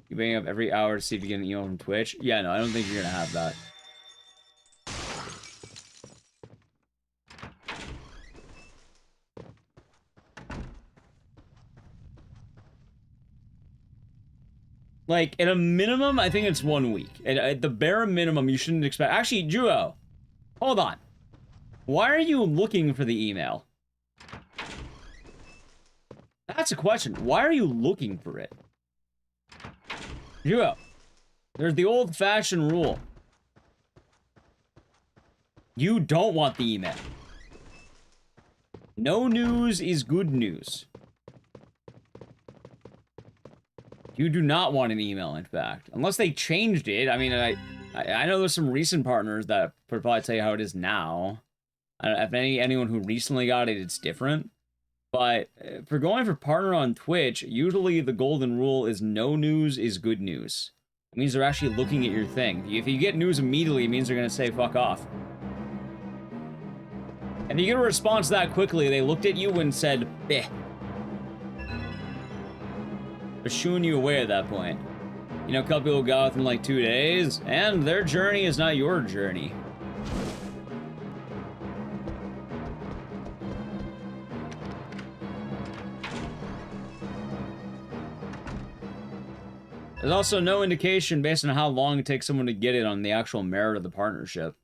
You bring up every hour to see if you get an email from Twitch? Yeah, no, I don't think you're gonna have that. Like, at a minimum, I think it's 1 week. At the bare minimum, you shouldn't expect... Actually, Juo, hold on. Why are you looking for the email? That's a question. Why are you looking for it? Juo, there's the old-fashioned rule. You don't want the email. No news is good news. You do not want an email, in fact. Unless they changed it. I mean, I know there's some recent partners that would probably tell you how it is now. If anyone who recently got it, it's different. But for going for partner on Twitch, usually the golden rule is no news is good news. It means they're actually looking at your thing. If you get news immediately, it means they're going to say fuck off. And you get a response that quickly, they looked at you and said, "Bleh." They're shooing you away at that point. You know, a couple people got within like 2 days, and their journey is not your journey. There's also no indication based on how long it takes someone to get it on the actual merit of the partnership.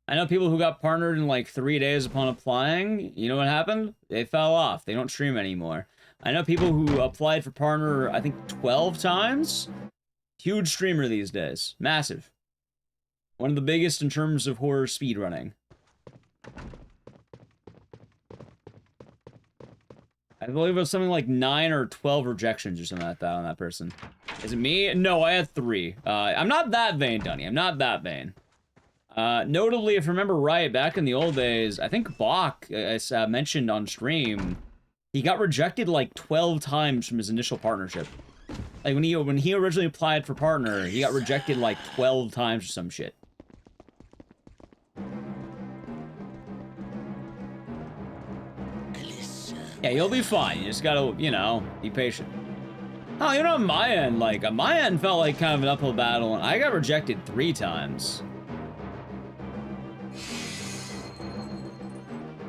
I know people who got partnered in like 3 days upon applying. You know what happened? They fell off. They don't stream anymore. I know people who applied for partner, I think 12 times. Huge streamer these days. Massive. One of the biggest in terms of horror speedrunning. I believe it was something like 9 or 12 rejections or something like that on that person. Is it me? No, I had 3. I'm not that vain, Dunny. I'm not that vain. Notably, if I remember right, back in the old days, I think Bach, as mentioned on stream, he got rejected like 12 times from his initial partnership. Like when he originally applied for partner, he got rejected like 12 times or some shit. Yeah, you'll be fine. You just gotta, you know, be patient. Oh, you know, on my end, like, on my end felt like kind of an uphill battle, and I got rejected 3 times.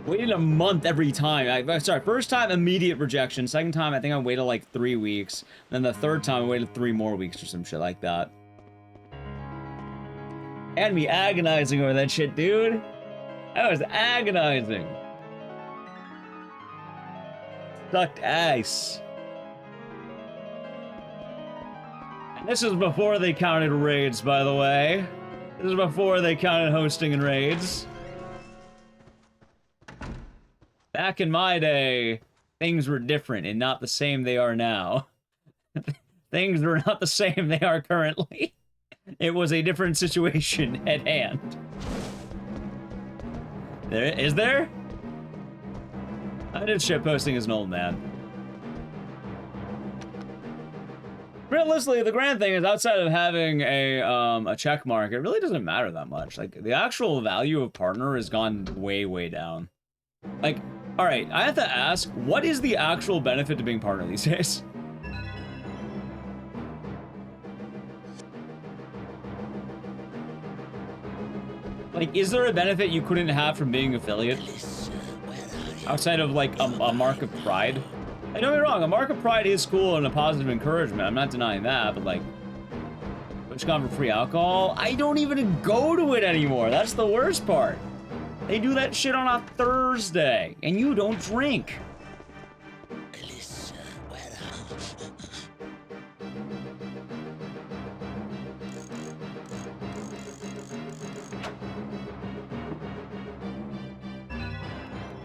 Waited a month every time. Sorry, first time, immediate rejection. Second time, I think I waited like 3 weeks. Then the third time, I waited 3 more weeks or some shit like that. And me agonizing over that shit, dude. I was agonizing. Sucked ass. And this is before they counted raids, by the way. This is before they counted hosting and raids. Back in my day, things were different and not the same they are now. Things were not the same they are currently. It was a different situation at hand. Is there? I did shit posting as an old man. Realistically, the grand thing is outside of having a check mark, it really doesn't matter that much. Like, the actual value of partner has gone way, way down. Like, alright, I have to ask, what is the actual benefit to being partner these days? Like, is there a benefit you couldn't have from being affiliate? Outside of, like, a mark of pride? Hey, don't get me wrong, a mark of pride is cool and a positive encouragement. I'm not denying that, but, like, TwitchCon for free alcohol? I don't even go to it anymore. That's the worst part. They do that shit on a Thursday, and you don't drink.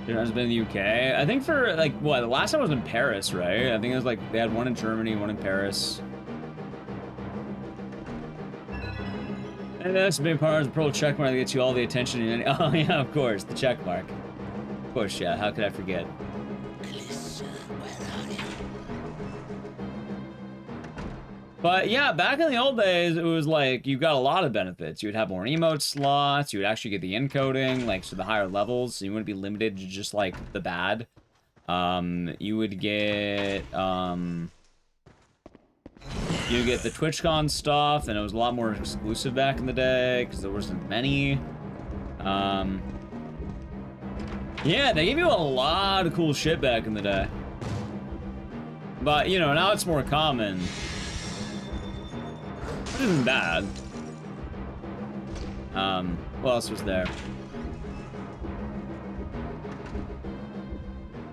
It has been in the UK. I think for, like, what, the last time was in Paris, right? I think it was, like, they had one in Germany, one in Paris. And that's being part of the pro check mark that gets you all the attention. And oh yeah, of course, the check mark. Of course, yeah. How could I forget? But yeah, back in the old days, it was like you got a lot of benefits. You would have more emote slots. You would actually get the encoding, like so the higher levels. So you wouldn't be limited to just like the bad. You would get you get the TwitchCon stuff, and it was a lot more exclusive back in the day because there wasn't many. Yeah, they gave you a lot of cool shit back in the day. But you know, now it's more common. Which isn't bad. What else was there?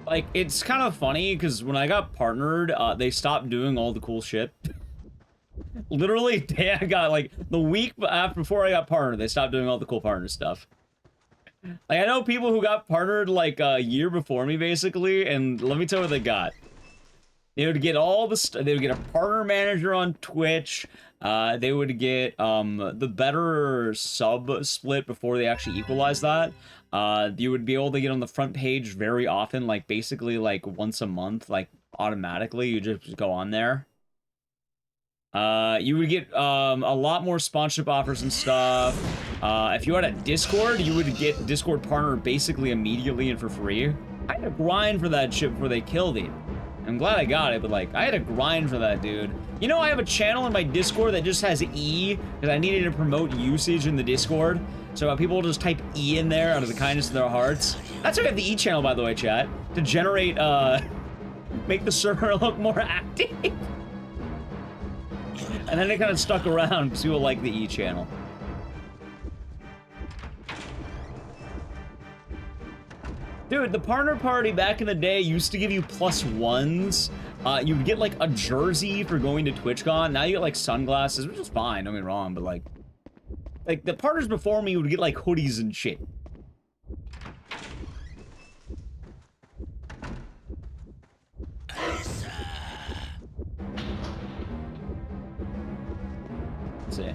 Like, it's kind of funny, because when I got partnered, they stopped doing all the cool shit. Literally, I got, like, the week before I got partnered, they stopped doing all the cool partner stuff. Like, I know people who got partnered, like, a year before me, basically, and let me tell you what they got. They would get all the they would get a partner manager on Twitch. They would get the better sub split before they actually equalize that. You would be able to get on the front page very often, like basically like once a month, like automatically. You just go on there. You would get a lot more sponsorship offers and stuff. If you had a Discord, you would get Discord partner basically immediately and for free. I had to grind for that shit before they killed it. I'm glad I got it, but like, I had to grind for that, dude. You know, I have a channel in my Discord that just has E, because I needed to promote usage in the Discord. So people will just type E in there out of the kindness of their hearts. That's why I have the E channel, by the way, chat. To generate, make the server look more active. And then it kind of stuck around, because people like the E channel. Dude, the partner party back in the day used to give you +1s. You'd get, like, a jersey for going to TwitchCon. Now you get, like, sunglasses, which is fine, don't get me wrong, but, like, the partners before me would get, like, hoodies and shit. Let's see.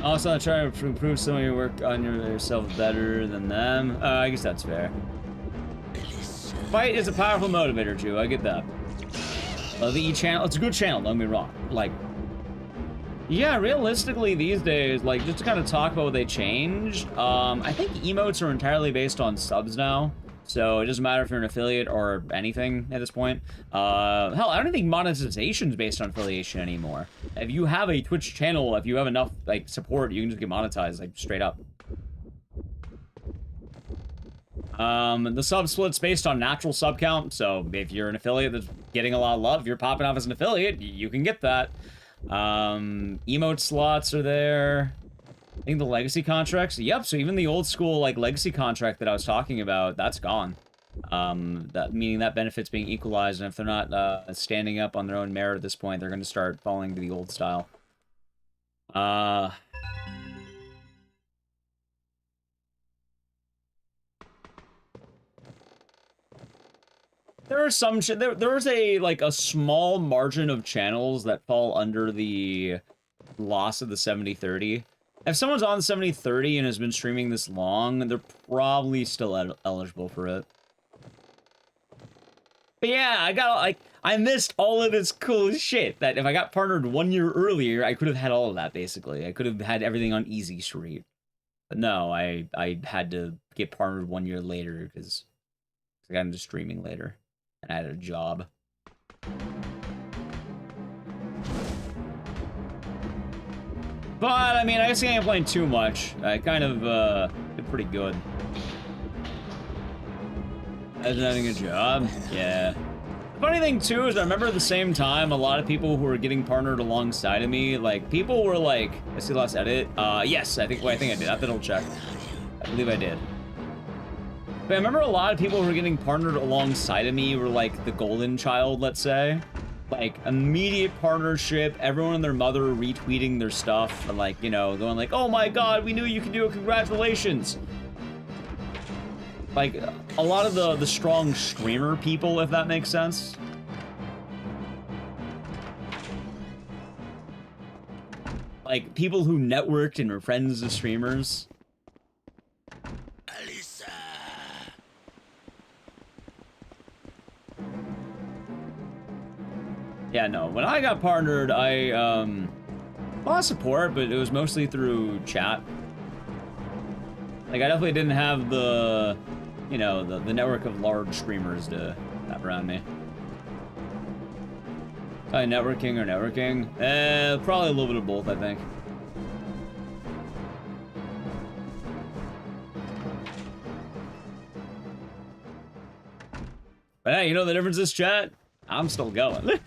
Also, try to improve some of your work on yourself better than them. I guess that's fair. Fight is a powerful motivator, Drew. I get that. The E channel, it's a good channel, don't get me wrong. Like, yeah, realistically these days, like, just to kind of talk about what they changed, I think emotes are entirely based on subs now. So it doesn't matter if you're an affiliate or anything at this point. Hell, I don't think monetization's based on affiliation anymore. If you have a Twitch channel, if you have enough, like, support, you can just get monetized, like, straight up. The sub split's based on natural sub count, so if you're an affiliate that's getting a lot of love, if you're popping off as an affiliate, you can get that. Emote slots are there. I think the legacy contracts, yep, so even the old school, like, legacy contract that I was talking about, that's gone. That meaning that benefit's being equalized, and if they're not, standing up on their own merit at this point, they're gonna start falling to the old style. There are some there's a small margin of channels that fall under the loss of the 70/30. If someone's on 70/30 and has been streaming this long, they're probably still eligible for it. But yeah, I missed all of this cool shit that if I got partnered 1 year earlier, I could have had all of that, basically. I could have had everything on Easy Street. But no, I had to get partnered 1 year later because I got into streaming later. And I had a job. But, I mean, I guess I ain't playing too much. I kind of, did pretty good. I was having a job? Yeah. The funny thing, too, is I remember at the same time, a lot of people who were getting partnered alongside of me, like, people were like, I see the last edit. Yes, I think I did. I have to double check. I believe I did. But I remember a lot of people who were getting partnered alongside of me were like the golden child, let's say. Like, immediate partnership, everyone and their mother retweeting their stuff, and like, you know, going like, oh my god, we knew you could do it, congratulations! Like, a lot of the strong streamer people, if that makes sense. like people who networked and were friends of streamers. Yeah, no. When I got partnered, I a lot of support, but it was mostly through chat. Like I definitely didn't have the, you know, the network of large streamers to have around me. Networking or networking? Probably a little bit of both, I think. But hey, you know the difference is, chat? I'm still going.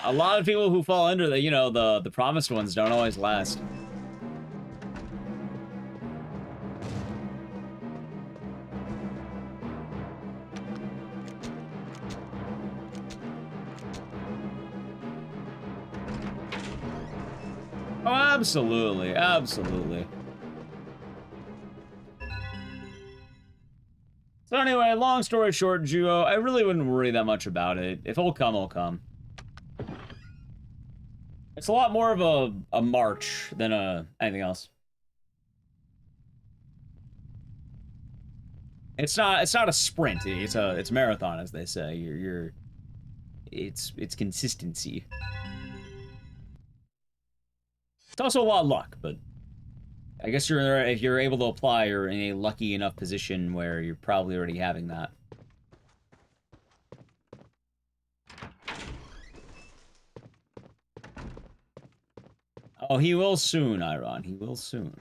A lot of people who fall under the, you know, the promised ones don't always last. Oh, absolutely, absolutely. So anyway, long story short, Juo, I really wouldn't worry that much about it. If it'll come, it'll come. It's a lot more of a march than anything else. It's not a sprint. It's marathon, as they say. It's consistency. It's also a lot of luck, but I guess if you're able to apply, you're in a lucky enough position where you're probably already having that. Oh, he will soon, Iron. He will soon.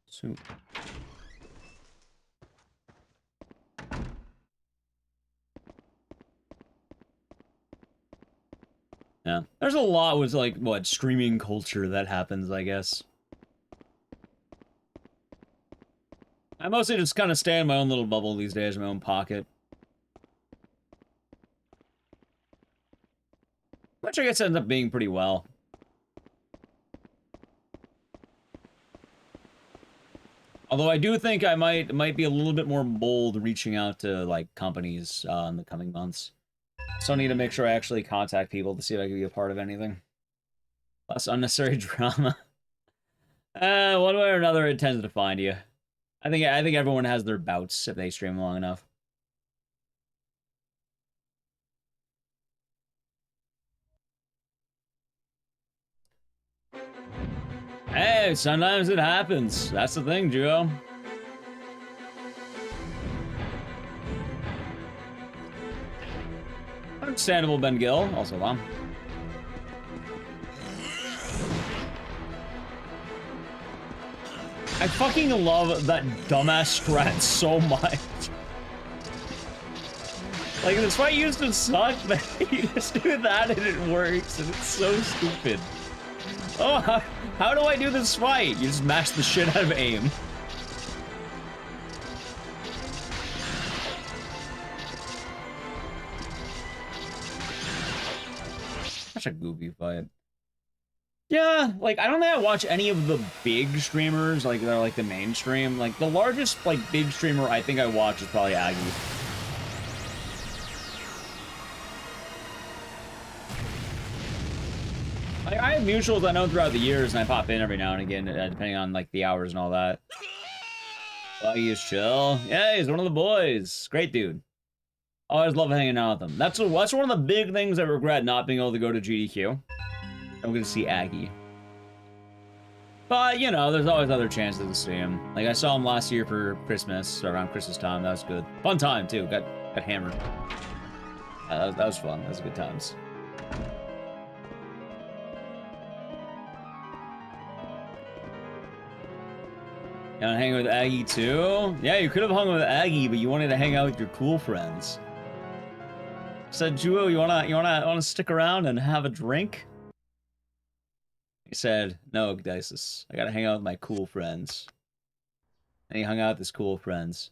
Soon. Yeah. There's a lot with, like, what, streaming culture that happens, I guess. I mostly just kind of stay in my own little bubble these days, my own pocket. Which I guess ends up being pretty well. Although I do think I might be a little bit more bold reaching out to, like, companies in the coming months. So I need to make sure I actually contact people to see if I can be a part of anything. Less unnecessary drama. One way or another, it tends to find you. I think everyone has their bouts if they stream long enough. Hey, sometimes it happens. That's the thing, Duo. Understandable, Ben Gill. Also, Mom. I fucking love that dumbass strat so much. Like, this fight used to suck, but you just do that and it works, and it's so stupid. Oh, how do I do this fight? You just mash the shit out of aim. Such a goofy fight. Yeah, like, I don't think I watch any of the big streamers, like, they're like the mainstream. Like, the largest, like, big streamer I think I watch is probably Aggie. Like, I have mutuals I know throughout the years, and I pop in every now and again, depending on, like, the hours and all that. Aggie is chill. Yeah, he's one of the boys. Great dude. Always love hanging out with him. That's one of the big things I regret not being able to go to GDQ. I'm gonna see Aggie. But, you know, there's always other chances to see him. Like, I saw him last year for Christmas, around Christmas time. That was good. Fun time, too. Got hammered. That was fun. That was good times. You wanna hang with Aggie, too? Yeah, you could have hung with Aggie, but you wanted to hang out with your cool friends. Said, Juo, you wanna stick around and have a drink? He said, no, Ecdycis. I gotta hang out with my cool friends. And he hung out with his cool friends.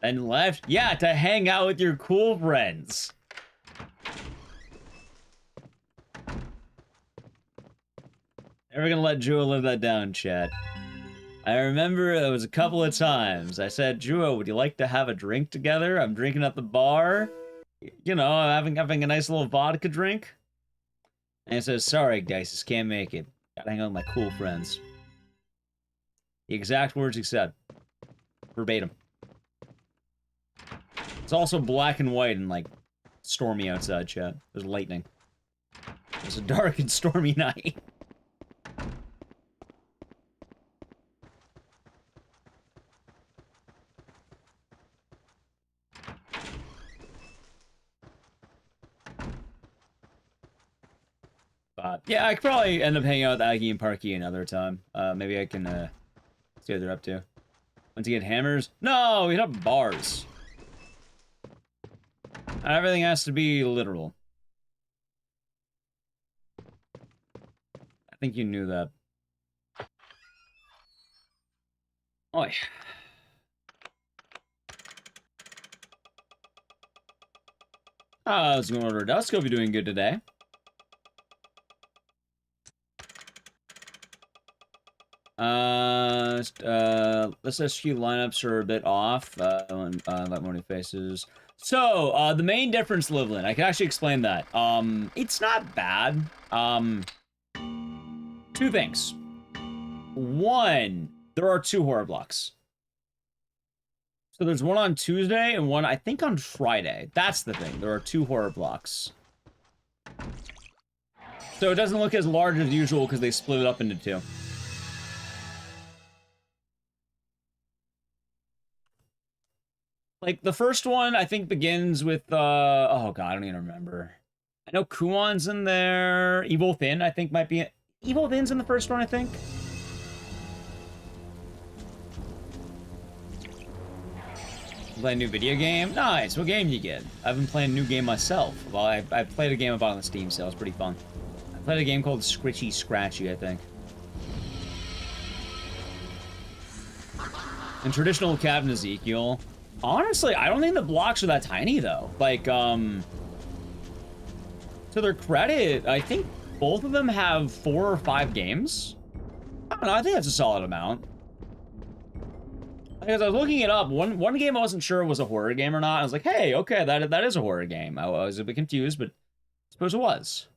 And left? Yeah, to hang out with your cool friends. Never gonna let Jewel live that down, chat. I remember there was a couple of times I said, Jewel, would you like to have a drink together? I'm drinking at the bar. You know, I'm having a nice little vodka drink. And he says, sorry, Ecdycis, can't make it. Gotta hang out with my cool friends. The exact words he said. Verbatim. It's also black and white and, like, stormy outside, chat. There's lightning. It's a dark and stormy night. But, yeah, I could probably end up hanging out with Aggie and Parky another time. Maybe I can, see what they're up to. Want to get hammers? No, we have bars. Everything has to be literal. I think you knew that. Oi. How's it going over Dusk? Hope you're doing good today. Let's SQ lineups are a bit off. Let morning faces. So, the main difference, Livlin, I can actually explain that. It's not bad. Two things. One, there are 2 horror blocks. So there's one on Tuesday and one, I think, on Friday. That's the thing. There are 2 horror blocks. So it doesn't look as large as usual because they split it up into 2. Like, the first one, I think, begins with, oh god, I don't even remember. I know Kuon's in there. Evil Thin, I think, might be... Evil Thin's in the first one, I think. Play a new video game? Nice, what game you get? I've been playing a new game myself. Well, I played a game about on the Steam sale, it's pretty fun. I played a game called Scritchy Scratchy, I think. And traditional Captain Ezekiel. Honestly, I don't think the blocks are that tiny, though. Like, to their credit, I think both of them have 4 or 5 games. I don't know, I think that's a solid amount. Because I was looking it up, one game I wasn't sure was a horror game or not. I was like, hey, okay, that is a horror game. I was a bit confused, but I suppose it was.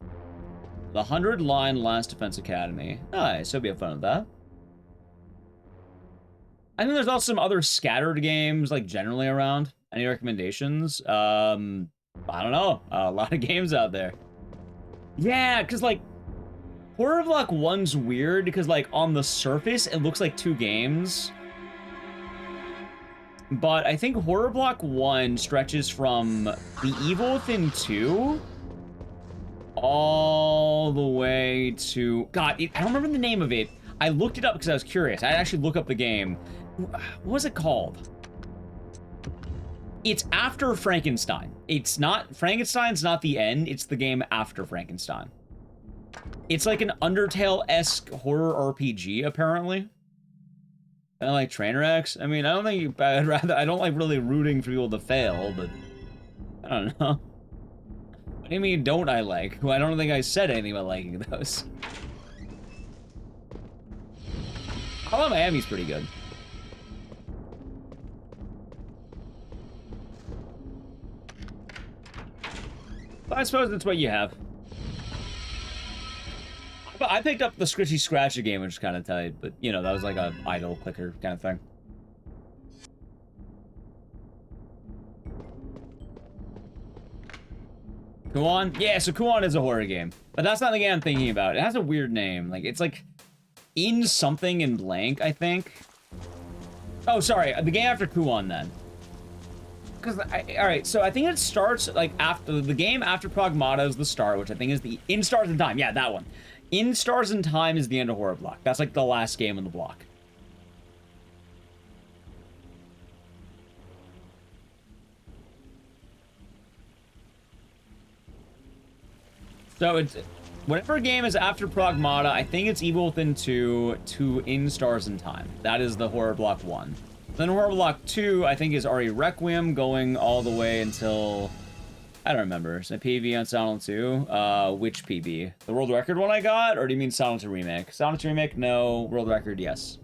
The 100-line Last Defense Academy. Nice, hope you have fun with that. I think there's also some other scattered games, like, generally around. Any recommendations? I don't know. A lot of games out there. Yeah, because, like, Horror Block 1's weird, because, like, on the surface, it looks like 2 games. But I think Horror Block 1 stretches from The Evil Within 2 all the way to... God, I don't remember the name of it. I looked it up because I was curious. I actually look up the game. What was it called? It's after Frankenstein. It's not... Frankenstein's not the end. It's the game after Frankenstein. It's like an Undertale-esque horror RPG, apparently. I don't like Trainwrecks. I mean, I don't think... I don't like really rooting for people to fail, but... I don't know. What do you mean, don't I like? Well, I don't think I said anything about liking those. Hello, Miami's pretty good. But I suppose that's what you have. But I picked up the Scritchy Scratchy game, which is kind of tight, but, you know, that was like a idle clicker kind of thing. Kuon? Yeah, so Kuon is a horror game. But that's not the game I'm thinking about. It has a weird name. Like, it's like... In something in blank, I think. Oh, sorry. The game after Kuon, then. Because, alright, so I think it starts, like, after... The game after Pragmata is the start, which I think is the... In Stars in Time. Yeah, that one. In Stars in Time is the end of Horror Block. That's, like, the last game in the block. So, it's... Whatever game is after Pragmata, I think it's Evil Within 2 to In Stars in Time. That is the Horror Block 1. Then Horror Block 2, I think, is RE Requiem, going all the way until... I don't remember. Is it PB on Silent 2? Which PB? The world record one I got? Or do you mean Silent 2 Remake? Silent 2 Remake, no. World record, yes.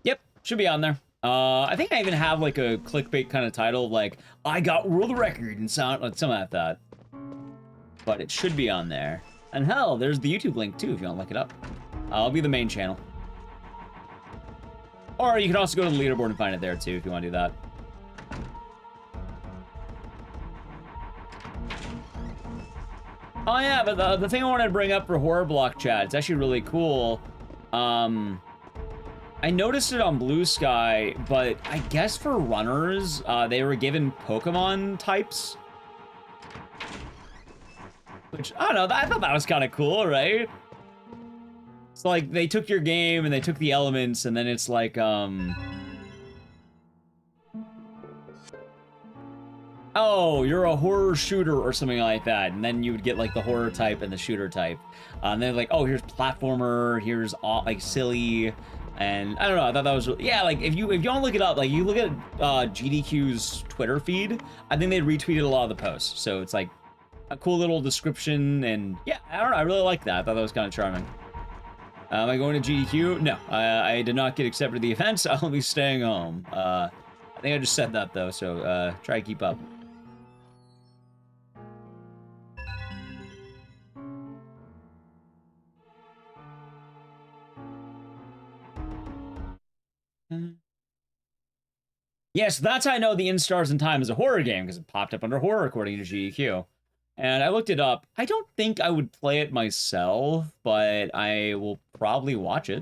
Yep, should be on there. I think I even have like a clickbait kind of title, like, I got world record and something like that. But it should be on there. And hell, there's the YouTube link too if you want to look it up. I'll be the main channel. Or you can also go to the leaderboard and find it there too if you want to do that. Oh yeah, but the thing I wanted to bring up for Horror Block chat, it's actually really cool. I noticed it on Blue Sky, but I guess for runners, they were given Pokemon types. Which, I don't know, I thought that was kind of cool, right? It's like, they took your game and they took the elements, and then it's like, oh, you're a horror shooter or something like that. And then you would get, like, the horror type and the shooter type. And then, like, oh, here's platformer, here's, like, silly. And I don't know, I thought that was really, yeah, like if you want to look it up, like you look at GDQ's Twitter feed, I think they retweeted a lot of the posts. So it's like a cool little description, and yeah, I don't know, I really like that. I thought that was kind of charming. Am I going to GDQ? No, I did not get accepted to the event, so I'll be staying home. I think I just said that though, so try to keep up. Yes, that's how I know the In Stars in Time is a horror game, because it popped up under horror according to GDQ. And I looked it up. I don't think I would play it myself, but I will probably watch it.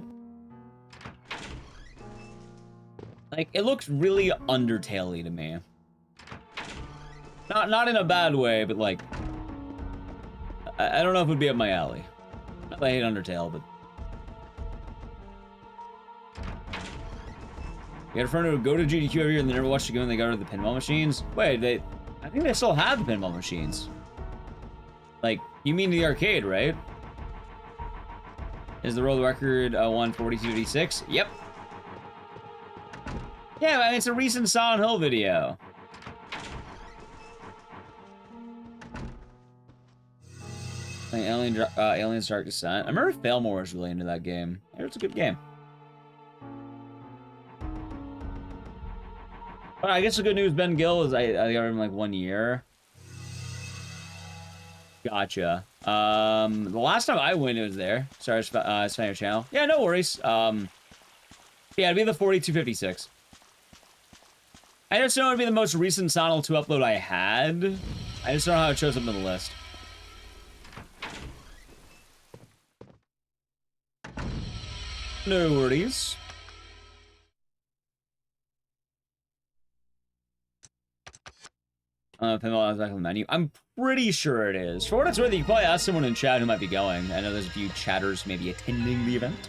Like, it looks really Undertale-y to me. Not in a bad way, but like... I don't know if it would be up my alley. Not that I hate Undertale, but... You got a friend who would go to GDQ every year and they never watched the game and they got rid of the pinball machines? Wait, I think they still have the pinball machines. Like, you mean the arcade, right? Is the world record 142.86? Yep. Yeah, I mean, it's a recent Silent Hill video. Like Aliens Dark Descent. I remember Failmore was really into that game. It's a good game. But I guess the good news, Ben Gill, is I got him in like 1 year. Gotcha. The last time I went, it was there. Sorry, it's found your channel. Yeah, no worries. Yeah, it'd be the 4256. I just know it'd be the most recent Silent 2 upload I had. I just don't know how it shows up in the list. No worries. Pinball is back on the menu. I'm pretty sure it is. For what it's worth, you can probably ask someone in chat who might be going. I know there's a few chatters maybe attending the event.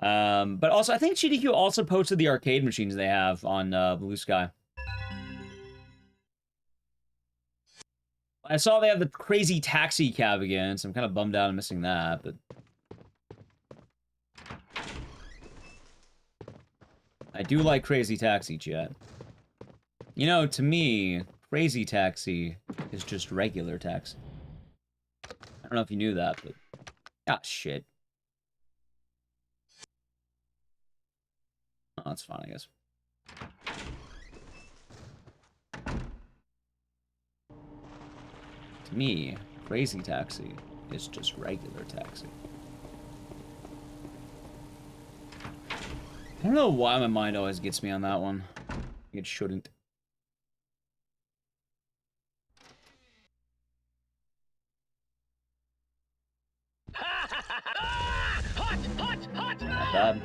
But also, I think GDQ also posted the arcade machines they have on Blue Sky. I saw they have the Crazy Taxi cab again, so I'm kind of bummed out I'm missing that, but... I do like Crazy Taxi, chat. You know, to me, Crazy Taxi is just regular taxi. I don't know if you knew that, but... Ah, shit. Oh, that's fine, I guess. To me, Crazy Taxi is just regular taxi. I don't know why my mind always gets me on that one. It shouldn't. Not bad.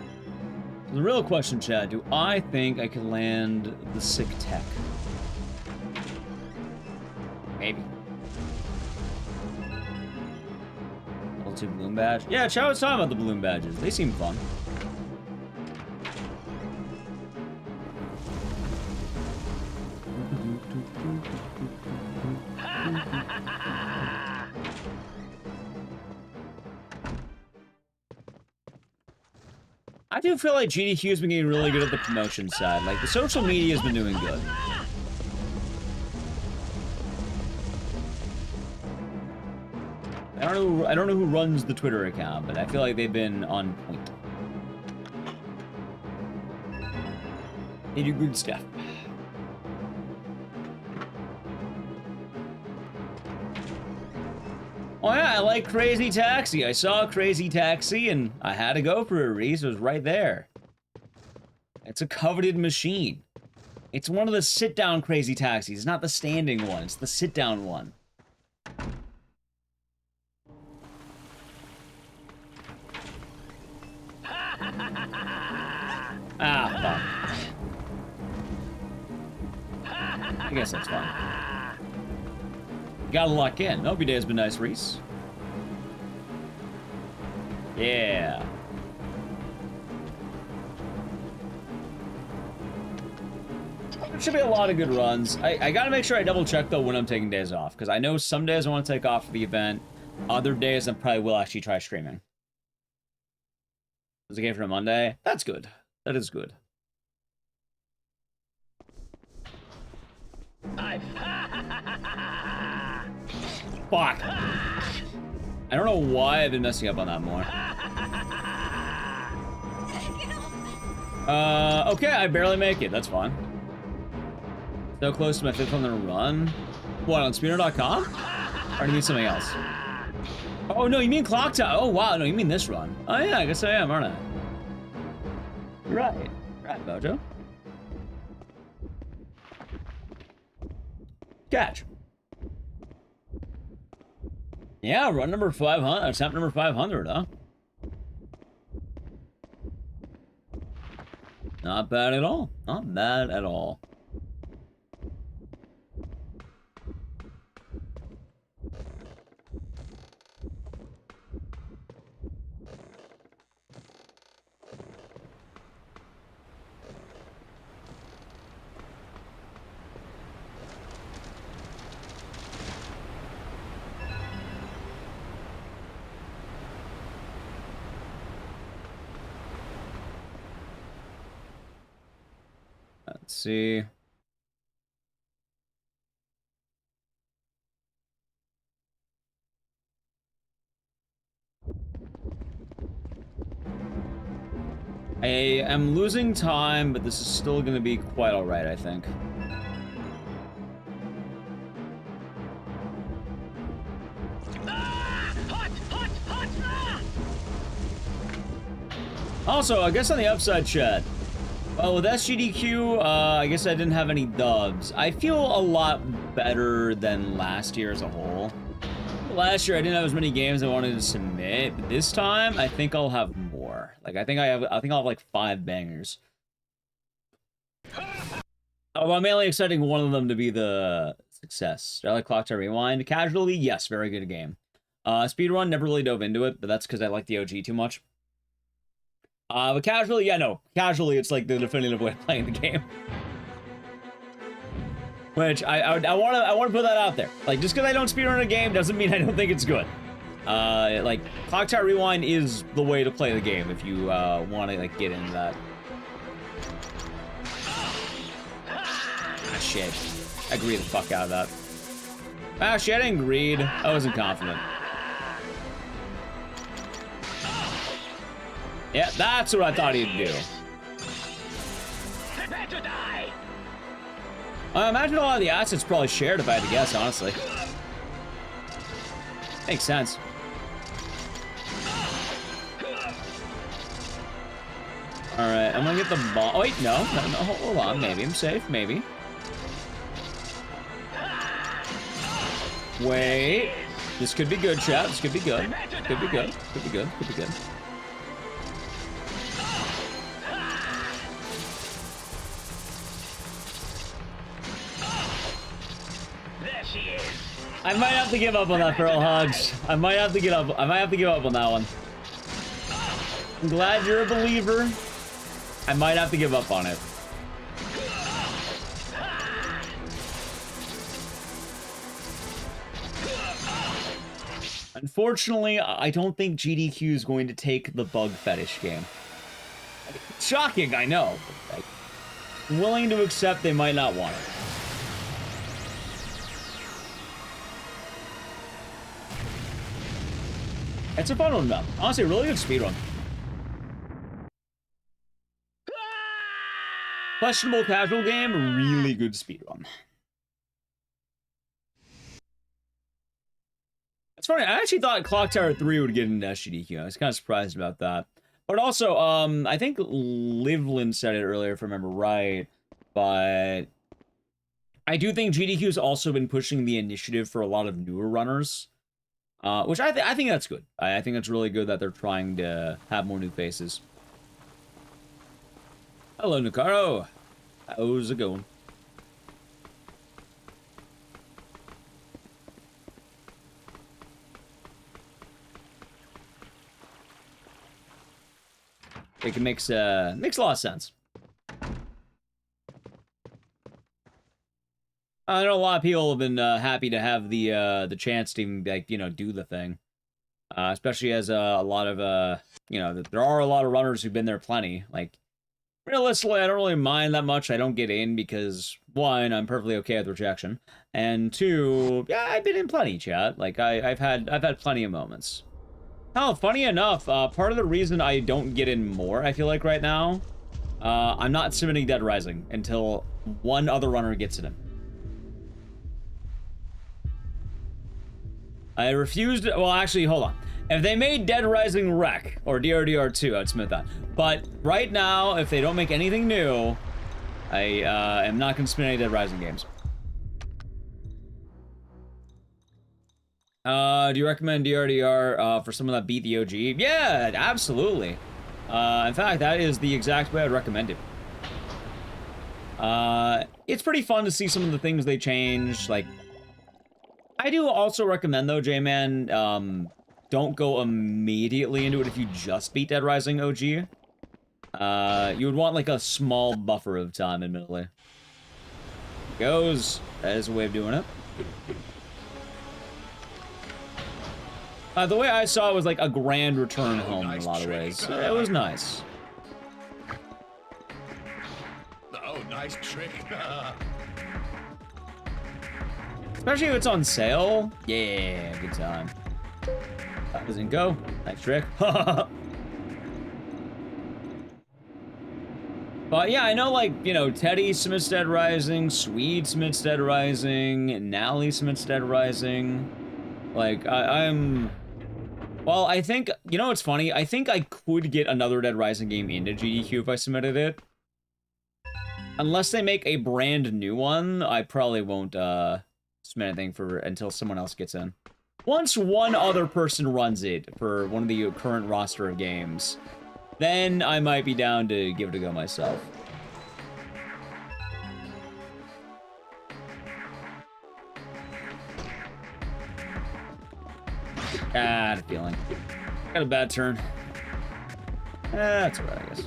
The real question, Chad, do I think I can land the sick tech? Maybe. Level 2 balloon badge? Yeah, Chad was talking about the balloon badges. They seem fun. do feel like GDQ has been getting really good at the promotion side. Like, the social media has been doing good. I don't know who runs the Twitter account, but I feel like they've been on point. They do good stuff. Oh yeah, I like Crazy Taxi. I saw Crazy Taxi and I had to go for it, Reese. It was right there. It's a coveted machine. It's one of the sit-down Crazy Taxis. It's not the standing one. It's the sit-down one. Ah, fuck. I guess that's fine. Gotta lock in. Hope your day has been nice, Reese. Yeah. There should be a lot of good runs. I gotta make sure I double check though when I'm taking days off, because I know some days I want to take off for the event. Other days I probably will actually try streaming. Is it a game for a Monday? That's good. That is good. Fuck. I don't know why I've been messing up on that more. Okay, I barely make it. That's fine. So close to my 5th on the run. What, on Speedrun.com? Or do you mean something else? Oh, no, you mean Clock Tower. Oh, wow, no, you mean this run. Oh, yeah, I guess I am, aren't I? You're right. Right, Mojo. Catch. Yeah, run number 500, attempt number 500, huh? Not bad at all. Not bad at all. Let's see. I am losing time, but this is still going to be quite all right, I think. Also, I guess on the upside, chat. Well, with SGDQ, I guess I didn't have any dubs. I feel a lot better than last year as a whole. Last year, I didn't have as many games I wanted to submit, but this time, I think I'll have more. Like, I think I'll have like 5 bangers. Oh, I'm mainly expecting one of them to be the success. Do I like Clock Tower Rewind? Casually, yes, very good game. Speedrun, never really dove into it, but that's because I like the OG too much. But casually, yeah, no. Casually, it's like the definitive way of playing the game. Which, I want to put that out there. Like, just because I don't speedrun a game doesn't mean I don't think it's good. Like, Clock Tower Rewind is the way to play the game if you, want to, like, get into that. Ah, shit. I greed the fuck out of that. Ah, shit, I didn't greed. I wasn't confident. Yeah, that's what I thought he'd do. Prepare to die. I imagine a lot of the assets probably shared if I had to guess, honestly. Makes sense. Alright, I'm gonna get the ball. Oh, wait, no, hold on. Maybe I'm safe, maybe. Wait. This could be good, chat. This could be good. Could be good. Could be good. Could be good. I might have to give up on that, Pearl Hugs. I might have to give up on that one. I'm glad you're a believer. I might have to give up on it. Unfortunately, I don't think GDQ is going to take the bug fetish game. Shocking, I know. Like, willing to accept they might not want it. It's a fun one, though. Honestly, a really good speedrun. Questionable casual game, really good speedrun. It's funny, I actually thought Clock Tower 3 would get into SGDQ. I was kind of surprised about that. But also, I think Livlin said it earlier, if I remember right, but I do think GDQ has also been pushing the initiative for a lot of newer runners, which I think that's good. I think it's really good that they're trying to have more new faces. Hello, Nicaro. How's it going? It makes a lot of sense. I know a lot of people have been happy to have the chance to even, like, you know, do the thing, especially as a lot of you know, there are a lot of runners who've been there plenty. Like, realistically, I don't really mind that much. I don't get in because, one, I'm perfectly okay with rejection, and two, yeah, I've been in plenty, chat. Like, I've had plenty of moments. Oh, funny enough, part of the reason I don't get in more, I feel like right now, I'm not submitting Dead Rising until one other runner gets it in. I refused, well, actually, hold on. If they made Dead Rising Rec, or DRDR2, I'd submit that. But right now, if they don't make anything new, I am not going to submit any Dead Rising games. Do you recommend DRDR for someone that beat the OG? Yeah, absolutely. In fact, that is the exact way I'd recommend it. It's pretty fun to see some of the things they changed. Like, I do also recommend, though, J-Man, don't go immediately into it if you just beat Dead Rising OG. You would want, like, a small buffer of time, admittedly. Goes. That is a way of doing it. The way I saw it was like a grand return home in a lot of ways. It was nice. Oh, nice trick. Especially if it's on sale. Yeah, good time. That doesn't go. Nice trick. But yeah, I know, like, you know, Teddy submits Dead Rising, Swede submits Dead Rising, Nally submits Dead Rising. Like, I'm... Well, I think, you know what's funny? I think I could get another Dead Rising game into GDQ if I submitted it. Unless they make a brand new one, I probably won't submit anything for until someone else gets in. Once one other person runs it for one of the current roster of games, then I might be down to give it a go myself. I had a feeling. Got a bad turn. That's alright, I guess.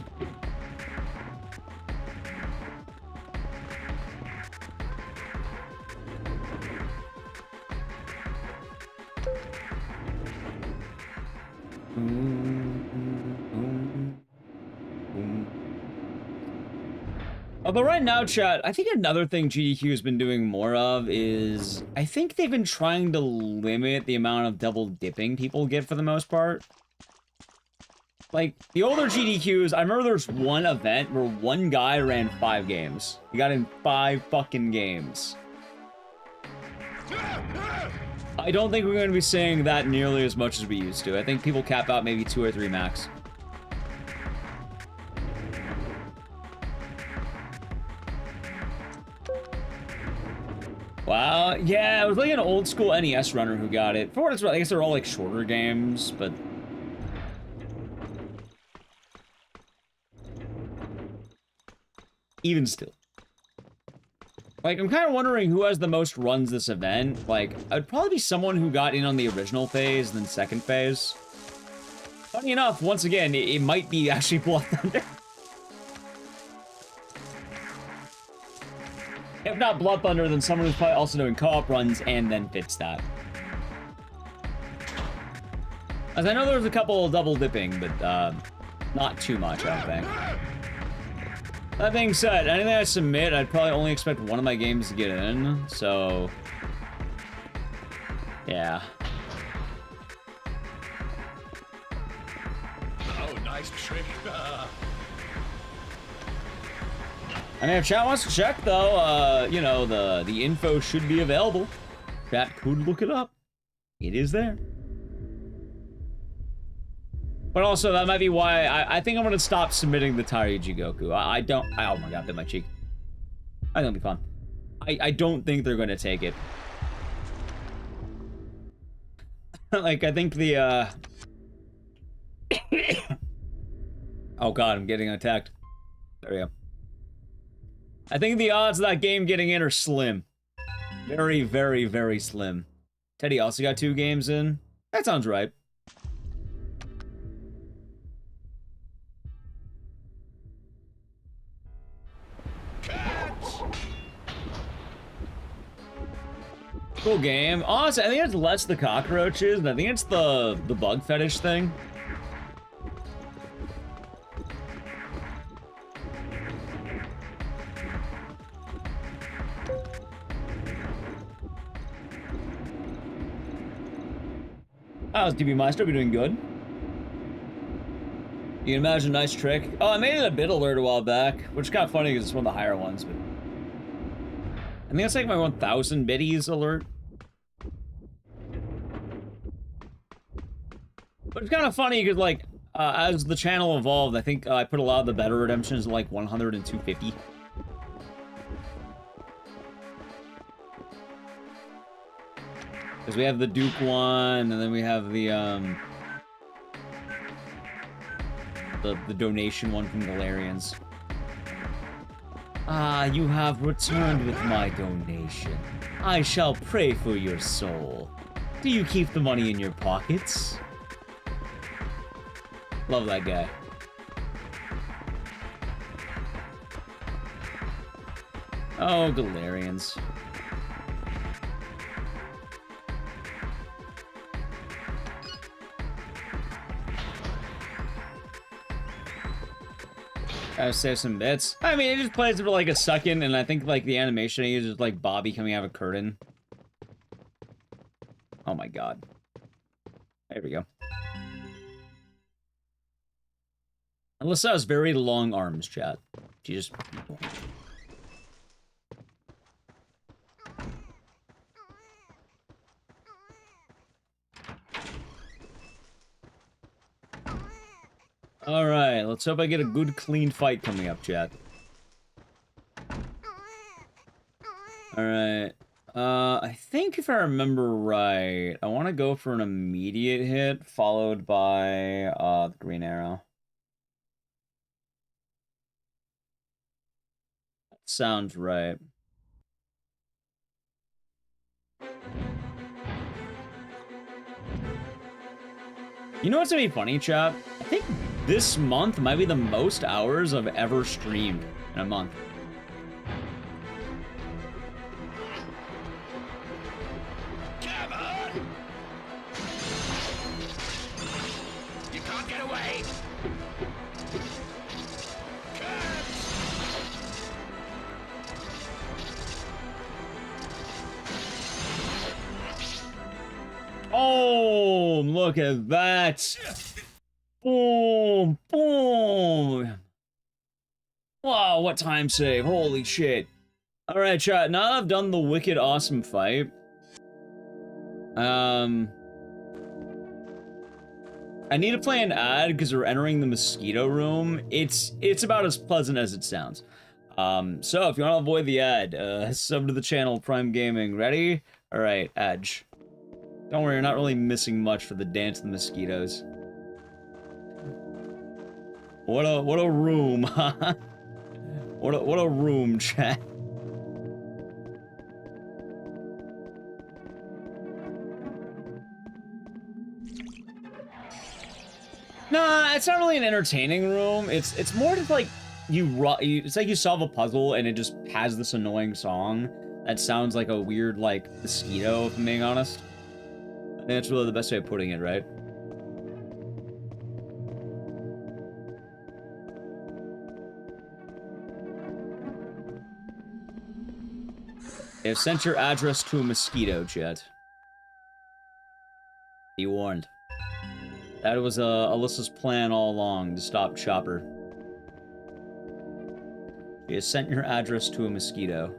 But right now, chat, I think another thing GDQ has been doing more of is, I think they've been trying to limit the amount of double dipping people get for the most part. Like, the older GDQs, I remember there's one event where one guy ran 5 games. He got in 5 fucking games. I don't think we're going to be saying that nearly as much as we used to. I think people cap out maybe 2 or 3 max. Wow, yeah, it was like an old school NES runner who got it. For what it's worth, I guess they're all like shorter games, but... even still. Like, I'm kind of wondering who has the most runs this event. Like, it would probably be someone who got in on the original phase, then second phase. Funny enough, once again, it might be actually Blood Thunder. If not Blood Thunder, then someone who's probably also doing co-op runs and then fits that. As I know there's a couple of double dipping, but not too much, I don't think. That being said, anything I submit, I'd probably only expect one of my games to get in, so... yeah. Oh, nice trick. I mean, if chat wants to check, though, you know, the info should be available. Chat could look it up. It is there. But also, that might be why I think I'm gonna stop submitting the Taiji Goku. I don't... oh my god, bit my cheek. I think it'll be fun. I don't think they're gonna take it. Like, I think the, oh god, I'm getting attacked. There we go. I think the odds of that game getting in are slim. Very, very, very slim. Teddy also got 2 games in. That sounds right. Cool game. Honestly, I think it's less the cockroaches, and I think it's the bug fetish thing. How's DB Maestro? Be doing good. You can imagine a nice trick. Oh, I made it a bit alert a while back, which is kind of funny because it's one of the higher ones, but I think it's like my 1000 biddies alert. But it's kind of funny because, like, as the channel evolved, I think I put a lot of the better redemptions in, like, 100 and 250. Because we have the Duke one, and then we have the donation one from Galarians. Ah, you have returned with my donation. I shall pray for your soul. Do you keep the money in your pockets? Love that guy. Oh, Galarians. Gotta save some bits. I mean, it just plays for like a second, and I think like the animation I use is like Bobby coming out of a curtain. Oh my god. There we go. Alyssa has very long arms, chat. She just... Alright, let's hope I get a good, clean fight coming up, chat. Alright. I think if I remember right, I want to go for an immediate hit, followed by, the green arrow. That sounds right. You know what's gonna be funny, chat? I think this month might be the most hours I've ever streamed in a month. Come on! You can't get away! Oh, look at that. Boom, boom. Wow, what time save. Holy shit. All right, chat. Now that I've done the wicked awesome fight, I need to play an ad because we're entering the mosquito room. It's about as pleasant as it sounds. So if you want to avoid the ad, sub to the channel, Prime Gaming. Ready? All right, Edge. Don't worry, you're not really missing much for the Dance of the Mosquitoes. What a room, huh? What a room, chat. Nah, it's not really an entertaining room. It's more just like it's like you solve a puzzle and it just has this annoying song that sounds like a weird like mosquito, if I'm being honest. I think that's really the best way of putting it, right? They have sent your address to a mosquito, chat. Be warned. That was Alyssa's plan all along, to stop Chopper. She has sent your address to a mosquito.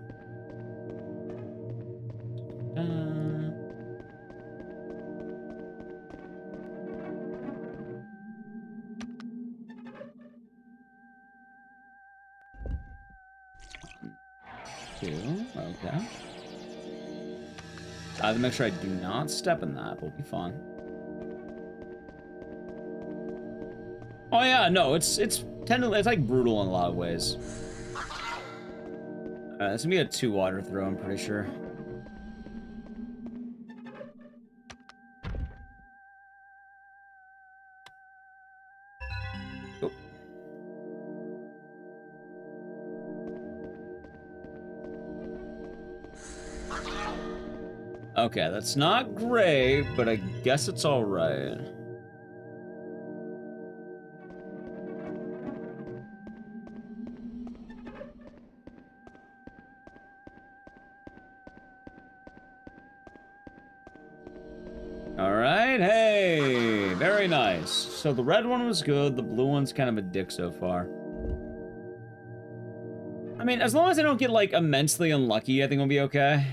Two, okay. I have to make sure I do not step in that, we'll be fine. Oh yeah, no, it's like brutal in a lot of ways. This is gonna be a 2 water throw, I'm pretty sure. Oh. Okay, that's not great, but I guess it's alright. Alright, hey! Very nice. So the red one was good, the blue one's kind of a dick so far. I mean, as long as I don't get, like, immensely unlucky, I think we'll be okay.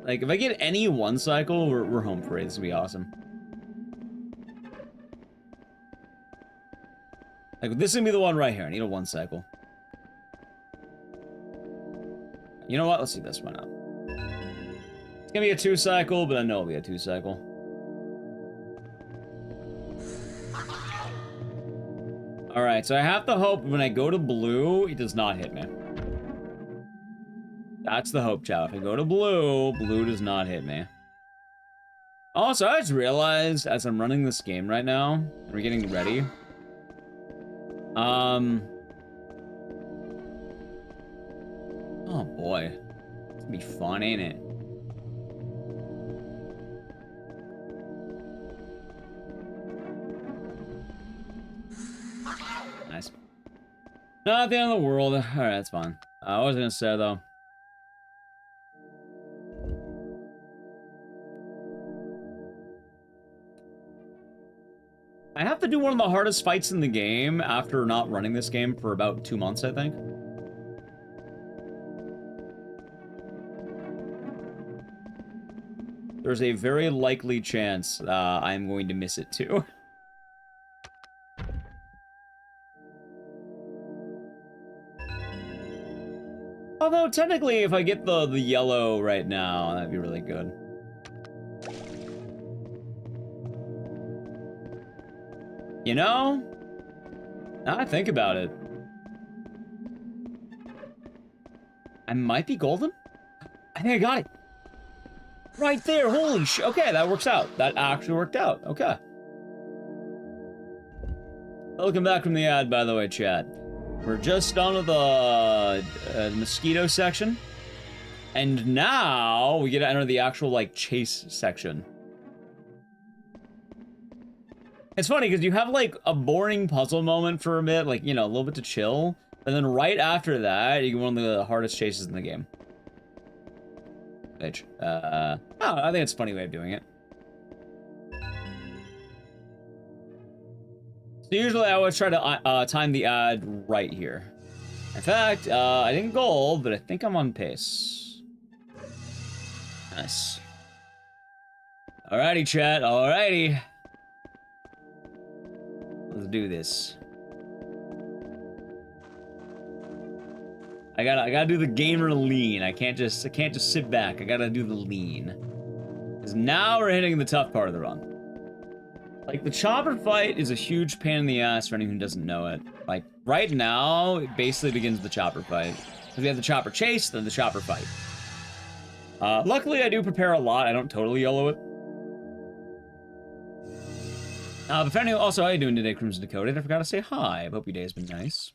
Like, if I get any 1 cycle, we're home free. This will be awesome. Like, this is gonna be the one right here. I need a 1 cycle. You know what? Let's see this one out. It's gonna be a 2 cycle, but I know it'll be a 2 cycle. Alright, so I have to hope when I go to blue, it does not hit me. That's the hope, chat. If I go to blue, blue does not hit me. Also, I just realized as I'm running this game right now, and we're getting ready. Oh boy. It's gonna be fun, ain't it? Nice. Not the end of the world. Alright, that's fine. I was gonna say, though. I have to do one of the hardest fights in the game after not running this game for about 2 months, I think. There's a very likely chance I'm going to miss it too. Although, technically, if I get the yellow right now, that'd be really good. You know? Now I think about it. I might be golden? I think I got it. Right there, holy sh... Okay, that works out. That actually worked out. Okay. Welcome back from the ad, by the way, chat. We're just done with the mosquito section. And now we get to enter the actual, like, chase section. It's funny, because you have, like, a boring puzzle moment for a bit, like, you know, a little bit to chill. And then right after that, you get one of the hardest chases in the game. Which, I think it's a funny way of doing it. So usually I always try to time the ad right here. In fact, I didn't gold, but I think I'm on pace. Nice. Alrighty, chat, alrighty. Let's do this. I gotta do the gamer lean. I can't just sit back. I gotta do the lean. Because now we're hitting the tough part of the run. Like, the chopper fight is a huge pain in the ass for anyone who doesn't know it. Like, right now, it basically begins the chopper fight. Because we have the chopper chase, then the chopper fight. Luckily, I do prepare a lot. I don't totally YOLO it. But if anyone, also, how you doing today, Crimson Decoded? I forgot to say hi. I hope your day has been nice.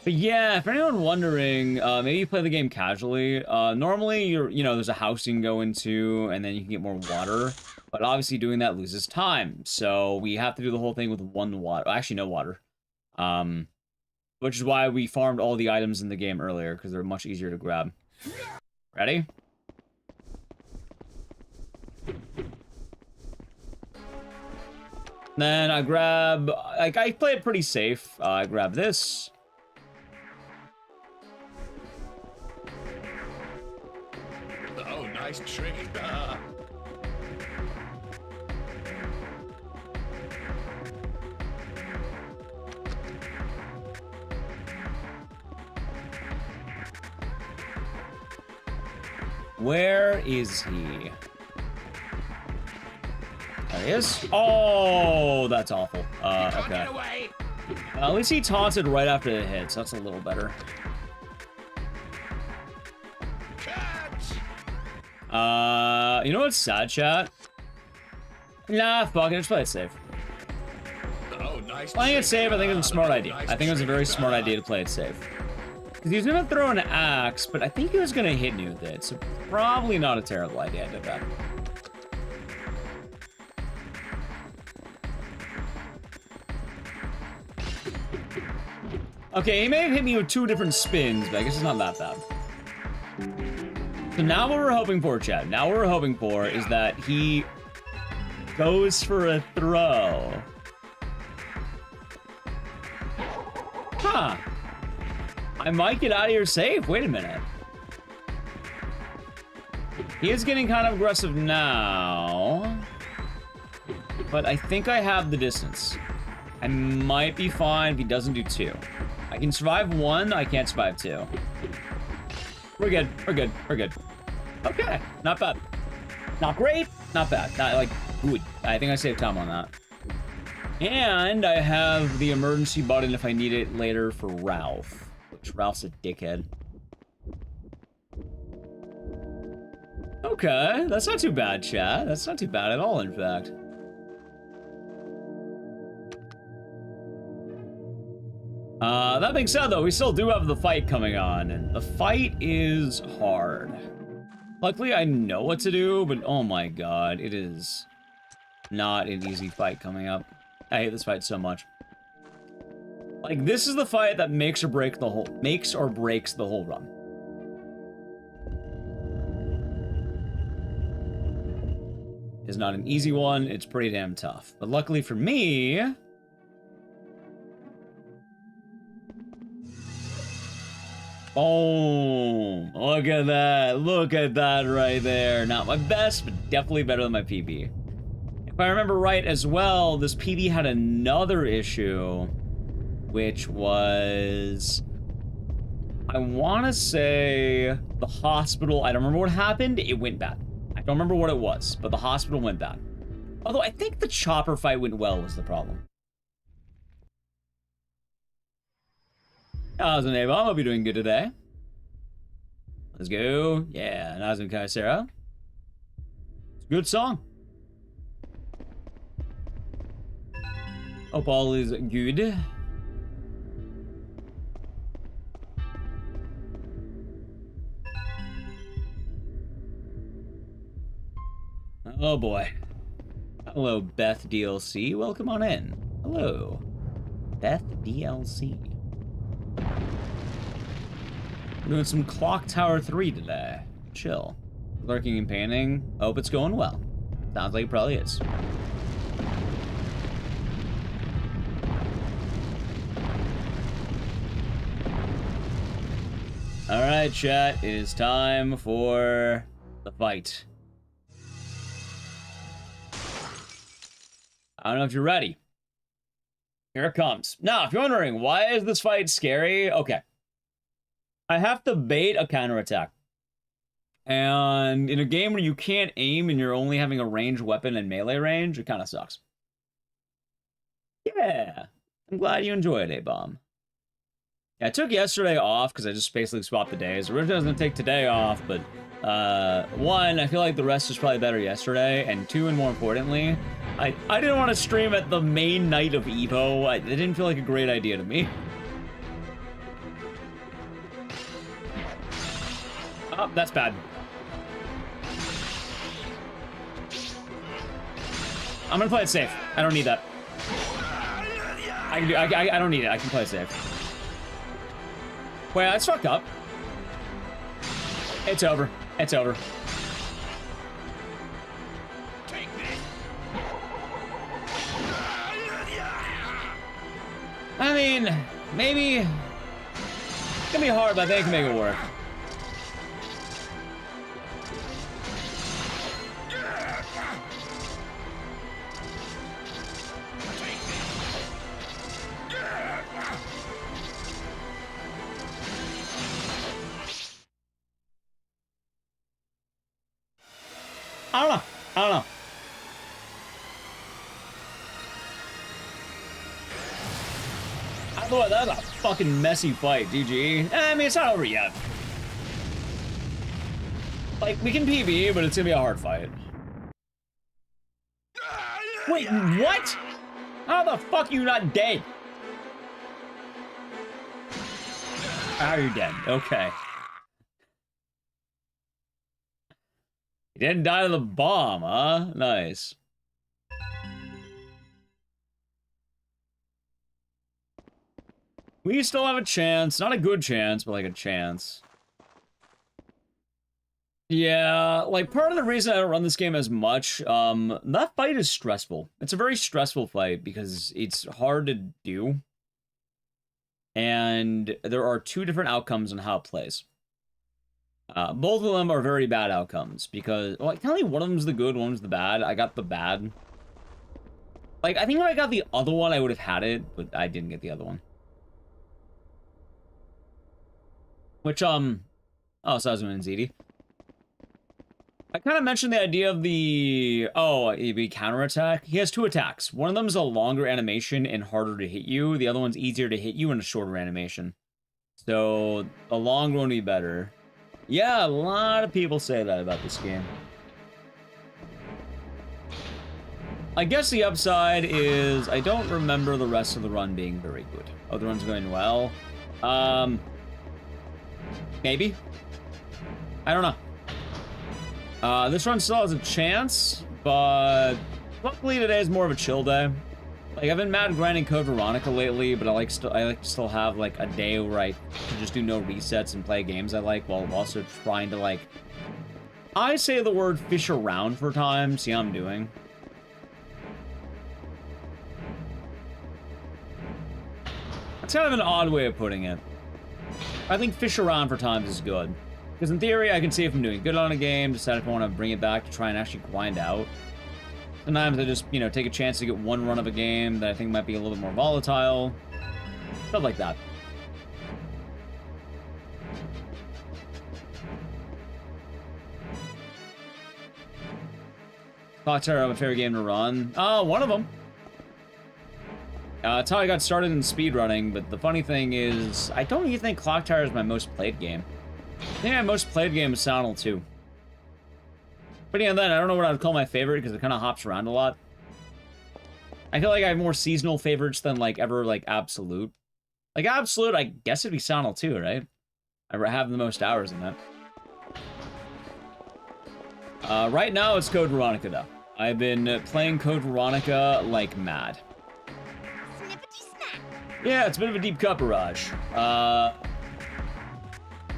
But yeah, for anyone wondering, maybe you play the game casually. Normally, there's a house you can go into, and then you can get more water. But obviously, doing that loses time. So we have to do the whole thing with 1 water. Actually, no water. But which is why we farmed all the items in the game earlier, because they're much easier to grab. Ready? Then I grab, like, I play it pretty safe. I grab this. Oh, nice trick. Where is he? There he is. Oh, that's awful. Okay. At least he taunted right after it hit, so that's a little better. You know what's sad, chat? Nah, fuck it, just play it safe. Oh, nice. Playing it safe, I think it's a smart idea. I think it's a very smart idea to play it safe. Because he was gonna throw an axe, but I think he was gonna hit me with it, so probably not a terrible idea. I did that. Okay, he may have hit me with 2 different spins, but I guess it's not that bad. So now what we're hoping for, chat, now what we're hoping for is that he goes for a throw. Huh. I might get out of here safe. Wait a minute. He is getting kind of aggressive now. But I think I have the distance. I might be fine if he doesn't do 2. I can survive 1, I can't survive 2. We're good, we're good, we're good. Okay, not bad. Not great, not bad. Not, like, good. I think I saved time on that. And I have the emergency button if I need it later for Ralph. Which, Ralph's a dickhead. Okay, that's not too bad, chat. That's not too bad at all, in fact. That being said, though, we still do have the fight coming on, and the fight is hard. Luckily, I know what to do, but oh my god, it is not an easy fight coming up. I hate this fight so much. Like, this is the fight that makes or breaks the whole run. It's not an easy one, it's pretty damn tough. But luckily for me... Boom! Look at that right there. Not my best, but definitely better than my PB. If I remember right as well, this PB had another issue, which was... I want to say the hospital, I don't remember what happened, it went bad. I don't remember what it was, but the hospital went bad. Although I think the chopper fight went well was the problem. How's it, Neva? I hope you're doing good today. Let's go. Yeah, Nazim Kaisera. It's a good song. Hope all is good. Oh boy. Hello, Beth DLC. Welcome on in. Hello. Beth DLC. We're doing some Clock Tower 3 today. Chill. Lurking and painting. Hope it's going well. Sounds like it probably is. Alright, chat. It is time for the fight. I don't know if you're ready. Here it comes. Now, if you're wondering, why is this fight scary? Okay. I have to bait a counterattack. And in a game where you can't aim and you're only having a ranged weapon and melee range, it kind of sucks. Yeah. I'm glad you enjoyed it, A-Bomb. Yeah, I took yesterday off because I just basically swapped the days. Originally I was going to take today off, but... 1, I feel like the rest was probably better yesterday, and 2, and more importantly, I didn't want to stream at the main night of EVO. It didn't feel like a great idea to me. Oh, that's bad. I'm gonna play it safe. I don't need that. I don't need it. I can play it safe. Wait, that's fucked up. It's over. It's over. Take this. I mean, maybe it's gonna be hard, but I think I can make it work. I don't know. I don't know. I thought that was a fucking messy fight, GG. I mean, it's not over yet. Like, we can PB, but it's gonna be a hard fight. Wait, what? How the fuck are you not dead? How are you dead? Okay. You didn't die to the bomb, huh? Nice. We still have a chance. Not a good chance, but like a chance. Yeah, like part of the reason I don't run this game as much, that fight is stressful. It's a very stressful fight because it's hard to do. And there are two different outcomes on how it plays. Both of them are very bad outcomes because, well, tell me one of them's the good, one's the bad. I got the bad. Like, I think if I got the other one, I would have had it, but I didn't get the other one. Which, oh, Sazman and ZD. I kind of mentioned the idea of the, the counterattack. He has two attacks. One of them is a longer animation and harder to hit you. The other one's easier to hit you and a shorter animation. So, the long one would be better. Yeah, a lot of people say that about this game. I guess the upside is I don't remember the rest of the run being very good. Oh, the run's going well. Maybe. I don't know. This run still has a chance, but luckily today is more of a chill day. Like, I've been mad grinding Code Veronica lately, but I like to still have like a day where I can just do no resets and play games I like while also trying to, like, I say the word fish around for time. See how I'm doing. That's kind of an odd way of putting it. I think fish around for times is good. Because in theory, I can see if I'm doing good on a game, decide if I want to bring it back to try and actually grind out. Sometimes I just, take a chance to get one run of a game that I think might be a little bit more volatile. Stuff like that. Clock Tower, my favorite game to run. One of them. That's how I got started in speedrunning, but the funny thing is, I don't even think Clock Tower is my most played game. I think my most played game is Silent Hill 2. But yeah, then I don't know what I would call my favorite because it kind of hops around a lot. I feel like I have more seasonal favorites than like ever like absolute. Like absolute, I guess it'd be Silent Hill 2, right? I have the most hours in that. Right now it's Code Veronica though. I've been playing Code Veronica like mad. Yeah, it's a bit of a deep cut barrage.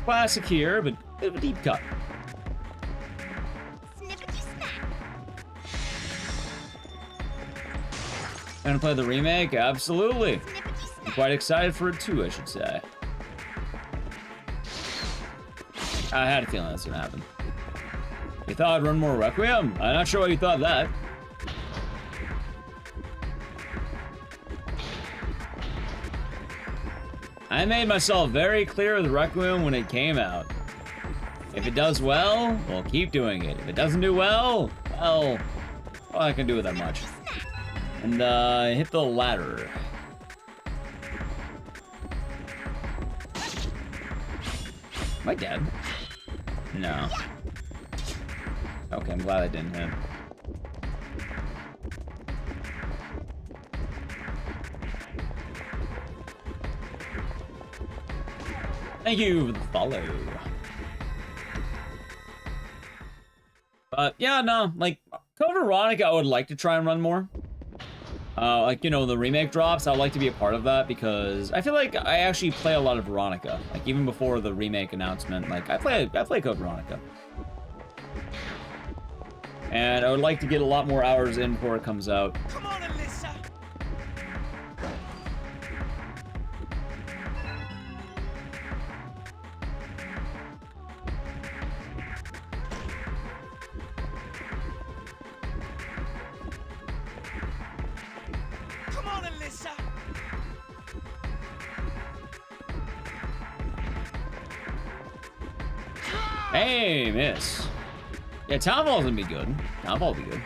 Classic here, but a bit of a deep cut. Gonna play the remake? Absolutely. I'm quite excited for it too, I should say. I had a feeling that's gonna happen. You thought I'd run more Requiem? I'm not sure why you thought that. I made myself very clear with Requiem when it came out. If it does well, we'll keep doing it. If it doesn't do well, well, I can do with that much. And, hit the ladder. Am I dead? No. Okay, I'm glad I didn't hit. Thank you for the follow. But, yeah, no, like, Code Veronica I would like to try and run more. Like, you know, the remake drops, I'd like to be a part of that because I feel like I actually play a lot of Veronica. Like, even before the remake announcement, like, I play Code Veronica. And I would like to get a lot more hours in before it comes out. Come on, Alyssa. Come on, Alyssa. Hey, miss. Yeah, Townfall's gonna be good. Townfall will be good.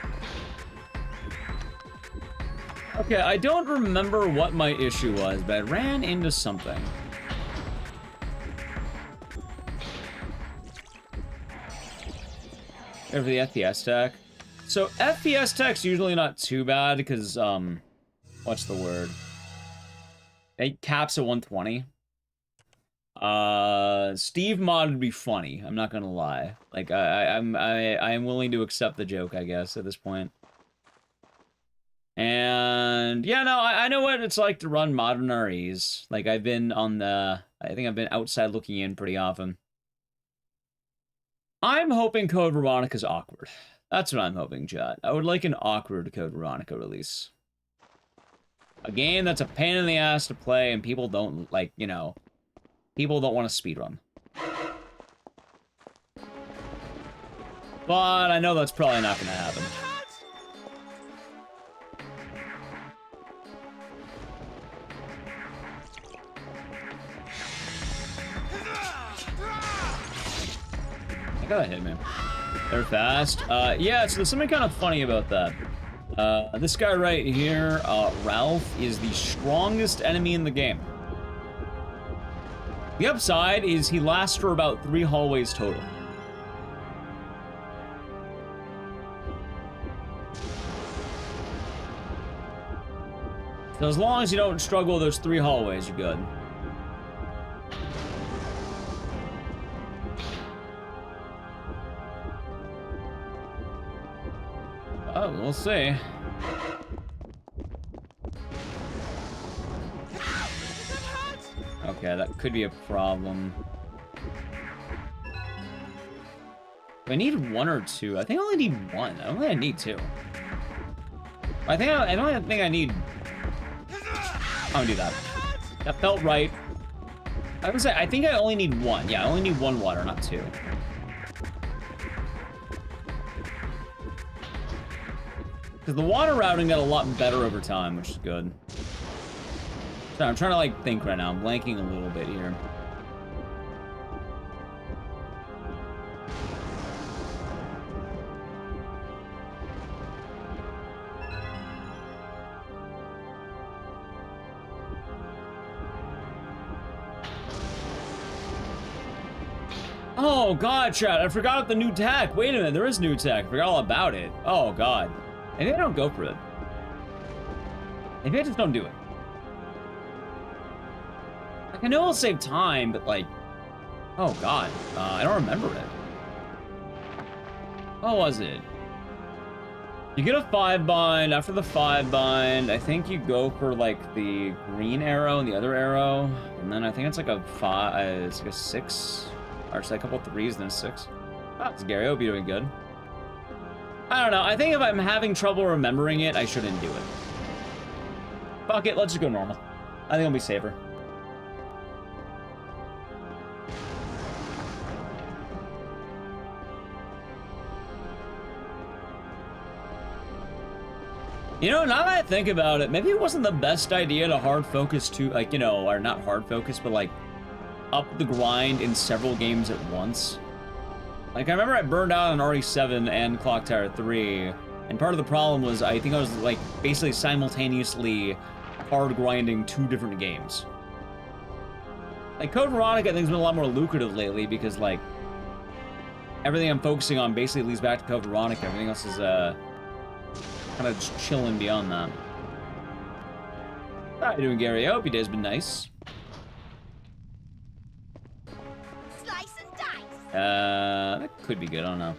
Okay, I don't remember what my issue was, but I ran into something. Over the FPS tech. So FPS tech's usually not too bad because what's the word? It caps at 120. Steve mod would be funny. I'm not gonna lie. Like I am willing to accept the joke, I guess, at this point. And yeah, no, I know what it's like to run modern REs. Like I've been on the, I think I've been outside looking in pretty often. I'm hoping Code Veronica's awkward. That's what I'm hoping, chat. I would like an awkward Code Veronica release. A game that's a pain in the ass to play and people don't, like, you know, people don't want to speedrun. But I know that's probably not going to happen. I gotta hit me. They're fast. Yeah, so there's something kind of funny about that. This guy right here, Ralph, is the strongest enemy in the game. The upside is he lasts for about 3 hallways total. So as long as you don't struggle with those 3 hallways, you're good. Oh, we'll see. Okay, that could be a problem. Do I need 1 or 2? I think I only need 1. I don't think I need 2. I don't think I need... I'll do that. That felt right. I would say, I think I only need 1. Yeah, I only need 1 water, not 2. Because the water routing got a lot better over time, which is good. Sorry, I'm trying to, like, think right now. I'm blanking a little bit here. Oh, God, chat. I forgot the new tech. Wait a minute. There is new tech. I forgot all about it. Oh, God. Maybe I don't go for it. Maybe I just don't do it. Like, I know it'll save time, but, like... Oh, God. I don't remember it. What was it? You get a 5-bind. After the 5-bind, I think you go for, like, the green arrow and the other arrow. And then I think it's like a 5... it's like a 6. Or it's like a couple 3s and then a 6. Oh, it's Gary. I hope you're doing good. I don't know. I think if I'm having trouble remembering it, I shouldn't do it. Fuck it. Let's just go normal. I think it'll be safer. You know, now that I think about it, maybe it wasn't the best idea to hard focus to, like, you know, or not hard focus, but, like, up the grind in several games at once. Like, I remember I burned out on RE7 and Clock Tower 3, and part of the problem was I think I was, like, basically simultaneously hard grinding 2 different games. Like, Code Veronica I think has been a lot more lucrative lately because, like, everything I'm focusing on basically leads back to Code Veronica. Everything else is, kind of just chilling beyond that. How you doing, Gary? I hope your day's been nice. That could be good, I don't know.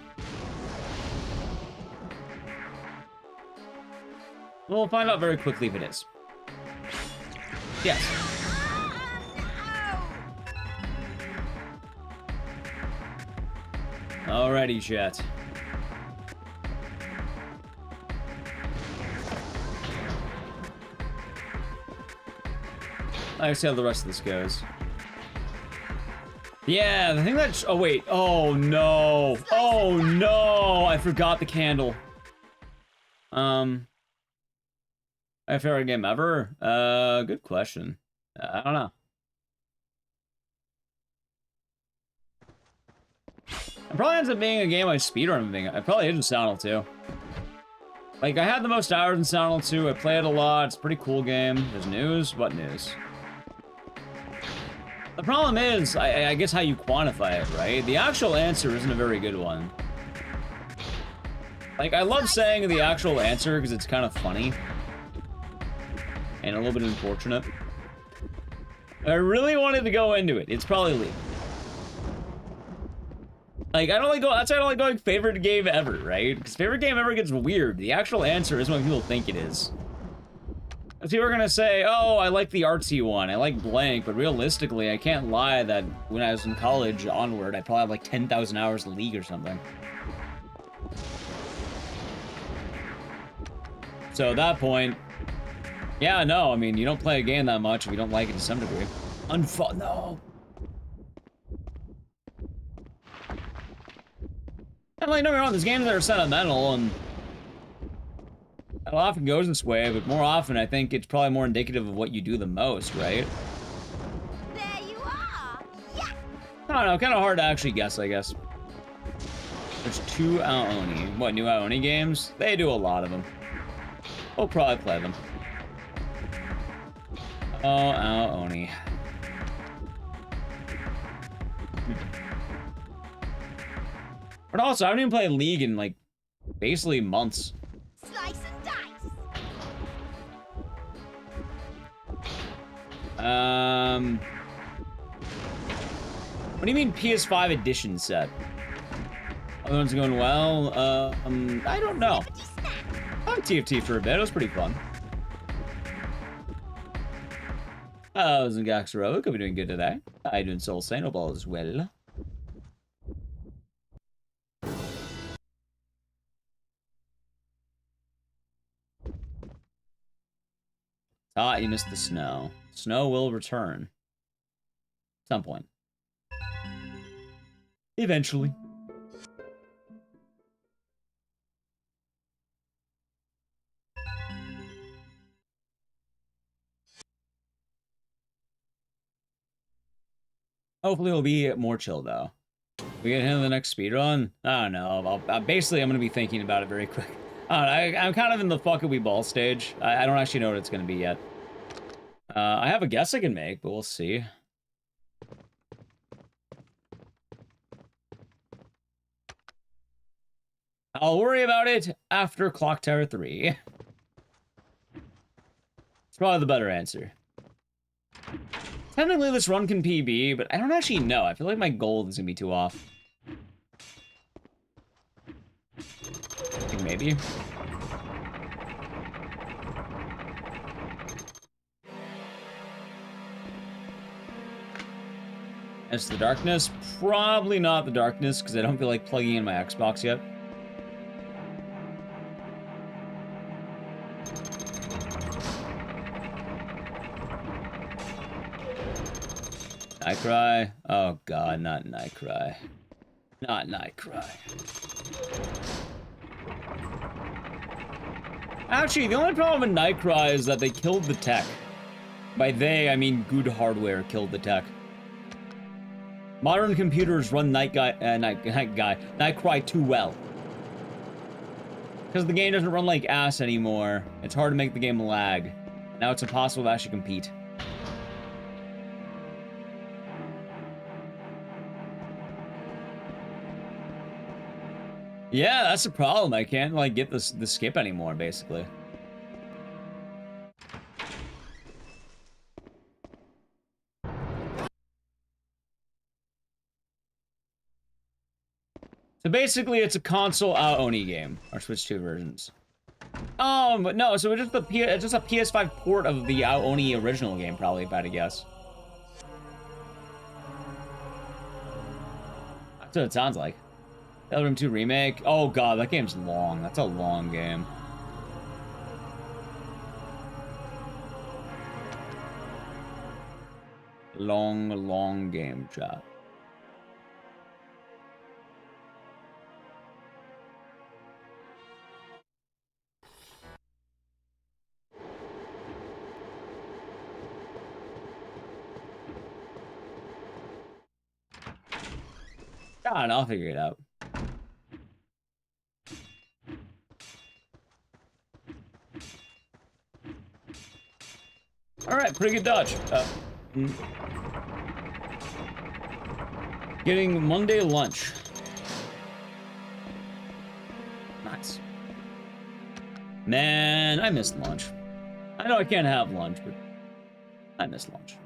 We'll find out very quickly if it is. Yes. Alrighty, chat. Let's see how the rest of this goes. Yeah, the thing that's... Oh, wait. Oh, no. Oh, no. I forgot the candle. My favorite game ever? Good question. I don't know. It probably ends up being a game I speedrun. I probably is in Silent Hill 2. Like, I had the most hours in Silent Hill 2. I play it a lot. It's a pretty cool game. There's news? What news? The problem is, I guess how you quantify it, right? The actual answer isn't a very good one. Like, I love saying the actual answer because it's kind of funny. And a little bit unfortunate. I really wanted to go into it. It's probably League. Like, I don't like go. That's why I don't like going favorite game ever, right? Because favorite game ever gets weird. The actual answer isn't what people think it is. If people are gonna say, oh, I like the artsy one, I like blank, but realistically, I can't lie that when I was in college onward, I probably had like 10,000 hours of League or something. So at that point, yeah, no, I mean, you don't play a game that much if you don't like it to some degree. No! And like, don't get me wrong, there's games that are sentimental, and it often goes this way, but more often, I think it's probably more indicative of what you do the most, right? There you are! Yeah! I don't know, kind of hard to actually guess, I guess. There's 2 Aoni. What, new Aoni games? They do a lot of them. We'll probably play them. Oh, Aoni. But also, I haven't even played League in, like, basically months. Slice and dice! What do you mean PS5 edition set? Other ones going well? I don't know. I had TFT for a bit. It was pretty fun. I was in Gaxero. Hope you're doing good today. How you doing, Soul Saint? Hope all is well. Ah, you missed the snow. Snow will return. At some point. Eventually. Hopefully it'll be more chill, though. We get into the next speedrun? I don't know. Basically, I'm going to be thinking about it very quick. I'm kind of in the fuck we ball stage. I don't actually know what it's going to be yet. I have a guess I can make, but we'll see. I'll worry about it after Clock Tower 3. It's probably the better answer. Technically, this run can PB, but I don't actually know. I feel like my gold is going to be too off. I think maybe. As the darkness, probably not the darkness, because I don't feel like plugging in my Xbox yet. Nightcry? Oh god, not Nightcry. Not Nightcry. Actually, the only problem with Nightcry is that they killed the tech. By they, I mean good hardware killed the tech. Modern computers run Nightcry too well. Because the game doesn't run like ass anymore, it's hard to make the game lag. Now it's impossible to actually compete. Yeah, that's the problem. I can't, like, get the skip anymore, basically. So basically, it's a console Aoni game, or Switch 2 versions. But no, so it's just a PS5 port of the Oni original game, probably, if I had to guess. That's what it sounds like. Deltarune 2 Remake. Oh god, that game's long. That's a long game. Long game, chat. God, I'll figure it out. Alright, pretty good dodge. Getting Monday lunch. Nice. Man, I missed lunch. I know I can't have lunch, but I miss lunch.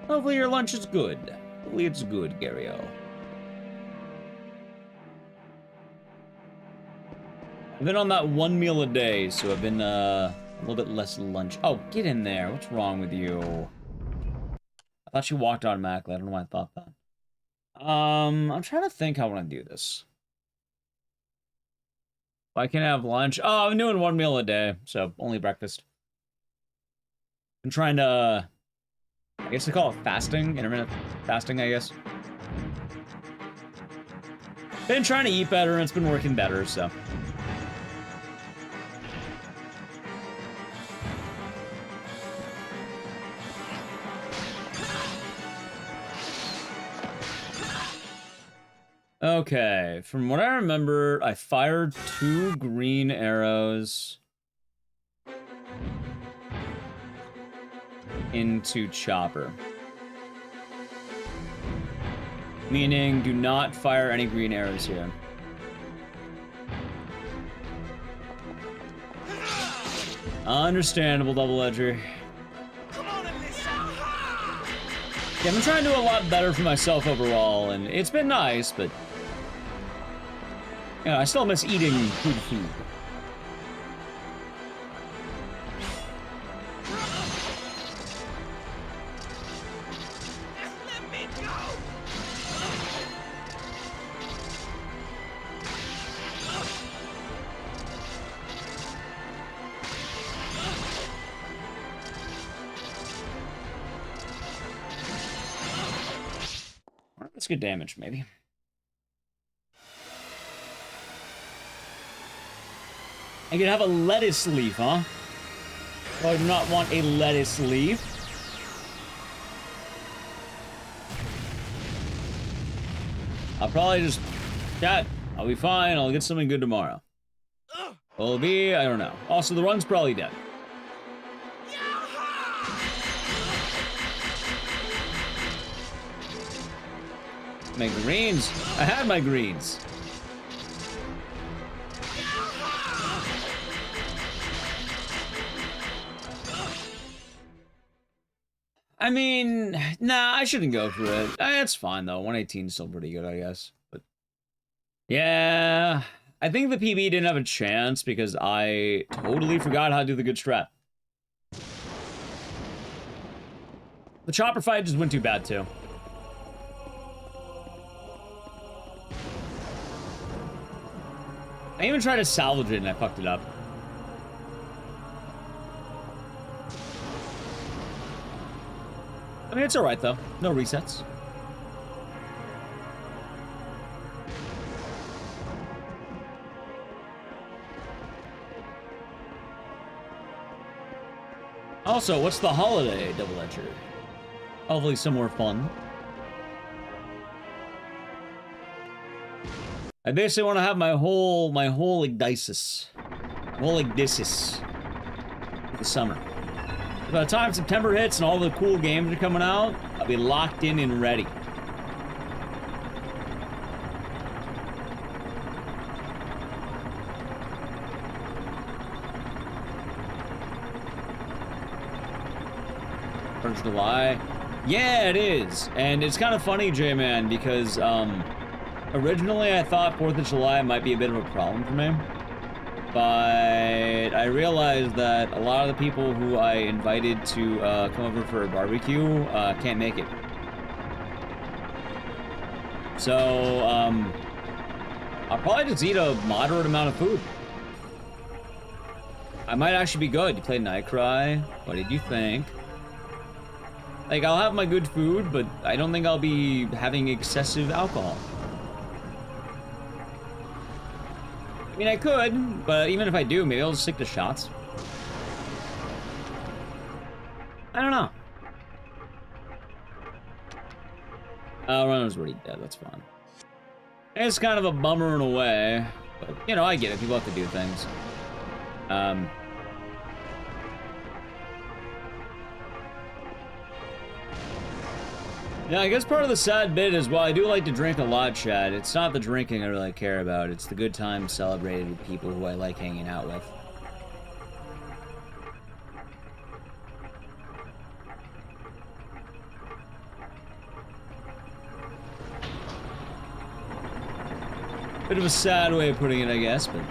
Hopefully your lunch is good. Hopefully it's good, Gary-O. I've been on that one meal a day, so I've been a little bit less lunch. Oh, get in there. What's wrong with you? I thought you walked automatically. I don't know why I thought that. I'm trying to think how I want to do this. If I can have lunch. Oh, I'm doing one meal a day, so only breakfast. I'm trying to, I guess they call it fasting, intermittent fasting, I guess. Been trying to eat better, and it's been working better, so. Okay, from what I remember, I fired 2 green arrows into Chopper. Meaning, do not fire any green arrows here. Understandable, Double Edger. Yeah, I'm trying to do a lot better for myself overall, and it's been nice, but... you know, I still miss eating good food. Let me go! That's good damage, maybe. I could have a lettuce leaf, huh? Oh, I do not want a lettuce leaf. I'll probably just... chat. I'll be fine. I'll get something good tomorrow. Will it be? I don't know. Also, the run's probably dead. My greens. I had my greens. I mean, nah, I shouldn't go for it. It's fine, though. 118 is still pretty good, I guess. But yeah, I think the PB didn't have a chance because I totally forgot how to do the good strat. The chopper fight just went too bad, too. I even tried to salvage it and I fucked it up. I mean, it's alright though. No resets. Also, what's the holiday, Double Edger? Hopefully some more fun. I basically want to have my whole Ecdycis. Whole Ecdycis. For the summer. By the time September hits and all the cool games are coming out, I'll be locked in and ready. First of July. Yeah, it is. And it's kind of funny, J-Man, because, Originally, I thought 4th of July might be a bit of a problem for me. But I realized that a lot of the people who I invited to come over for a barbecue can't make it. So, I'll probably just eat a moderate amount of food. I might actually be good. You played Nightcry. What did you think? Like, I'll have my good food, but I don't think I'll be having excessive alcohol. I mean, I could, but even if I do, maybe I'll just stick to shots. I don't know. Runner's already dead, that's fine. It's kind of a bummer in a way, but, you know, I get it. People have to do things. Yeah, I guess part of the sad bit is, while I do like to drink a lot, Chad, it's not the drinking I really care about. It's the good times celebrated with people who I like hanging out with. Bit of a sad way of putting it, I guess, but...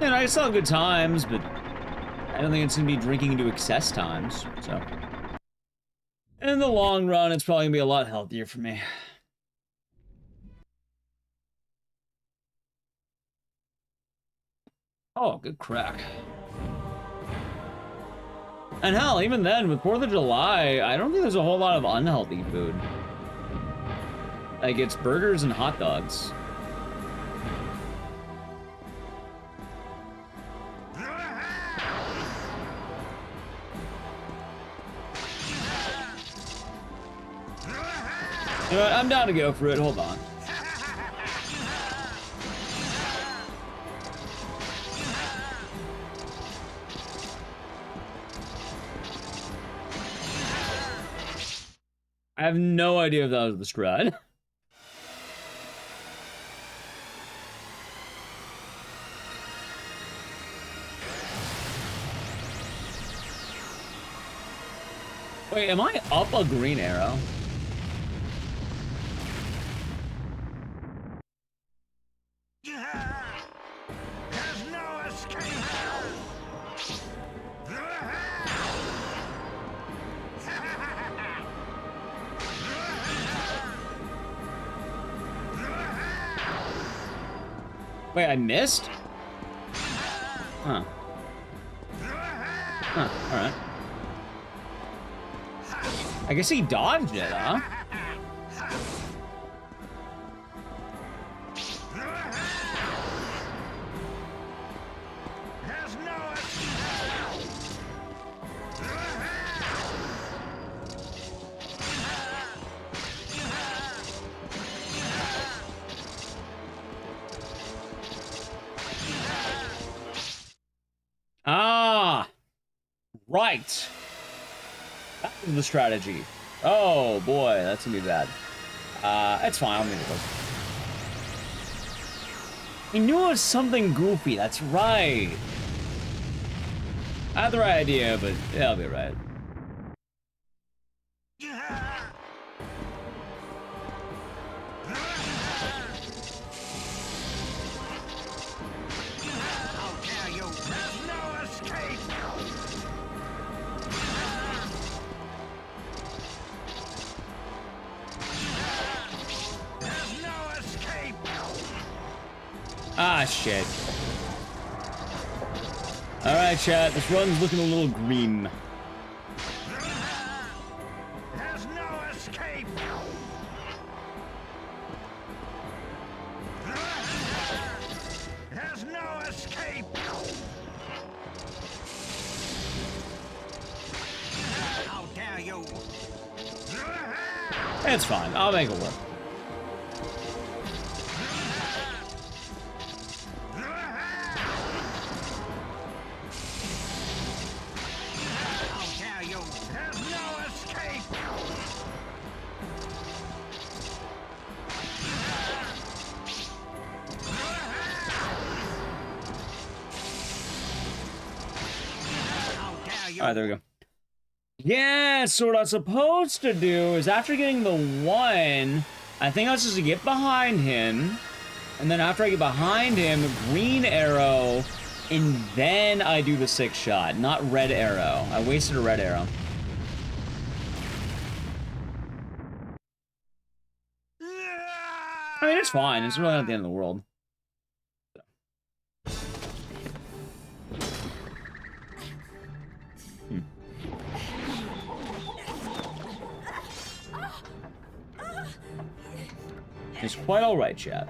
You know, I still have good times, but I don't think it's gonna be drinking into excess times, so... In the long run, it's probably gonna be a lot healthier for me. Oh, good crack. And hell, even then, with 4th of July, I don't think there's a whole lot of unhealthy food. Like, it's burgers and hot dogs. You know what? I'm down to go for it. Hold on. I have no idea if that was the strat. Wait, am I up a green arrow? Wait, I missed? Huh. Huh, alright. I guess he dodged it, huh? Ah! Right! That was the strategy. Oh boy, that's gonna be bad. It's fine, I'll make it close. I knew it was something goofy, that's right. I had the right idea, but yeah, I'll be right. Ah, shit. Alright, chat, this run's looking a little green. There's no escape. There's no escape. How dare you? It's fine, I'll make it work. Alright, there we go. Yeah, so what I'm supposed to do is after getting the 1, I think I was supposed to get behind him, and then after I get behind him, green arrow, and then I do the 6 shot, not red arrow. I wasted a red arrow. I mean, it's fine. It's really not the end of the world. It's quite alright, chat.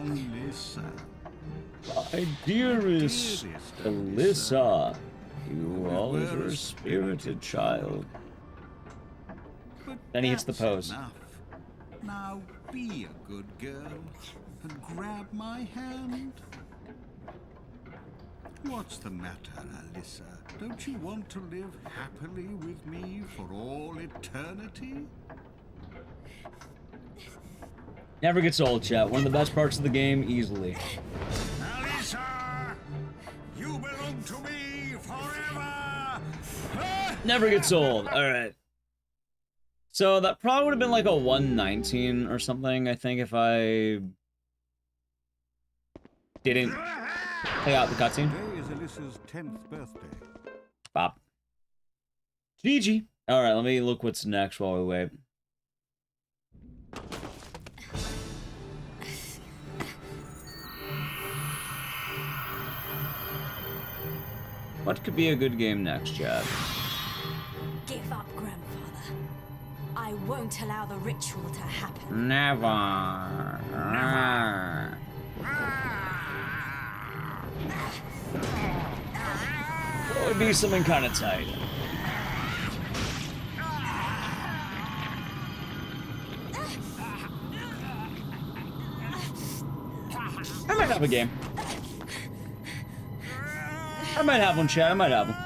Alyssa. My dearest Alyssa, you always were a spirited child. Then he hits the pose. Enough. Now be a good girl and grab my hand. What's the matter, Alyssa? Don't you want to live happily with me for all eternity? Never gets old, chat. One of the best parts of the game, easily. Alyssa! You belong to me forever! Never gets old. Alright. So that probably would have been like a 119 or something, I think, if I didn't play out the cutscene. Today is Alyssa's 10th birthday. Bop. GG. Alright, let me look what's next while we wait. What could be a good game next, Chad? Give up, grandfather. I won't allow the ritual to happen. Never. It would be something kind of tight. I might have a game. I might have one, chat. I might have one.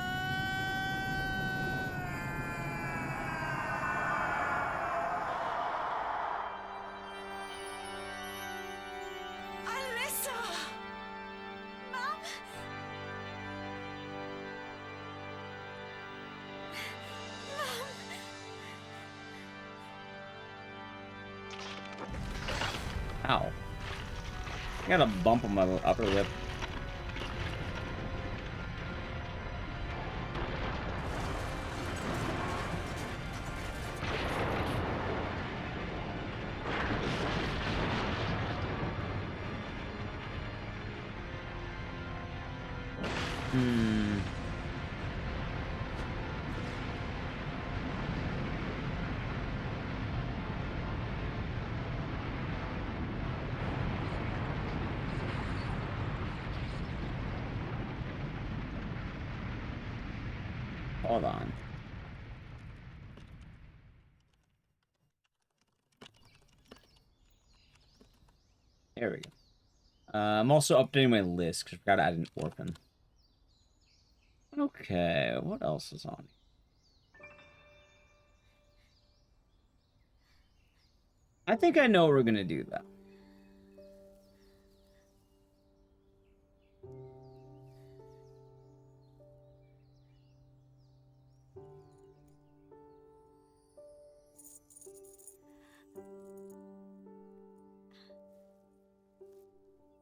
Alyssa! Mom? Ow. I got a bump on my upper lip. Hold on. There we go. I'm also updating my list because I forgot to add an orphan. Okay, what else is on? I think I know we're gonna do that.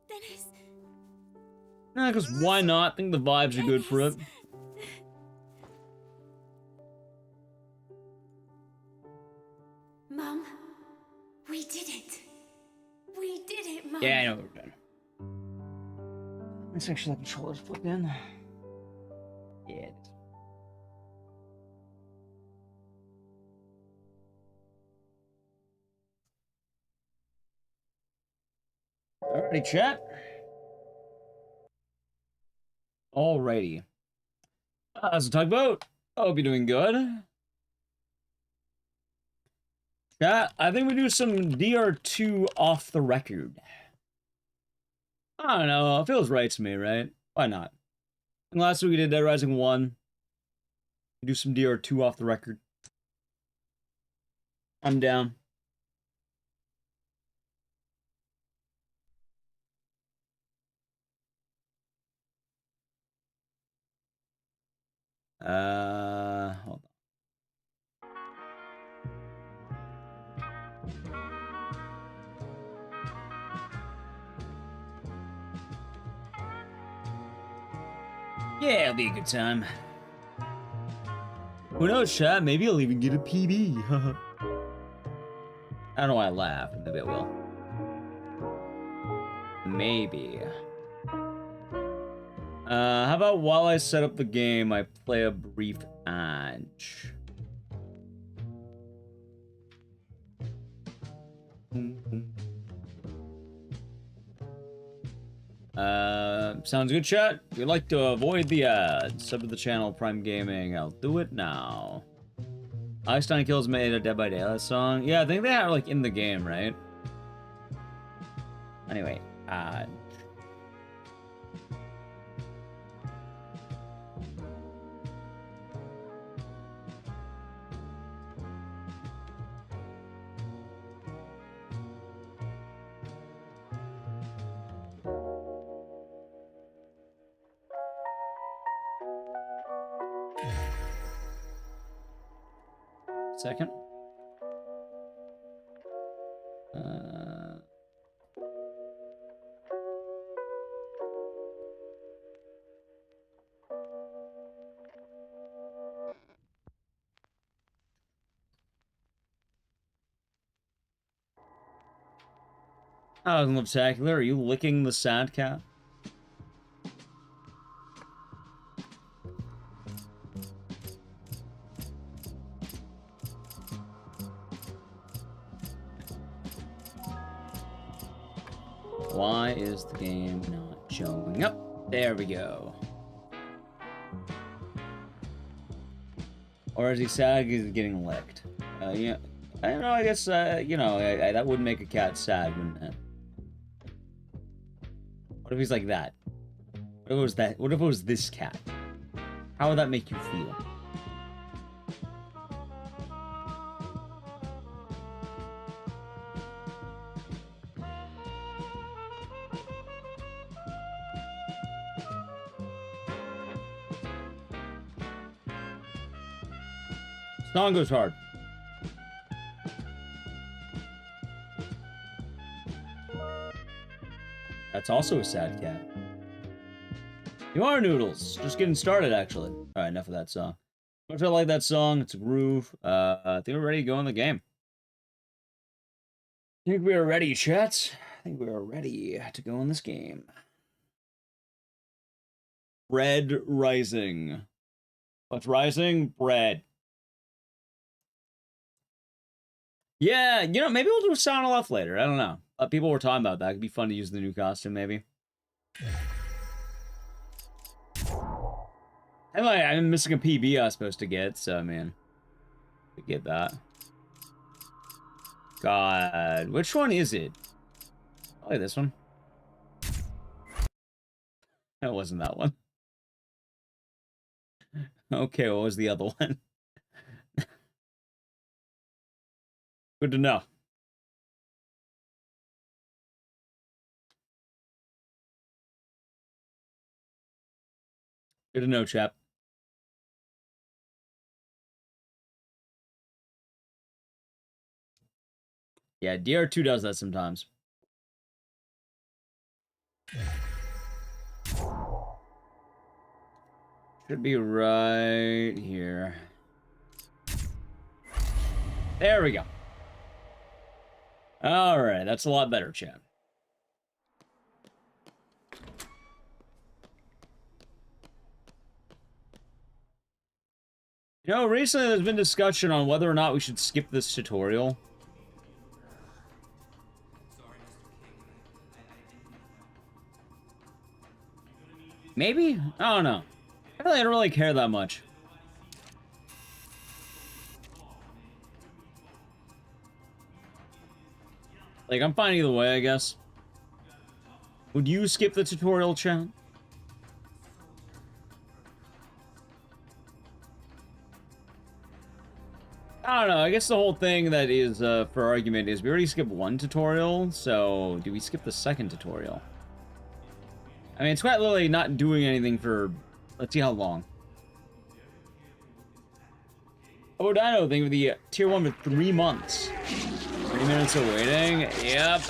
Dennis. Nah, because why not? I think the vibes are good for it. Mom, we did it. We did it, Mom. Yeah, I know what we're doing. Let's actually let the controllers flip in. Yeah, it is. Alrighty, chat. Alrighty. How's the tugboat? I hope you're doing good. Chat, I think we do some DR2 off the record. I don't know, it feels right to me, right? Why not? And last week we did Dead Rising 1. We do some DR2 off the record. I'm down. Hold on. Yeah, it'll be a good time. Who knows, chat? Maybe I'll even get a PB. I don't know why I laughed. Maybe I will. Maybe. How about while I set up the game, I play a brief ad? Sounds good, chat. If you'd like to avoid the ads, sub to the channel, Prime Gaming. I'll do it now. Einstein Kills made a Dead by Daylight song. Yeah, I think they are like in the game, right? Anyway, second. Oh, spectacular. Are you licking the sad cat? Why is the game not showing up? There we go. Or is he sad because he's getting licked? Yeah, I don't know. I guess you know, that would make a cat sad, wouldn't it? What if he's like that? What if it was that? What if it was this cat? How would that make you feel? Song goes hard. That's also a sad cat. You are Noodles. Just getting started, actually. All right, enough of that song. Much I like that song. It's a groove. I think we're ready to go in the game. I think we are ready, chat. I think we are ready to go in this game. Bread rising. What's rising? Bread. Yeah, you know, maybe we'll do a sound off later. I don't know. People were talking about that. It'd be fun to use the new costume, maybe. Anyway, I'm missing a PB I was supposed to get, so, I mean, we get that. God, which one is it? Oh, this one. That wasn't that one. Okay, what was the other one? Good to know. Good to know, chap. Yeah, DR2 does that sometimes. Should be right here. There we go. All right, that's a lot better, chat. You know, recently there's been discussion on whether or not we should skip this tutorial. Maybe? I don't know. I don't really care that much. Like, I'm fine either way, I guess. Would you skip the tutorial, chat? I don't know, I guess the whole thing that is, for argument, is we already skipped one tutorial, so do we skip the second tutorial? I mean, it's quite literally not doing anything for, let's see how long. Oh, Dino, thank you for the tier 1 for 3 months. 3 minutes of waiting, yep.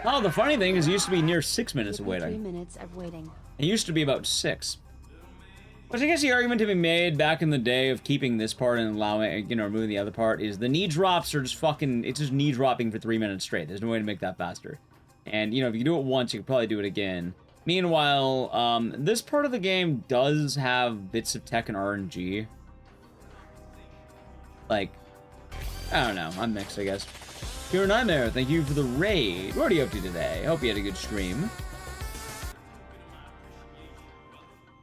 Oh, the funny thing is it used to be near 6 minutes of waiting. 3 minutes of waiting. It used to be about 6. Which I guess the argument to be made back in the day of keeping this part and allowing, you know, removing the other part is the knee drops are just fucking, it's just knee dropping for 3 minutes straight. There's no way to make that faster. And, you know, if you do it once, you could probably do it again. Meanwhile, this part of the game does have bits of tech and RNG. Like, I don't know. I'm mixed, I guess. Pure Nightmare, thank you for the raid. What are you up to today? Hope you had a good stream.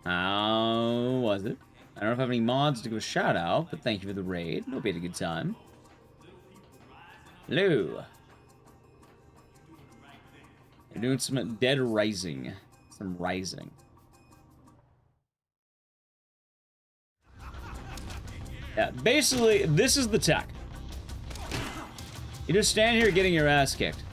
How was it? I don't know if I have any mods to give a shout out, but thank you for the raid. Hope you had a good time. Hello. You're doing some Dead Rising. Some Rising. Yeah, basically, this is the tech. You just stand here getting your ass kicked.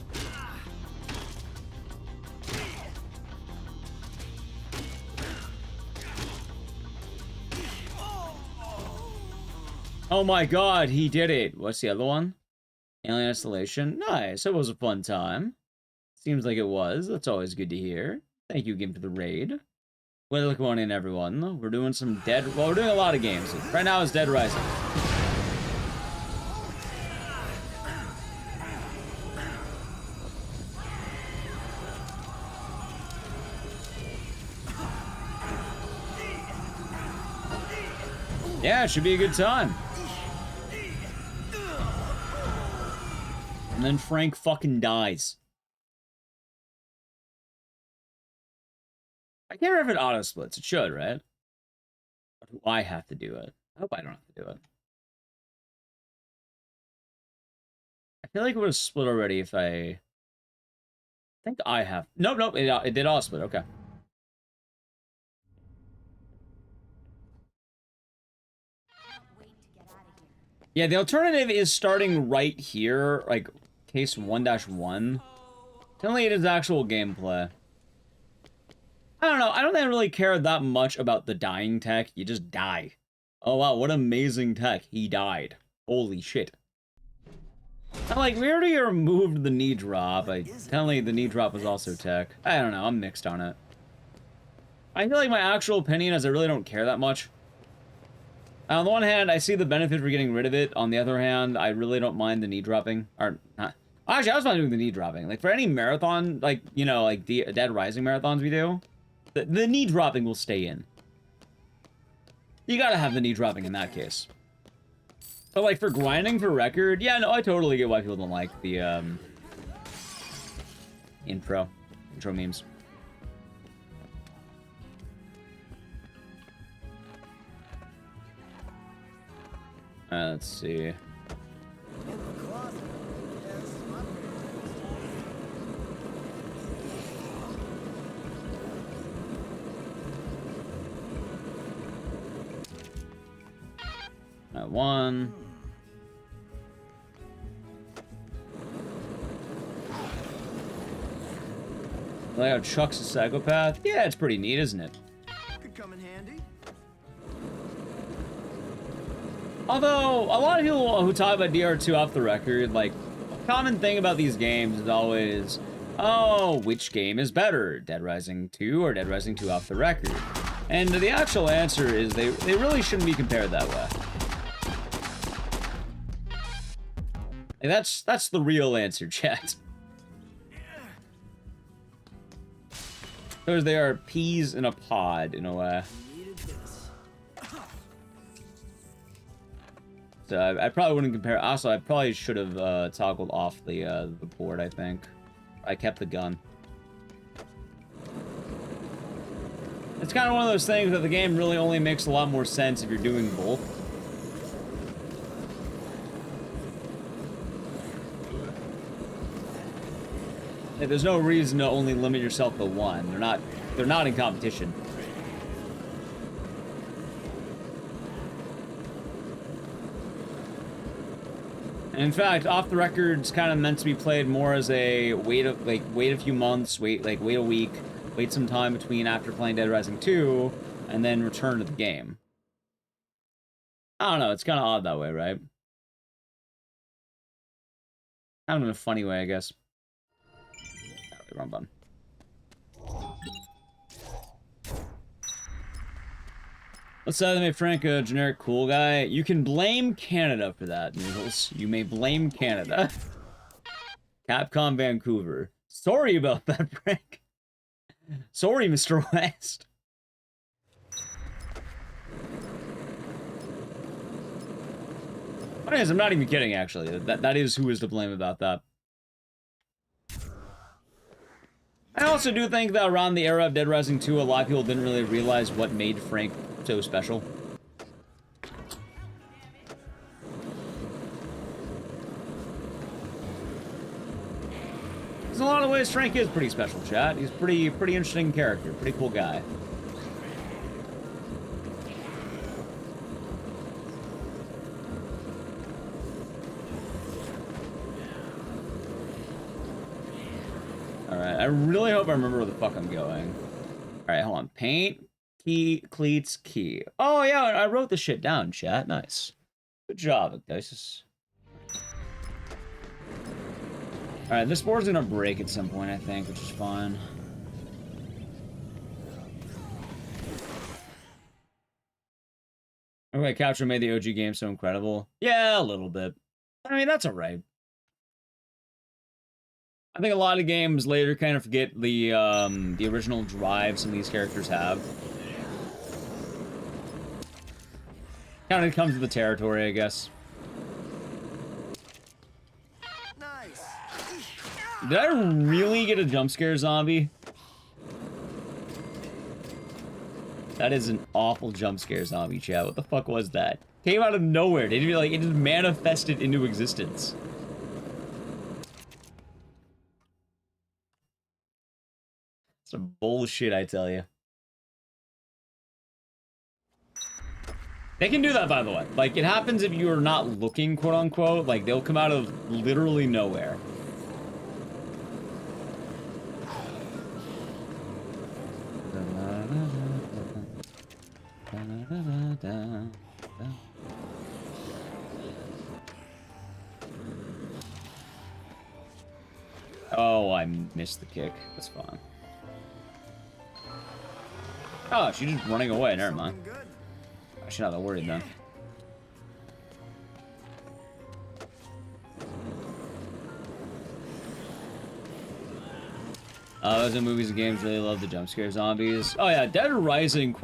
Oh my god, he did it. What's the other one? Alien Installation. Nice, it was a fun time. Seems like it was. That's always good to hear. Thank you again for the raid. Welcome in, everyone. We're doing some Dead... Well, we're doing a lot of games. Right now is Dead Rising. Yeah, it should be a good time. And then Frank fucking dies. I can't remember if it auto splits. It should, right? Or do I have to do it? I hope I don't have to do it. I feel like it would have split already if I think I have. Nope, it did auto split. Okay. Yeah, the alternative is starting right here, like case 1-1. Telling it is actual gameplay. I don't know. I don't really care that much about the dying tech. You just die. Oh wow, what amazing tech. He died. Holy shit. I'm like, we already removed the knee drop. Apparently the knee drop was also tech. I don't know. I'm mixed on it. I feel like my actual opinion is I really don't care that much. On the one hand, I see the benefit for getting rid of it. On the other hand, I really don't mind the knee dropping. Or not. Actually, I was fine doing the knee dropping. Like, for any marathon, like, you know, like the Dead Rising marathons we do, the knee dropping will stay in. You gotta have the knee dropping in that case. But, like, for grinding for record, yeah, no, I totally get why people don't like the, intro memes. Let's see. One. Like how Chuck's a psychopath? Yeah, it's pretty neat, isn't it? Could come in handy. Although, a lot of people who talk about DR2 off the record, like, a common thing about these games is always, oh, which game is better, Dead Rising 2 or Dead Rising 2 off the record? And the actual answer is they really shouldn't be compared that way. And that's the real answer, chat. Because they are peas in a pod, in a way. So I probably wouldn't compare. Also, I probably should have toggled off the board, I think. I kept the gun. It's kind of one of those things that the game really only makes a lot more sense if you're doing both. Like, there's no reason to only limit yourself to one. They're not in competition. And in fact, off the record's kind of meant to be played more as a wait a few months, wait a week, wait some time between after playing Dead Rising 2, and then return to the game. I don't know, it's kind of odd that way, right? Kind of in a funny way, I guess. Wrong button. Let's say they made Frank a generic cool guy. You can blame Canada for that, Noodles. You may blame Canada. Capcom Vancouver. Sorry about that, Frank. Sorry, Mr. West. Anyways, I'm not even kidding, actually. That is who is to blame about that. I also do think that around the era of Dead Rising 2, a lot of people didn't really realize what made Frank so special. In a lot of ways, Frank is pretty special, chat. He's pretty interesting character, pretty cool guy. Alright, I really hope I remember where the fuck I'm going. Alright, hold on. Paint, key, cleats, key. Oh, yeah, I wrote this shit down, chat. Nice. Good job, Ecdycis. Alright, this board's gonna break at some point, I think, which is fine. Okay, Capture made the OG game so incredible. Yeah, a little bit. I mean, that's alright. I think a lot of games later kind of forget the original drive some of these characters have. Kind of comes with the territory, I guess. Did I really get a jump scare zombie? That is an awful jump scare zombie, chat. What the fuck was that? Came out of nowhere. It just manifested into existence. Some bullshit, I tell you. They can do that, by the way. Like, it happens if you are not looking, quote unquote. Like, they'll come out of literally nowhere. Oh, I missed the kick. That's fine. Oh, she's just running away. Never mind. I should not have worried then. Those are movies and games really love the jump scare zombies. Oh yeah, Dead Rising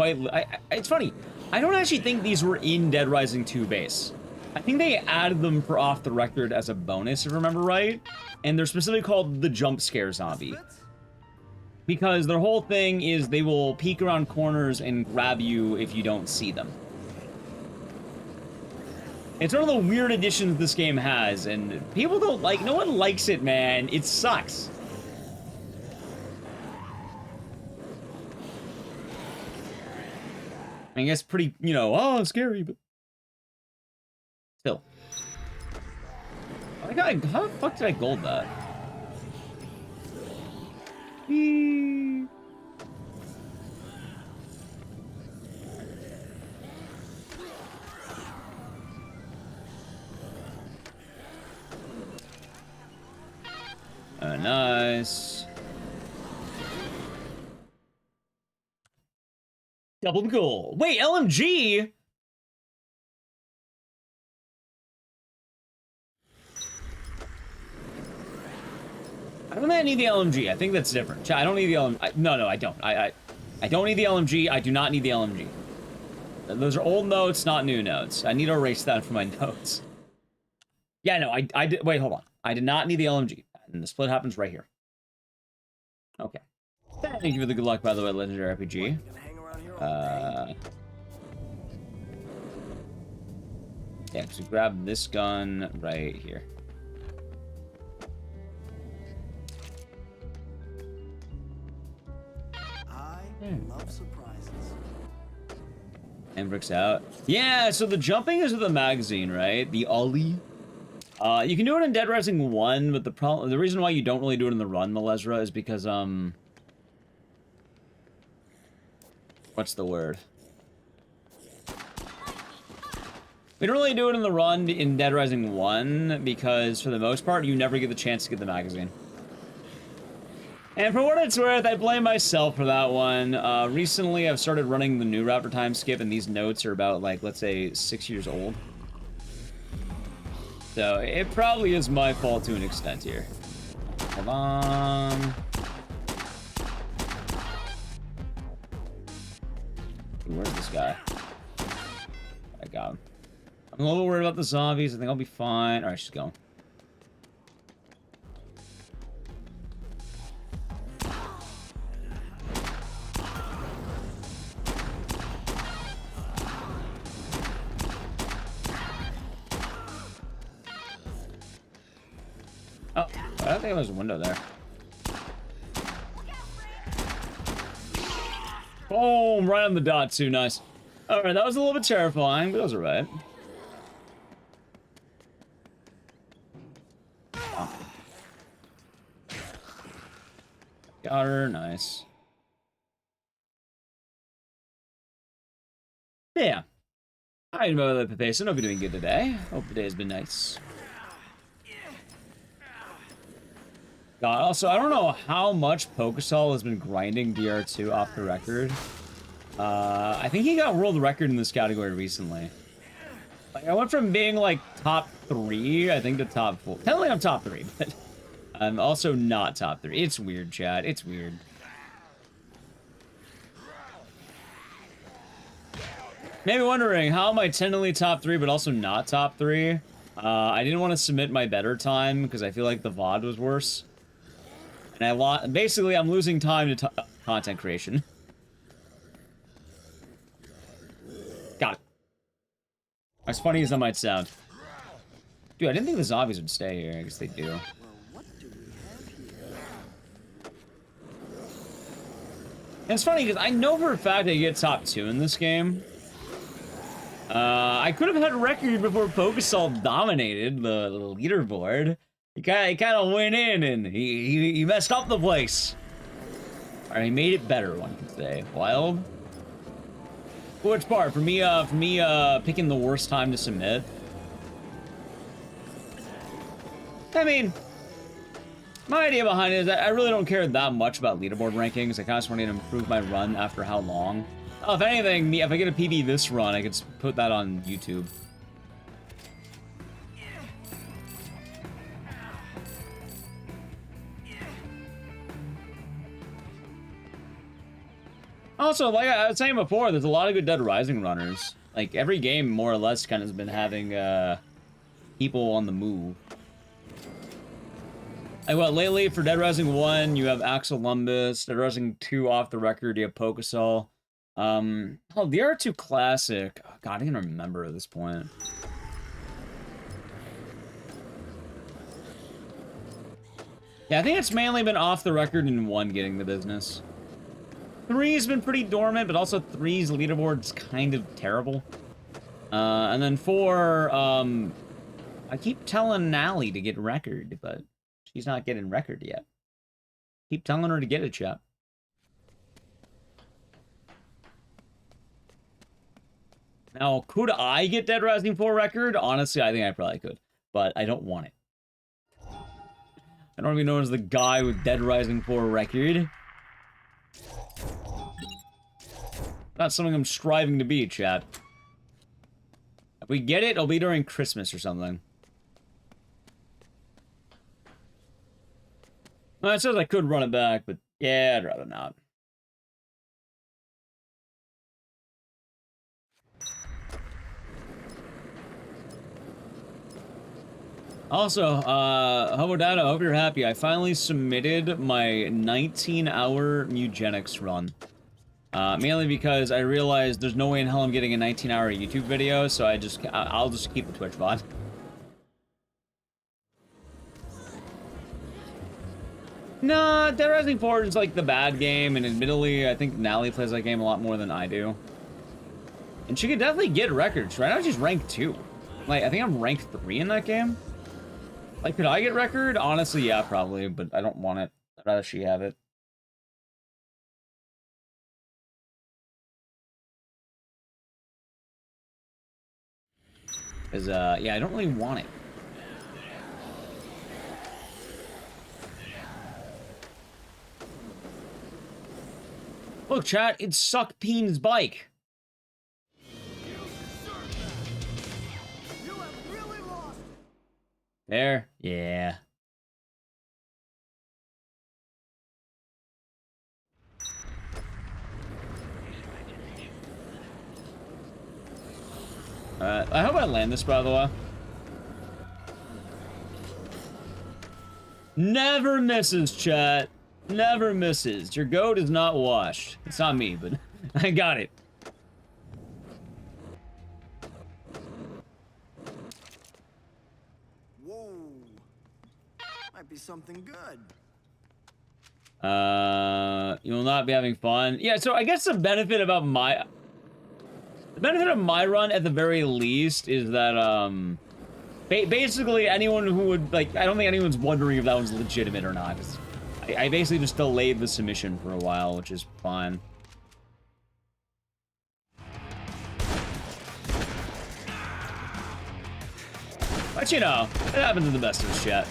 it's funny. I don't actually think these were in Dead Rising 2 base. I think they added them for off the record as a bonus, if I remember right. And they're specifically called the jump scare zombie. Because their whole thing is they will peek around corners and grab you if you don't see them. It's one of the weird additions this game has, and people don't like, no one likes it, man. It sucks. I guess pretty, you know, oh, scary, but still. How the fuck did I gold that? Eee. Oh, nice. Double goal. Wait, LMG? I don't think I need the LMG. I think that's different. I don't need the LMG. No, I don't. I don't need the LMG. I do not need the LMG. Those are old notes, not new notes. I need to erase that from my notes. Yeah, no, I did. Wait, hold on. I did not need the LMG. And the split happens right here. Okay. Thank you for the good luck, by the way, Legendary RPG. Yeah, so grab this gun right here. I love surprises. Embrick's out. Yeah, so the jumping is with the magazine, right? The ollie. You can do it in Dead Rising 1, but the reason why you don't really do it in the run, Malezra, is because, what's the word? We don't really do it in the run in Dead Rising 1, because, for the most part, you never get the chance to get the magazine. And for what it's worth, I blame myself for that one. Recently, I've started running the new route for time skip, and these notes are about, like, let's say, 6 years old. So, it probably is my fault to an extent here. Hold on. Where's this guy? I got him. I'm a little worried about the zombies. I think I'll be fine. Alright, she's going. Oh, I don't think there was a window there. Boom! Right on the dot, too. Nice. Alright, that was a little bit terrifying, but that was alright. Got her. Nice. Yeah. Alright, Mother Pepesa. Hope you're doing good today. Hope the day has been nice. God, also, I don't know how much Pokesol has been grinding DR2 off the record. I think he got world record in this category recently. Like, I went from being, like, top 3, I think, to top 4. Technically, I'm top 3, but I'm also not top 3. It's weird, chat. It's weird. Maybe wondering, how am I technically top 3, but also not top 3? I didn't want to submit my better time, because I feel like the VOD was worse. And basically, I'm losing time to content creation. Got it. As funny as that might sound. Dude, I didn't think the zombies would stay here. I guess they do. And it's funny, because I know for a fact I get top 2 in this game. I could have had a record before Pokesol dominated the leaderboard. He kind of went in and he messed up the place. Alright, he made it better, one could say. Wild. Which part? For me, picking the worst time to submit. I mean, my idea behind it is that I really don't care that much about leaderboard rankings. I kind of just want to improve my run after how long. Oh, if anything, if I get a PB this run, I could put that on YouTube. Also, like I was saying before, there's a lot of good Dead Rising runners. Like, every game, more or less, kind of has been having, people on the move. Like, what, lately, for Dead Rising 1, you have Axel Lumbus. Dead Rising 2, off the record, you have Pokesol. The R2 Classic. Oh, God, I can't remember at this point. Yeah, I think it's mainly been off the record in 1 getting the business. 3's been pretty dormant, but also 3's leaderboard's kind of terrible. And then 4, I keep telling Nally to get record, but she's not getting record yet. Keep telling her to get it, chat. Now, could I get Dead Rising 4 record? Honestly, I think I probably could, but I don't want it. I don't want to be known as the guy with Dead Rising 4 record. Not something I'm striving to be, chat. If we get it, it'll be during Christmas or something. Well, it says I could run it back, but yeah, I'd rather not. Also, Homodata, I hope you're happy. I finally submitted my 19-hour Mugenics run. Mainly because I realized there's no way in hell I'm getting a 19-hour YouTube video, so I'll just keep the Twitch VOD. Nah, Dead Rising 4 is like the bad game, and admittedly, I think Nally plays that game a lot more than I do. And she could definitely get records. Right now she's ranked 2. Like, I think I'm ranked 3 in that game. Like, could I get record? Honestly, yeah, probably, but I don't want it. I'd rather she have it. Because, yeah, I don't really want it. Look, chat, it's Suck Peen's bike. There? Yeah. I hope I land this, by the way. Never misses, chat. Never misses. Your goat is not washed. It's not me, but I got it. Whoa. Might be something good. You will not be having fun. Yeah, so I guess the benefit of my run at the very least is that, basically anyone who would, like, I don't think anyone's wondering if that one's legitimate or not. I basically just delayed the submission for a while, which is fine. But you know, it happens to the best of us, chat.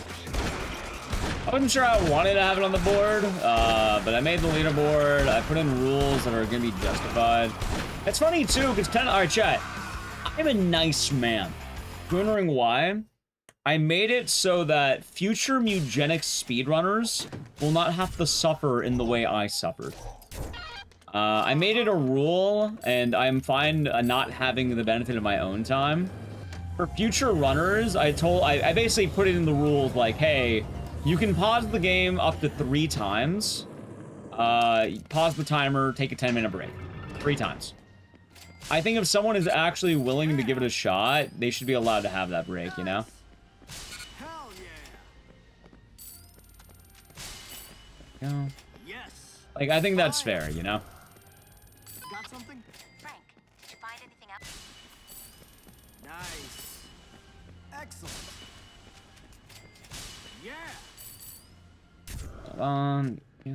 I wasn't sure I wanted to have it on the board, but I made the leaderboard. I put in rules that are gonna be justified. It's funny too, because alright, chat. I'm a nice man. Wondering why? I made it so that future Mugenics speedrunners will not have to suffer in the way I suffered. I made it a rule, and I'm fine not having the benefit of my own time. For future runners, I basically put it in the rules like, hey, you can pause the game up to 3 times. Pause the timer, take a 10-minute break. 3 times. I think if someone is actually willing to give it a shot, they should be allowed to have that break, you know? Hell yeah. Yeah. Yes. Like, I think that's fair, you know? Got something? Frank, did you find anything else? Nice. Excellent. Yeah. Yeah.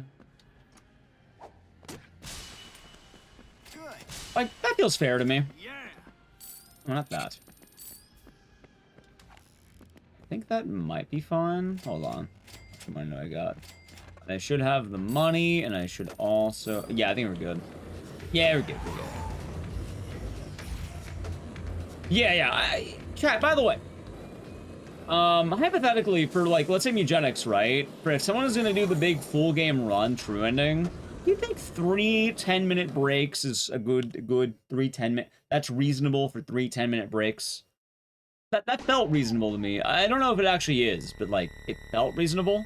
Good. Like, that feels fair to me. Yeah. Well, not that. I think that might be fine. Hold on. How much money do I got? I should have the money, and I should also... Yeah, I think we're good. Yeah, we're good, we're good. Yeah. Chat, by the way. Hypothetically, for, like, let's say Mugenics, right? For if someone is gonna do the big full game run, true ending, do you think 3 10-minute breaks is a good 3 10-minute... That's reasonable for 3 10-minute breaks? That felt reasonable to me. I don't know if it actually is, but, like, it felt reasonable.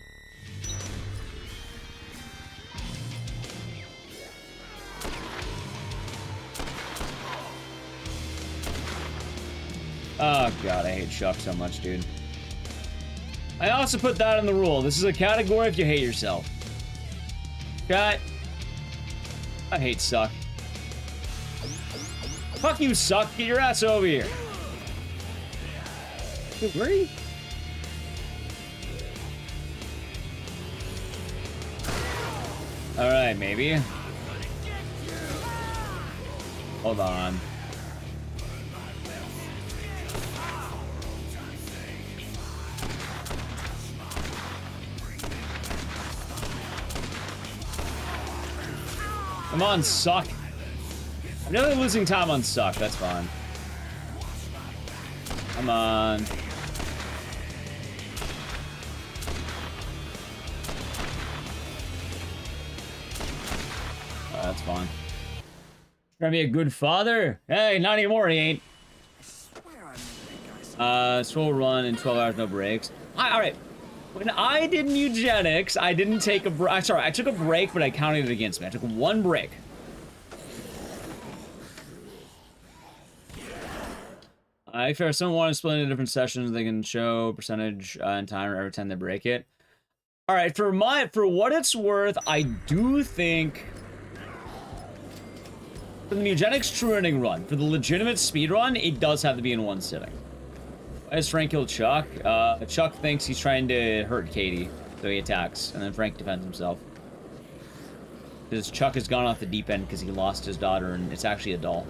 Oh god, I hate Chuck so much, dude. I also put that in the rule. This is a category if you hate yourself. Cut. I hate Suck. Fuck you, Suck. Get your ass over here. Dude, where are you? Alright, maybe. Hold on. Come on, Suck. I'm nearly losing time on Suck, that's fine. Come on. Oh, that's fine. Trying to be a good father? Hey, not anymore, he ain't. Slow run in 12 hours, no breaks. Alright. When I did Mugenics, I didn't take a break. Sorry, I took a break, but I counted it against me. I took 1 break. If someone wants to split into different sessions, they can show percentage and timer every time they break it. All right, for what it's worth, I do think for the Mugenics true ending run, for the legitimate speed run, it does have to be in 1 sitting. Why does Frank kill Chuck? Chuck thinks he's trying to hurt Katie, so he attacks, and then Frank defends himself. Because Chuck has gone off the deep end because he lost his daughter, and it's actually a doll.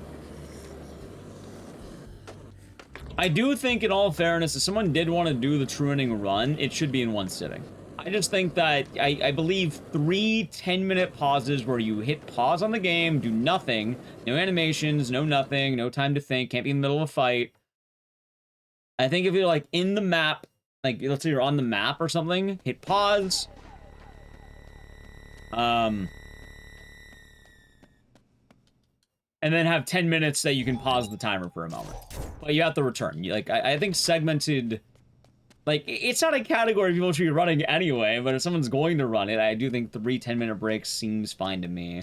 I do think, in all fairness, if someone did want to do the true ending run, it should be in 1 sitting. I just think that I believe 3 10-minute pauses where you hit pause on the game, do nothing, no animations, no nothing, no time to think, can't be in the middle of a fight. I think if you're like in the map, like let's say you're on the map or something, hit pause. And then have 10 minutes that you can pause the timer for a moment. But you have to return. I think segmented... Like, it's not a category people should be running anyway, but if someone's going to run it, I do think 3 10-minute breaks seems fine to me.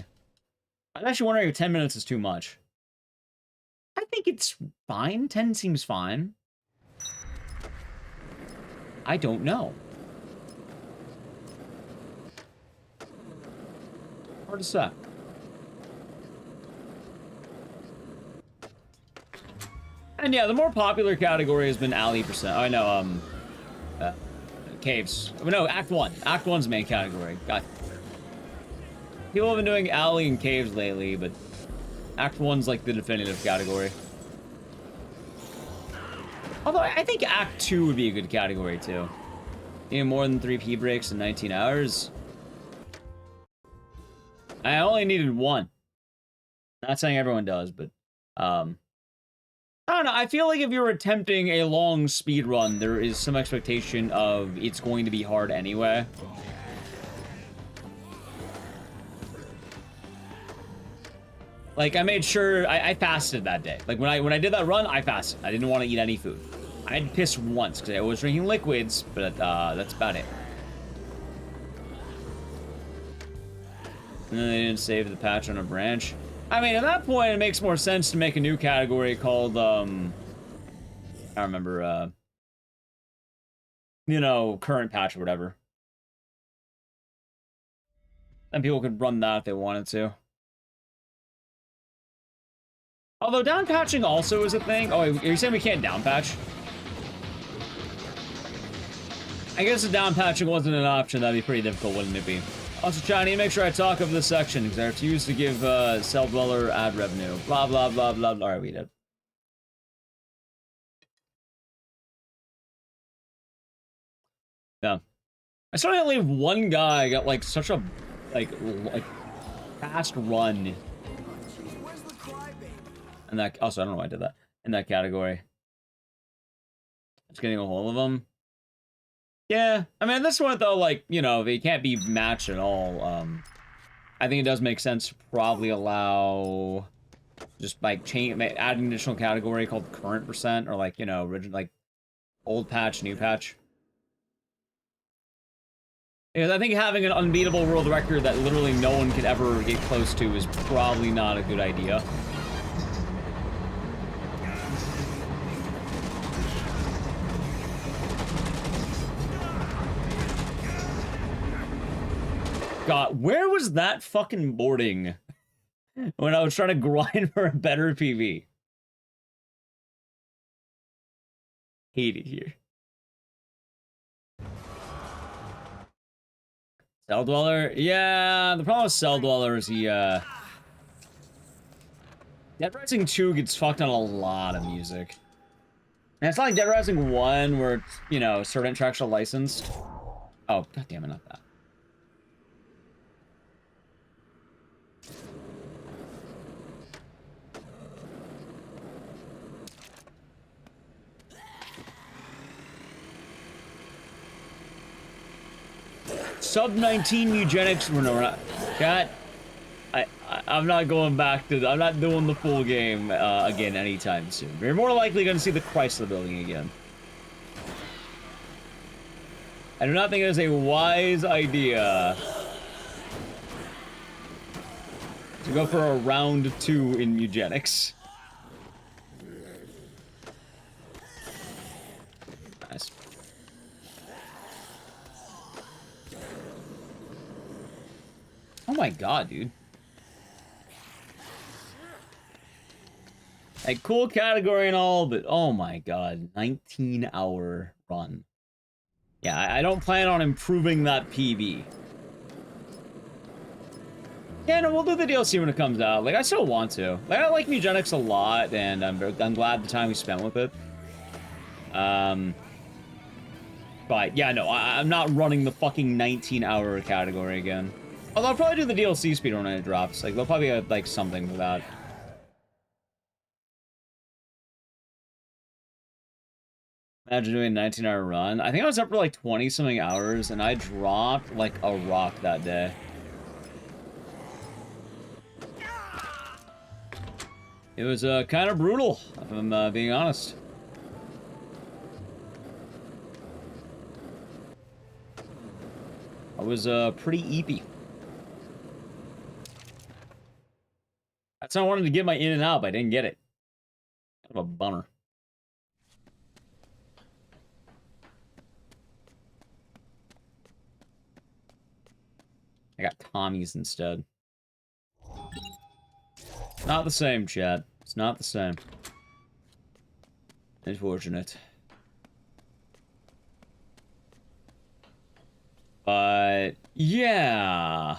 I'm actually wondering if 10 minutes is too much. I think it's fine. 10 seems fine. I don't know. Hard to say. And yeah, the more popular category has been alley percent. Oh, I know, caves. Oh, no, Act 1. Act 1's the main category. Got people have been doing alley and caves lately, but Act 1's like the definitive category. Although I think Act 2 would be a good category too. Even more than 3 pee breaks in 19 hours. I only needed 1. Not saying everyone does, but I don't know, I feel like if you're attempting a long speed run, there is some expectation of it's going to be hard anyway. Like, I made sure I fasted that day. Like, when I did that run, I fasted. I didn't want to eat any food. I had pissed once, because I was drinking liquids, but that's about it. And then they didn't save the patch on a branch. I mean, at that point, it makes more sense to make a new category called, I don't remember, you know, current patch or whatever. And people could run that if they wanted to. Although down patching also is a thing. Oh, are you saying we can't down patch? I guess if down patching wasn't an option, that'd be pretty difficult, wouldn't it be? Also, Chad, I need to make sure I talk over this section, because I refuse to give Cell Dweller ad revenue. Blah, blah, blah, blah, blah. Alright, we did. Yeah. I saw only one guy got, like, such a, like fast run. And that, also, I don't know why I did that. In that category. Just getting a hold of them. Yeah, I mean, at this point, though, like, you know, they can't be matched at all. I think it does make sense to probably allow just, like, add an additional category called current percent, or, like, you know, original, like, old patch, new patch. Because I think having an unbeatable world record that literally no one could ever get close to is probably not a good idea. God, where was that fucking boarding when I was trying to grind for a better PV? Hate it here. Cell Dweller? Yeah, the problem with Cell Dweller is he, Dead Rising 2 gets fucked on a lot of music. And it's not like Dead Rising 1 where, you know, certain tracks are licensed. Oh, god damn it, not that. Sub-19 eugenics. No, we're not. God, I'm not going back to. I'm not doing the full game again anytime soon. You're more likely going to see the Chrysler Building again. I do not think it is a wise idea to go for a round 2 in eugenics. Nice. Oh my god, dude. Like, cool category and all, but oh my god. 19-hour run. Yeah, I don't plan on improving that PB. Yeah, no, we'll do the DLC when it comes out. Like, I still want to. Like, I like eugenics a lot, and I'm glad the time we spent with it. But yeah, no, I'm not running the fucking 19-hour category again. Although I'll probably do the DLC speedrun when it drops. Like, they'll probably have, like, something for that. Imagine doing a 19-hour run. I think I was up for, like, 20-something hours, and I dropped, like, a rock that day. It was, kind of brutal, if I'm, being honest. I was, pretty eepy. That's how I wanted to get my in and out, but I didn't get it. Kind of a bummer. I got Tommy's instead. Not the same, chat. It's not the same. Unfortunate. But yeah.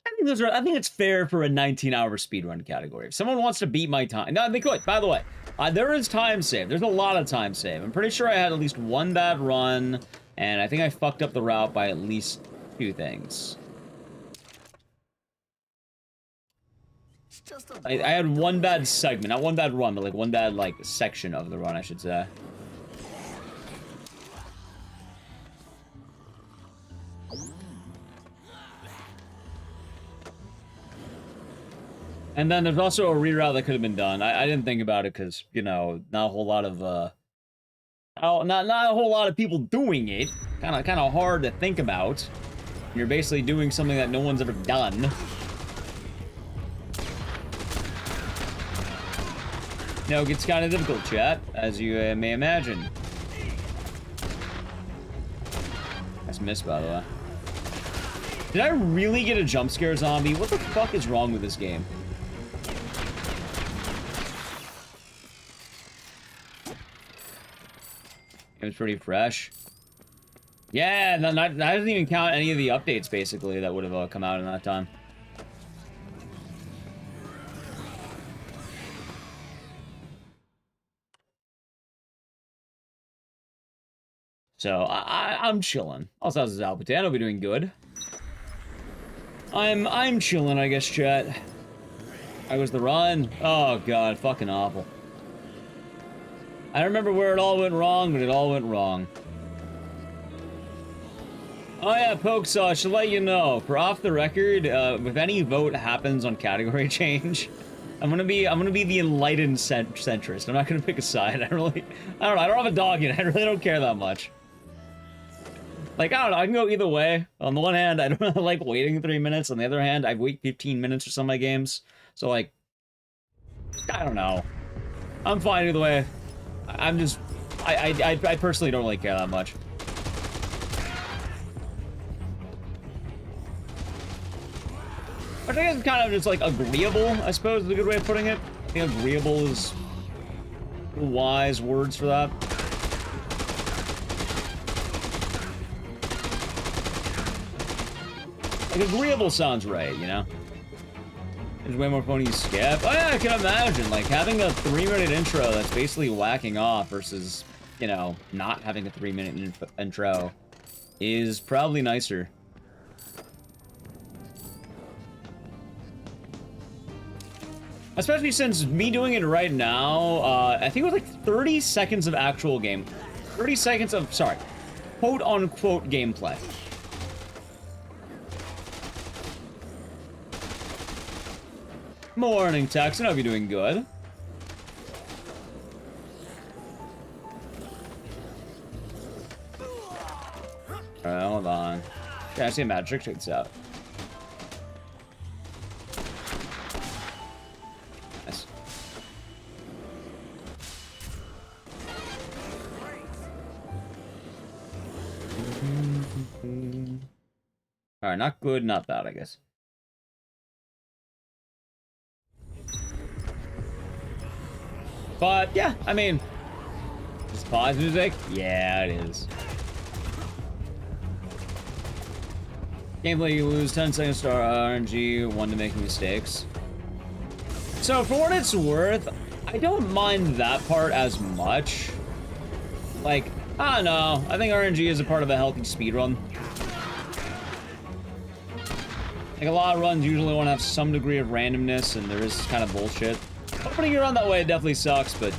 I think it's fair for a 19-hour speedrun category. If someone wants to beat my time... No, they could, by the way. There is time save. There's a lot of time save. I'm pretty sure I had at least one bad run, and I think I fucked up the route by at least 2 things. I had one bad segment. Not one bad run, but like one bad, like, section of the run, I should say. And then there's also a reroute that could have been done. I didn't think about it because, you know, not a whole lot of, not a whole lot of people doing it. Kind of hard to think about. You're basically doing something that no one's ever done. You know, it gets kind of difficult, chat, as you may imagine. That's missed, by the way. Did I really get a jump scare zombie? What the fuck is wrong with this game? It was pretty fresh. Yeah, no, that doesn't even count any of the updates, basically, that would have come out in that time. So, I'm chilling. Also, how's this Alpatan? I'll be doing good. I'm chilling, I guess, chat. I was the run. Oh, God, fucking awful. I don't remember where it all went wrong, but it all went wrong. Oh yeah, Pokesaw, I should let you know, for off the record, if any vote happens on category change, I'm gonna be the enlightened centrist. I'm not gonna pick a side. I don't know, I don't have a dog in it. I really don't care that much. Like, I don't know, I can go either way. On the one hand, I don't like waiting 3 minutes. On the other hand, I wait 15 minutes for some of my games. So, like, I don't know. I'm fine either way. I'm just, I personally don't really care that much. I think it's kind of just, like, agreeable, I suppose is a good way of putting it. I think agreeable is wise words for that. Like, agreeable sounds right, you know? There's way more phony skip. Oh yeah, I can imagine, like, having a 3-minute intro that's basically whacking off versus, you know, not having a 3-minute intro is probably nicer. Especially since me doing it right now, I think it was like 30 seconds of actual game. 30 seconds of, sorry, quote-unquote gameplay. Morning, Texan. Hope you're doing good. Alright, hold on. Yeah, I see a magic. Check this out. Nice. Alright, not good, not bad, I guess. But, yeah, I mean, is pause music? Yeah, it is. Gameplay, you lose 10 seconds to RNG, 1 to making mistakes. So, for what it's worth, I don't mind that part as much. Like, I don't know. I think RNG is a part of a healthy speedrun. Like, a lot of runs usually want to have some degree of randomness, and there is kind of bullshit. Opening your run that way definitely sucks, but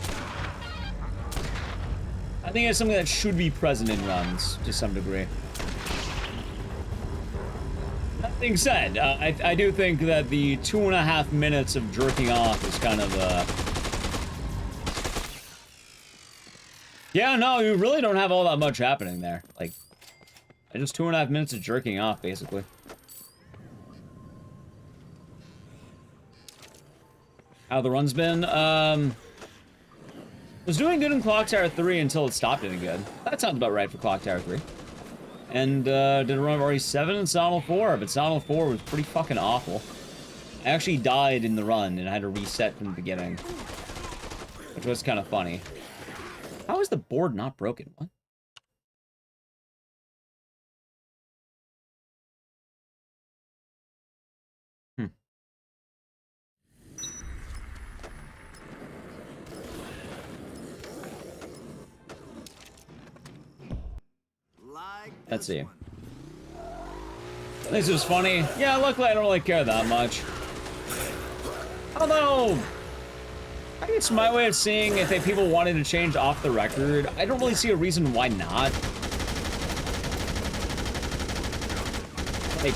I think it's something that should be present in runs to some degree. That being said, I do think that the 2.5 minutes of jerking off is kind of yeah, no, you really don't have all that much happening there. Like, just 2.5 minutes of jerking off, basically. How the run's been? Was doing good in Clock Tower 3 until it stopped doing good. That sounds about right for Clock Tower 3. And, did a run of RE7 and Sonal 4, but Sonal 4 was pretty fucking awful. I actually died in the run, and I had to reset from the beginning. Which was kind of funny. How is the board not broken? What? Let's see. This is funny. Yeah, luckily I don't really care that much. Although, I guess my way of seeing if people wanted to change off the record, I don't really see a reason why not. Like,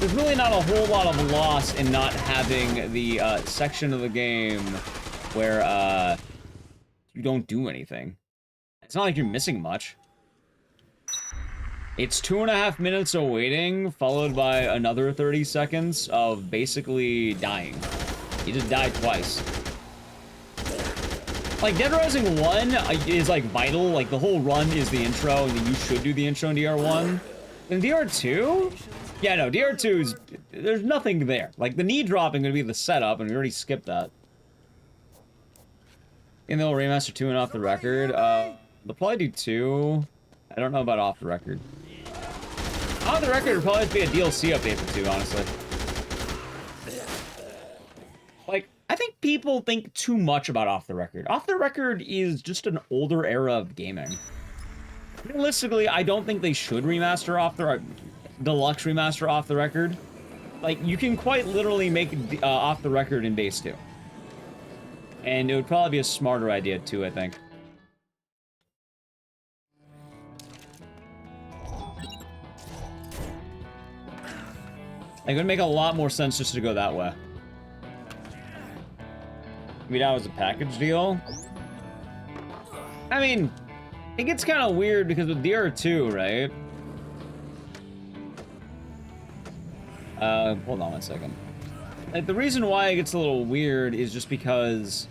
there's really not a whole lot of loss in not having the section of the game where you don't do anything. It's not like you're missing much. It's 2.5 minutes of waiting, followed by another 30 seconds of basically dying. You just died twice. Like, Dead Rising 1 is, like, vital. Like, the whole run is the intro, and you should do the intro in DR1. In DR2? Yeah, no, DR2 is... There's nothing there. Like, the knee dropping would be the setup, and we already skipped that. And they'll remaster 2 and off the record. They'll probably do 2. I don't know about off the record. On the record, it'd probably be a DLC update for 2, honestly. Like, I think people think too much about off the record. Off the record is just an older era of gaming. Realistically, I don't think they should remaster off the deluxe remaster off the record. Like, you can quite literally make off the record in base 2. And it would probably be a smarter idea too, I think. Like, it would make a lot more sense just to go that way. Maybe that was a package deal? I mean, it gets kind of weird because with DR2, right? Hold on one second. Like, the reason why it gets a little weird is just because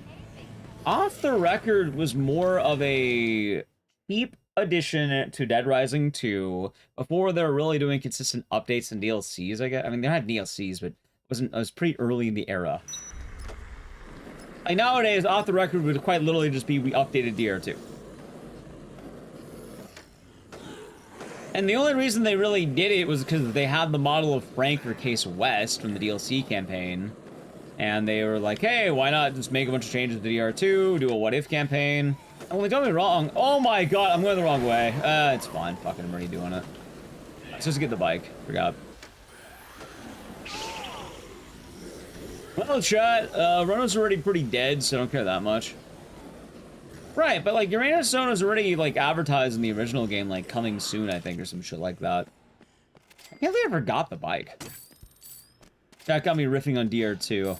Off the Record was more of a cheap addition to Dead Rising 2 before they were really doing consistent updates and DLCs, I guess. I mean, they had DLCs, but it was pretty early in the era. Like, nowadays, Off the Record would quite literally just be we updated DR2. And the only reason they really did it was because they had the model of Frank or Case West from the DLC campaign. And they were like, hey, why not just make a bunch of changes to DR2, do a what if campaign. And well, don't get me wrong. Oh my god, I'm going the wrong way. It's fine. Fucking, I'm already doing it. Let's just get the bike. Forgot. Well, chat, Rono's already pretty dead, so I don't care that much. Right, but, like, Uranus Zone is already, like, advertised in the original game, like, coming soon, I think, or some shit like that. I can't believe I forgot the bike. That got me riffing on DR2.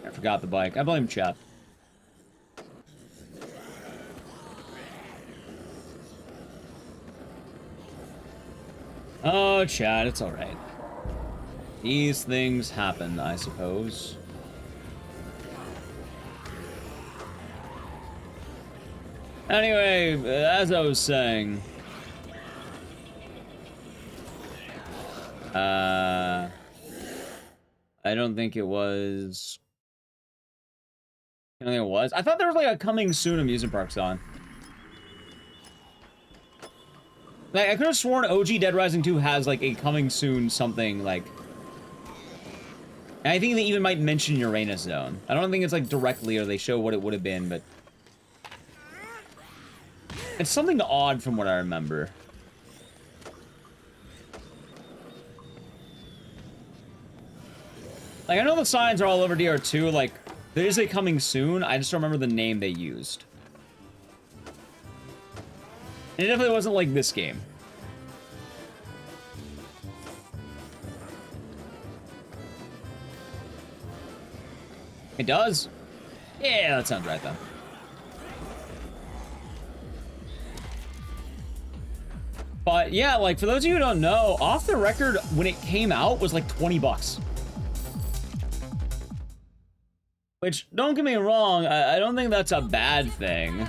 I forgot the bike. I blame chat. Oh, chat, it's alright. These things happen, I suppose. Anyway, as I was saying... I don't think it was... I don't think it was. I thought there was, like, a coming soon amusement park song. Like, I could have sworn OG Dead Rising 2 has, like, a coming soon something, like... And I think they even might mention Uranus Zone. I don't think it's, like, directly or they show what it would have been, but... It's something odd from what I remember. Like, I know the signs are all over DR2, like, there is a coming soon, I just don't remember the name they used. And it definitely wasn't like this game. It does? Yeah, that sounds right then. But yeah, like, for those of you who don't know, Off the Record, when it came out, was like 20 bucks. Which, don't get me wrong, I don't think that's a bad thing.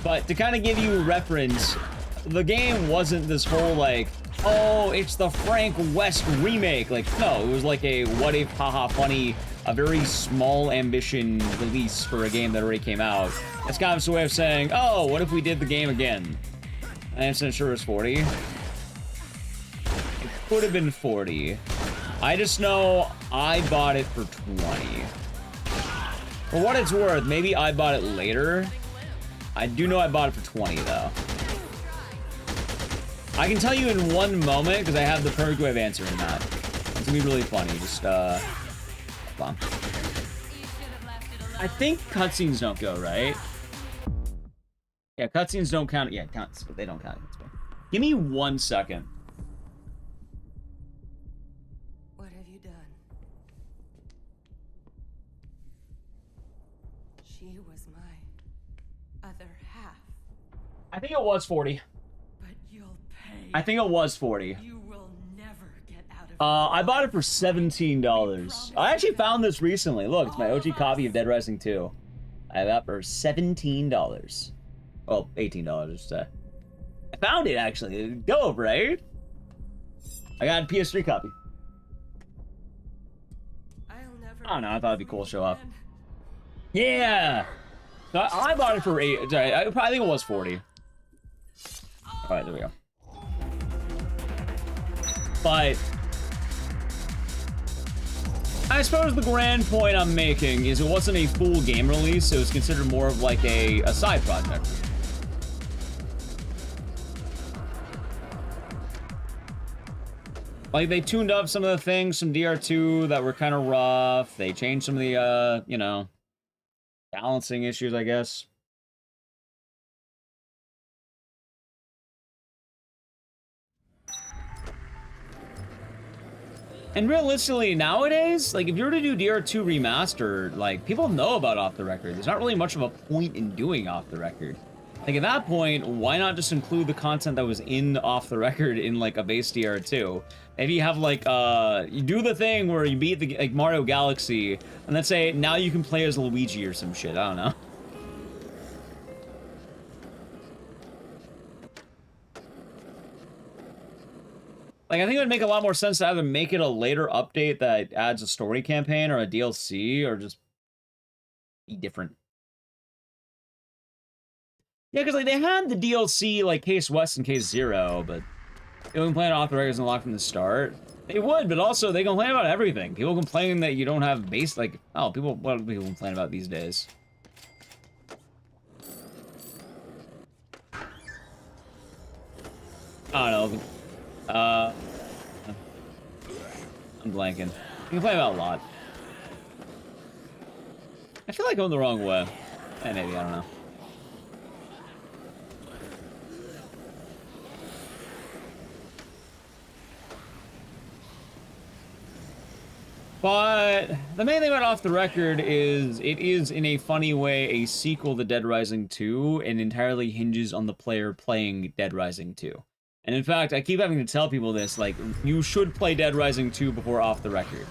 But to kind of give you reference, the game wasn't this whole, like, oh, it's the Frank West remake. Like, no, it was like a what if, haha, funny, a very small ambition release for a game that already came out. It's kind of just a way of saying, oh, what if we did the game again? I'm not sure it was 40. It could have been 40. I just know I bought it for 20. For what it's worth, maybe I bought it later. I do know I bought it for 20, though. I can tell you in one moment, because I have the perfect way of answering that. It's gonna be really funny. Just, hold on. I think cutscenes don't go, right? Yeah, cutscenes don't count. Yeah, counts, but they don't count. Give me 1 second. What have you done? She was my other half. I think it was 40. But you'll pay. I think it was 40. You will never get out of I bought it for $17. I actually found this recently. Look, it's my OG copy of Dead Rising 2. I got it for $17. Well, $18, just I found it, actually. Dope, right? I got a PS3 copy. I'll never I don't know, I thought it'd be cool to show off. Yeah! So I bought it for 8. Sorry, I think it was 40. Alright, there we go. But I suppose the grand point I'm making is it wasn't a full game release, it was considered more of like a side project. Like, they tuned up some of the things from DR2 that were kind of rough. They changed some of the, you know, balancing issues, I guess. And realistically, nowadays, like, if you were to do DR2 Remastered, like, people know about Off the Record. There's not really much of a point in doing Off the Record. Like, at that point, why not just include the content that was in Off the Record in, like, a base DR2? Maybe you have, like, you do the thing where you beat the, like, Mario Galaxy, and let's say now you can play as Luigi or some shit, I don't know. Like, I think it would make a lot more sense to either make it a later update that adds a story campaign or a DLC, or just be different. Yeah, because, like, they had the DLC, like, Case West and Case Zero, but they wouldn't complain Off the Record isn't locked from the start. They would, but also they complain about everything. People complain that you don't have base, like, oh, what do people complain about these days? I don't know. I'm blanking. You can play about a lot. I feel like I'm going the wrong way. Maybe, I don't know. But the main thing about Off the Record is it is, in a funny way, a sequel to Dead Rising 2 and entirely hinges on the player playing Dead Rising 2. And in fact, I keep having to tell people this, like, you should play Dead Rising 2 before Off the Record.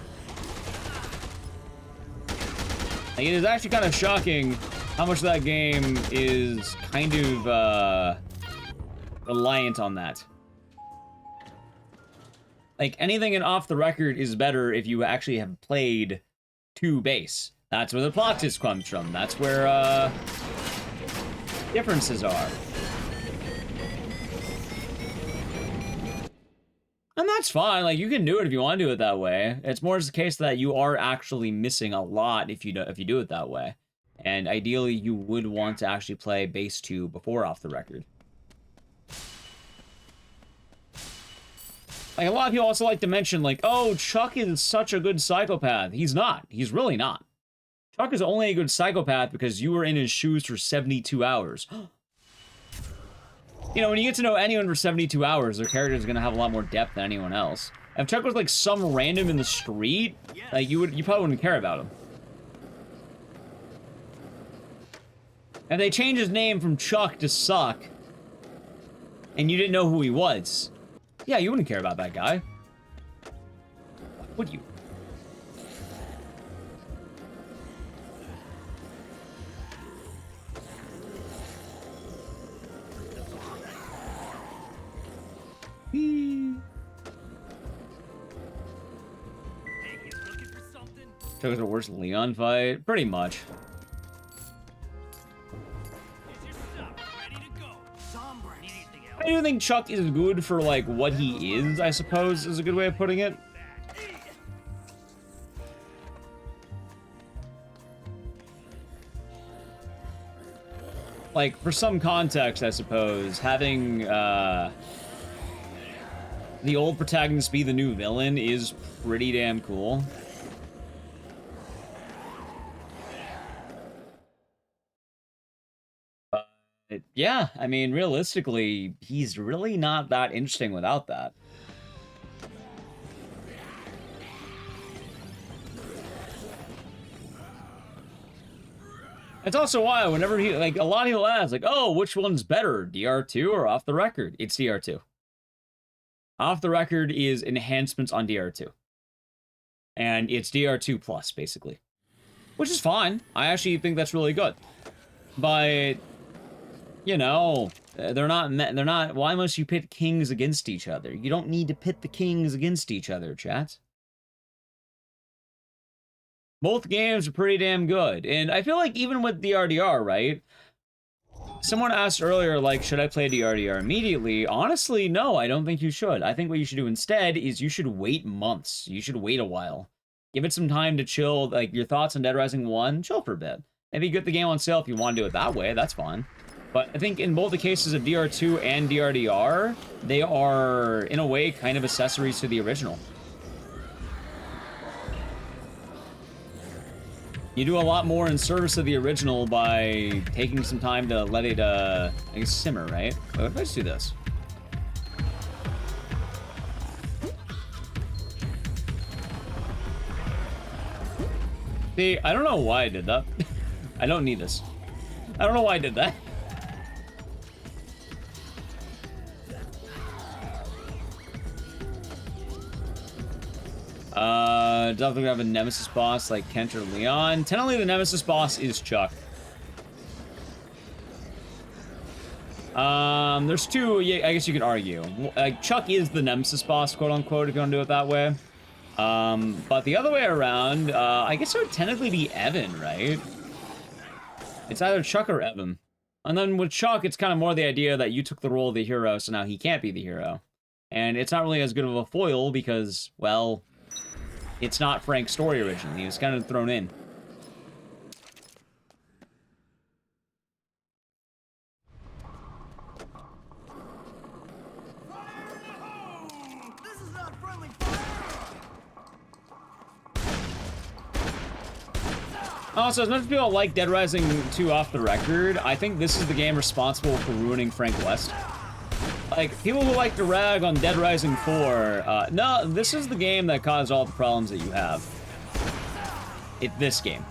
Like, it is actually kind of shocking how much that game is kind of, reliant on that. Like, anything in Off the Record is better if you actually have played 2 base. That's where the plot twist comes from. That's where, differences are. And that's fine, like, you can do it if you want to do it that way. It's more just the case that you are actually missing a lot if you do it that way. And ideally, you would want to actually play base 2 before Off the Record. Like, a lot of people also like to mention, like, oh, Chuck is such a good psychopath. He's not. He's really not. Chuck is only a good psychopath because you were in his shoes for 72 hours. You know, when you get to know anyone for 72 hours, their character is going to have a lot more depth than anyone else. If Chuck was, like, some random in the street, like, you probably wouldn't care about him. If they changed his name from Chuck to Suck, and you didn't know who he was, yeah, you wouldn't care about that guy. Why would you? Took us the worst Leon fight? Pretty much. I do think Chuck is good for, like, what he is, I suppose, is a good way of putting it. Like, for some context, I suppose, having, the old protagonist be the new villain is pretty damn cool. Yeah, I mean, realistically, he's really not that interesting without that. It's also why whenever he, like, a lot of people ask, like, oh, which one's better, DR2 or Off the Record? It's DR2. Off the Record is enhancements on DR2. And it's DR2 plus, basically. Which is fine. I actually think that's really good. But... you know, they're not, why must you pit kings against each other? You don't need to pit the kings against each other, chat. Both games are pretty damn good. And I feel like even with DRDR, right? Someone asked earlier, like, should I play DRDR immediately? Honestly, no, I don't think you should. I think what you should do instead is you should wait months. You should wait a while. Give it some time to chill, like, your thoughts on Dead Rising 1, chill for a bit. Maybe get the game on sale if you want to do it that way, that's fine. But I think in both the cases of DR2 and DRDR, they are, in a way, kind of accessories to the original. You do a lot more in service of the original by taking some time to let it, I guess, simmer, right? What if I just do this? See, I don't know why I did that. I don't need this. I don't know why I did that. Definitely have a nemesis boss like Kent or Leon. Technically, the nemesis boss is Chuck. There's two, yeah, I guess you could argue. Chuck is the nemesis boss, quote unquote, if you want to do it that way. But the other way around, I guess it would technically be Evan, right? It's either Chuck or Evan. And then with Chuck, it's kind of more the idea that you took the role of the hero, so now he can't be the hero. And it's not really as good of a foil because, well, it's not Frank's story originally. He was kind of thrown in. Also, as much as people like Dead Rising 2 Off the Record, I think this is the game responsible for ruining Frank West. Like, people who like to rag on Dead Rising 4, no, this is the game that caused all the problems that you have. It's this game.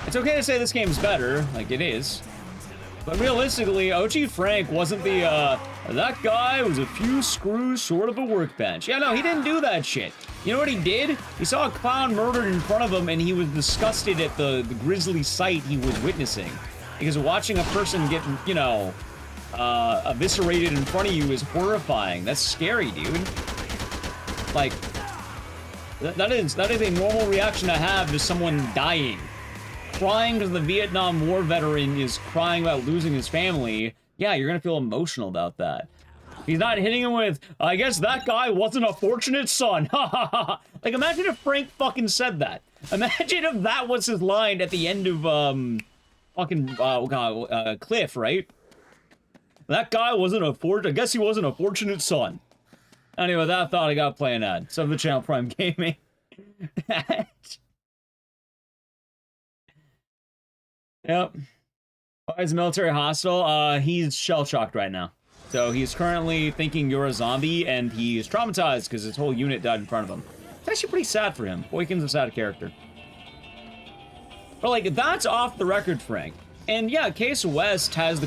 It's okay to say this game's better, like it is. But realistically, OG Frank wasn't the, that guy was a few screws short of a workbench. Yeah, no, he didn't do that shit. You know what he did? He saw a clown murdered in front of him and he was disgusted at the grisly sight he was witnessing. Because watching a person get, you know, eviscerated in front of you is horrifying. That's scary, dude. Like, that is a normal reaction to have to someone dying. Crying because the Vietnam War veteran is crying about losing his family. Yeah, you're gonna feel emotional about that. He's not hitting him with, I guess that guy wasn't a fortunate son. Ha ha ha. Like, imagine if Frank fucking said that. Imagine if that was his line at the end of, Cliff, right? That guy wasn't I guess he wasn't a fortunate son. Anyway, that thought I got playing ad. Sub the channel Prime Gaming. Yep. Why is the military hostile? He's shell-shocked right now. So he's currently thinking you're a zombie, and he is traumatized because his whole unit died in front of him. It's actually pretty sad for him. Boykin's a sad character. But, like, that's off the record, Frank. And, yeah, Case West has the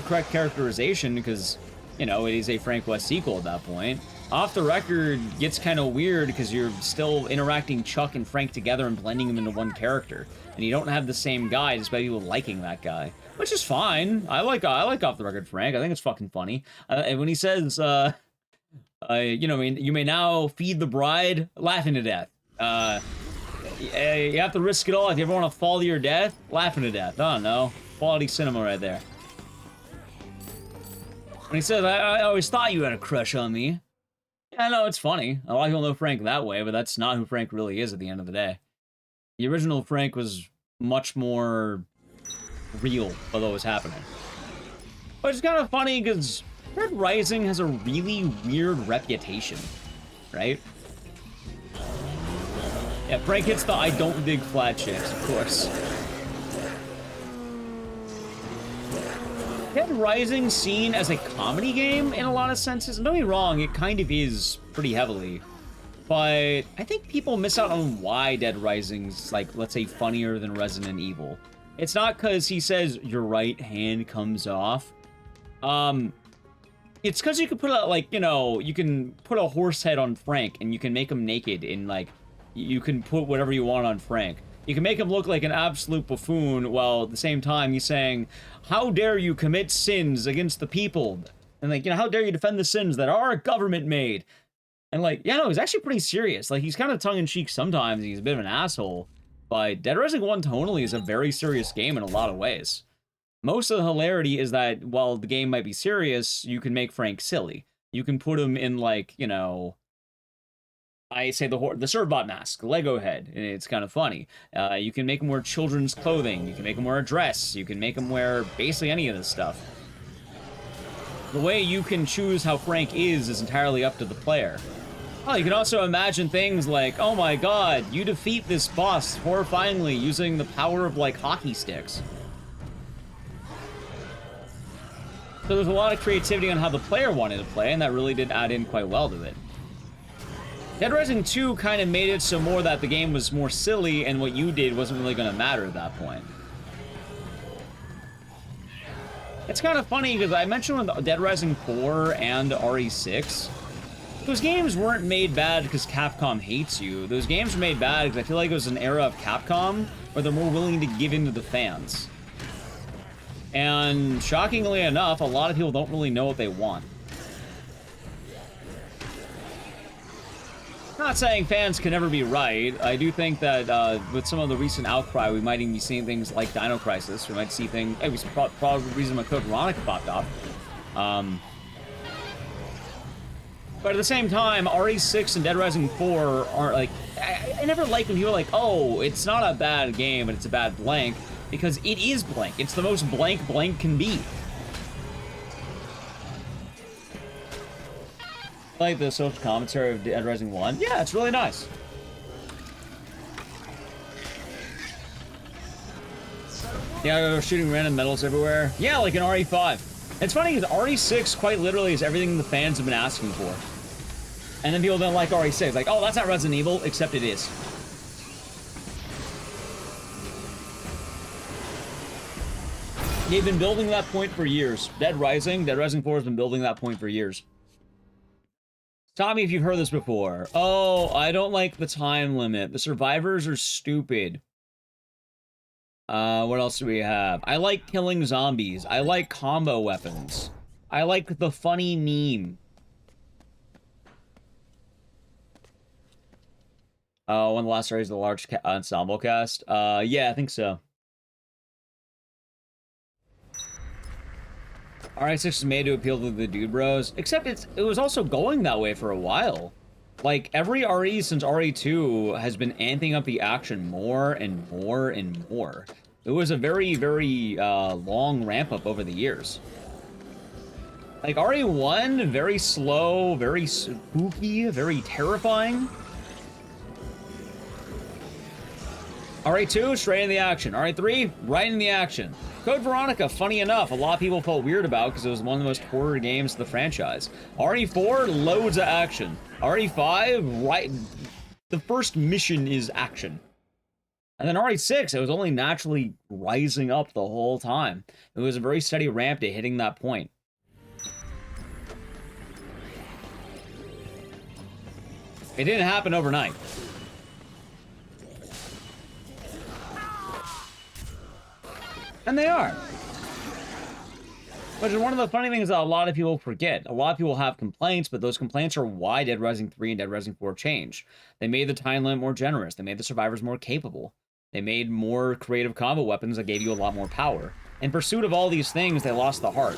correct characterization because, you know, it is a Frank West sequel at that point. Off the record gets kind of weird because you're still interacting Chuck and Frank together and blending them into one character. And you don't have the same guy despite people liking that guy. Which is fine. I like Off the Record Frank. I think it's fucking funny. And when he says, you know, you may now feed the bride, laughing to death. You have to risk it all if you ever want to fall to your death, laughing to death. I don't know. Quality cinema right there. When he says, I always thought you had a crush on me. Yeah, no, it's funny. A lot of people know Frank that way, but that's not who Frank really is at the end of the day. The original Frank was much more real while that was happening. But it's kind of funny because Dead Rising has a really weird reputation, right? Yeah, Frank hits the I don't dig flat chicks, of course. Dead Rising seen as a comedy game in a lot of senses. Don't get me wrong, it kind of is pretty heavily. But I think people miss out on why Dead Rising's, like, let's say, funnier than Resident Evil. It's not because he says your right hand comes off. It's because you can put a, like, you know, you can put a horse head on Frank and you can make him naked and, like, you can put whatever you want on Frank. You can make him look like an absolute buffoon while at the same time he's saying, how dare you commit sins against the people? And, like, you know, how dare you defend the sins that our government made? And, like, yeah, no, he's actually pretty serious. Like, he's kind of tongue-in-cheek sometimes. He's a bit of an asshole. But Dead Rising 1 tonally is a very serious game in a lot of ways. Most of the hilarity is that while the game might be serious, you can make Frank silly. You can put him in, like, you know, I say the Servbot mask, the Lego head, and it's kind of funny. You can make him wear children's clothing. You can make him wear a dress. You can make him wear basically any of this stuff. The way you can choose how Frank is entirely up to the player. Oh, you can also imagine things like, oh my god, you defeat this boss horrifyingly using the power of, like, hockey sticks. So there's a lot of creativity on how the player wanted to play, and that really did add in quite well to it. Dead Rising 2 kind of made it so more that the game was more silly, and what you did wasn't really going to matter at that point. It's kind of funny, because I mentioned with Dead Rising 4 and RE6, those games weren't made bad because Capcom hates you. Those games were made bad because I feel like it was an era of Capcom where they're more willing to give in to the fans. And shockingly enough, a lot of people don't really know what they want. Not saying fans can never be right. I do think that with some of the recent outcry, we might even be seeing things like Dino Crisis. We might see things... It was probably the reason my Code Veronica popped up. But at the same time, RE6 and Dead Rising 4 aren't, like... I never like when people are like, oh, it's not a bad game, but it's a bad blank. Because it is blank. It's the most blank blank can be. I like the social commentary of Dead Rising 1. Yeah, it's really nice. Yeah, they're shooting random medals everywhere. Yeah, like in RE5. It's funny because RE6 quite literally is everything the fans have been asking for. And then people don't like RE6. Like, oh, that's not Resident Evil, except it is. They've been building that point for years. Dead Rising 4 has been building that point for years. Stop me if you've heard this before. Oh, I don't like the time limit. The survivors are stupid. What else do we have? I like killing zombies. I like combo weapons. I like the funny meme. One of the last series of the large ensemble cast. Yeah, I think so. RI6 is made to appeal to the dude bros, except it was also going that way for a while. Like, every RE since RE2 has been amping up the action more and more and more. It was a very, very long ramp up over the years. Like, RE1, very slow, very spooky, very terrifying. RE2, straight in the action. RE3, right in the action. Code Veronica, funny enough, a lot of people felt weird about because it was one of the most horror games of the franchise. RE4, loads of action. RE5, right, the first mission is action. And then RE6, it was only naturally rising up the whole time. It was a very steady ramp to hitting that point. It didn't happen overnight. And they are. Which is one of the funny things that a lot of people forget. A lot of people have complaints, but those complaints are why Dead Rising 3 and Dead Rising 4 changed. They made the time limit more generous. They made the survivors more capable. They made more creative combo weapons that gave you a lot more power. In pursuit of all these things, they lost the heart.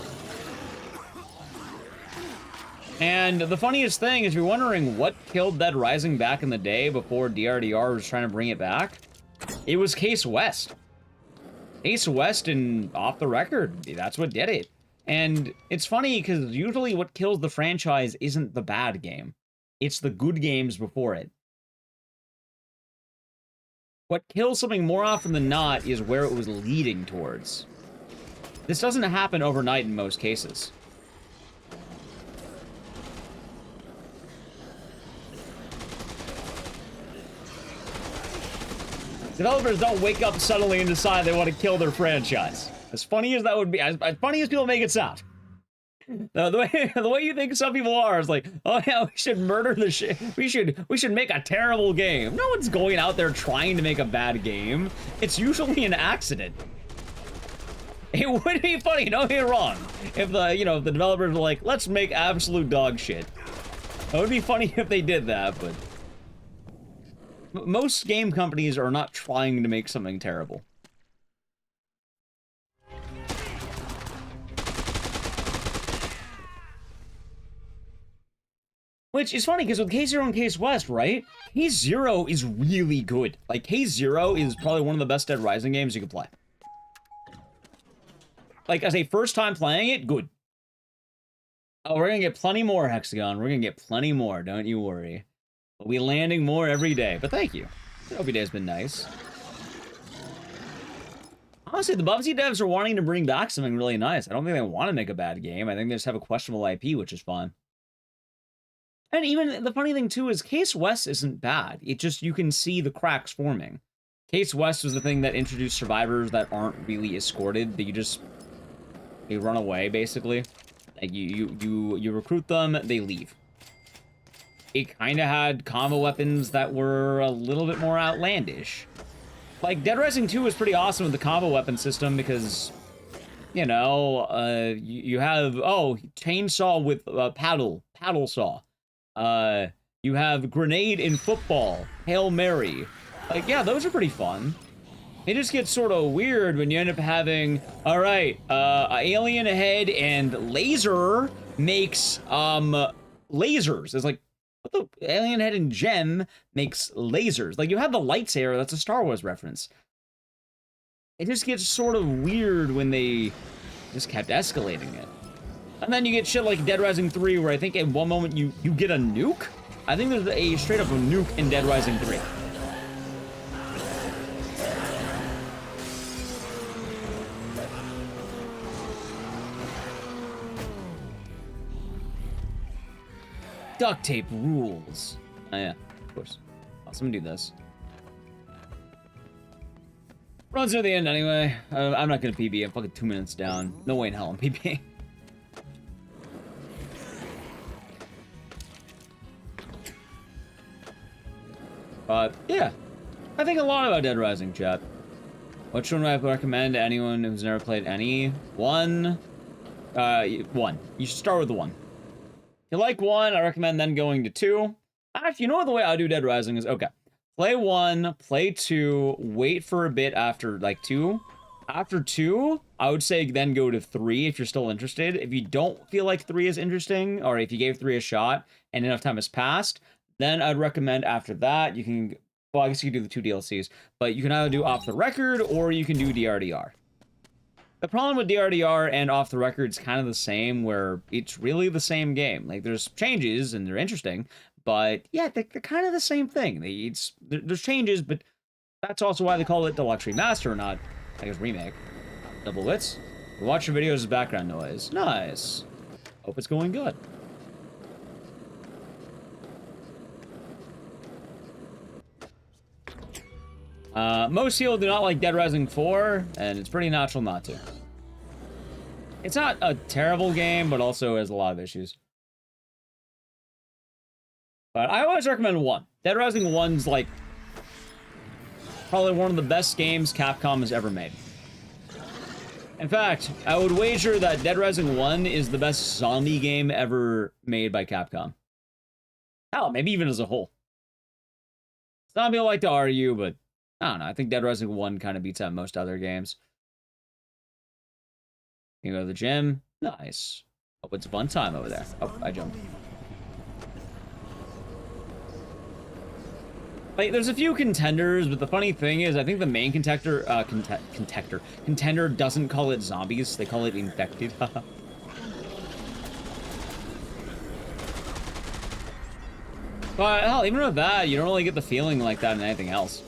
And the funniest thing is, you're wondering what killed Dead Rising back in the day before DRDR was trying to bring it back. It was Case West. Case West and Off the Record, that's what did it. And it's funny because usually what kills the franchise isn't the bad game. It's the good games before it. What kills something more often than not is where it was leading towards. This doesn't happen overnight in most cases. Developers don't wake up suddenly and decide they want to kill their franchise. As funny as that would be, as funny as people make it sound. The way you think some people are is like, oh yeah, we should murder the shit. We should make a terrible game. No one's going out there trying to make a bad game. It's usually an accident. It would be funny, don't get me wrong, if the developers were like, let's make absolute dog shit. It would be funny if they did that, but most game companies are not trying to make something terrible. Which is funny, because with K0 and Case West, right? K0 is really good. Like, K0 is probably one of the best Dead Rising games you can play. Like, as a first time playing it, good. Oh, we're gonna get plenty more, Hexagon. We're gonna get plenty more, don't you worry. We'll be landing more every day, but thank you. Every day's been nice. Honestly, the Bubsy devs are wanting to bring back something really nice. I don't think they want to make a bad game. I think they just have a questionable IP, which is fun. And even the funny thing, too, is Case West isn't bad. It just, you can see the cracks forming. Case West was the thing that introduced survivors that aren't really escorted, that they run away, basically. Like, you recruit them, they leave. It kind of had combo weapons that were a little bit more outlandish. Like, Dead Rising 2 was pretty awesome with the combo weapon system because, you know, you have, chainsaw with paddle saw. You have grenade in football, Hail Mary. Like, yeah, those are pretty fun. It just gets sort of weird when you end up having, all right, alien head and laser makes, lasers. It's like, what the alien head and gem makes lasers. Like, you have the lightsaber, that's a Star Wars reference. It just gets sort of weird when they just kept escalating it. And then you get shit like Dead Rising 3, where I think at one moment you get a nuke? I think there's a straight up a nuke in Dead Rising 3. Duct tape rules. Oh yeah, of course. Awesome, do this. Runs near the end anyway. I'm not gonna PB. I'm fucking 2 minutes down. No way in hell I'm PBing. But yeah, I think a lot about Dead Rising, chat. Which one would I recommend to anyone who's never played any? One. One. You should start with the one. If you like one, I recommend then going to two. Actually, you know what, the way I do Dead Rising is, okay. Play one, play two, wait for a bit after, like, two. After two, I would say then go to three if you're still interested. If you don't feel like three is interesting, or if you gave three a shot and enough time has passed, Then I'd recommend after that, you can, well, I guess you can do the 2 DLCs, but you can either do Off the Record or you can do DRDR. The problem with DRDR and Off the Record is kind of the same, where it's really the same game. Like, there's changes and they're interesting, but yeah, they're kind of the same thing. There's changes, but that's also why they call it Deluxe Remaster, not, I guess, Remake. Double wits. Watch your videos as background noise. Nice. Hope it's going good. Most people do not like Dead Rising 4, and it's pretty natural not to. It's not a terrible game, but also has a lot of issues. But I always recommend 1. Dead Rising 1's like probably one of the best games Capcom has ever made. In fact, I would wager that Dead Rising 1 is the best zombie game ever made by Capcom. Hell, maybe even as a whole. Some people like to argue, but I don't know. I think Dead Rising 1 kind of beats out most other games. You go to the gym. Nice. Oh, it's a fun time over there. Oh, I jumped. Like, there's a few contenders, but the funny thing is, I think the main contender doesn't call it zombies. They call it infected. But hell, even with that, you don't really get the feeling like that in anything else.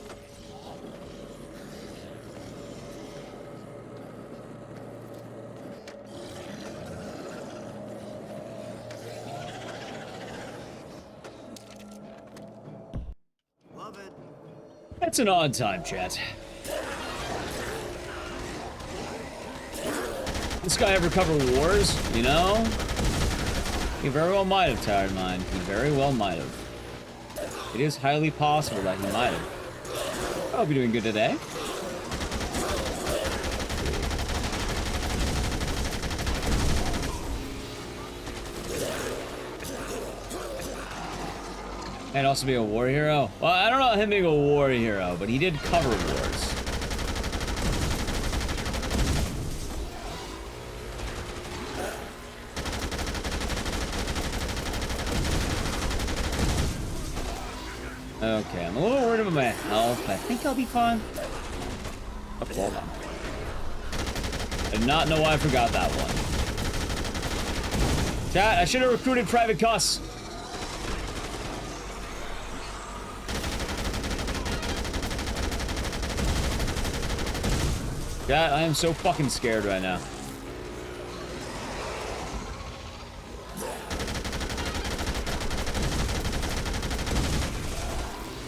It's an odd time, chat. This guy ever cover wars, you know? He very well might have, Tired Mind. He very well might have. It is highly possible that he might have. I hope you're doing good today. Might also be a war hero. Well, I don't know him being a war hero, but he did cover wars. Okay, I'm a little worried about my health, but I think I'll be fine. Oh, hold on. I did not know why I forgot that one. Chat, I should have recruited Private Cuss. Chat, I am so fucking scared right now.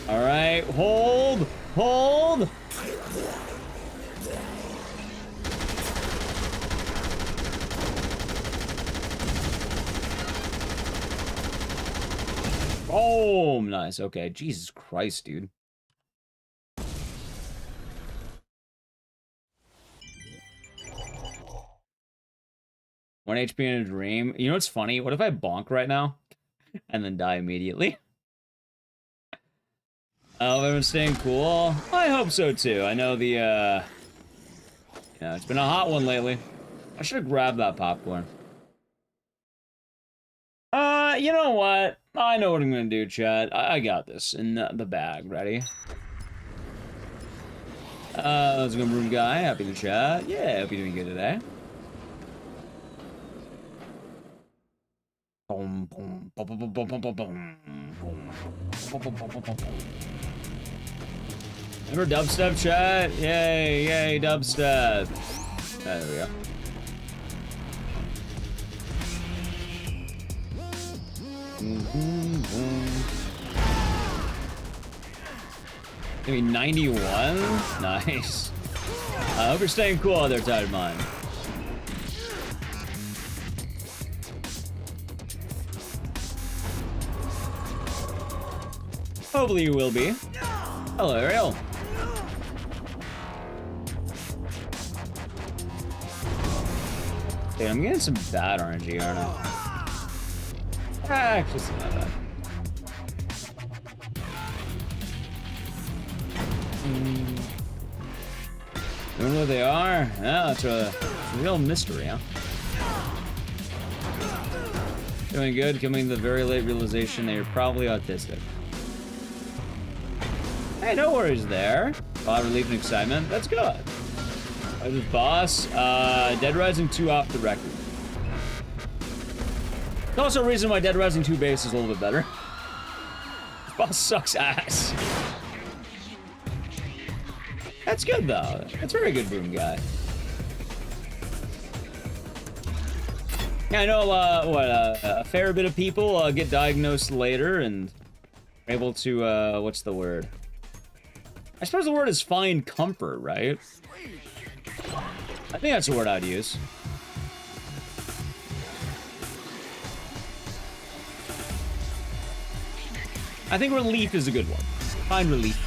All right, hold, hold. Boom, nice. Okay, Jesus Christ, dude. One HP in a dream. You know what's funny? What if I bonk right now and then die immediately? Oh, everyone's staying cool. I hope so too. I know the it's been a hot one lately. I should have grabbed that popcorn. You know what? I know what I'm gonna do, chat. I got this in the bag. Ready? Let's go, room guy. Happy to chat. Yeah, hope you're doing good today. Boom, boom, boom, boom, boom, boom, boom, boom, boom, boom. Remember dubstep, chat? Yay, yay, dubstep. There we go. Maybe 91? Nice. I hope you're staying cool out there, Tired Mind. Hopefully you will be. Hello, Ariel. Dude, I'm getting some bad RNG, aren't I? Actually, it's not bad. You know what they are? Yeah, it's a real mystery, huh? Doing good, coming to the very late realization that you're probably autistic. Hey, no worries there. A lot of relief and excitement. That's good. This boss, Dead Rising 2 off the record. There's also a reason why Dead Rising 2 base is a little bit better. This boss sucks ass. That's good though. That's very good, Broom Guy. Yeah, I know a fair bit of people get diagnosed later and are able to, what's the word? I suppose the word is find comfort, right? I think that's the word I'd use. I think relief is a good one. Find relief.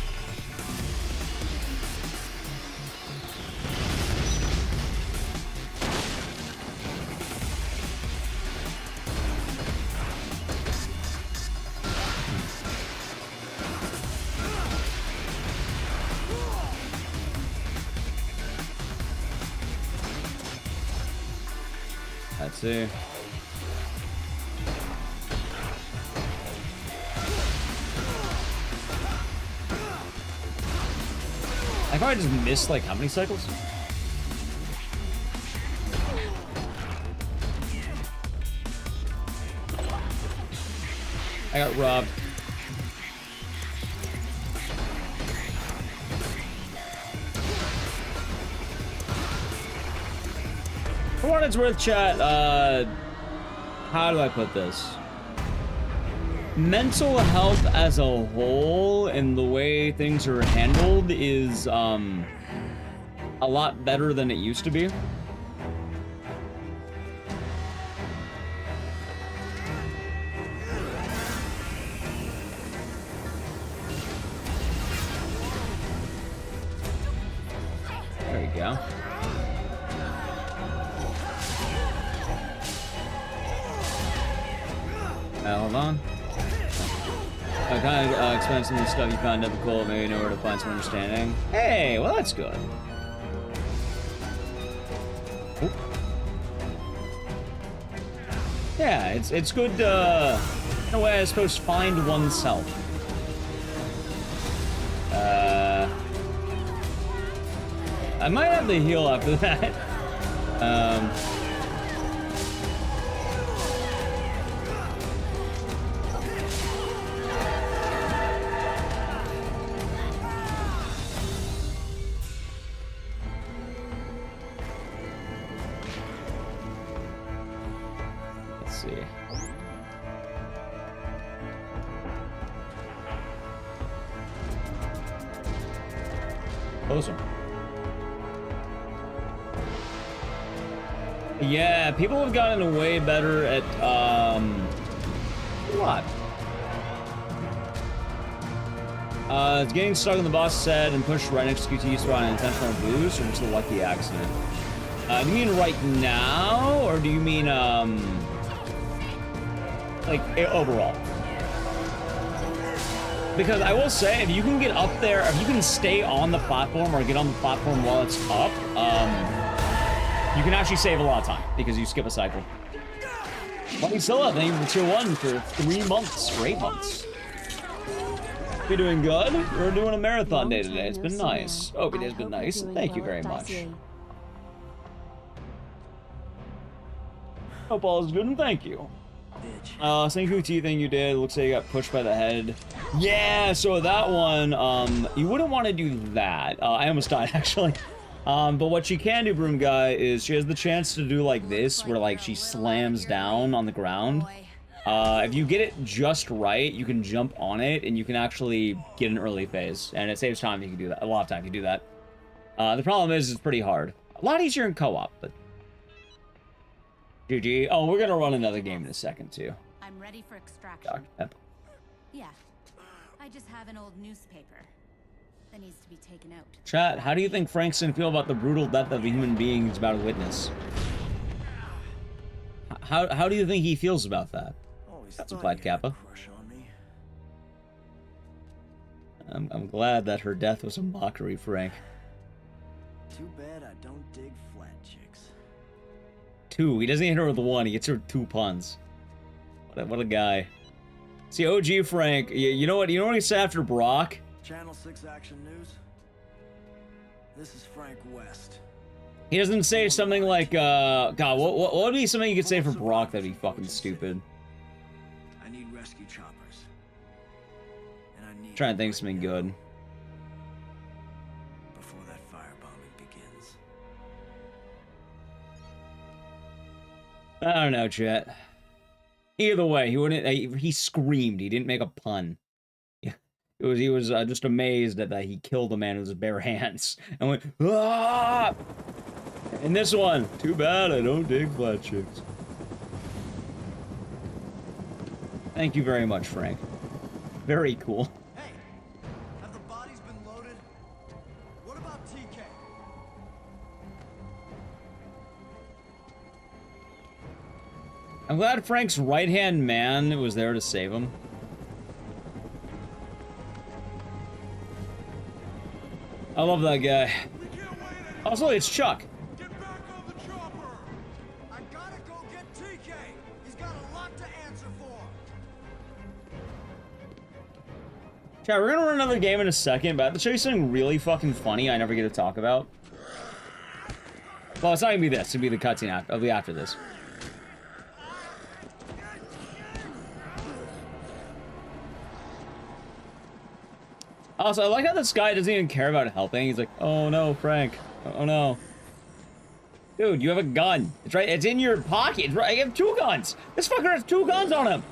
Let's see. I probably just missed like how many cycles? I got robbed. For what it's worth, chat, how do I put this? Mental health as a whole and the way things are handled is, a lot better than it used to be. There we go. Hold on. I kind of explain some of the stuff you found difficult, maybe know where to find some understanding. Hey, well that's good. Oop. Yeah, it's good to, in a way, I suppose, find oneself. I might have to heal after that. Let's see. Closer. Yeah, people have gotten way better at, what? It's getting stuck in the boss head and pushed right next to QT spot an intentional boost, or just a lucky accident? Do you mean right now, or do you mean, like, overall? Because I will say, if you can get up there, if you can stay on the platform or get on the platform while it's up, you can actually save a lot of time because you skip a cycle. Lucky Scylla, thank you for tier 1 for 3 months, or 8 months. We're doing good. We're doing a marathon day today. It's been nice. Hope it has been nice. Thank you very much. Hope all is good and thank you. Thank you, thing you did. Looks like you got pushed by the head. Yeah, so that one, you wouldn't want to do that. I almost died, actually. But what she can do, Broom Guy, is she has the chance to do like this, where like she slams down on the ground. If you get it just right, you can jump on it, and you can actually get an early phase. And it saves time if you can do that. A lot of time if you do that. The problem is, it's pretty hard. A lot easier in co-op, but... GG. Oh, we're gonna run another game in a second, too. I'm ready for extraction. Yeah. I just have an old newspaper that needs to be taken out. Chat, how do you think Frank's gonna feel about the brutal death of a human being he's about to witness? How do you think he feels about that? That's applied, Kappa. I'm glad that her death was a mockery, Frank. Too bad I don't dig flat chicks. 2. He doesn't hit her with 1. He hits her with 2 puns. What a guy. See, OG Frank, you know what? You know what he said after Brock? Channel 6 Action News. This is Frank West. He doesn't say something like, God, what would be something you could say for Brock that'd be fucking stupid? I need rescue choppers. And I need Trying to think of something good. before that firebombing begins. I don't know, chat. Either way, he wouldn't. He screamed. He didn't make a pun. He was just amazed that he killed a man with his bare hands and went, ah! And this one, too bad I don't dig flat chicks. Thank you very much, Frank. Very cool. Hey, have the bodies been loaded? What about TK? I'm glad Frank's right-hand man was there to save him. I love that guy. Also, it's Chuck. I gotta go get TK. He's got a lot to answer for. Chat, we're gonna run another game in a second, but I have to show you something really fucking funny I never get to talk about. Well, it's not gonna be this. It'll be the cutscene after. It'll be after this. Also, I like how this guy doesn't even care about helping. He's like, oh no, Frank. Oh no. Dude, you have a gun. It's right. It's in your pocket. It's right. You have 2 guns. This fucker has 2 guns on him.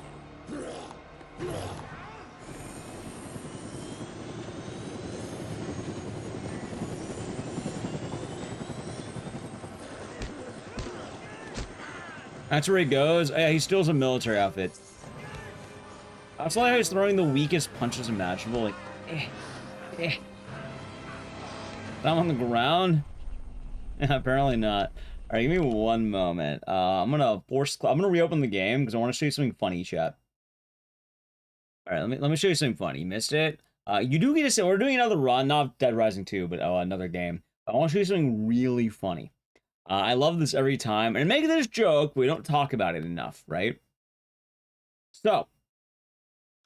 That's where he goes. Yeah, he steals a military outfit. I also like how he's throwing the weakest punches imaginable. Like, I'm on the ground? Apparently not. Alright, give me one moment. I'm gonna reopen the game because I want to show you something funny, chat. Alright, let me show you something funny. You missed it? You do get to say we're doing another run, not Dead Rising 2, but another game. I want to show you something really funny. I love this every time, and make this joke, we don't talk about it enough, right? So,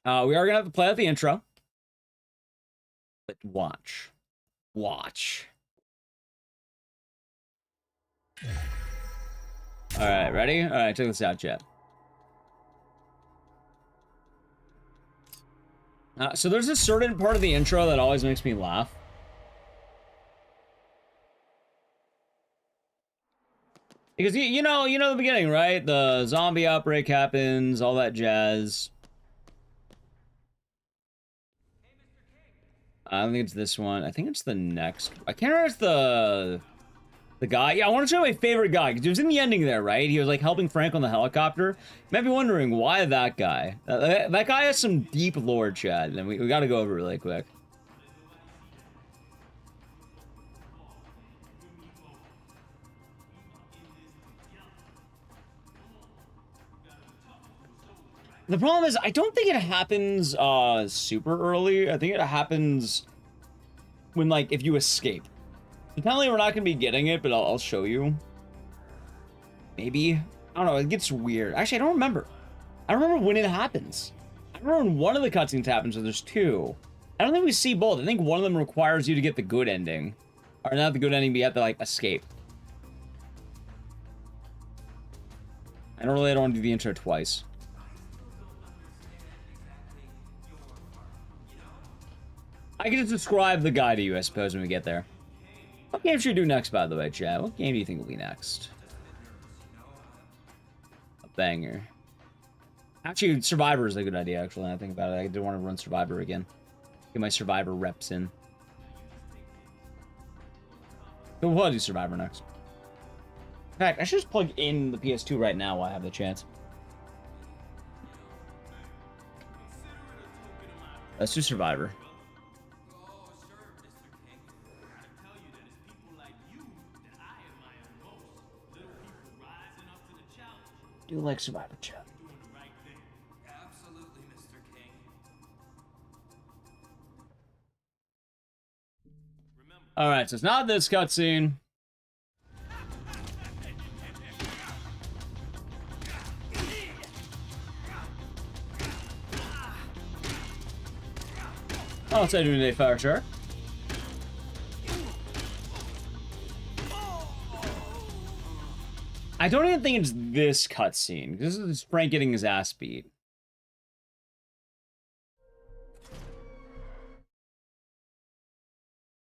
we are gonna have to play out the intro. But watch. Watch. Alright, ready? Alright, check this out, chat. So there's a certain part of the intro that always makes me laugh. Because, you know the beginning, right? The zombie outbreak happens, all that jazz. I don't think it's this one. I think it's the next. I can't remember if it's the guy. Yeah, I want to show you my favorite guy, because he was in the ending there, right? He was, like, helping Frank on the helicopter. You might be wondering, why that guy? That guy has some deep lore, chat, and we got to go over it really quick. The problem is, I don't think it happens super early. I think it happens when, like, if you escape. Apparently, we're not going to be getting it, but I'll show you. Maybe. I don't know. It gets weird. Actually, I don't remember. I don't remember when it happens. I remember when one of the cutscenes happens, so there's 2. I don't think we see both. I think one of them requires you to get the good ending. Or not the good ending, but you have to, like, escape. I don't want to do the intro twice. I can just describe the guy to you, I suppose, when we get there. What game should we do next, by the way, chat? What game do you think will be next? A banger. Actually, Survivor is a good idea, actually, when I think about it. I do want to run Survivor again. Get my Survivor reps in. But we'll do Survivor next. In fact, I should just plug in the PS2 right now while I have the chance. Let's do Survivor. Do like Survivor, chat. Absolutely, Mr. King. Alright, so it's not this cutscene. I'll say today, fair sure. I don't even think it's this cutscene. This is Frank getting his ass beat.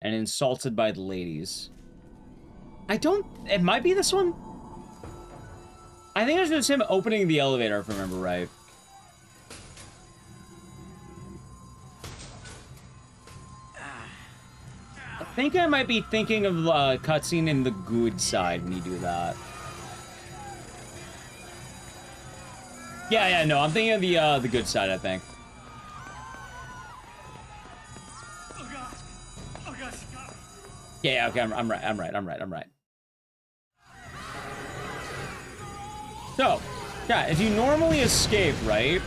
And insulted by the ladies. It might be this one? I think it's just him opening the elevator, if I remember right. I think I might be thinking of cutscene in the good side when you do that. Yeah, no, I'm thinking of the good side, I think. Yeah, okay, I'm right. So, yeah, if you normally escape, right?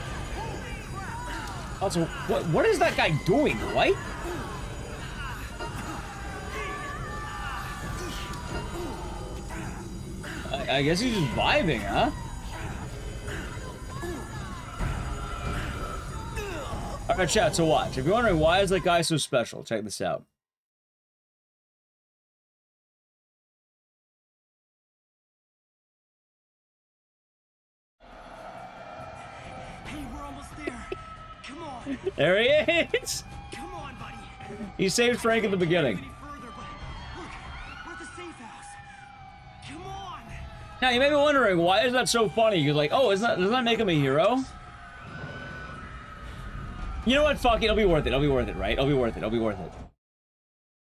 Also, what is that guy doing? What? I guess he's just vibing, huh? Alright, chat, so watch. If you're wondering why is that guy so special, check this out. Hey, we're almost there. Come on. There he is! Come on, buddy. He saved Frank at the beginning. We're at the safe house. Come on. Now, you may be wondering, why is that so funny? You're like, oh, doesn't that make him a hero? You know what? Fuck it. It'll be worth it. It'll be worth it, right? It'll be worth it. It'll be worth it.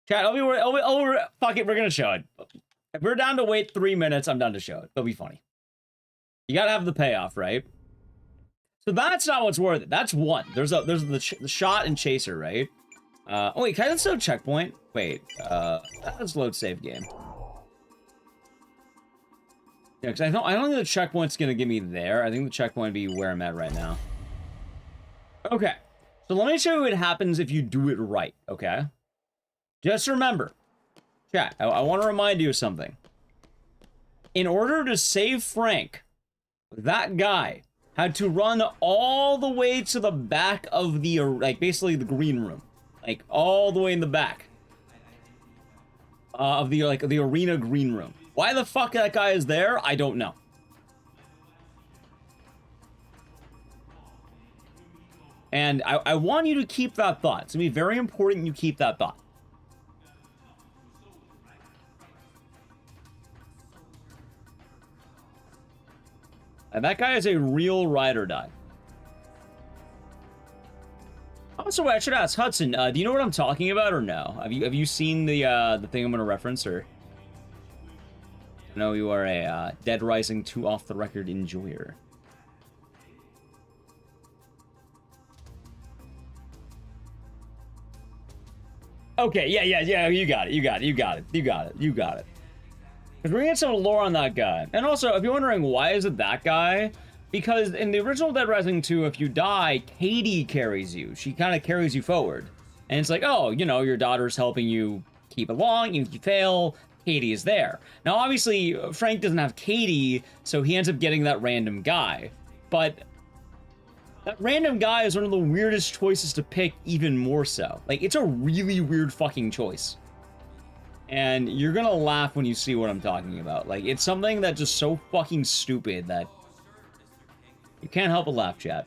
Chat, it'll be worth it. Fuck it. We're gonna show it. If we're down to wait 3 minutes, I'm down to show it. It'll be funny. You gotta have the payoff, right? So that's not what's worth it. That's one. There's the shot and chaser, right? Oh wait, can I still checkpoint? Wait, let's load save game. Yeah, because I don't think the checkpoint's gonna give me there. I think the checkpoint would be where I'm at right now. Okay. So let me show you what happens if you do it right, okay? Just remember, chat, I want to remind you of something. In order to save Frank, that guy had to run all the way to the back of the, like, basically the green room. Like, all the way in the back. Of the, like, the arena green room. Why the fuck that guy is there, I don't know. And I want you to keep that thought. It's going to be very important you keep that thought. And that guy is a real ride or die. Also, I should ask Hudson, do you know what I'm talking about or no? Have you seen the thing I'm going to reference, or? I know you are a Dead Rising 2 off the record enjoyer. Okay, yeah, you got it. Because we're gonna get some lore on that guy. And also, if you're wondering why is it that guy, because in the original Dead Rising 2, if you die, Katie carries you. She kind of carries you forward. And it's like, oh, you know, your daughter's helping you keep along. If you fail, Katie is there. Now, obviously, Frank doesn't have Katie, so he ends up getting that random guy. But that random guy is one of the weirdest choices to pick, even more so. Like, it's a really weird fucking choice. And you're gonna laugh when you see what I'm talking about. Like, it's something that's just so fucking stupid that you can't help but laugh, chat.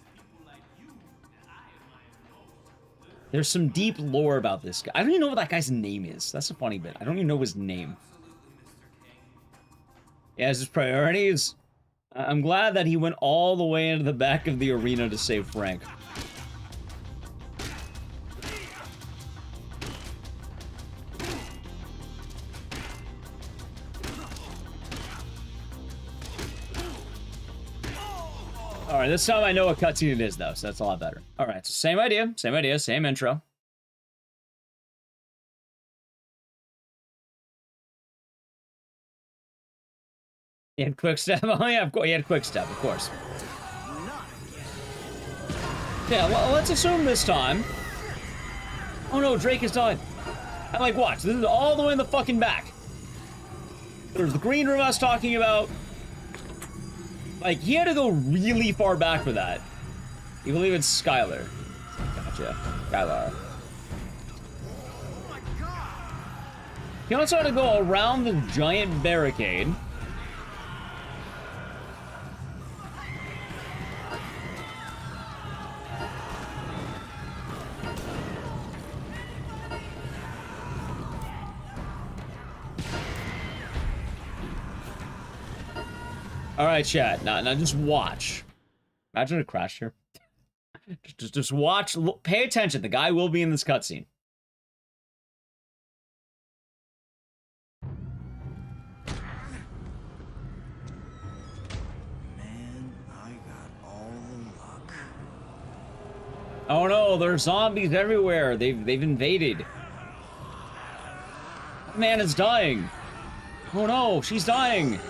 There's some deep lore about this guy. I don't even know what that guy's name is. That's a funny bit. I don't even know his name. Yeah, his priorities. I'm glad that he went all the way into the back of the arena to save Frank. Alright, this time I know what cutscene it is, though, so that's a lot better. Alright, so same idea, same intro. He had quick step. Oh yeah, of course. He had quick step, of course. Yeah, well, let's assume this time. Oh no, Drake has died. And like, watch. This is all the way in the fucking back. There's the green room I was talking about. Like, he had to go really far back for that. You believe it's Skylar. Gotcha. Skylar. He wants to go around the giant barricade. All right, chat. Now just watch. Imagine it crashed here. Just watch. Look, pay attention. The guy will be in this cutscene. Man, I got all the luck. Oh no, there's zombies everywhere. They've invaded. That man is dying. Oh no, she's dying.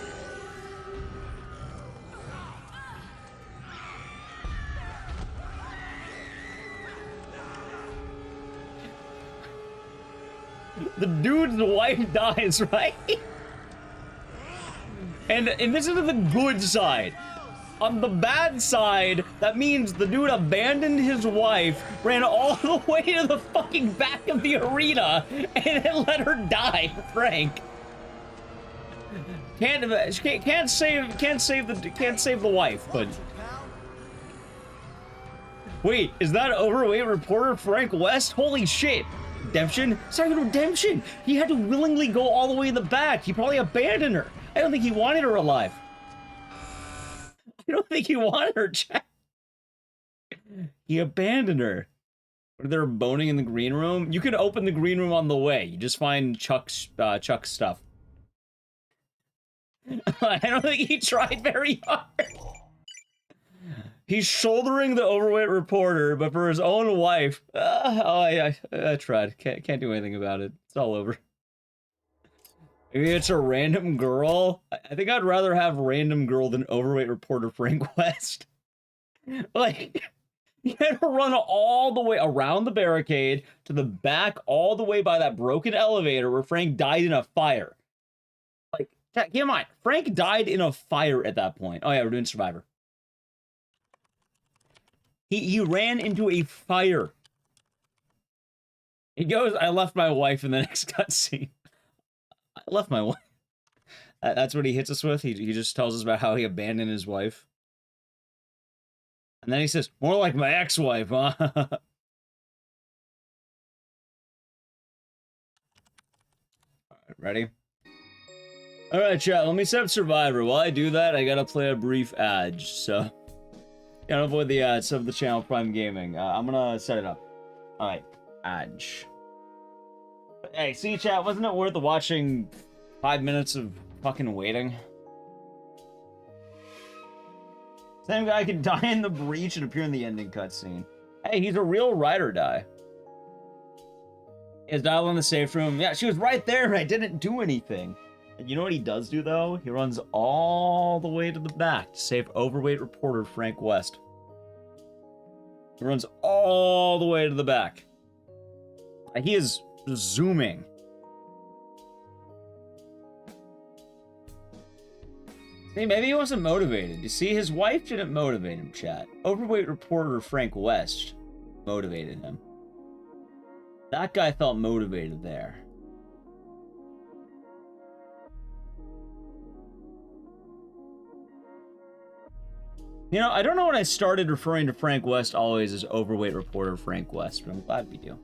The dude's wife dies, right? And this is the good side. On the bad side, that means the dude abandoned his wife, ran all the way to the fucking back of the arena, and then let her die, Frank. Can't save the wife, but wait, is that overweight reporter Frank West? Holy shit. Redemption? It's not even redemption. He had to willingly go all the way in the back. He probably abandoned her. I don't think he wanted her alive. I don't think he wanted her, Jack. He abandoned her. They're boning in the green room. You can open the green room on the way. You just find Chuck's stuff. I don't think he tried very hard. He's shouldering the overweight reporter, but for his own wife, I tried. Can't do anything about it. It's all over. Maybe it's a random girl. I think I'd rather have random girl than overweight reporter Frank West. Like, you had to run all the way around the barricade to the back, all the way by that broken elevator where Frank died in a fire. Like, keep in mind, Frank died in a fire at that point. Oh yeah, we're doing Survivor. He ran into a fire. He goes, I left my wife in the next cutscene. I left my wife. That's what he hits us with. He just tells us about how he abandoned his wife. And then he says, more like my ex-wife, huh? All right, ready? All right, chat, let me set up Survivor. While I do that, I gotta play a brief ad, so... Gotta avoid the ads of the channel Prime Gaming. I'm gonna set it up. Alright, ads. Hey, see chat, wasn't it worth watching 5 minutes of fucking waiting? Same guy can die in the breach and appear in the ending cutscene. Hey, he's a real ride or die. Is dial in the safe room. Yeah, she was right there and I didn't do anything. And you know what he does do, though? He runs all the way to the back to save overweight reporter Frank West. He runs all the way to the back. He is zooming. See, maybe he wasn't motivated. You see, his wife didn't motivate him, chat. Overweight reporter Frank West motivated him. That guy felt motivated there. You know, I don't know when I started referring to Frank West always as overweight reporter Frank West, but I'm glad we do.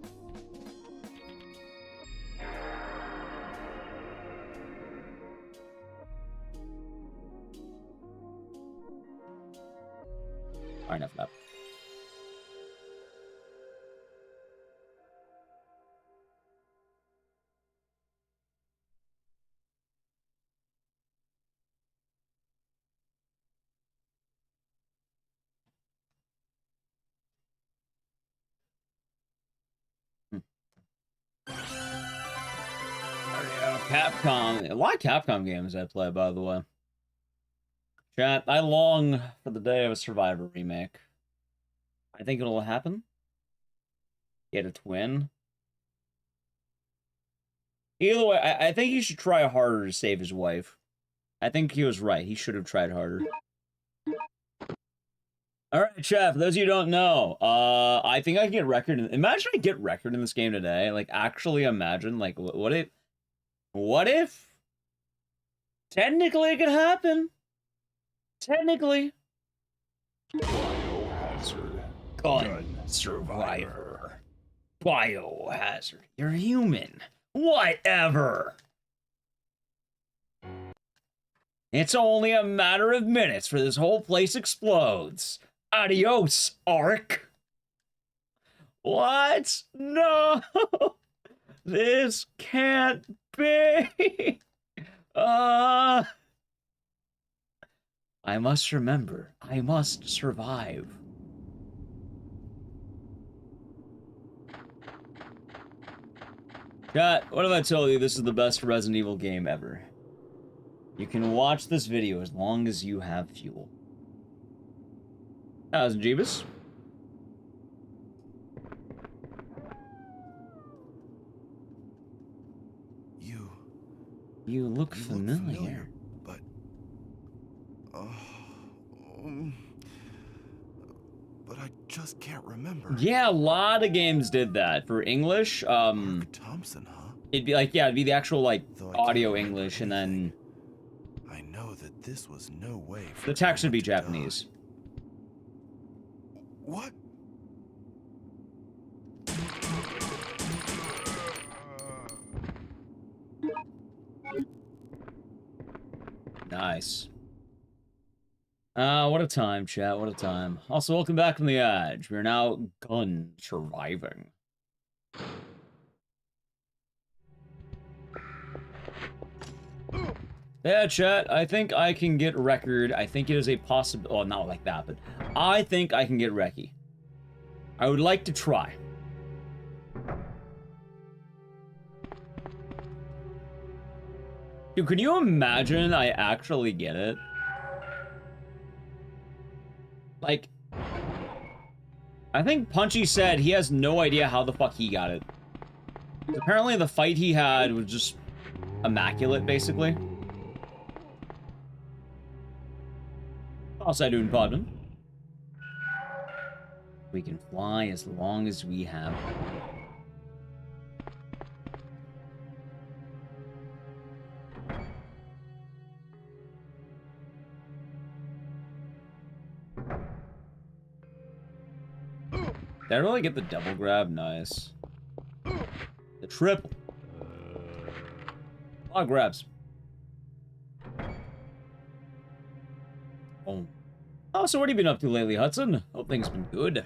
Alright, enough of that. Capcom. A lot of Capcom games I play, by the way. Chat, I long for the day of a Survivor remake. I think it'll happen. Get a twin. Either way, I think he should try harder to save his wife. I think he was right. He should have tried harder. Alright, chat, for those of you who don't know, I think I can get record. Imagine I get record in this game today. Like, actually imagine, like, what it... What if? Technically, it could happen. Technically. Biohazard. Gun survivor. Biohazard. You're human. Whatever. It's only a matter of minutes for this whole place explodes. Adios, Ark. What? No. This can't be. I must remember. I must survive. Chat, what if I told you this is the best Resident Evil game ever? You can watch this video as long as you have fuel. How's Jeebus? You look familiar. But I just can't remember. Yeah, a lot of games did that. For English, Thompson, huh? it'd be like, yeah, it'd be the actual, like, audio English, and then I know that this was no way for the text would be Japanese. What? Nice. What a time, chat, what a time. Also, welcome back from the Edge. We are now gun surviving. Yeah, chat, I think I can get record. I think it is a possible... Oh, not like that, but I think I can get Reki. I would like to try. Dude, can you imagine I actually get it? Like, I think Punchy said he has no idea how the fuck he got it. Apparently the fight he had was just immaculate, basically. Also, I do pardon. We can fly as long as we have. Did I really get the double grab? Nice. The triple. A lot of grabs. Oh. Oh, so what have you been up to lately, Hudson? Hope things been good.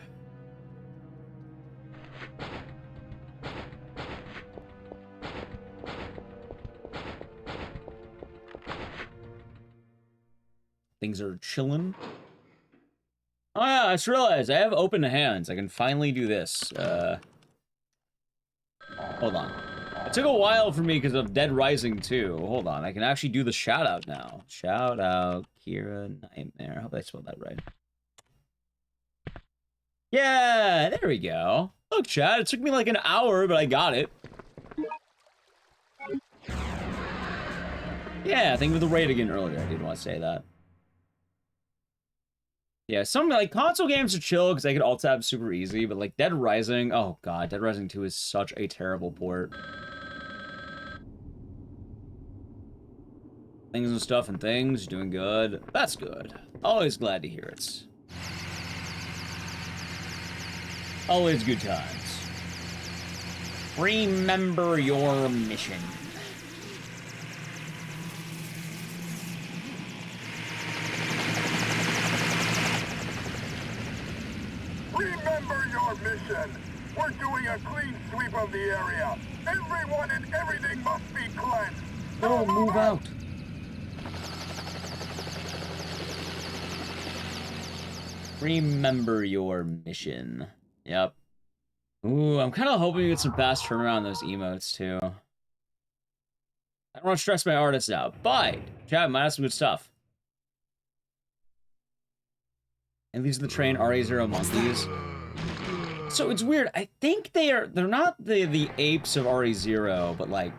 Things are chilling. Oh yeah, I just realized I have open hands. I can finally do this. Hold on. It took a while for me because of Dead Rising 2. Hold on, I can actually do the shout out now. Shout out, Kira Nightmare. I hope I spelled that right. Yeah, there we go. Look, chat, it took me like an hour, but I got it. Yeah, thank you for the raid again earlier. I did want to say that. Yeah, some, like, console games are chill because I could alt-tab super easy, but, like, Dead Rising, oh god, Dead Rising 2 is such a terrible port. Things and stuff and things, doing good. That's good. Always glad to hear it. Always good times. Remember your mission. Remember your mission. We're doing a clean sweep of the area. Everyone and everything must be cleansed. Oh, move out. Remember your mission. Yep. Ooh, I'm kind of hoping to get some fast turnaround on those emotes, too. I don't want to stress my artists out, but chat might have some good stuff. And these are the train RA0 monkeys. So it's weird. I think they're not the apes of RA0, but like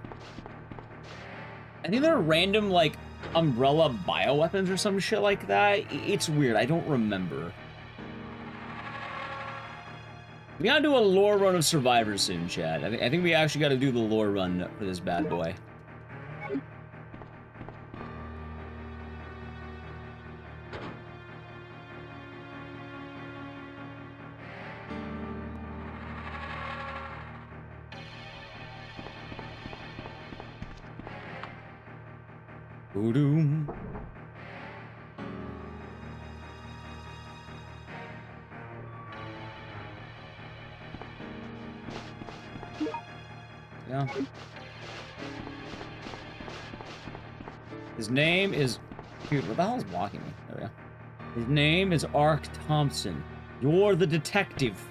I think they're random like umbrella bioweapons or some shit like that. It's weird. I don't remember. We gotta do a lore run of Survivor soon, Chad. I think we actually gotta do the lore run for this bad boy. Boom. Yeah. His name is... Dude, what the hell is blocking me? There we go. His name is Ark Thompson. You're the detective.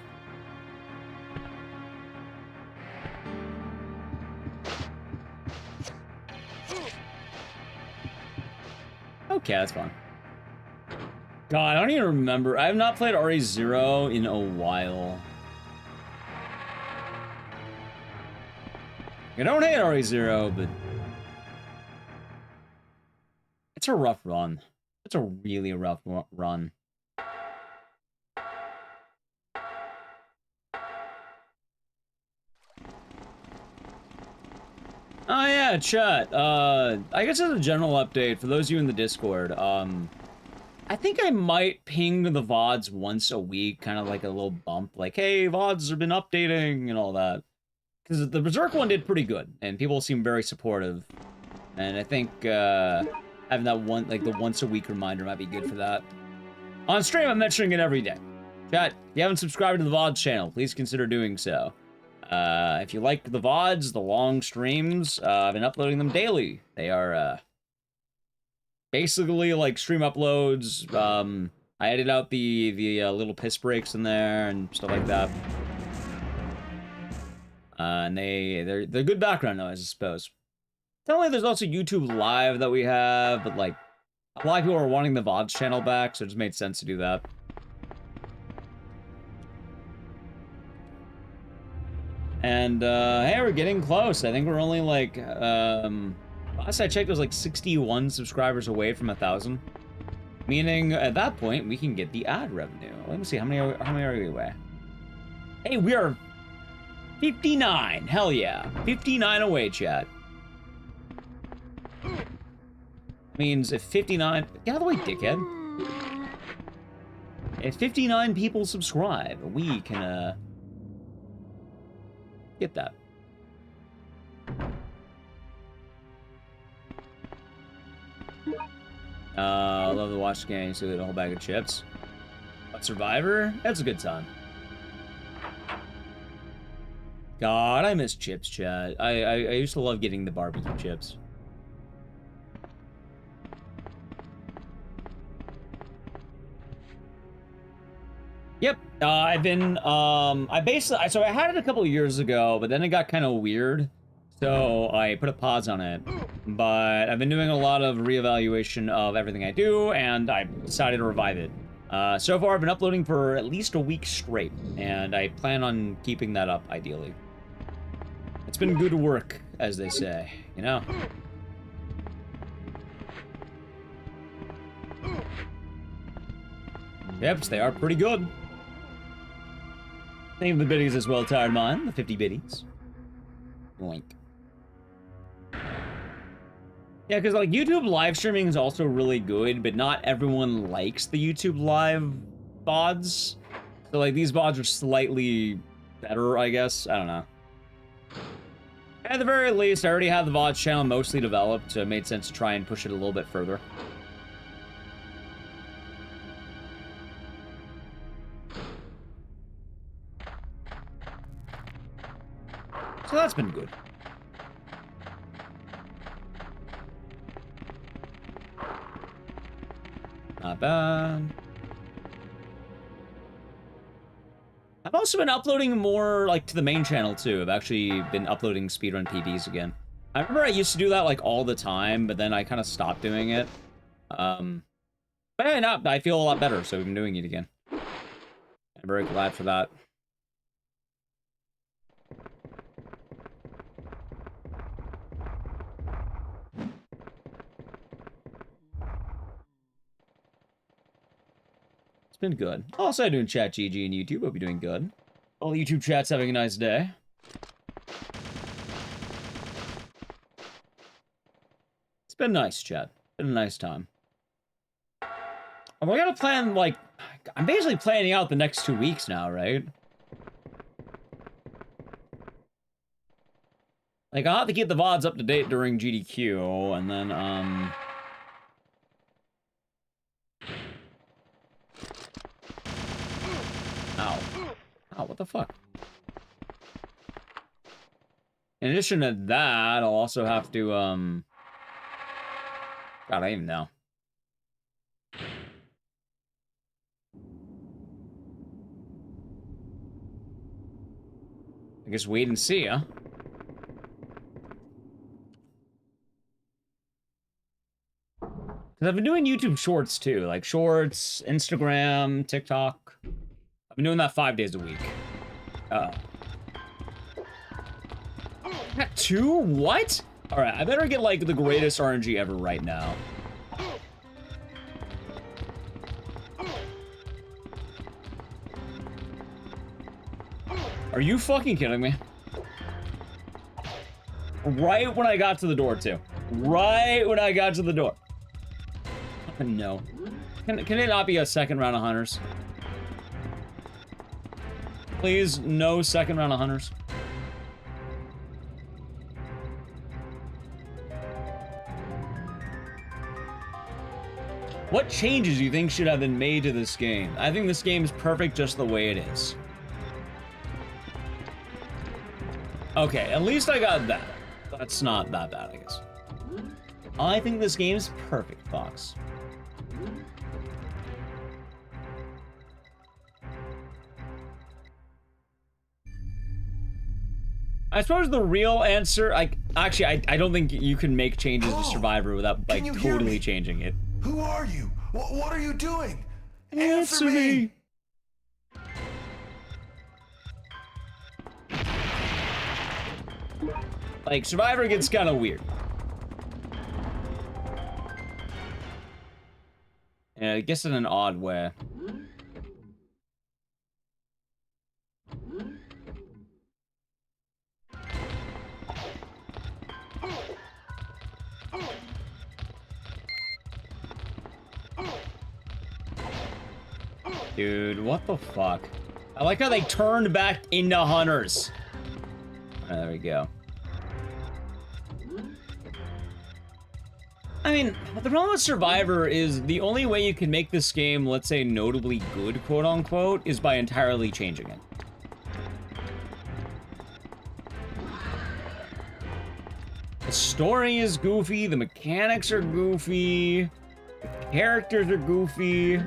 Okay, that's fine. God, I don't even remember. I have not played RE0 in a while. I don't hate RE0, but... it's a rough run. It's a really rough run. Oh yeah, chat. I guess as a general update, for those of you in the Discord, I think I might ping the VODs once a week, kind of like a little bump, like, hey, VODs have been updating and all that. Because the Berserk one did pretty good, and people seem very supportive. And I think, having that one, like, the once-a-week reminder might be good for that. On stream, I'm mentioning it every day. Chat, if you haven't subscribed to the VOD channel, please consider doing so. If you like the VODs, the long streams, I've been uploading them daily. They are, basically, like, stream uploads. I edit out the little piss breaks in there and stuff like that. And they're good background noise, I suppose. Tell me, there's also YouTube Live that we have, but, like, a lot of people are wanting the VODs channel back, so it just made sense to do that. And, hey, we're getting close. I think we're only, like, last I checked, it was, like, 61 subscribers away from 1,000. Meaning, at that point, we can get the ad revenue. Let me see, how many are we away? Hey, we are 59. Hell yeah. 59 away, chat. Means if 59... get out of the way, dickhead. If 59 people subscribe, we can, get that. I love the watch game, so get a whole bag of chips. But Survivor? That's a good time. God, I miss chips, chat. I used to love getting the barbecue chips. Yep, I've been, so I had it a couple of years ago, but then it got kind of weird, so I put a pause on it. But I've been doing a lot of reevaluation of everything I do, and I decided to revive it. So far, I've been uploading for at least a week straight, and I plan on keeping that up, ideally. It's been good work, as they say, you know? Yep, they are pretty good. Name of the biddies as well, tired mine, the 50 biddies. Boink. Yeah, because, like, YouTube live streaming is also really good, but not everyone likes the YouTube live VODs. So, like, these VODs are slightly better, I guess. I don't know. At the very least, I already have the VODs channel mostly developed, so it made sense to try and push it a little bit further. So that's been good. Not bad. I've also been uploading more, like, to the main channel, too. I've actually been uploading speedrun PBs again. I remember I used to do that, like, all the time, but then I kind of stopped doing it. But yeah, no, I feel a lot better, so we've been doing it again. I'm very glad for that. It's been good. Also doing chat GG and YouTube. Hope you're doing good. All the YouTube chat's having a nice day. It's been nice, Chad. Been a nice time. And we're gonna plan, like, I'm basically planning out the next 2 weeks now, right? Like, I'll have to keep the VODs up to date during GDQ, and then, Ow. Ow, what the fuck? In addition to that, I'll also have to, God, I don't even know. I guess wait and see, huh? Because I've been doing YouTube Shorts, too. Like, Shorts, Instagram, TikTok. I've been doing that 5 days a week. Got 2? What? Alright, I better get, like, the greatest RNG ever right now. Are you fucking kidding me? Right when I got to the door, too. Right when I got to the door. No. Can it not be a second round of hunters? Please, no second round of hunters. What changes do you think should have been made to this game? I think this game is perfect just the way it is. Okay, at least I got that. That's not that bad, I guess. I think this game's perfect, Fox. I suppose the real answer, I don't think you can make changes to Survivor without, like, totally changing it. Who are you? What are you doing? Answer me! Like, Survivor gets kind of weird. Yeah, I guess in an odd way. Dude, what the fuck? I like how they turned back into hunters. There we go. I mean, the problem with Survivor is the only way you can make this game, let's say, notably good, quote-unquote, is by entirely changing it. The story is goofy, the mechanics are goofy, the characters are goofy.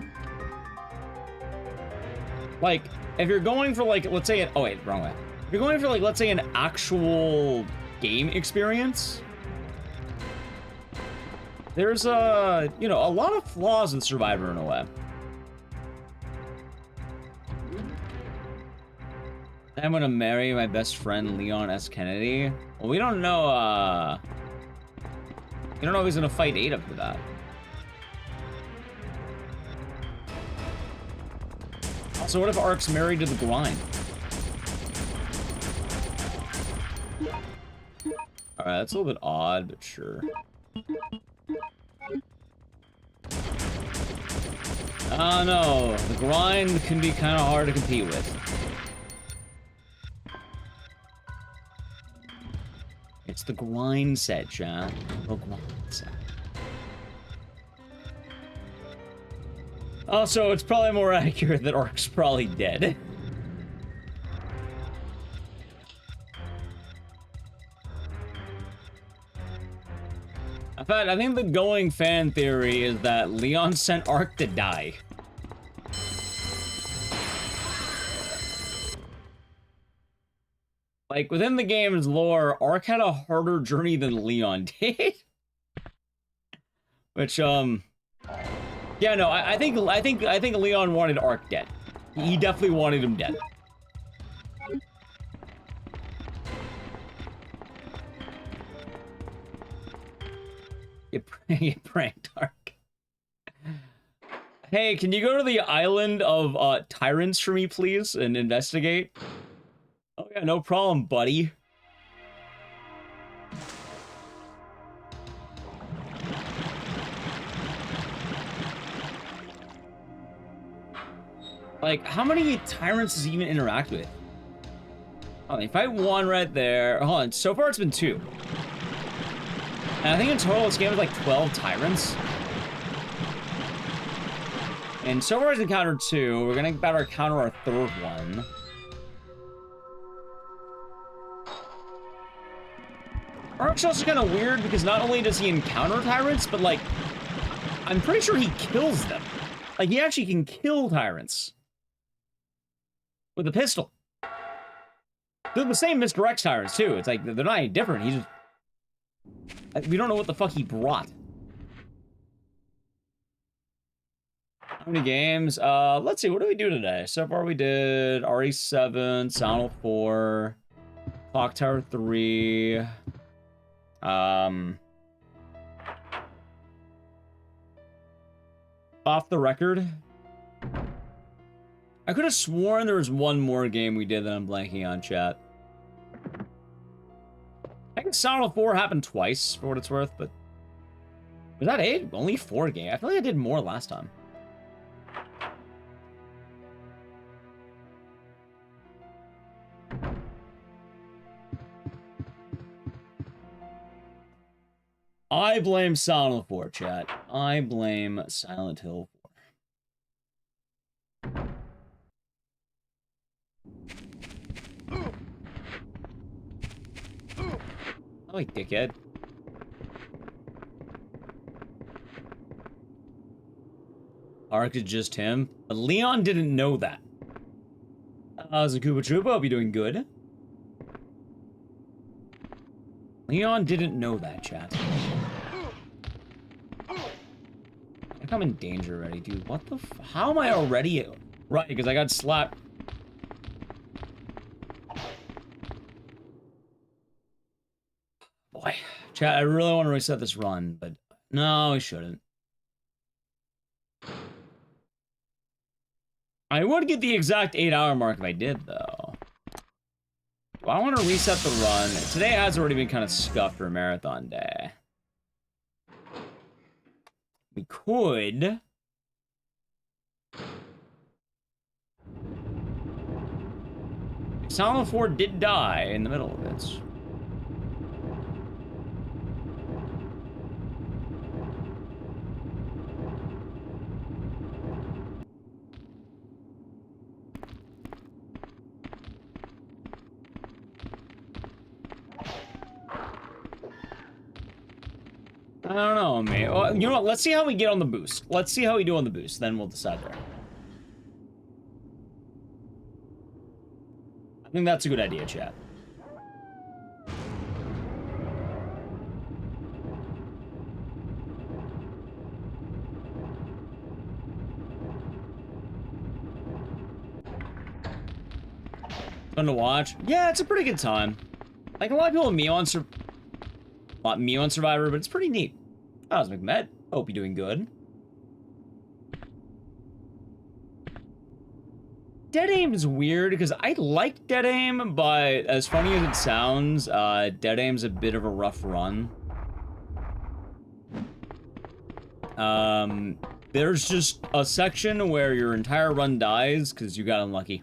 Like, if you're going for, like, let's say, oh wait, wrong way. If you're going for, like, let's say an actual game experience, there's you know, a lot of flaws in Survivor in a way. I'm gonna marry my best friend, Leon S. Kennedy. Well, we don't know, we don't know if he's gonna fight Ada for that. Also, what if Ark's married to the grind? Alright, that's a little bit odd, but sure. I don't know. The grind can be kind of hard to compete with. It's the grind set, chat. The grind set. Also, it's probably more accurate that Ark's probably dead. In fact, I think the going fan theory is that Leon sent Ark to die. Like, within the game's lore, Ark had a harder journey than Leon did. Which, yeah, no, I think Leon wanted Ark dead. He definitely wanted him dead. You pranked Ark. Hey, can you go to the island of Tyrants for me, please, and investigate? Oh yeah, no problem, buddy. Like, how many tyrants does he even interact with? Oh, you fight one right there. Hold on, so far it's been 2. And I think in total this game is like 12 tyrants. And so far it's encountered 2. We're gonna better counter our 3rd one. Arc's also kind of weird because not only does he encounter tyrants, but like, I'm pretty sure he kills them. Like, he actually can kill tyrants. With a pistol. They're the same Mr. X tyrants, too. It's like, they're not any different. He just... we don't know what the fuck he brought. How many games? Let's see, what did we do today? So far we did RE7, Sound 4, Clock Tower 3, Off the Record. I could have sworn there was one more game we did that I'm blanking on, chat. I think Sound 4 happened twice, for what it's worth, but... Was that 8? Only 4 games. I feel like I did more last time. I blame Silent 4, chat. I blame Silent Hill 4. Oh, dickhead. Ark is just him. But Leon didn't know that. Zakuba Troopa, hope you're doing good. Leon didn't know that, chat. I think I'm in danger already, dude. What the f- How am I already... Right, because I got slapped. Boy. Chat, I really want to reset this run, but... No, I shouldn't. I would get the exact 8-hour mark if I did, though. Well, I want to reset the run. Today has already been kind of scuffed for a marathon day. We could... Silent 4 did die in the middle of it. I don't know, man. Well, you know what? Let's see how we get on the boost. Let's see how we do on the boost. Then we'll decide there. I think that's a good idea, chat. Fun to watch? Yeah, it's a pretty good time. Like, a lot of people me on Survivor, but it's pretty neat. How's McMed? Hope you're doing good. Dead Aim is weird, because I like Dead Aim, but as funny as it sounds, Dead Aim's a bit of a rough run. There's just a section where your entire run dies, because you got unlucky.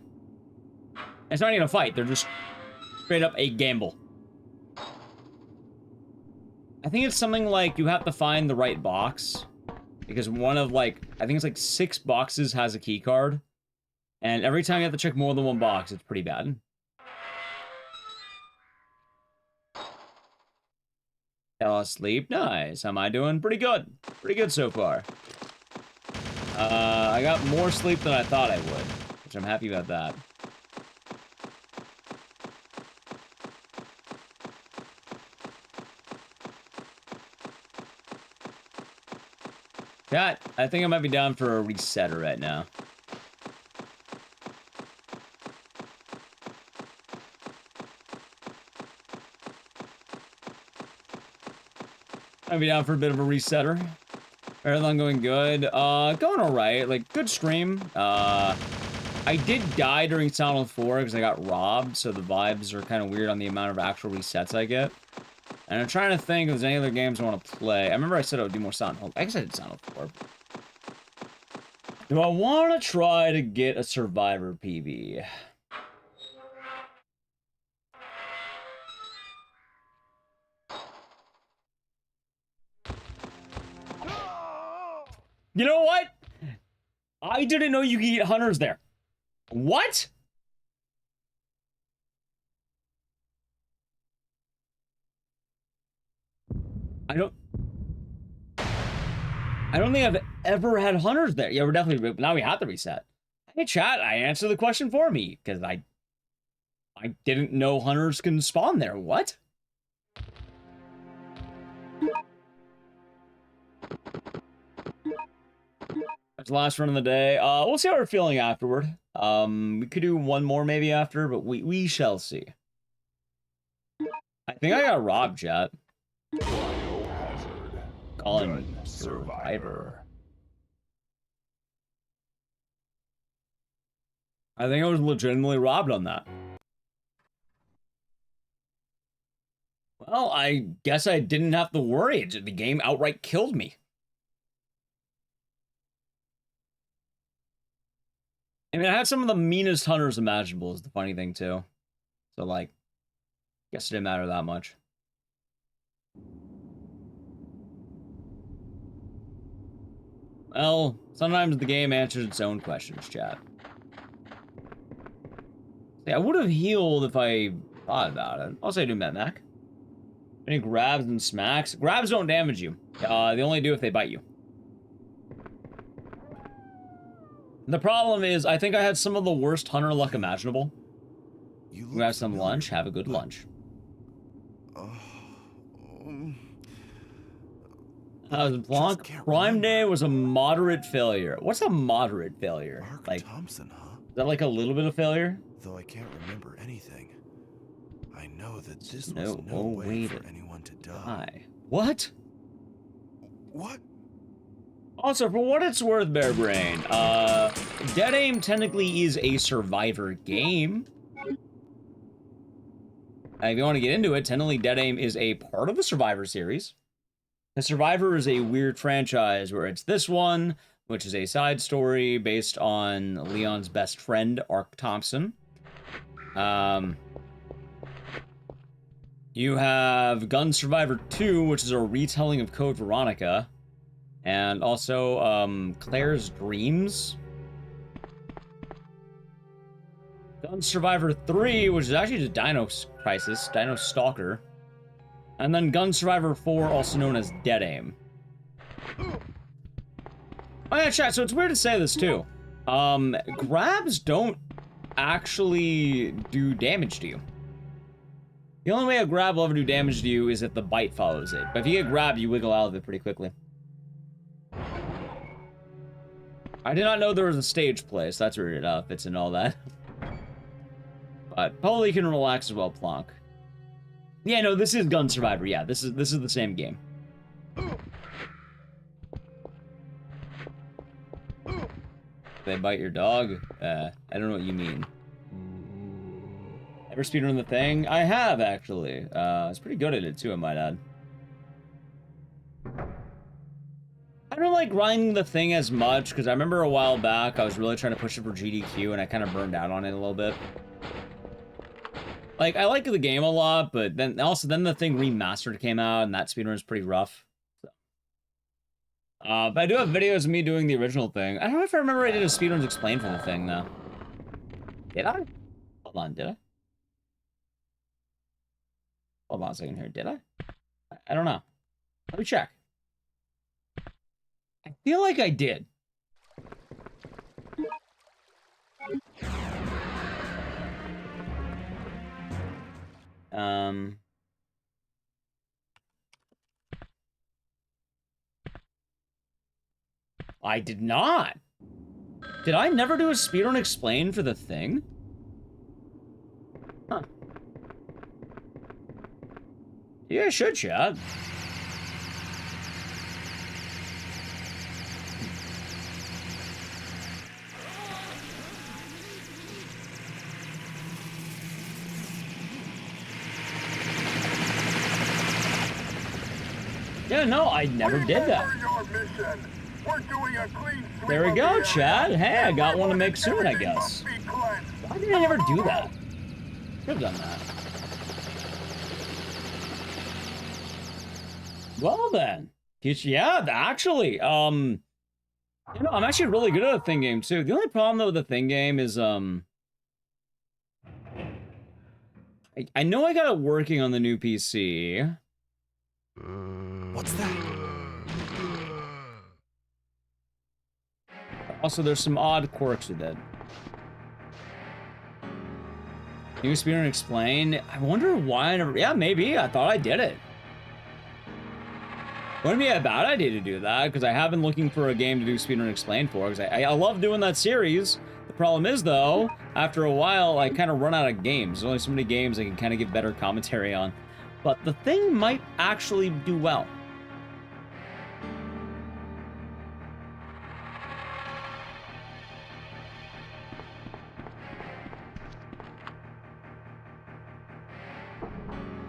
It's not even a fight, they're just straight up a gamble. I think it's something like you have to find the right box, because one of, like, I think it's like 6 boxes has a key card, and every time you have to check more than one box, it's pretty bad. Fell asleep, nice. How am I doing? Pretty good. Pretty good so far. I got more sleep than I thought I would, which I'm happy about that. Chat, I think I might be down for a resetter right now. I'll be down for a bit of a resetter. Marathon going good. Going alright. Like, good stream. I did die during Silent 4 because I got robbed, so the vibes are kind of weird on the amount of actual resets I get. And I'm trying to think if there's any other games I want to play. I remember I said I would do more Silent Hill. I guess I did Silent 4. Do I want to try to get a survivor PB? You know what? I didn't know you could get hunters there. What? I don't think I've ever had hunters there. Yeah, we're definitely, now we have to reset. Hey chat, I answered the question for me, because I didn't know hunters can spawn there. What? That's the last run of the day. We'll see how we're feeling afterward. We could do one more maybe after, but we shall see. I think I got robbed, chat. Calling survivor. I think I was legitimately robbed on that. Well, I guess I didn't have to worry. The game outright killed me. I mean, I had some of the meanest hunters imaginable is the funny thing, too. So, like, guess it didn't matter that much. Well, sometimes the game answers its own questions, chat. See, I would have healed if I thought about it. Also, I do Metmac. Any grabs and smacks? Grabs don't damage you. They only do if they bite you. The problem is, I think I had some of the worst hunter luck imaginable. You have some lunch, have a good lunch. Blanc, Prime Day was a moderate failure. What's a moderate failure? Mark Like, Thompson, huh? is that like a little bit of failure? Though I can't remember anything. I know that this was no way for anyone to die. What? What? Also, for what it's worth, Bear Brain, Dead Aim technically is a survivor game. If you want to get into it, technically Dead Aim is a part of the Survivor series. The Survivor is a weird franchise where it's this one, which is a side story based on Leon's best friend, Mark Thompson. You have Gun Survivor 2, which is a retelling of Code Veronica. And also, Claire's Dreams. Gun Survivor 3, which is actually just Dino Crisis, Dino Stalker. And then Gun Survivor 4, also known as Dead Aim. Oh yeah, chat, so it's weird to say this too. Grabs don't actually do damage to you. The only way a grab will ever do damage to you is if the bite follows it. But if you get grabbed, you wiggle out of it pretty quickly. I did not know there was a stage play, so that's where it fits in all that. But probably you can relax as well, Plonk. Yeah, no, this is Gun Survivor. Yeah, this is the same game. They bite your dog? I don't know what you mean. Ever speedrun the thing? I have, actually. I was pretty good at it, too, I might add. I don't like grinding the thing as much, because I remember a while back, I was really trying to push it for GDQ, and I kind of burned out on it a little bit. Like, I like the game a lot, but then the thing remastered came out, and that speedrun is pretty rough. So. But I do have videos of me doing the original thing. I don't know if I remember I did a speedruns explain for the thing, though. Did I? Hold on, did I? Hold on a second here, did I? I don't know. Let me check. I feel like I did. I did not. Did I never do a speedrun explain for the thing? Huh. Yeah, I should, chat. Yeah, no, I never did that. Remember your mission. We're doing a clean sweep. There we of go, the area. Chad. Hey, I got one to Everyone make and soon, I everything guess. must be cleansed. Why did I never do that? Should have done that. Well then. Yeah, actually, you know, I'm actually really good at a thing game too. The only problem though with the thing game is, I know I got it working on the new PC. What's that? Also, there's some odd quirks with it. New Speedrun Explain. I wonder why I never... Yeah, maybe. I thought I did it. Wouldn't be a bad idea to do that, because I have been looking for a game to do Speedrun Explain for, because I love doing that series. The problem is, though, after a while, I kind of run out of games. There's only so many games I can kind of give better commentary on. But the thing might actually do well.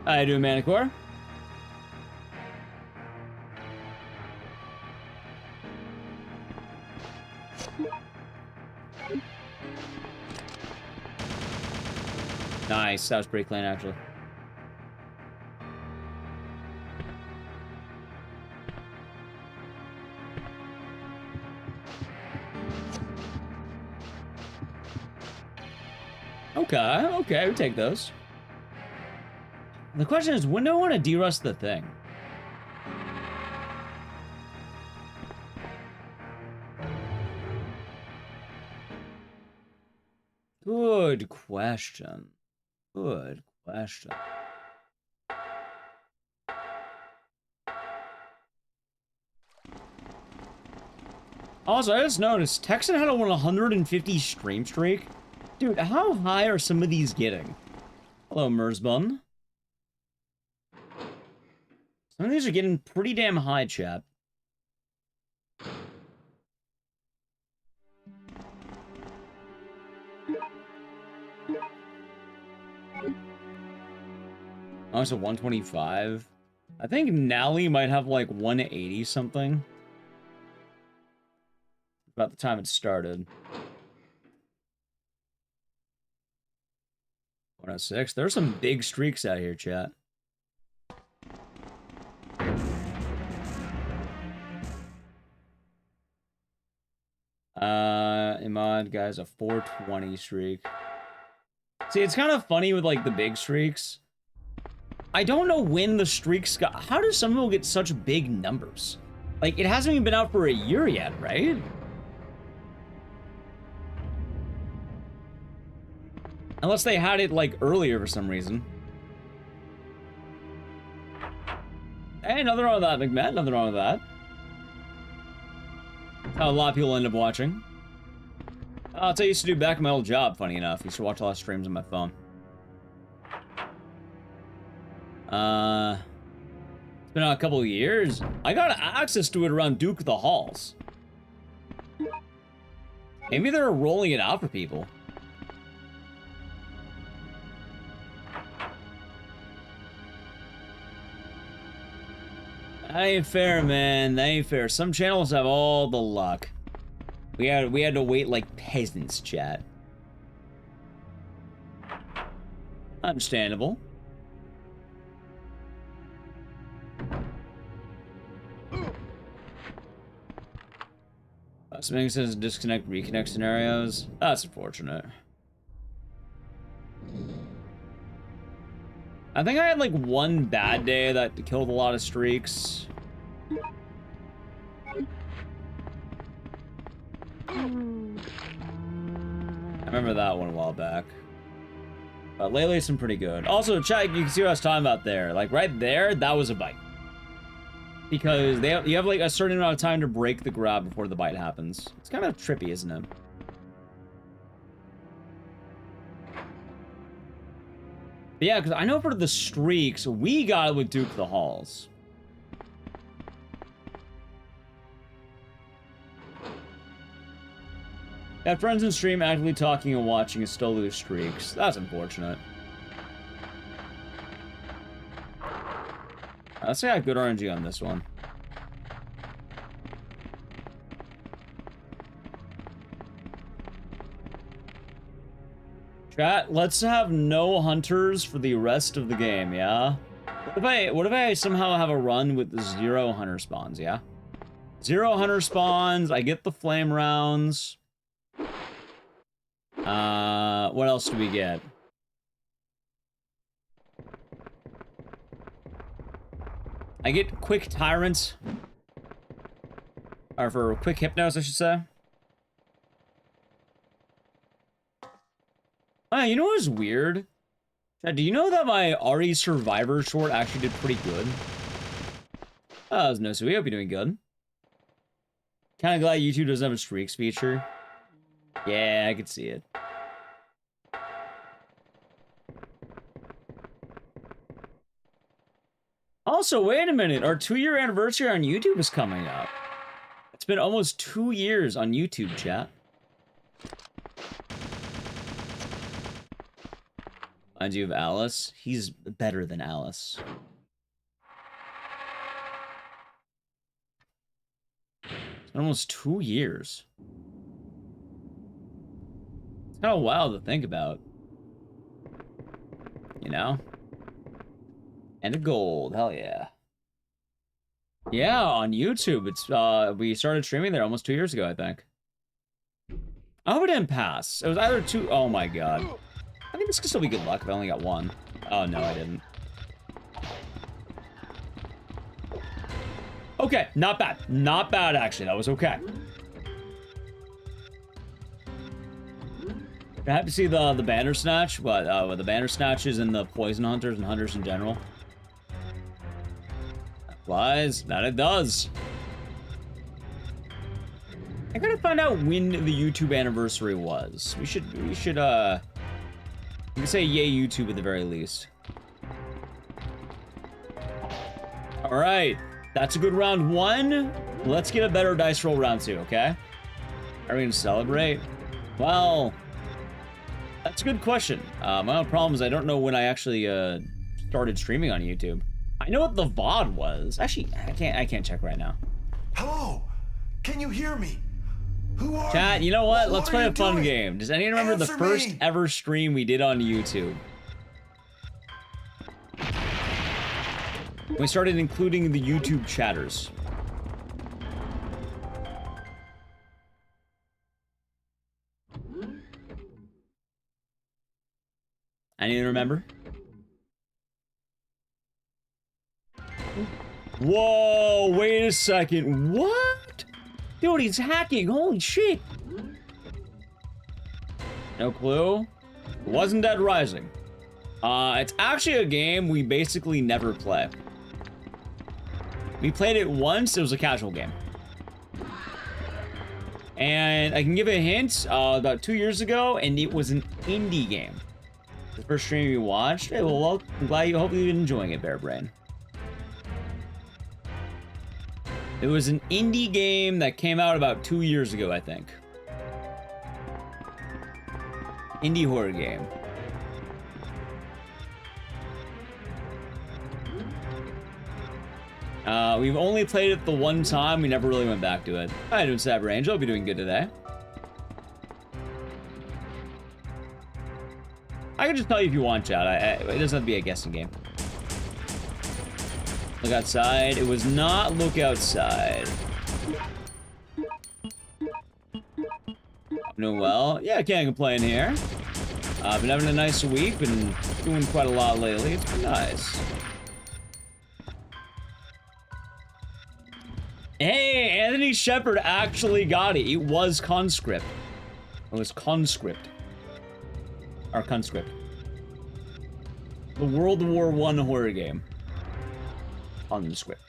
How you doing, Manicore? Nice, that was pretty clean, actually. Okay, we take those. The question is, when do I want to de-rust the thing? Good question. Good question. Also, I just noticed, Texan had a 150 stream streak. Dude, how high are some of these getting? Hello, Merzbun. Some of these are getting pretty damn high, chat. Oh, it's a 125. I think Nally might have like 180 something. About the time it started. 106. There's some big streaks out here, chat. Imad, guys, a 420 streak. See, it's kind of funny with like the big streaks. I don't know when the streaks got... How does some people get such big numbers? Like, it hasn't even been out for a year yet, right? Unless they had it, like, earlier for some reason. Hey, nothing wrong with that, McMahon. Nothing wrong with that. That's how a lot of people end up watching. That's what I used to do back in my old job, funny enough. I used to watch a lot of streams on my phone. It's been a couple of years. I got access to it around Duke of the Halls. Maybe they're rolling it out for people. That ain't fair, man. That ain't fair. Some channels have all the luck. We had to wait like peasants, chat. Understandable. Something says disconnect, reconnect scenarios. That's unfortunate. I think I had like one bad day that killed a lot of streaks. I remember that one a while back. But lately it's been pretty good. Also, chat, you can see what I was talking about there. Like right there, that was a bite. Because you have like a certain amount of time to break the grab before the bite happens. It's kind of trippy, isn't it? But yeah, because I know for the streaks, we got it with Duke of the Halls. Got friends in stream actively talking and watching and still lose streaks. That's unfortunate. Let's say I got good RNG on this one. Chat, let's have no hunters for the rest of the game, yeah? What if I somehow have a run with 0 hunter spawns, yeah? 0 hunter spawns, I get the flame rounds. What else do we get? I get quick tyrant. Or for quick hypnos, I should say. You know what was weird? Do you know that my RE Survivor short actually did pretty good? Oh, that was no, so we hope you're doing good. Kinda glad YouTube doesn't have a streaks feature. Yeah, I could see it. Also, wait a minute, our 2-year anniversary on YouTube is coming up. It's been almost 2 years on YouTube, chat. Mind you of Alice? He's better than Alice. It's been almost 2 years. It's kind of wild to think about. You know? And a gold, hell yeah. Yeah, on YouTube. It's we started streaming there almost 2 years ago, I think. I hope it didn't pass. It was either 2. Oh my god. I think this could still be good luck if I only got 1. Oh no, I didn't. Okay, not bad. Not bad actually. That was okay. I have to see the banner snatch. What the banner snatches and the poison hunters and hunters in general. Applies. That it does. I gotta find out when the YouTube anniversary was. We should you can say yay YouTube at the very least. All right, that's a good round 1. Let's get a better dice roll round 2, okay? Are we gonna celebrate? Well, that's a good question. My only problem is I don't know when I actually started streaming on YouTube. I know what the VOD was. Actually, I can't check right now. Hello, can you hear me? Who are Chat, you know what? Let's play a fun doing? game. Does anyone remember the first ever stream we did on YouTube? We started including the YouTube chatters. Anyone remember? Whoa, wait a second. What? Dude, he's hacking. Holy shit. No clue. It wasn't Dead Rising. It's actually a game we basically never play. We played it once. It was a casual game. And I can give a hint. About 2 years ago, and it was an indie game. The first stream you watched. Hey, well, I'm glad you hope you've been enjoying it, Bear Brain. It was an indie game that came out about 2 years ago, I think. Indie horror game. We've only played it the one time. We never really went back to it. How you doing, Saber Angel? Hope you're doing good today. I can just tell you if you want, chat. It doesn't have to be a guessing game. Look outside. It was not look outside. Doing well. Yeah, can't complain here. I've been having a nice week. Been doing quite a lot lately. It's been nice. Hey, Anthony Shepard actually got it. It was Conscript. It was Conscript. Or Conscript. The World War I horror game. Conscript.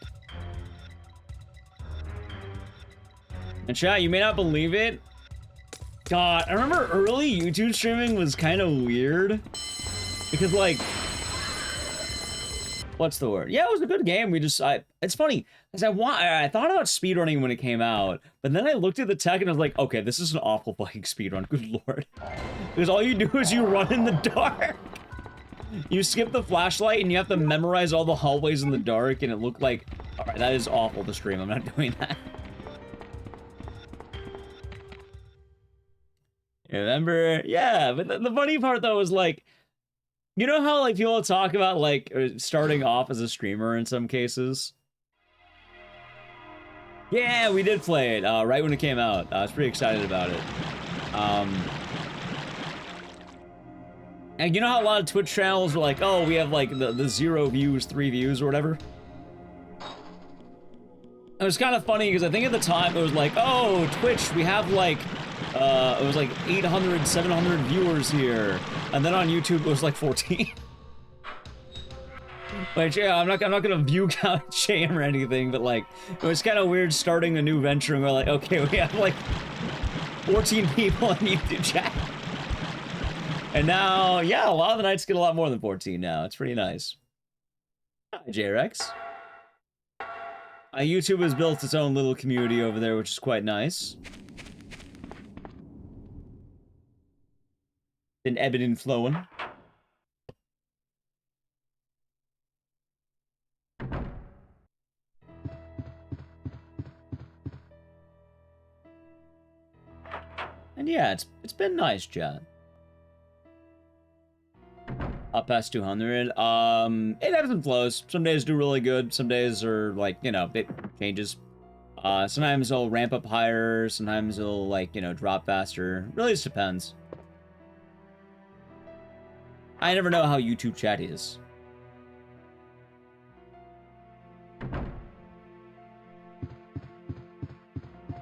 And chat, you may not believe it. God, I remember early YouTube streaming was kind of weird. Because, like... What's the word? Yeah, it was a good game. It's funny, because I thought about speedrunning when it came out, but then I looked at the tech and I was like, okay, this is an awful fucking speedrun, good lord. Because all you do is you run in the dark. You skip the flashlight and you have to memorize all the hallways in the dark, and it looked like, alright, that is awful to stream, I'm not doing that. Remember? Yeah, but the funny part though was like, you know how like people talk about like starting off as a streamer in some cases? Yeah, we did play it right when it came out. I was pretty excited about it. And you know how a lot of Twitch channels are like, oh, we have like the 0 views, 3 views or whatever? It was kind of funny because I think at the time it was like, oh, Twitch, we have like, it was like 800, 700 viewers here. And then on YouTube it was like 14. Like, yeah, I'm not gonna view count shame or anything, but like, it was kind of weird starting a new venture and we're like, okay, we have like 14 people on YouTube chat. And now, yeah, a lot of the nights get a lot more than 14 now. It's pretty nice. Hi, J-Rex. YouTube has built its own little community over there, which is quite nice. Been ebbing and flowing. And yeah, it's been nice, chat. Up past 200. It ebbs and flows. Some days do really good. Some days are like, you know, it changes. Sometimes it'll ramp up higher. Sometimes it'll like, you know, drop faster. Really just depends. I never know how YouTube chat is.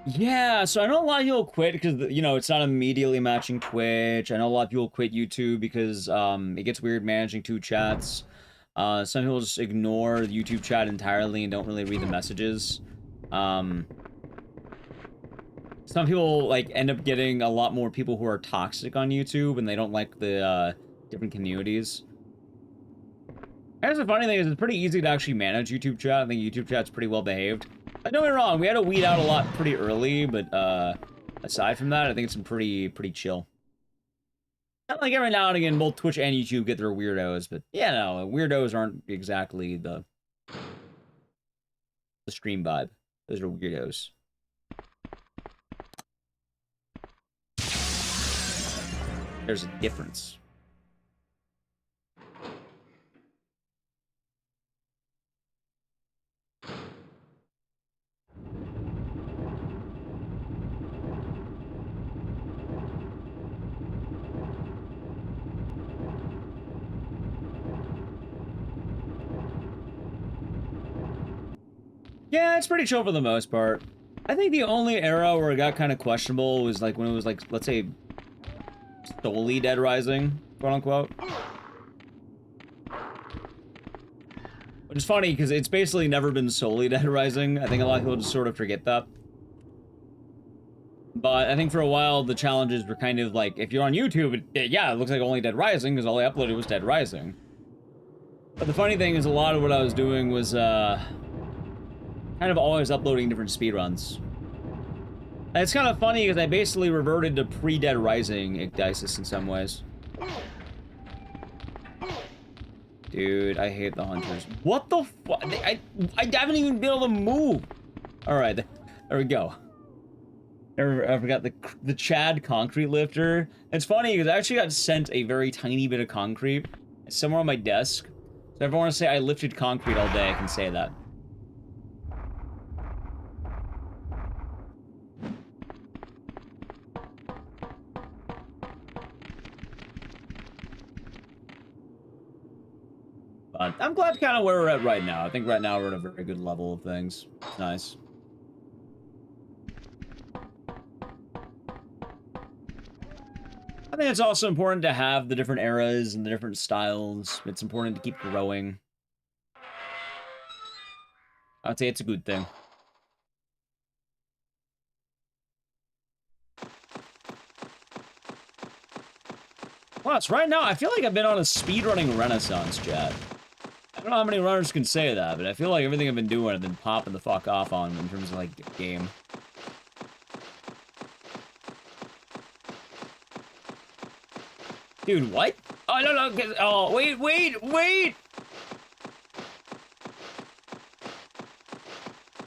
Yeah, so I know a lot of people quit because, you know, it's not immediately matching Twitch. I know a lot of people quit YouTube because it gets weird managing 2 chats. Some people just ignore the YouTube chat entirely and don't really read the messages. Some people, like, end up getting a lot more people who are toxic on YouTube and they don't like the different communities. I guess the funny thing is it's pretty easy to actually manage YouTube chat. I think YouTube chat's pretty well behaved. Don't get me wrong, we had to weed out a lot pretty early, but aside from that, I think it's been pretty chill. Not like every now and again, both Twitch and YouTube get their weirdos, but yeah, no, weirdos aren't exactly the stream vibe. Those are weirdos. There's a difference. Yeah, it's pretty chill for the most part. I think the only era where it got kind of questionable was like when it was like, let's say, solely Dead Rising, quote unquote. Which is funny because it's basically never been solely Dead Rising. I think a lot of people just sort of forget that. But I think for a while the challenges were kind of like, if you're on YouTube, yeah, it looks like only Dead Rising because all I uploaded was Dead Rising. But the funny thing is a lot of what I was doing was kind of always uploading different speedruns. And it's kind of funny because I basically reverted to pre-Dead Rising Ecdycis in some ways. Dude, I hate the hunters. What the fuck? I haven't even been able to move. All right, there we go. I forgot the Chad concrete lifter. It's funny because I actually got sent a very tiny bit of concrete. It's somewhere on my desk. So if I want to say I lifted concrete all day, I can say that. But I'm glad kind of where we're at right now. I think right now we're at a very good level of things. It's nice. I think it's also important to have the different eras and the different styles. It's important to keep growing. I'd say it's a good thing. Plus, right now, I feel like I've been on a speedrunning renaissance, chat. I don't know how many runners can say that, but I feel like everything I've been doing, I've been popping the fuck off on in terms of, like, game. Dude, what? Oh, no, oh, wait!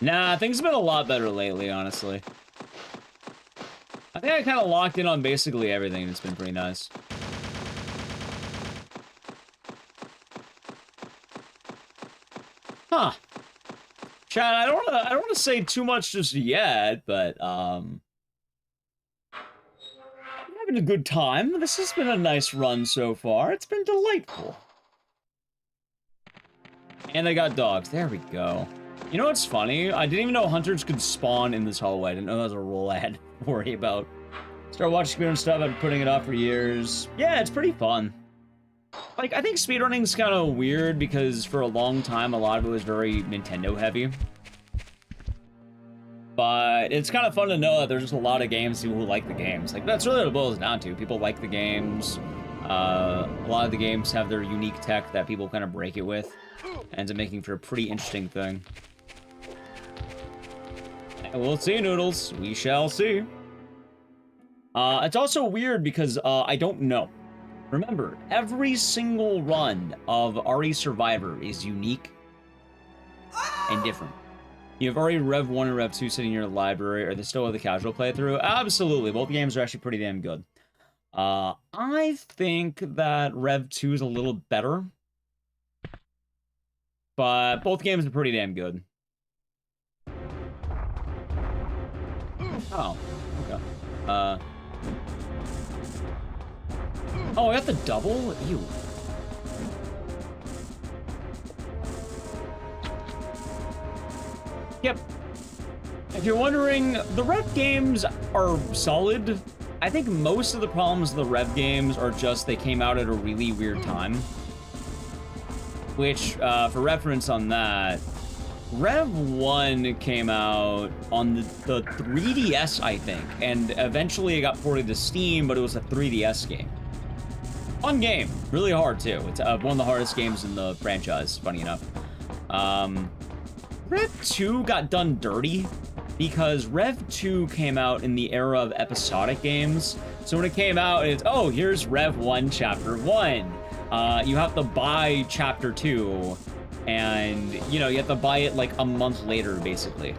Nah, things have been a lot better lately, honestly. I think I kind of locked in on basically everything, and it's been pretty nice. Huh. Chad, I don't want to say too much just yet, but I'm having a good time. This has been a nice run so far. It's been delightful. And I got dogs. There we go. You know what's funny? I didn't even know hunters could spawn in this hallway. I didn't know that was a rule I had to worry about. Started watching speedrun stuff. I've been putting it off for years. Yeah, it's pretty fun. Like, I think speedrunning's kind of weird because for a long time, a lot of it was very Nintendo heavy. But it's kind of fun to know that there's just a lot of games who like the games. Like, that's really what it boils down to. People like the games. A lot of the games have their unique tech that people kind of break it with. Ends up making for a pretty interesting thing. And we'll see, Noodles. We shall see. It's also weird because I don't know. Remember, every single run of RE Survivor is unique and different. You have already Rev 1 and Rev 2 sitting in your library. Are they still with the casual playthrough? Absolutely. Both games are actually pretty damn good. I think that Rev 2 is a little better. But both games are pretty damn good. Oh, okay. Oh, I got the double? Ew. Yep. If you're wondering, the Rev games are solid. I think most of the problems of the Rev games are just they came out at a really weird time. Which, for reference on that, Rev 1 came out on the 3DS, I think, and eventually it got ported to Steam, but it was a 3DS game. Fun game. Really hard, too. It's one of the hardest games in the franchise, funny enough. Rev 2 got done dirty because Rev 2 came out in the era of episodic games. So when it came out, it's, oh, here's Rev 1 Chapter 1. You have to buy Chapter 2, and, you know, you have to buy it like a month later, basically.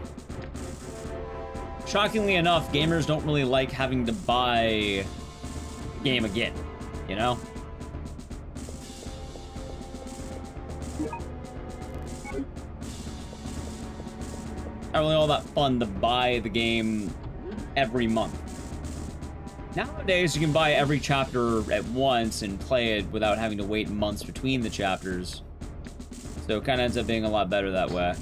Shockingly enough, gamers don't really like having to buy the game again, you know? Not really all that fun to buy the game every month. Nowadays, you can buy every chapter at once and play it without having to wait months between the chapters. So it kind of ends up being a lot better that way.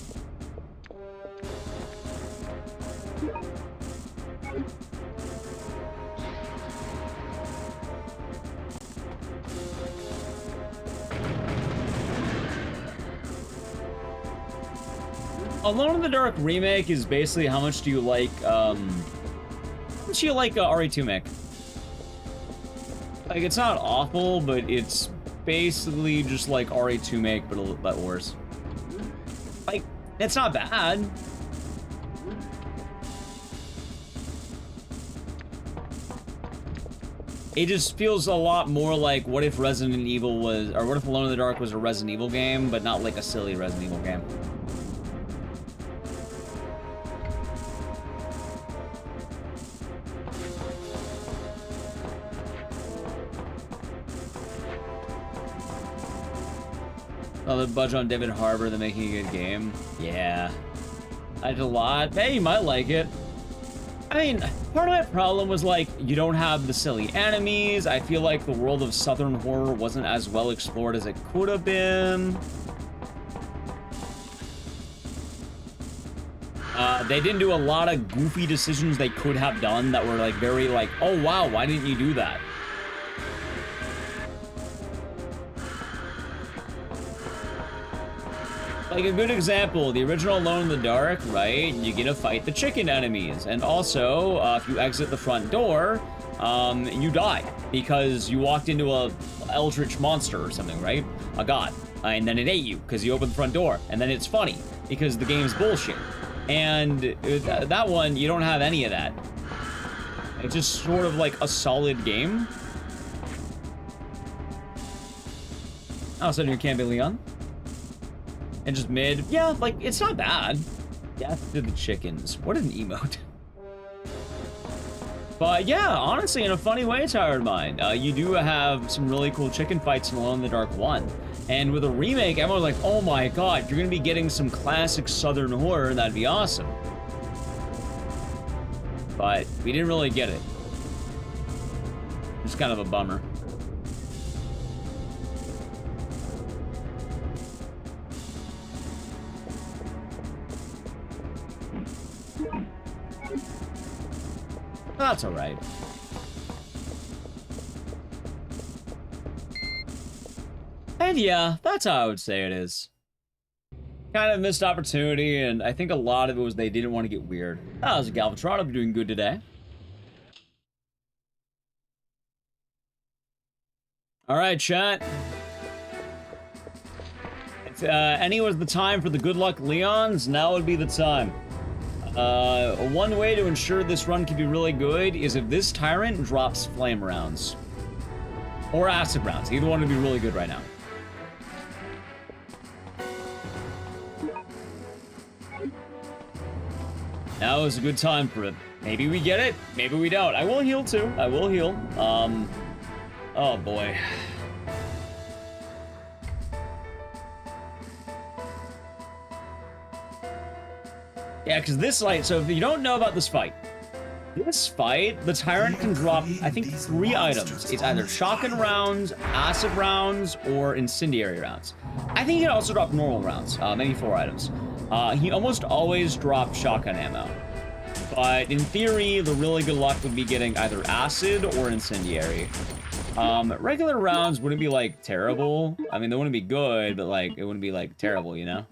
Alone in the Dark remake is basically how much do you like, how much do you like RE2 make? Like, it's not awful, but it's basically just like RE2 make, but a little bit worse. Like, it's not bad. It just feels a lot more like what if Resident Evil was, or what if Alone in the Dark was a Resident Evil game, but not like a silly Resident Evil game. Oh, the budge on David Harbour, they're making a good game. Yeah. I did a lot. Hey, you might like it. I mean, part of my problem was, like, you don't have the silly enemies. I feel like the world of Southern horror wasn't as well explored as it could have been. They didn't do a lot of goofy decisions they could have done that were, like, very, like, oh, wow, why didn't you do that? Like a good example, the original Alone in the Dark, right? You get to fight the chicken enemies. And also, if you exit the front door, you die. Because you walked into a eldritch monster or something, right? A god. And then it ate you, because you opened the front door. And then it's funny, because the game's bullshit. And that one, you don't have any of that. It's just sort of like a solid game. Oh, so you can't be Leon? And just mid. Yeah, like, it's not bad. Death to the chickens. What an emote. But yeah, honestly, in a funny way, Tired Mind, you do have some really cool chicken fights in Alone in the Dark 1. And with a remake, everyone's like, oh my god, you're gonna be getting some classic Southern horror, that'd be awesome. But we didn't really get it. It's kind of a bummer. That's alright. And yeah, that's how I would say it is. Kind of missed opportunity, and I think a lot of it was they didn't want to get weird. How's it, Galvatron? I'm doing good today. Alright, chat. If any was the time for the good luck Leons, now would be the time. One way to ensure this run can be really good is if this Tyrant drops flame rounds. Or acid rounds. Either one would be really good right now. Now is a good time for it. Maybe we get it, maybe we don't. I will heal too. I will heal. Oh boy. Yeah, because this fight, so if you don't know about this fight, the Tyrant can drop, I think, 3 items. It's either shotgun rounds, acid rounds, or incendiary rounds. I think he can also drop normal rounds, maybe 4 items. He almost always drops shotgun ammo. But in theory, the really good luck would be getting either acid or incendiary. Regular rounds wouldn't be, like, terrible. I mean, they wouldn't be good, but, like, it wouldn't be, like, terrible, you know?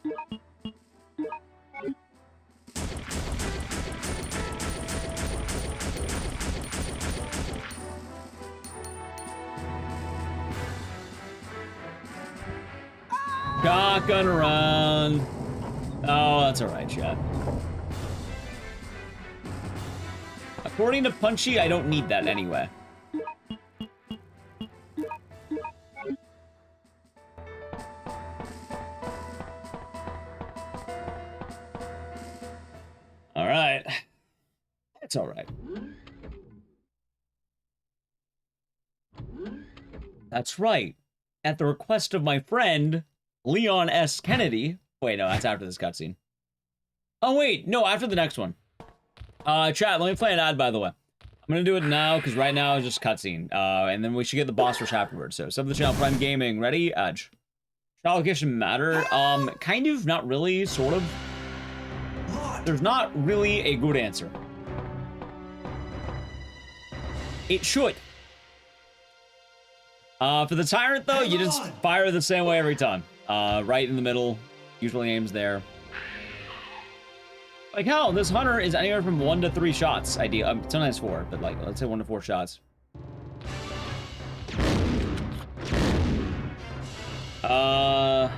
Shotgun round. Oh, that's alright, chat. According to Punchy, I don't need that anyway. Alright. It's alright. That's right. At the request of my friend, Leon S. Kennedy. Wait, no, that's after this cutscene. Oh, wait, no, after the next one. Chat, let me play an ad, by the way. I'm gonna do it now, because right now it's just cutscene. And then we should get the boss rush afterwards. So, sub the channel, Prime Gaming, ready? Edge. Shall location matter? Kind of, not really, sort of. There's not really a good answer. It should. For the Tyrant, though, you just fire the same way every time. Right in the middle. Usually aims there. Like, hell, this Hunter is anywhere from 1 to 3 shots. Sometimes 4, but, like, let's say 1 to 4 shots. Lot.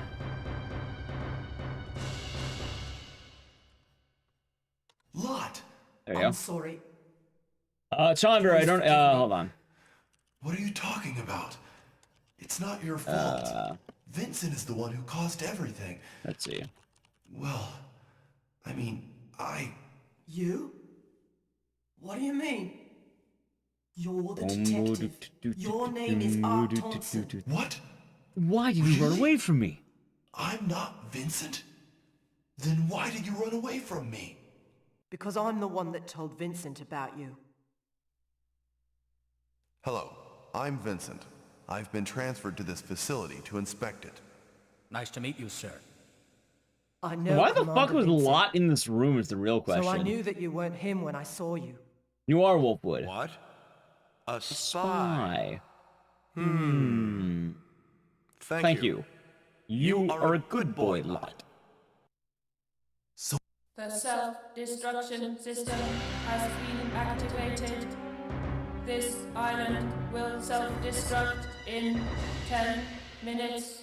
There you go. I'm sorry. Chandra, I don't, hold on. What are you talking about? It's not your fault. Vincent is the one who caused everything. Let's see. Well, I mean, You? What do you mean? You're the detective. Your name is Art Thompson. What? Why did you run away from me? I'm not Vincent? Then why did you run away from me? Because I'm the one that told Vincent about you. Hello, I'm Vincent. I've been transferred to this facility to inspect it. Nice to meet you, sir. I know. Why the fuck Commander was Vincent. Lot in this room is the real question. So I knew that you weren't him when I saw you. You are Wolfwood. What? A spy? Thank you. You are a good boy, Lot. The self-destruction system has been activated. This island will self-destruct in 10 minutes.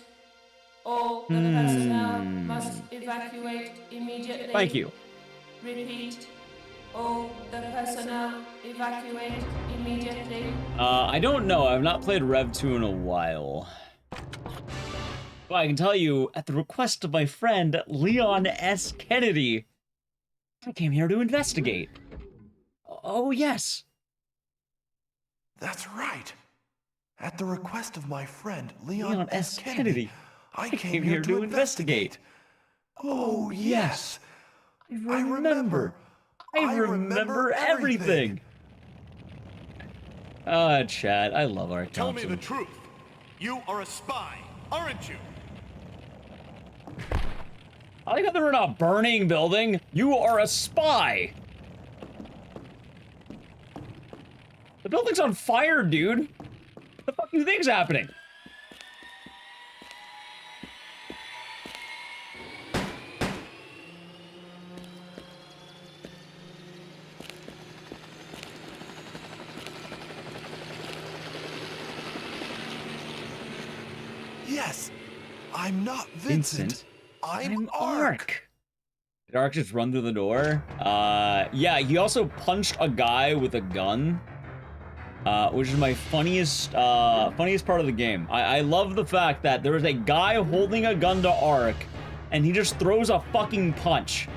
All the personnel must evacuate immediately. Thank you. Repeat. All the personnel evacuate immediately. I don't know. I've not played Rev 2 in a while. But I can tell you, at the request of my friend, Leon S. Kennedy, I came here to investigate. Oh, yes. That's right. At the request of my friend Leon S. Kennedy, I came here to investigate. Oh, yes. I remember. I remember everything. Chad, I love Art Tell Thompson. me the truth. You are a spy, aren't you? I like how they're in a burning building. You are a spy. The building's on fire, dude. What the fuck do you think's happening? Yes, I'm not Vincent. I'm Ark. Did Ark just run through the door? Yeah, he also punched a guy with a gun, which is my funniest part of the game. I love the fact that there is a guy holding a gun to Ark, and he just throws a fucking punch.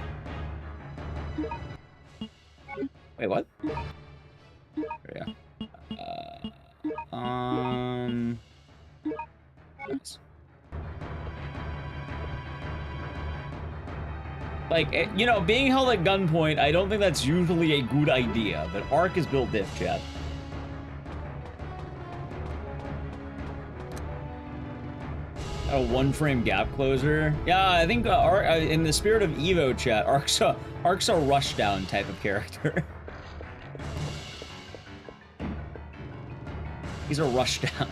Wait, what? There we go. Nice. Like, you know, being held at gunpoint, I don't think that's usually a good idea, but Ark is built diff, chat. A one-frame gap closer. Yeah, I think in the spirit of Evo, chat, Ark's a rushdown type of character. He's a rushdown.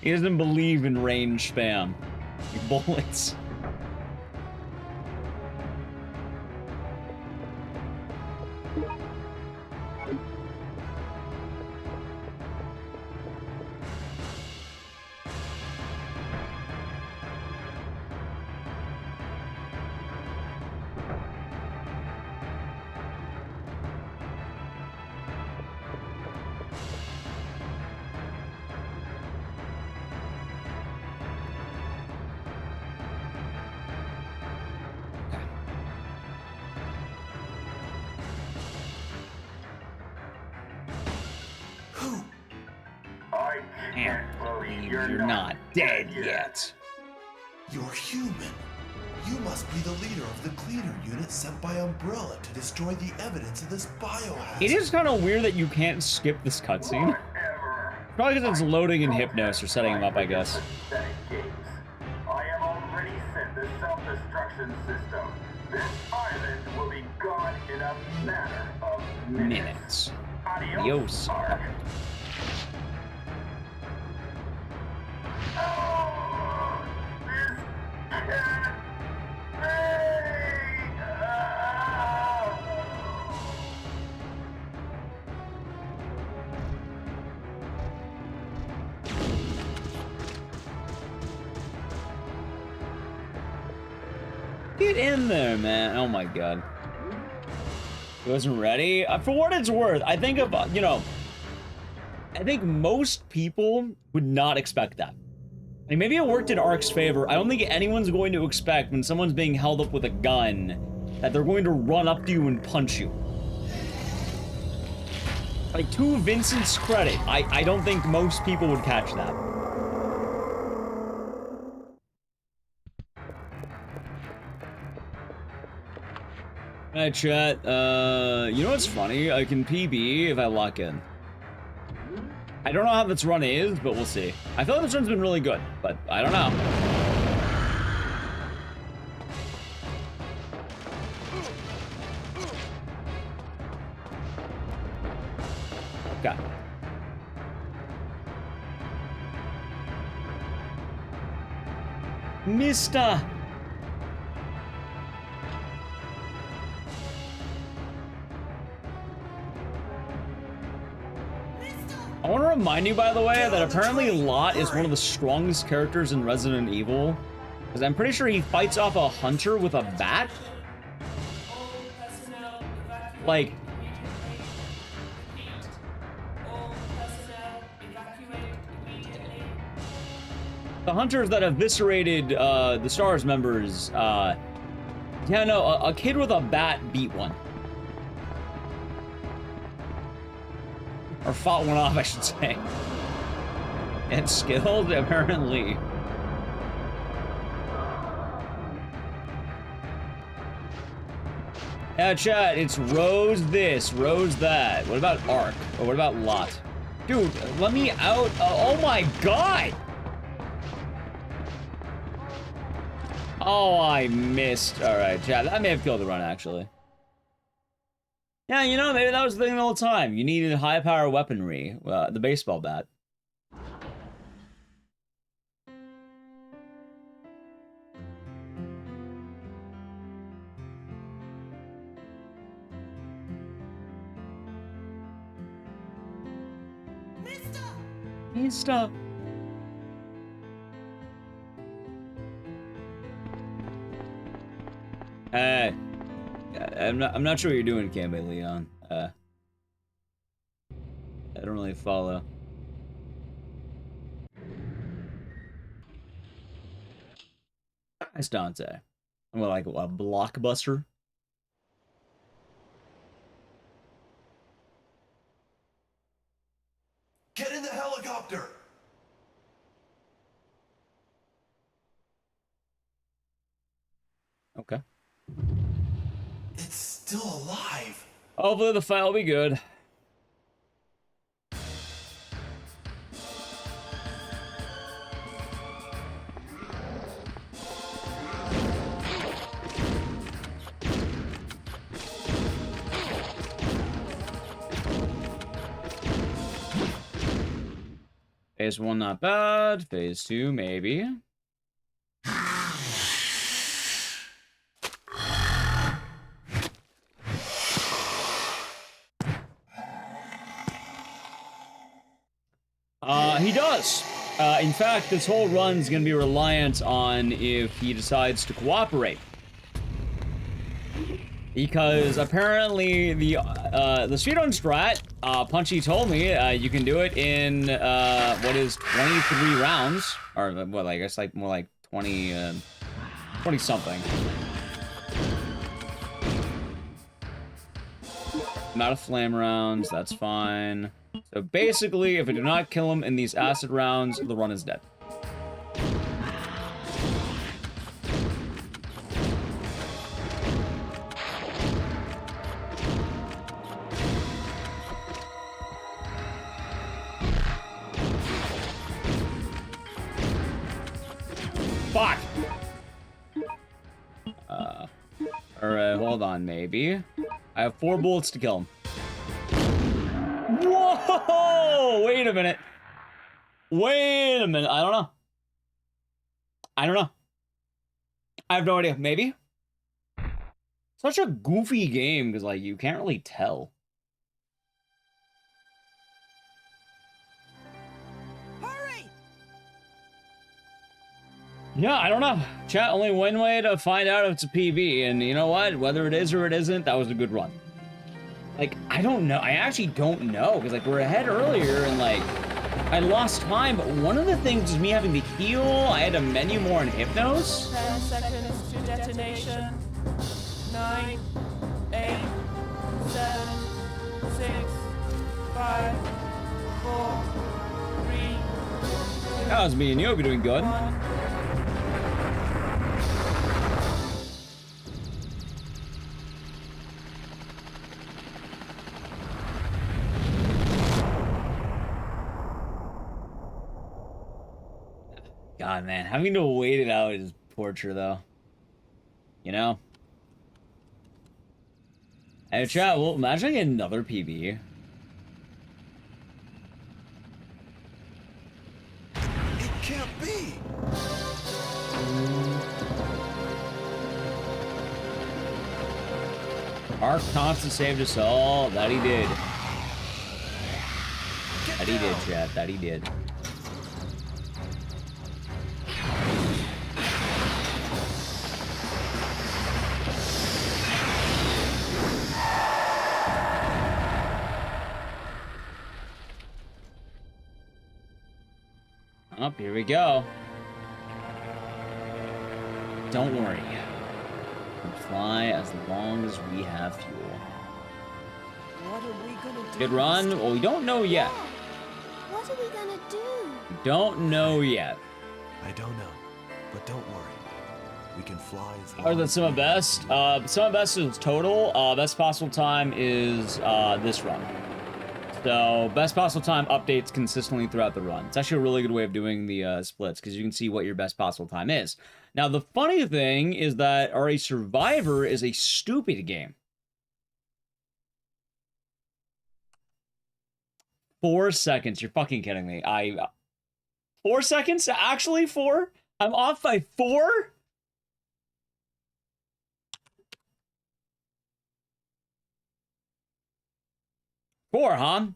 He doesn't believe in range spam. Like bullets. You're not dead yet. You're human. You must be the leader of the cleaner unit sent by Umbrella to destroy the evidence of this biohazard. It is kind of weird that you can't skip this cutscene. Probably because it's loading in Hypnos or setting him up, I guess. I have already sent the self-destruction system. This island will be gone in a matter of minutes. Adios. Get in there, man. Oh my god. He wasn't ready? For what it's worth, I think of, you know, I think most people would not expect that. I mean, maybe it worked in Ark's favor. I don't think anyone's going to expect when someone's being held up with a gun that they're going to run up to you and punch you. Like, to Vincent's credit, I don't think most people would catch that. Alright, chat. You know what's funny? I can PB if I lock in. I don't know how this run is, but we'll see. I feel like this run's been really good, but I don't know. Okay. Mister! I want to remind you, by the way, that apparently Lot is one of the strongest characters in Resident Evil. Because I'm pretty sure he fights off a hunter with a bat. Like... the hunters that eviscerated the STARS members, yeah, no, a kid with a bat beat one. Or fought one off, I should say. And skilled, apparently. Yeah, chat, it's Rose this, Rose that. What about Ark? Or what about Lot? Dude, let me out. Oh my god! Oh, I missed. Alright, chat, I may have killed the run, actually. Yeah, you know, maybe that was the thing the whole time. You needed high-power weaponry. The baseball bat. Mister! Hey. I'm not sure what you're doing, Kambe Leon. I don't really follow. Nice Dante. What, like a blockbuster? Get in the helicopter! Okay. It's still alive. Hopefully the fight will be good. Phase 1 not bad. Phase 2 maybe. He does. In fact, this whole run is going to be reliant on if he decides to cooperate. Because apparently the speedrun strat, Punchy told me, you can do it in, what is 23 rounds, or what, I guess like more like 20 something. Amount of flame rounds, that's fine. So basically, if I do not kill him in these acid rounds, the run is dead. Fuck! Alright, hold on, maybe. I have 4 bullets to kill him. Whoa! Wait a minute. Wait a minute. I don't know. I don't know. I have no idea. Maybe? Such a goofy game, because, like, you can't really tell. Hurry! Yeah, I don't know. Chat, only one way to find out if it's a PB, and you know what? Whether it is or it isn't, that was a good run. Like, I don't know. I actually don't know, because, like, we're ahead earlier, and, like, I lost time, but one of the things was me having to heal. I had to menu more in Hypnos. 10 seconds to detonation. 9, 8, 7, 6, 5, 4, 3. That was me and you. Hope you're doing good. 1. God, man, having to wait it out is torture, though. You know? Hey, chat, well, imagine I get another PB. It can't be. Ark Thompson saved us all. That he did. That he did, chat. That he did. Up, here we go. Don't worry. We'll fly as long as we have fuel. What are we gonna do? Good run. Well, we don't know yet. What are we gonna do? We don't know yet. I don't know, but don't worry. We can fly as long Other than some of best, some of best is total. Best possible time is this run. So best possible time updates consistently throughout the run. It's actually a really good way of doing the splits because you can see what your best possible time is. Now the funny thing is that RA Survivor is a stupid game. 4 seconds. You're fucking kidding me. 4 seconds? Actually 4? I'm off by 4? Four, huh?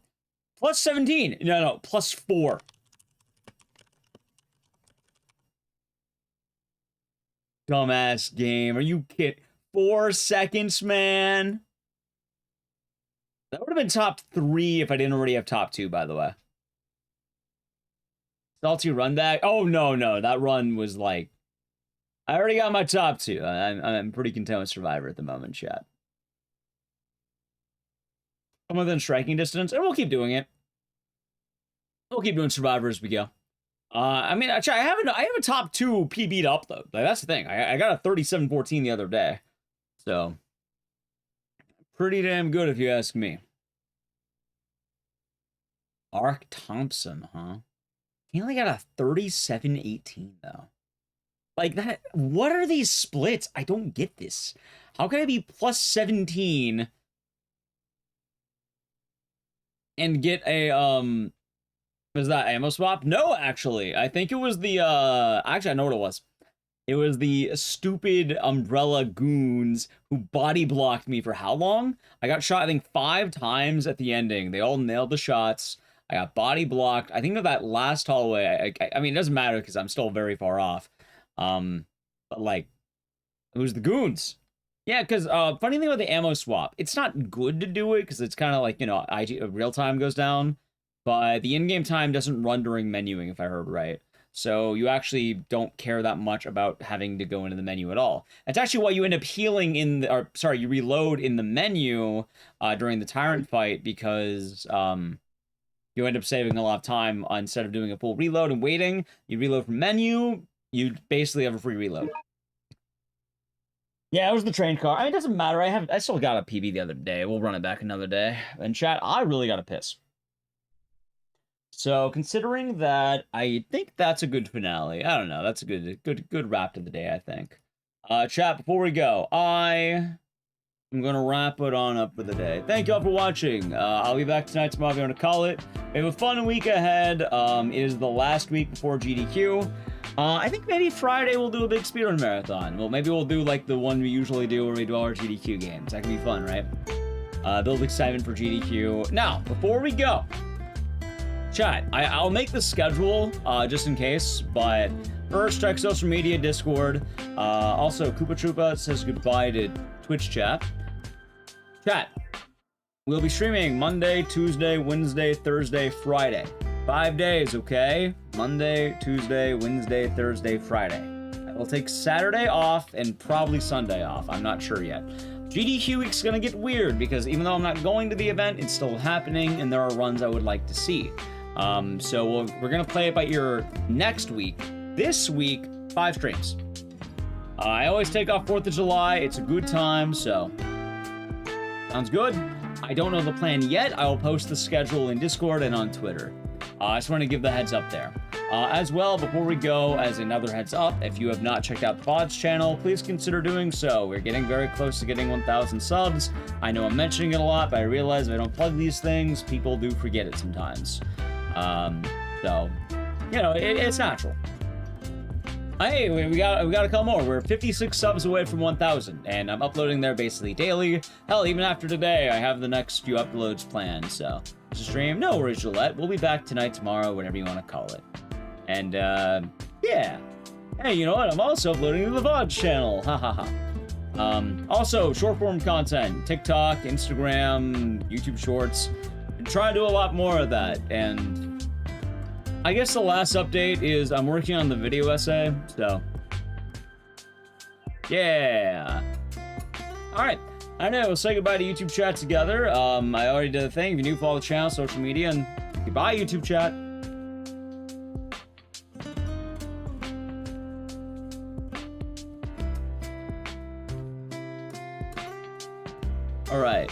Plus 17. No, plus 4. Dumbass game. Are you kidding? 4 seconds, man. That would have been top 3 if I didn't already have top 2, by the way. Salty run back. Oh, no. That run was like... I already got my top 2. I'm pretty content with Survivor at the moment, chat. I'm within striking distance, and we'll keep doing it. We'll keep doing Survivor as we go. I mean, actually, I have a top 2 PB'd up, though. Like, that's the thing. I got a 37-14 the other day. So, pretty damn good if you ask me. Ark Thompson, huh? He only got a 37-18, though. Like, that... What are these splits? I don't get this. How can I be plus 17... and get a, was that ammo swap? No, actually. I think it was the, actually, I know what it was. It was the stupid umbrella goons who body blocked me for how long? I got shot, I think, 5 times at the ending. They all nailed the shots. I got body blocked. I think of that last hallway. I mean, it doesn't matter because I'm still very far off. But, like, it was the goons. Yeah, because funny thing about the ammo swap, it's not good to do it because it's kind of like, you know, real time goes down, but the in-game time doesn't run during menuing, if I heard right. So you actually don't care that much about having to go into the menu at all. That's actually why you end up healing in the, or sorry, you reload in the menu during the Tyrant fight because you end up saving a lot of time instead of doing a full reload and waiting. You reload from menu, you basically have a free reload. Yeah, it was the train car. I mean, it doesn't matter. I still got a PB the other day. We'll run it back another day. And chat, I really got to piss. So considering that, I think that's a good finale. I don't know. That's a good wrap to the day, I think. Chat, before we go, I'm gonna wrap it on up for the day. Thank you all for watching. I'll be back tonight, tomorrow, if you want to call it. We have a fun week ahead. It is the last week before GDQ. I think maybe Friday we'll do a big speedrun marathon. Well, maybe we'll do like the one we usually do where we do all our GDQ games. That can be fun, right? Build excitement for GDQ. Now, before we go, chat, I'll make the schedule just in case, but first check social media, Discord. Also, Koopa Troopa says goodbye to Twitch chat. Chat, we'll be streaming Monday, Tuesday, Wednesday, Thursday, Friday. 5 days, okay? Monday, Tuesday, Wednesday, Thursday, Friday. I will take Saturday off and probably Sunday off. I'm not sure yet. GDQ week's gonna get weird because even though I'm not going to the event, it's still happening and there are runs I would like to see. So we're gonna play it by ear next week. This week, 5 streams. I always take off 4th of July. It's a good time, so sounds good. I don't know the plan yet. I will post the schedule in Discord and on Twitter. I just want to give the heads up there. As well, before we go, as another heads up, if you have not checked out the VOD's channel, please consider doing so. We're getting very close to getting 1,000 subs. I know I'm mentioning it a lot, but I realize if I don't plug these things, people do forget it sometimes. So, you know, it's natural. Hey, we got a couple more. We're 56 subs away from 1,000, and I'm uploading there basically daily. Hell, even after today, I have the next few uploads planned, so to stream, no worries, Gillette. We'll be back tonight, tomorrow, whatever you want to call it. And, yeah. Hey, you know what? I'm also uploading to the VOD channel. Ha ha ha. Also, short form content, TikTok, Instagram, YouTube Shorts. Try to do a lot more of that, and I guess the last update is I'm working on the video essay, so yeah. All right, I know, we'll say goodbye to YouTube chat together. I already did the thing. If you're new, follow the channel, social media, and goodbye, YouTube chat. Alright.